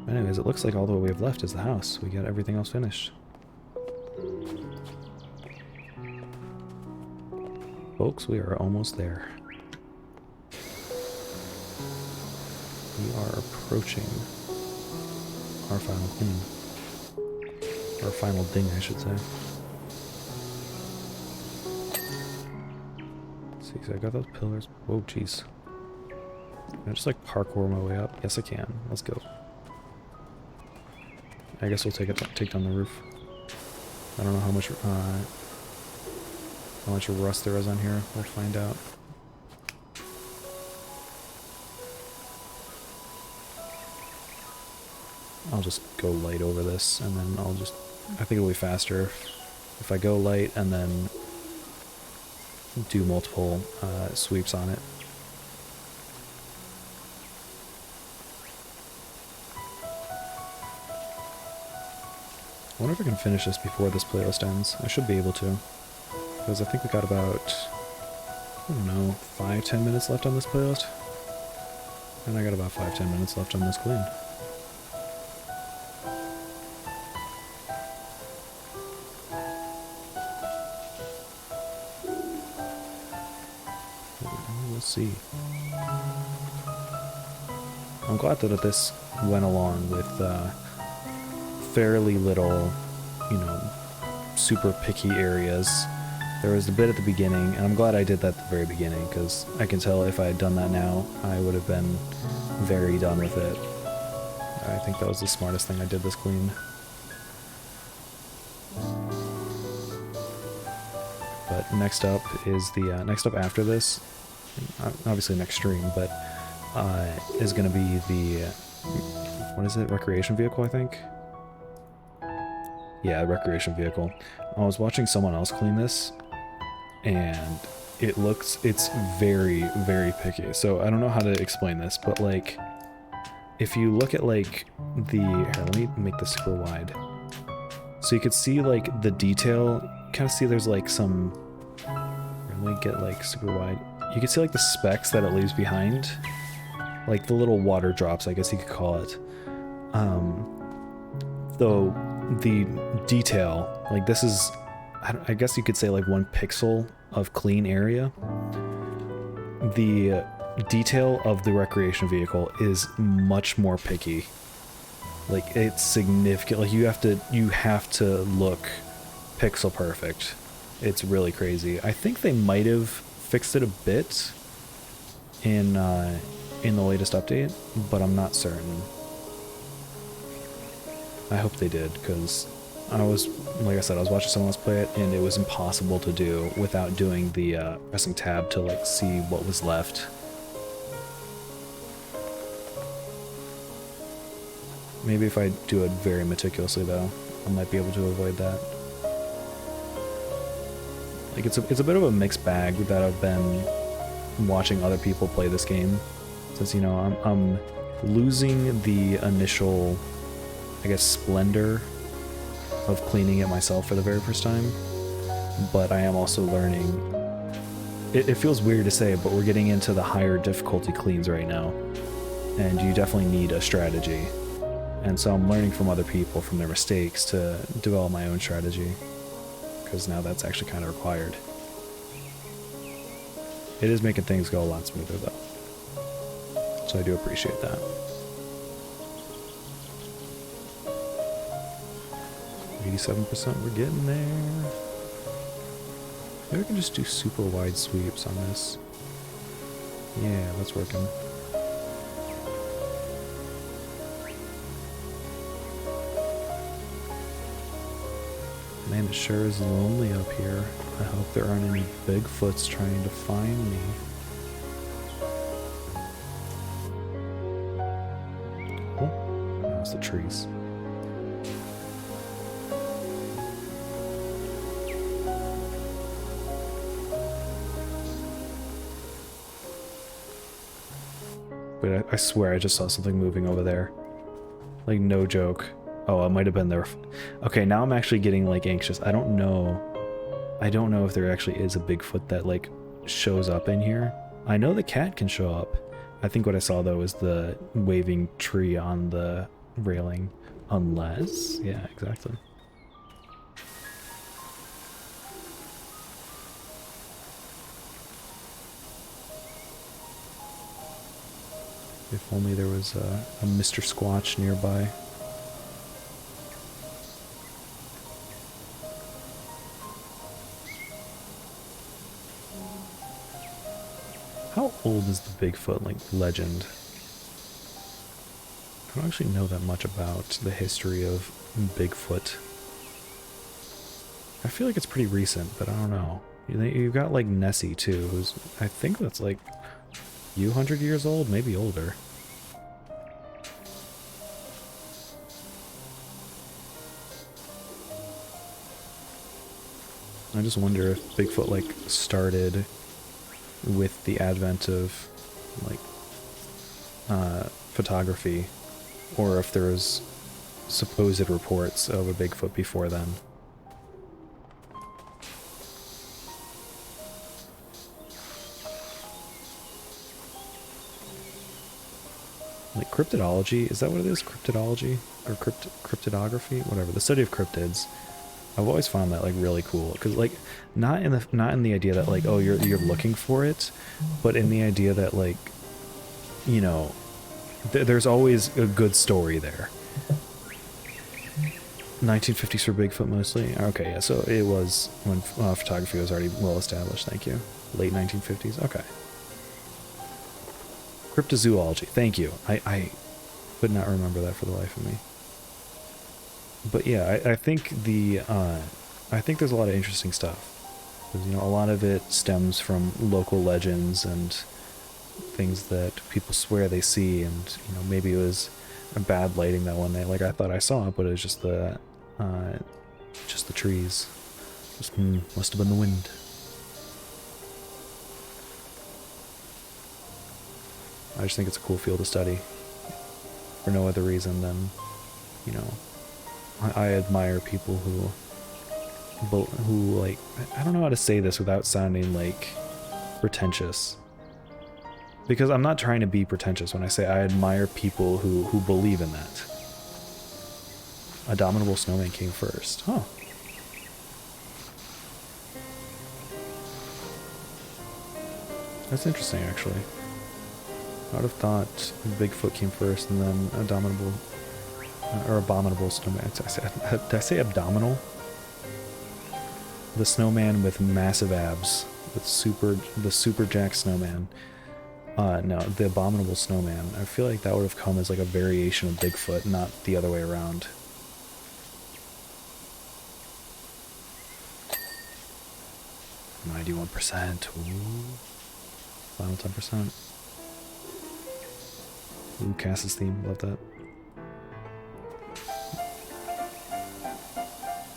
Anyways, it looks like all that we have left is the house. We got everything else finished. Folks, we are almost there. We are approaching our final thing. Our final ding, I should say. Let's see, so I got those pillars. Whoa, jeez. Can I just like parkour my way up? Yes, I can. Let's go. I guess we'll take down the roof. I don't know how much rust there is on here. We'll find out. I'll just go light over this, and then I think it'll be faster if I go light and then do multiple sweeps on it. I wonder if I can finish this before this playlist ends. I should be able to. Because I think we got about, I don't know, 5-10 minutes left on this playlist. And I got about 5-10 minutes left on this clean. We'll see. I'm glad that this went along with fairly little, you know, super picky areas. There was a bit at the beginning, and I'm glad I did that at the very beginning, because I can tell if I had done that now, I would have been very done with it. I think that was the smartest thing I did this clean. But next up is the, next up after this, obviously next stream, but is going to be the, what is it, recreation vehicle, I think? Yeah, recreation vehicle. I was watching someone else clean this, and it's very, very picky. So I don't know how to explain this, but like, if you look at like here, let me make this super wide. So you could see like the detail, kind of see there's like some, let me get like super wide. You can see like the specks that it leaves behind, like the little water drops, I guess you could call it. Though the detail, like this is, I guess you could say like 1 pixel of clean area. The detail of the recreation vehicle is much more picky. Like it's significant. Like you have to look pixel perfect. It's really crazy. I think they might have fixed it a bit in the latest update, but I'm not certain. I hope they did, because I was, like I said, I was watching someone else play it, and it was impossible to do without doing the pressing tab to like see what was left. Maybe if I do it very meticulously though, I might be able to avoid that. Like it's a bit of a mixed bag that I've been watching other people play this game, since, you know, I'm losing the initial, I guess, splendor of cleaning it myself for the very first time, but I am also learning. It feels weird to say, but we're getting into the higher difficulty cleans right now, and you definitely need a strategy. And so I'm learning from other people, from their mistakes, to develop my own strategy. Because now that's actually kind of required. It is making things go a lot smoother, though. So I do appreciate that. 87%, we're getting there. Maybe we can just do super wide sweeps on this. Yeah, that's working. Man, it sure is lonely up here. I hope there aren't any Bigfoots trying to find me. Oh, that was the trees. But I swear I just saw something moving over there. Like, no joke. Oh, it might have been there. Okay, now I'm actually getting, like, anxious. I don't know if there actually is a Bigfoot that, like, shows up in here. I know the cat can show up. I think what I saw, though, is the waving tree on the railing. Unless... yeah, exactly. If only there was a Mr. Squatch nearby. How old is the Bigfoot, like, legend? I don't actually know that much about the history of Bigfoot. I feel like it's pretty recent, but I don't know. You've got, like, Nessie, too, who's... I think that's, like, a few hundred years old, maybe older. I just wonder if Bigfoot, like, started with the advent of, like, photography, or if there was supposed reports of a Bigfoot before then. Like, cryptidology, is that what it is? Cryptidology? Or cryptidography? Whatever, the study of cryptids. I've always found that, like, really cool, because, like, not in the idea that, like, oh, you're looking for it, but in the idea that, like, you know, there's always a good story there. 1950s for Bigfoot mostly? Okay, yeah, so it was when photography was already well established, thank you. Late 1950s, okay. Cryptozoology, thank you. I could not remember that for the life of me. But yeah, I think I think there's a lot of interesting stuff. Because, you know, a lot of it stems from local legends and things that people swear they see, and, you know, maybe it was a bad lighting that one night. Like, I thought I saw it, but it was just the trees. Just, must have been the wind. I just think it's a cool field to study. For no other reason than, you know, I admire people who, like, I don't know how to say this without sounding, like, pretentious. Because I'm not trying to be pretentious when I say I admire people who believe in that. Abominable Snowman came first. Huh. That's interesting, actually. I would have thought Bigfoot came first and then Abominable Snowman. Did I say abdominal? The snowman with massive abs. The super jack snowman. No, the Abominable Snowman. I feel like that would have come as like a variation of Bigfoot, not the other way around. %. Ooh. Final 10%. Ooh, Cass's theme. Love that.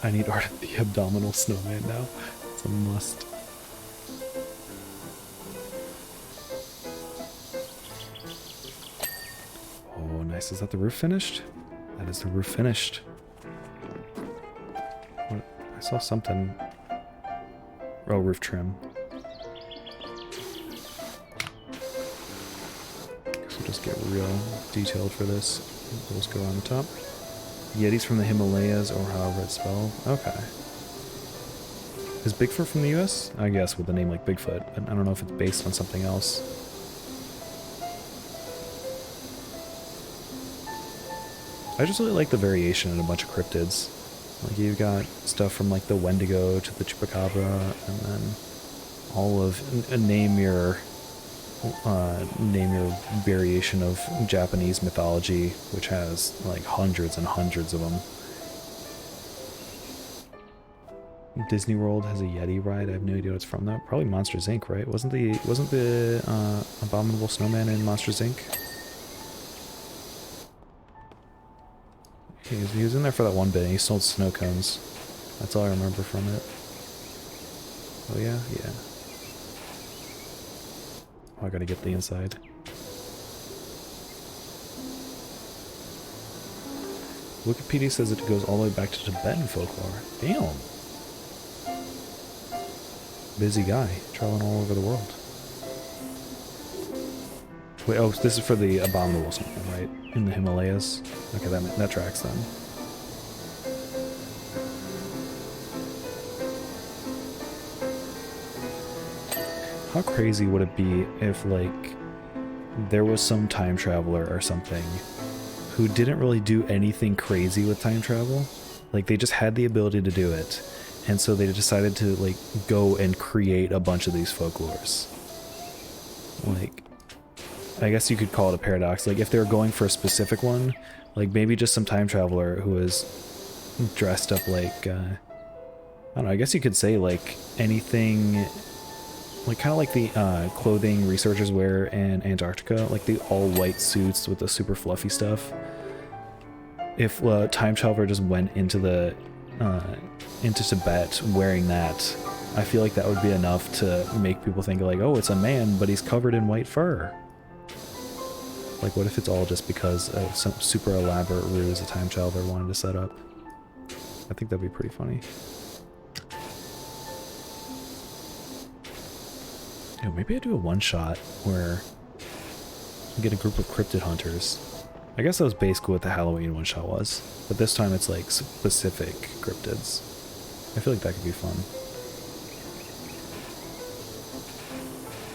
I need art of the Abdominal Snowman now. It's a must. Oh, nice. Is that the roof finished? That is the roof finished. What? I saw something. Oh, roof trim. Guess we'll just get real detailed for this. Let's go on the top. Yetis from the Himalayas, or however it's spelled. Okay. Is Bigfoot from the US? I guess with a name like Bigfoot, but I don't know if it's based on something else. I just really like the variation in a bunch of cryptids. Like you've got stuff from like the Wendigo to the Chupacabra, and then all of name your variation of Japanese mythology, which has like hundreds and hundreds of them. Disney World has a Yeti ride. I have no idea what it's from though. Probably Monsters Inc., right? Wasn't the Abominable Snowman in Monsters Inc.? He was in there for that one bit and he sold snow cones. That's all I remember from it. Oh yeah? Yeah. Oh, I gotta get the inside. Wikipedia says it goes all the way back to Tibetan folklore. Damn! Busy guy, traveling all over the world. Wait, oh, this is for the Abominable Snowman, right? In the Himalayas? Okay, that tracks then. How crazy would it be if, like, there was some time traveler or something who didn't really do anything crazy with time travel? Like, they just had the ability to do it, and so they decided to, like, go and create a bunch of these folklores. Like, I guess you could call it a paradox. Like, if they were going for a specific one, like, maybe just some time traveler who was dressed up like, I don't know, I guess you could say, like, anything, like, kind of like the clothing researchers wear in Antarctica, like the all-white suits with the super fluffy stuff. If a time traveler just went into the, into Tibet wearing that, I feel like that would be enough to make people think, like, oh, it's a man, but he's covered in white fur. Like, what if it's all just because of some super elaborate ruse a time traveler wanted to set up? I think that'd be pretty funny. Yo, maybe I do a one-shot where you get a group of cryptid hunters. I guess that was basically what the Halloween one-shot was, but this time it's like specific cryptids. I feel like that could be fun.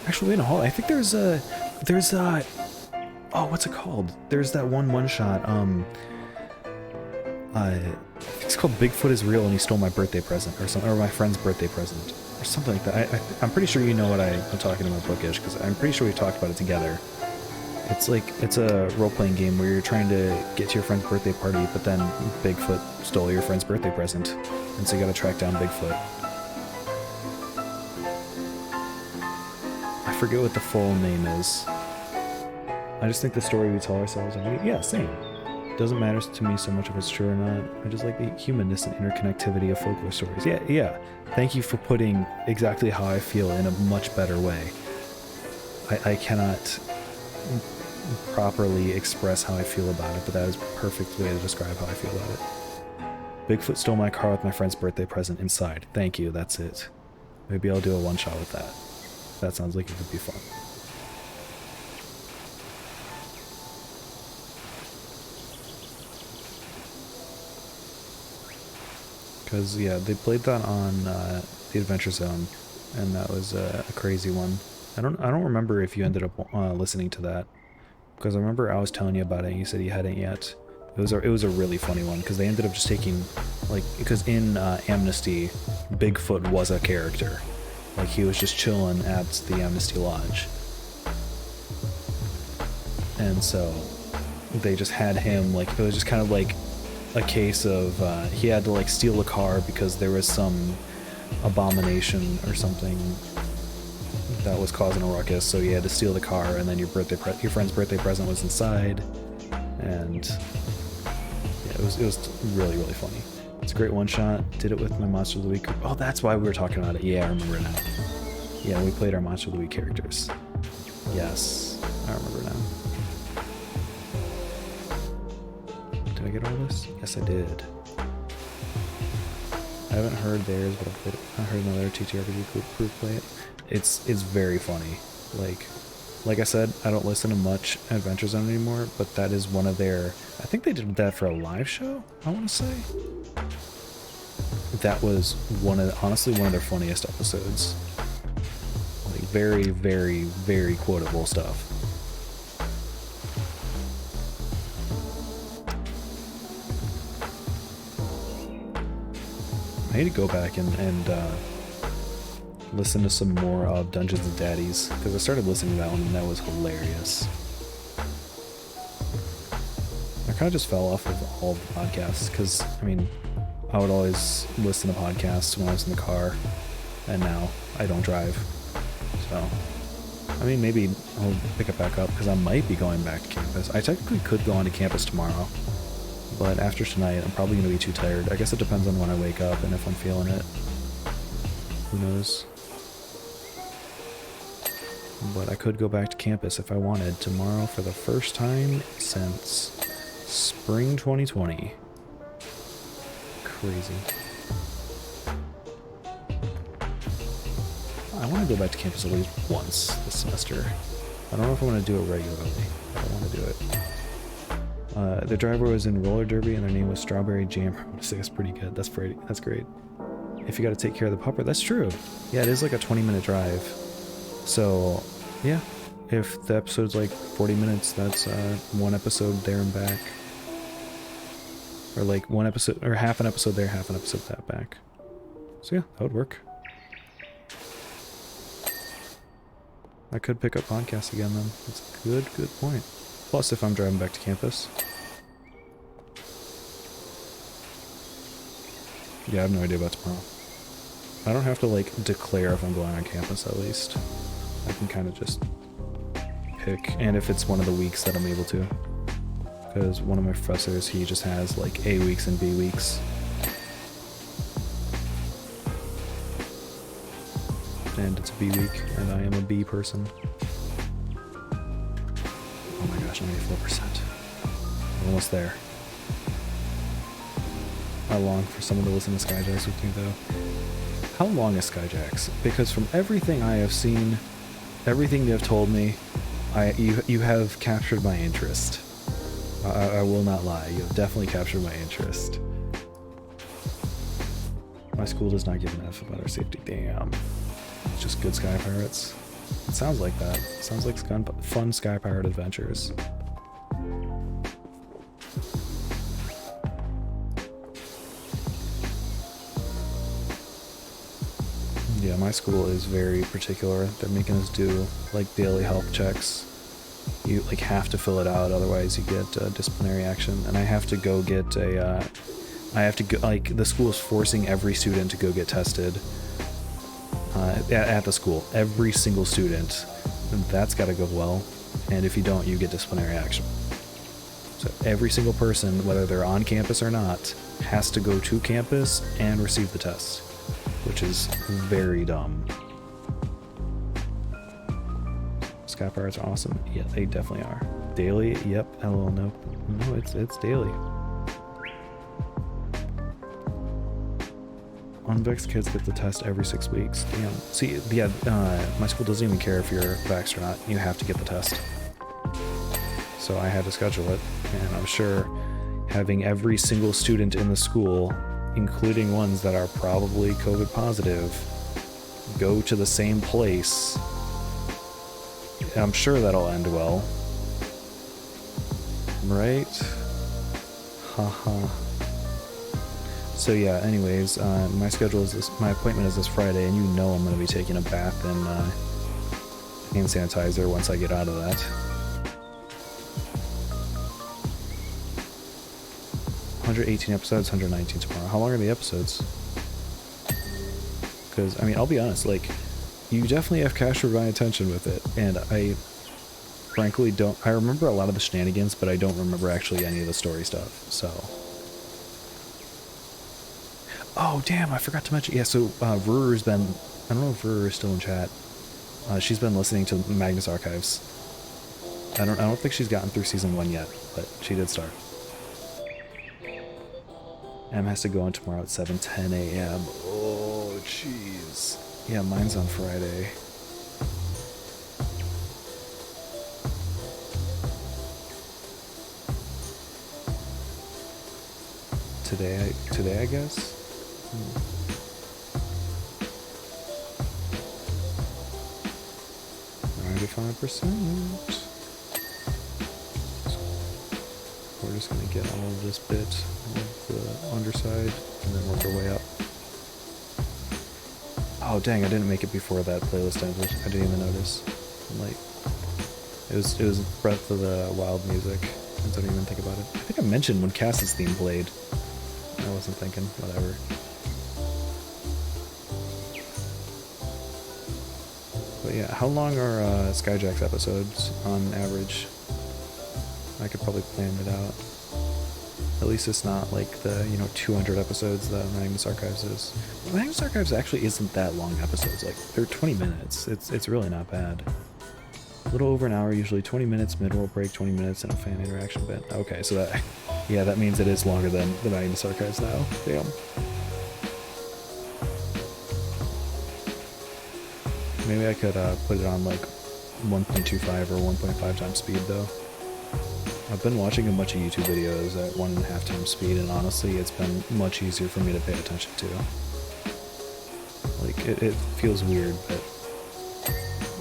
Actually, wait, hold on. I think there's a, oh, what's it called? There's that one-shot, I think it's called Bigfoot is Real and He Stole My Birthday Present, or something, or my friend's birthday present, or something like that. I'm pretty sure you know what I'm talking about, Bookish, because I'm pretty sure we talked about it together. It's like, it's a role-playing game where you're trying to get to your friend's birthday party, but then Bigfoot stole your friend's birthday present, and so you gotta track down Bigfoot. I forget what the full name is. I just think the story we tell ourselves, yeah, same. Doesn't matter to me so much if it's true or not. I just like the humanness and interconnectivity of folklore stories. Yeah. Thank you for putting exactly how I feel in a much better way. I cannot properly express how I feel about it, but that is a perfect way to describe how I feel about it. Bigfoot stole my car with my friend's birthday present inside. Thank you, that's it. Maybe I'll do a one-shot with that. That sounds like it could be fun. Because, yeah, they played that on the Adventure Zone, and that was a crazy one. I don't remember if you ended up listening to that, because I remember I was telling you about it, and you said you hadn't yet. It was a really funny one, because they ended up just taking, like, because in Amnesty, Bigfoot was a character. Like, he was just chilling at the Amnesty Lodge. And so, they just had him, like, it was just kind of like a case of he had to like steal a car because there was some abomination or something that was causing a ruckus, so you had to steal the car, and then your friend's birthday present was inside, and yeah, it was really funny. It's a great one shot. Did it with my Monster of the Week. Oh, that's why we were talking about it. Yeah, I remember now. Yeah, we played our Monster of the Week characters. Yes, I remember now. Did I get all this? Yes, I did. I haven't heard theirs, but I heard another TTRPG group play it. It's very funny. Like, Like I said, I don't listen to much Adventure Zone anymore, but that is one of their... I think they did that for a live show, I want to say. That was honestly one of their funniest episodes. Like, very, very, very quotable stuff. I need to go back and listen to some more of Dungeons and Daddies, because I started listening to that one and that was hilarious. I kind of just fell off of all the podcasts, because, I mean, I would always listen to podcasts when I was in the car, and now I don't drive. So, I mean, maybe I'll pick it back up, because I might be going back to campus. I technically could go onto campus tomorrow, but after tonight, I'm probably going to be too tired. I guess it depends on when I wake up and if I'm feeling it. Who knows? But I could go back to campus if I wanted tomorrow for the first time since spring 2020. Crazy. I want to go back to campus at least once this semester. I don't know if I want to do it regularly, but I want to do it. The driver was in roller derby and their name was Strawberry Jam. I want to say that's pretty good. That's great. That's great. If you got to take care of the pupper, that's true. Yeah, it is like a 20-minute drive. So, yeah, if the episode's like 40 minutes, that's one episode there and back. Or like one episode, or half an episode there, half an episode that back. So yeah, that would work. I could pick up podcasts again then. That's a good point. Plus if I'm driving back to campus. Yeah, I have no idea about tomorrow. I don't have to like declare if I'm going on campus at least. I can kind of just pick, and if it's one of the weeks that I'm able to. Because one of my professors, he just has like A weeks and B weeks. And it's a B week, and I am a B person. Oh my gosh, 94%. I'm almost there. How long for someone to listen to Skyjacks with me though? How long is Skyjacks? Because from everything I have seen, everything you have told me, you have captured my interest. I will not lie, you have definitely captured my interest. My school does not give an F about our safety. Damn. It's just good Sky Pirates. It sounds like that. It sounds like fun Sky Pirate adventures. Yeah, my school is very particular. They're making us do like daily health checks. You like have to fill it out, otherwise you get disciplinary action. And I have to go get like the school is forcing every student to go get tested at the school. Every single student. And that's got to go well. And if you don't, you get disciplinary action. So every single person, whether they're on campus or not, has to go to campus and receive the test, which is very dumb. Sky Pirates are awesome. Yeah, they definitely are. Daily? Yep. LOL, no. No, it's daily. Unvaxxed kids get the test every 6 weeks. Damn. See, yeah, my school doesn't even care if you're vaxxed or not. You have to get the test. So I had to schedule it, and I'm sure having every single student in the school, including ones that are probably COVID positive, go to the same place, I'm sure that'll end well. Right? Haha. So yeah, anyways, my schedule is this, my appointment is this Friday, and you know I'm going to be taking a bath in hand sanitizer once I get out of that. 118 episodes, 119 tomorrow. How long are the episodes? Because, I mean, I'll be honest, like, you definitely have captured my attention with it, and I frankly don't... I remember a lot of the shenanigans, but I don't remember actually any of the story stuff, so... Oh, damn, I forgot to mention... Yeah, so, Rurer's been... I don't know if Rurer is still in chat. She's been listening to Magnus Archives. I don't think she's gotten through Season 1 yet, but she did start. Em has to go on tomorrow at 7:10 a.m. Oh, jeez. Yeah, mine's on Friday. today, I guess. 95%. We're just gonna get all of this bit of the underside and then work our way up. Oh dang, I didn't make it before that playlist ended. I didn't even notice. Like, it was Breath of the Wild music. I don't even think about it. I think I mentioned when Cass's theme played. I wasn't thinking, whatever. But yeah, how long are Skyjack's episodes on average? I could probably plan it out. At least it's not like the, 200 episodes that Magnus Archives is. Well, Magnus Archives actually isn't that long episodes. Like, they're 20 minutes. It's really not bad. A little over an hour, usually 20 minutes, mid-roll break, 20 minutes, and a fan interaction bit. Okay, so that, yeah, that means it is longer than the Magnus Archives now. Damn. Maybe I could put it on like 1.25 or 1.5 times speed though. I've been watching a bunch of YouTube videos at 1.5 times speed, and honestly, it's been much easier for me to pay attention to. Like, it feels weird, but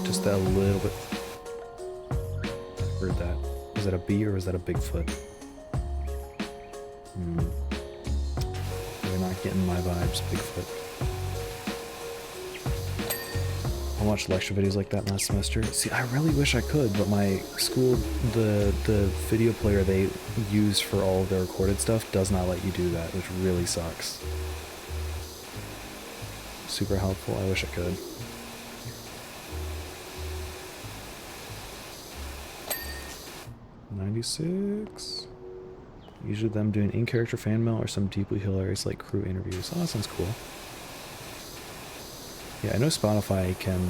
just that little bit. I heard that. Is that a bee or is that a Bigfoot? You're not getting my vibes, Bigfoot. I watched lecture videos like that last semester. See, I really wish I could, but my school, the video player they use for all of their recorded stuff does not let you do that, which really sucks. Super helpful. I wish I could. $96. Usually them doing in-character fan mail or some deeply hilarious like crew interviews. Oh, that sounds cool. Yeah, I know Spotify can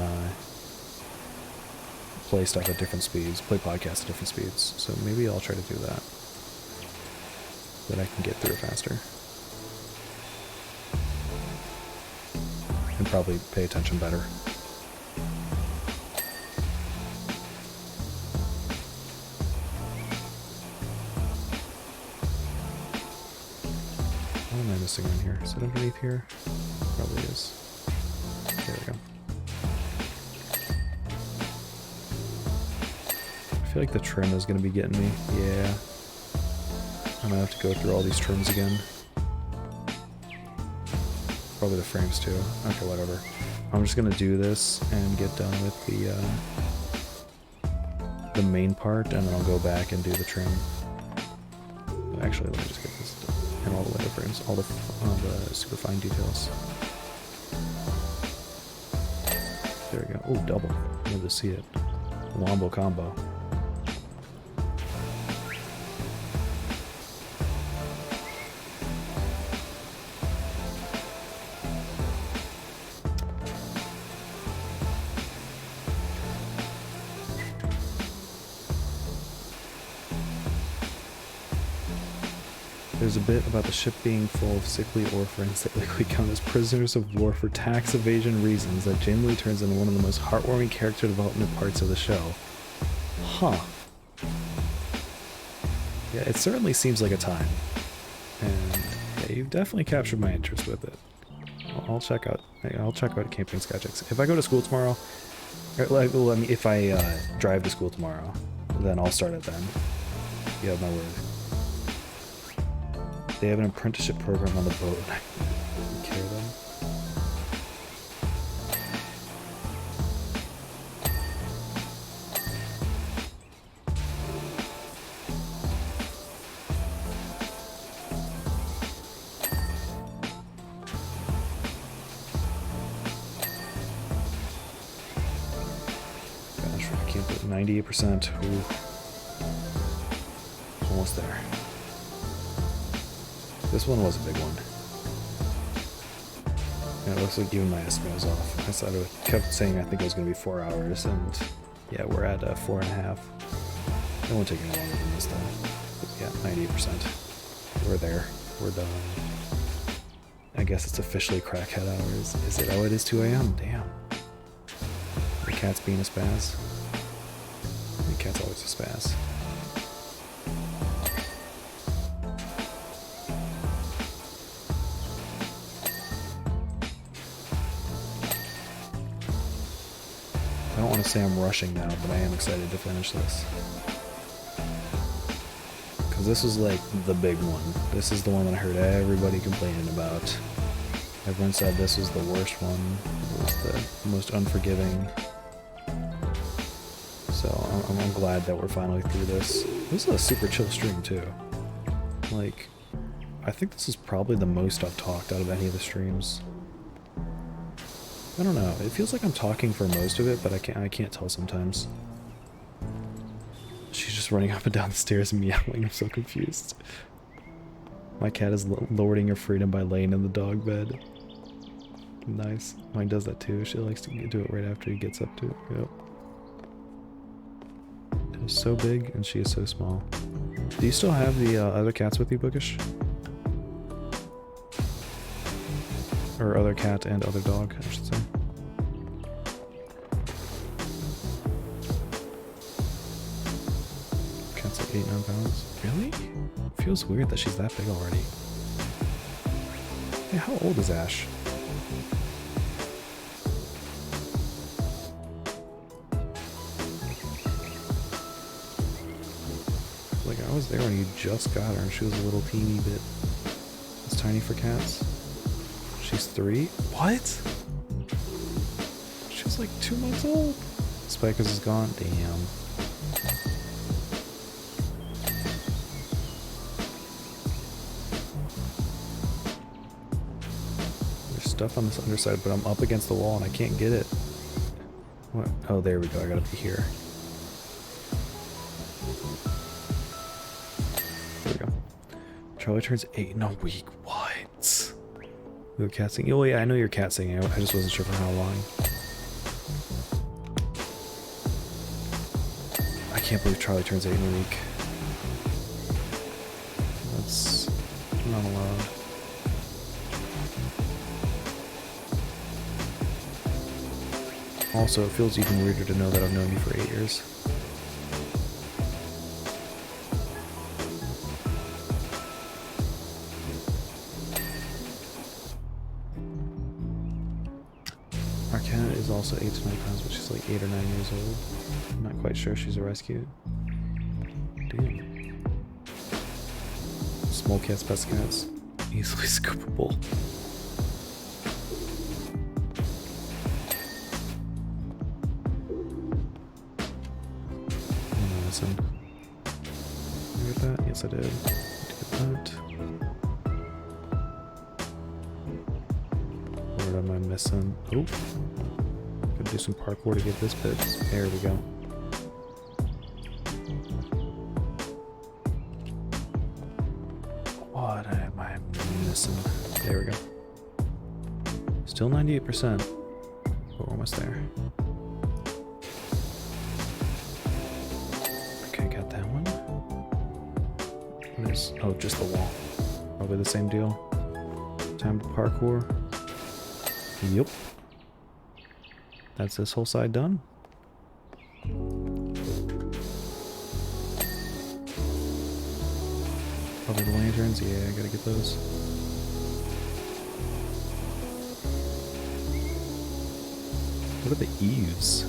play stuff at different speeds, play podcasts at different speeds, so maybe I'll try to do that. That I can get through it faster. And probably pay attention better. What am I missing on here? Is it underneath here? Probably is. There we go. I feel like the trim is going to be getting me. Yeah. I'm going to have to go through all these trims again. Probably the frames too. Okay, whatever. I'm just going to do this and get done with the main part, and then I'll go back and do the trim. Actually, let me just get this done. And all the window frames, all the super fine details. There we go. Oh, double. I wanted to see it. Wombo combo. There's a bit about the ship being full of sickly orphans that likely count as prisoners of war for tax evasion reasons that genuinely turns into one of the most heartwarming character development parts of the show. Huh. Yeah, it certainly seems like a time. And yeah, you've definitely captured my interest with it. I'll check out Camping Skyjacks. If I go to school tomorrow, well, I mean, if I drive to school tomorrow, then I'll start it then. You have my word. They have an apprenticeship program on the boat. I care them. Gosh, I can't put 98%. Ooh. Almost there. This one was a big one. Yeah, it looks like even my estimate was off. I said it kept saying I think it was going to be 4 hours, and yeah, we're at 4.5. It won't take any longer than this time. But yeah, 98%. We're there. We're done. I guess it's officially crackhead hours. Is it? Oh, it is 2 a.m. Damn. The cat's being a spaz. The cat's always a spaz. want to say I'm rushing now, but I am excited to finish this. Because this was like the big one. This is the one that I heard everybody complaining about. Everyone said this was the worst one. It was the most unforgiving. So I'm glad that we're finally through this. This is a super chill stream too. Like, I think this is probably the most I've talked out of any of the streams. I don't know. It feels like I'm talking for most of it, but I can't tell sometimes. She's just running up and down the stairs and meowing. I'm so confused. My cat is lording her freedom by laying in the dog bed. Nice. Mine does that too. She likes to do it right after he gets up to it. Yep. It is so big and she is so small. Do you still have the other cats with you, Bookish? Or other cat and other dog, I should say. Cat's like 8-9 pounds. Really? Feels weird that she's that big already. Hey, how old is Ash? Like, I was there when you just got her and she was a little teeny bit. It's tiny for cats. She's 3? What? She's like 2 months old. Spikers is gone. Damn. There's stuff on this underside, but I'm up against the wall and I can't get it. What? Oh, there we go. I gotta be here. There we go. Charlie turns 8 in a week. What? Your cat singing? Oh yeah, I know you're cat singing. I just wasn't sure for how long. I can't believe Charlie turns 8 in a week. That's not allowed. Also, it feels even weirder to know that I've known you for 8 years. Also 8 to 9 pounds, but she's like 8 or 9 years old. I'm not quite sure if she's a rescue. Damn. Small cats, best cats. Easily scoopable. Listen. Did I get that? Yes, I did. Did get that. What am I missing? Oh. Do some parkour to get this bit. There we go. What am I missing? There we go. Still 98%. But we're almost there. Okay, got that one. What is... Oh, just the wall. Probably the same deal. Time to parkour. Yep. That's this whole side done. Probably the lanterns. Yeah, I gotta get those. What are the eaves?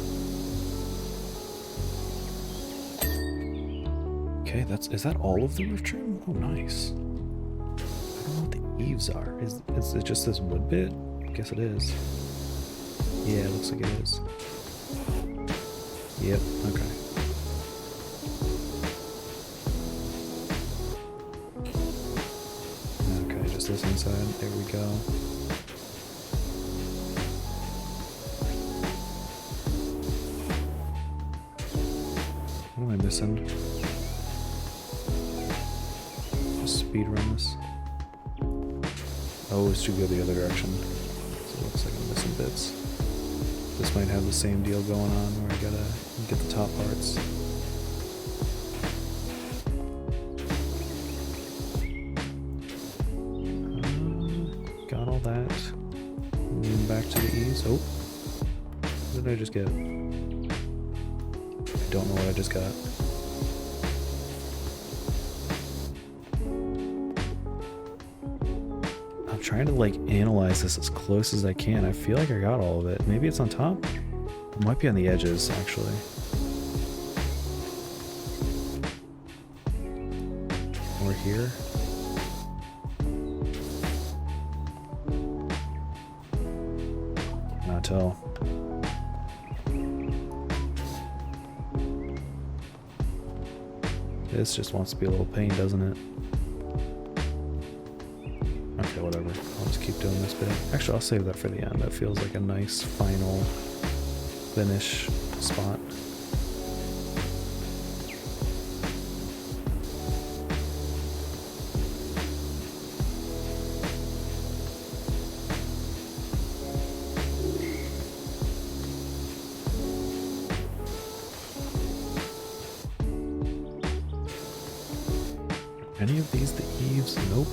Okay, is that all of the roof trim? Oh, nice. I don't know what the eaves are. Is it just this wood bit? I guess it is. Yeah, it looks like it is. Yep, okay. Okay, just this inside. There we go. What am I missing? Just speed run this. Oh, it's too good the other direction. So it looks like I'm missing bits. This might have the same deal going on where I gotta get the top parts. Got all that. And then back to the eaves. Oh! What did I just get? I don't know what I just got. I'm trying to like analyze this as close as I can. I feel like I got all of it. Maybe it's on top? It might be on the edges, actually. Or here. Cannot tell. This just wants to be a little pain, doesn't it? Okay, whatever. I'll just keep doing this bit. Actually, I'll save that for the end. That feels like a nice final finish spot. Any of these the eaves? Nope.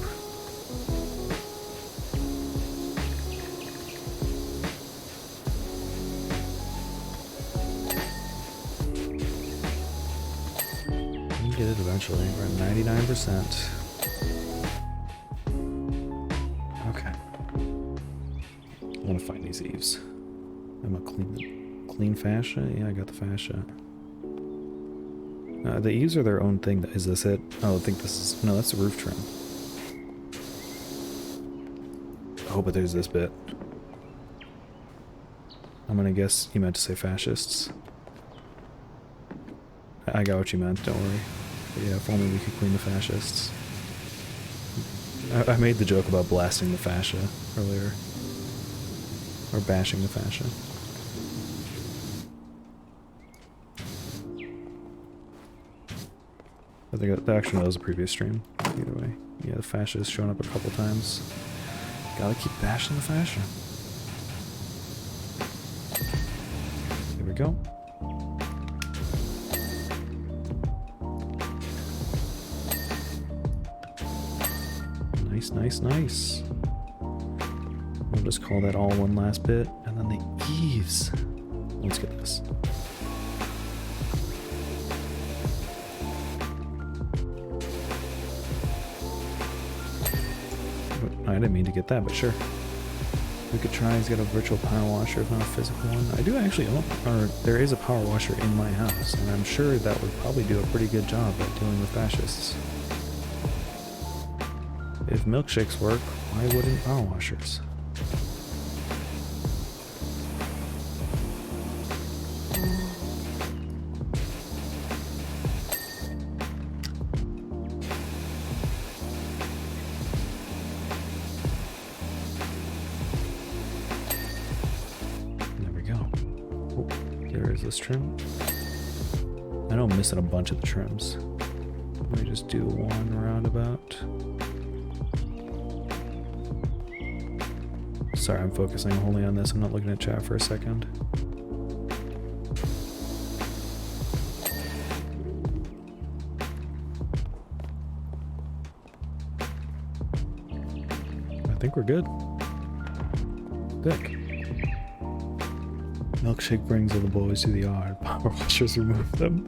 We get it eventually. We're at 99%. Okay. I want to find these eaves. I'm a clean fascia? Yeah, I got the fascia. The eaves are their own thing. Is this it? Oh, I think this is... No, that's the roof trim. Oh, but there's this bit. I'm gonna guess you meant to say fascists. I got what you meant, don't worry. But yeah, if only we could clean the fascists. I made the joke about blasting the fascia earlier. Or bashing the fascia. I think actually that was a previous stream. Either way. Yeah, the fascia has shown up a couple times. Gotta keep bashing the fascia. There we go. Nice, nice, nice. We'll just call that all one last bit. And then the eaves. Let's get this. I didn't mean to get that, but sure. We could try. He's got a virtual power washer, if not a physical one. I do actually own, or there is a power washer in my house, and I'm sure that would probably do a pretty good job at dealing with fascists. If milkshakes work, why wouldn't power washers? This trim. I know I'm missing a bunch of the trims. Let me just do one roundabout. Sorry, I'm focusing wholly on this. I'm not looking at chat for a second. I think we're good. Thick. Milkshake brings all the boys to the yard. Power washers remove them.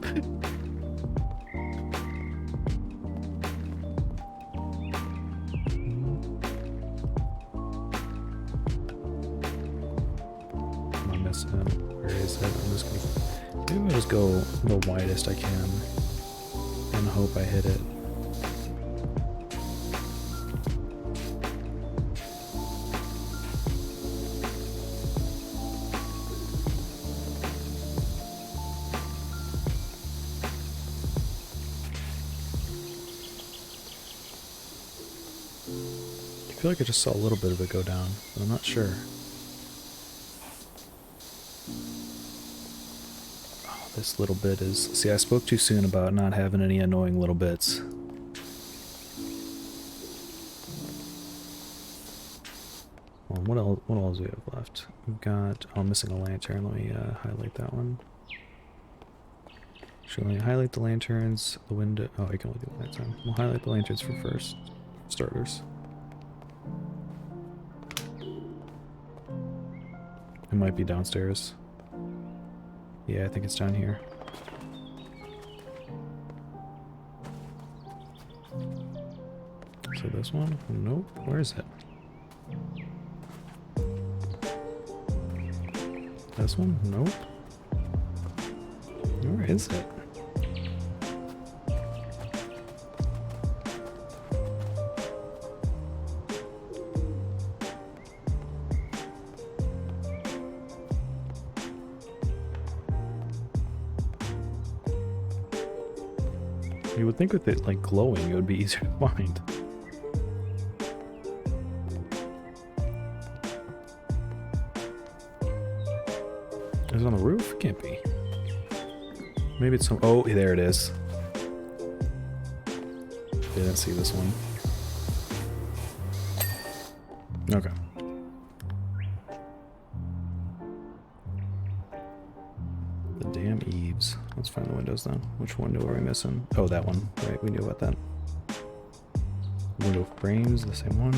Am I missing it? Where is it? I'm just gonna... Maybe I'll just go the widest I can and hope I hit it. I feel like I just saw a little bit of it go down, but I'm not sure. Oh, this little bit is... See, I spoke too soon about not having any annoying little bits. Well, what else do we have left? We've got... Oh, I'm missing a lantern. Let me highlight that one. Should we highlight the lanterns, the window... Oh, I can only do it that time. We'll highlight the lanterns for first. Starters. It might be downstairs. Yeah, I think it's down here. So this one? Nope. Where is it? This one? Nope. Where is it? You would think with it like glowing, it would be easier to find. Is it on the roof? Can't be. Maybe it's some. Oh, there it is. Didn't see this one. Okay. The damn eaves. Let's find the windows then. Which window are we missing? Oh, that one. Right, we knew about that. Window frames, the same one.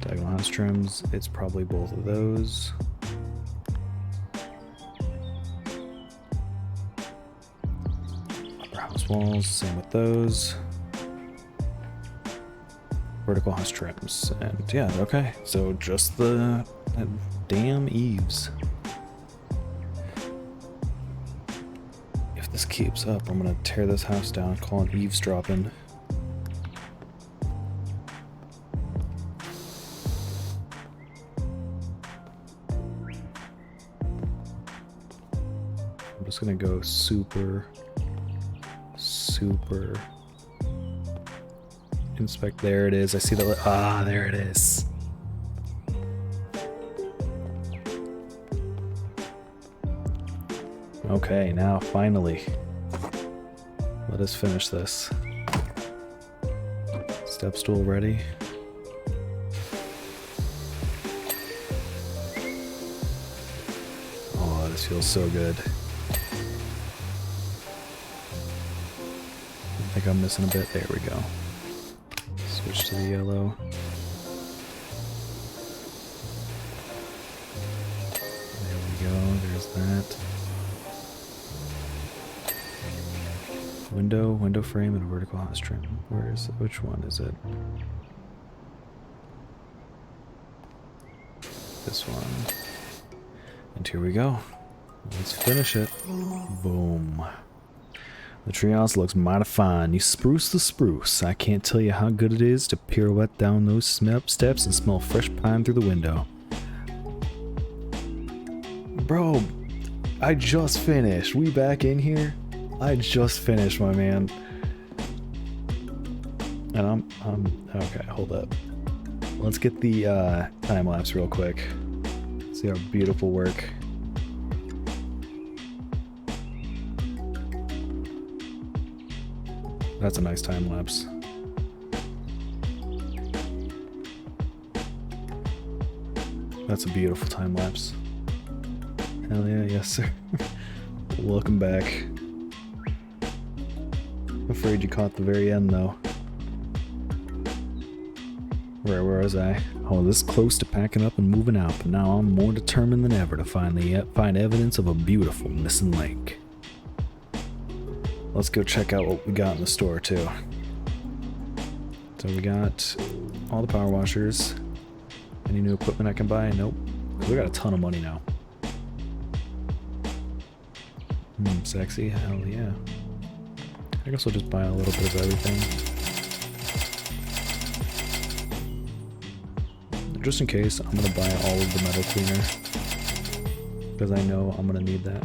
Diagonal house trims. It's probably both of those. Upper house walls, same with those. Vertical house trims. And yeah, okay. So just the damn eaves. If this keeps up, I'm gonna tear this house down, call it eavesdropping. I'm just gonna go super inspect. There it is. I see the there it is. Okay, now finally, let us finish this. Step stool ready. Oh, this feels so good. I think I'm missing a bit. There we go. Switch to the yellow. There we go. There's that. Window frame, and a vertical house trim. Where is it? Which one is it? This one. And here we go. Let's finish it. Boom. The treehouse looks mighty fine. You spruce the spruce. I can't tell you how good it is to pirouette down those steps and smell fresh pine through the window. Bro, I just finished. We back in here? I just finished, my man. And I'm okay, hold up. Let's get the time lapse real quick. See our beautiful work. That's a nice time lapse. That's a beautiful time lapse. Hell yeah, yes sir. Welcome back. Afraid you caught the very end though. Where was I? Oh, this close to packing up and moving out, but now I'm more determined than ever to find evidence of a beautiful missing link. Let's go check out what we got in the store too. So we got all the power washers. Any new equipment I can buy? Nope. We got a ton of money now. Sexy, hell yeah. I guess I'll just buy a little bit of everything. Just in case, I'm gonna buy all of the metal cleaner. Because I know I'm gonna need that.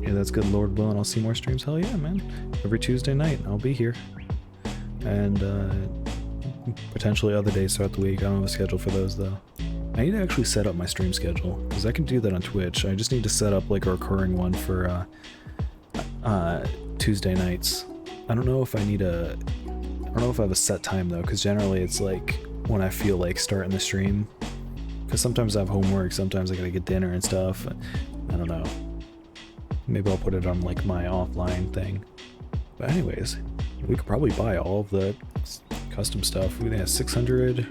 Yeah, that's good, Lord willing. I'll see more streams. Hell yeah, man. Every Tuesday night, I'll be here. And potentially other days throughout the week. I don't have a schedule for those, though. I need to actually set up my stream schedule. Because I can do that on Twitch. I just need to set up like a recurring one for Tuesday nights. I don't know if I need I don't know if I have a set time, though. Because generally it's like when I feel like starting the stream. Because sometimes I have homework. Sometimes I gotta get dinner and stuff. I don't know. Maybe I'll put it on like my offline thing. But anyways, we could probably buy all of the custom stuff. We have 600,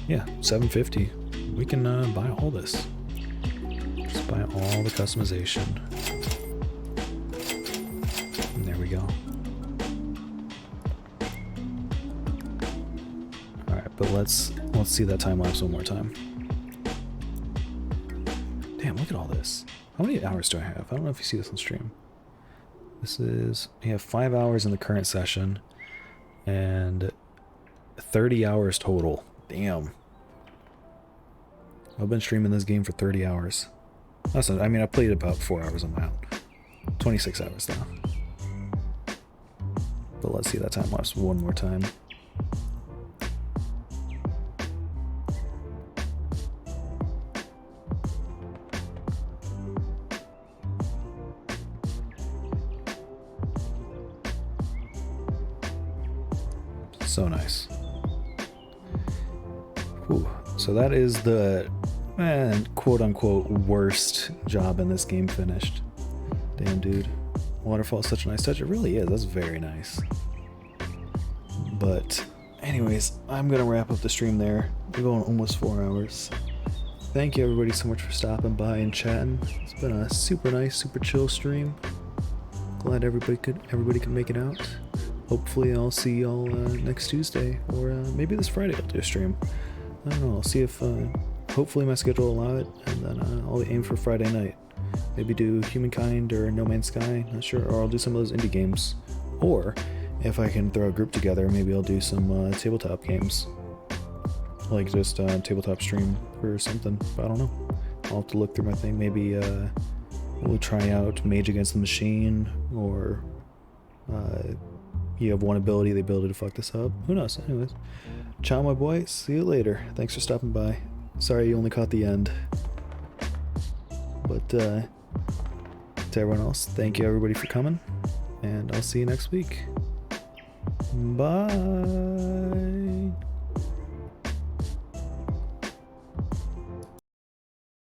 yeah, 750. We can buy all this. Just buy all the customization. And there we go. All right, but let's see that time lapse one more time. Damn, look at all this. How many hours do I have? I don't know if you see this on stream. This is... We have 5 hours in the current session. And 30 hours total. Damn. I've been streaming this game for 30 hours. That's not, I mean, I played about 4 hours on my own. 26 hours now. But let's see that time lapse one more time. So nice. Whew. So that is the quote-unquote worst job in this game finished. Damn, dude. Waterfall is such a nice touch. It really is. That's very nice. But anyways, I'm going to wrap up the stream there. We're going almost 4 hours. Thank you everybody so much for stopping by and chatting. It's been a super nice, super chill stream. Glad everybody could make it out. Hopefully I'll see y'all next Tuesday, or maybe this Friday I'll do a stream. I don't know, I'll see if, hopefully my schedule will allow it, and then I'll aim for Friday night. Maybe do Humankind or No Man's Sky, not sure, or I'll do some of those indie games. Or, if I can throw a group together, maybe I'll do some tabletop games. Like just tabletop stream or something, but I don't know. I'll have to look through my thing, maybe we'll try out Mage Against the Machine, or you have one ability, the ability to fuck this up. Who knows? Anyways. Ciao, my boy. See you later. Thanks for stopping by. Sorry you only caught the end. But, to everyone else, thank you everybody for coming. And I'll see you next week. Bye.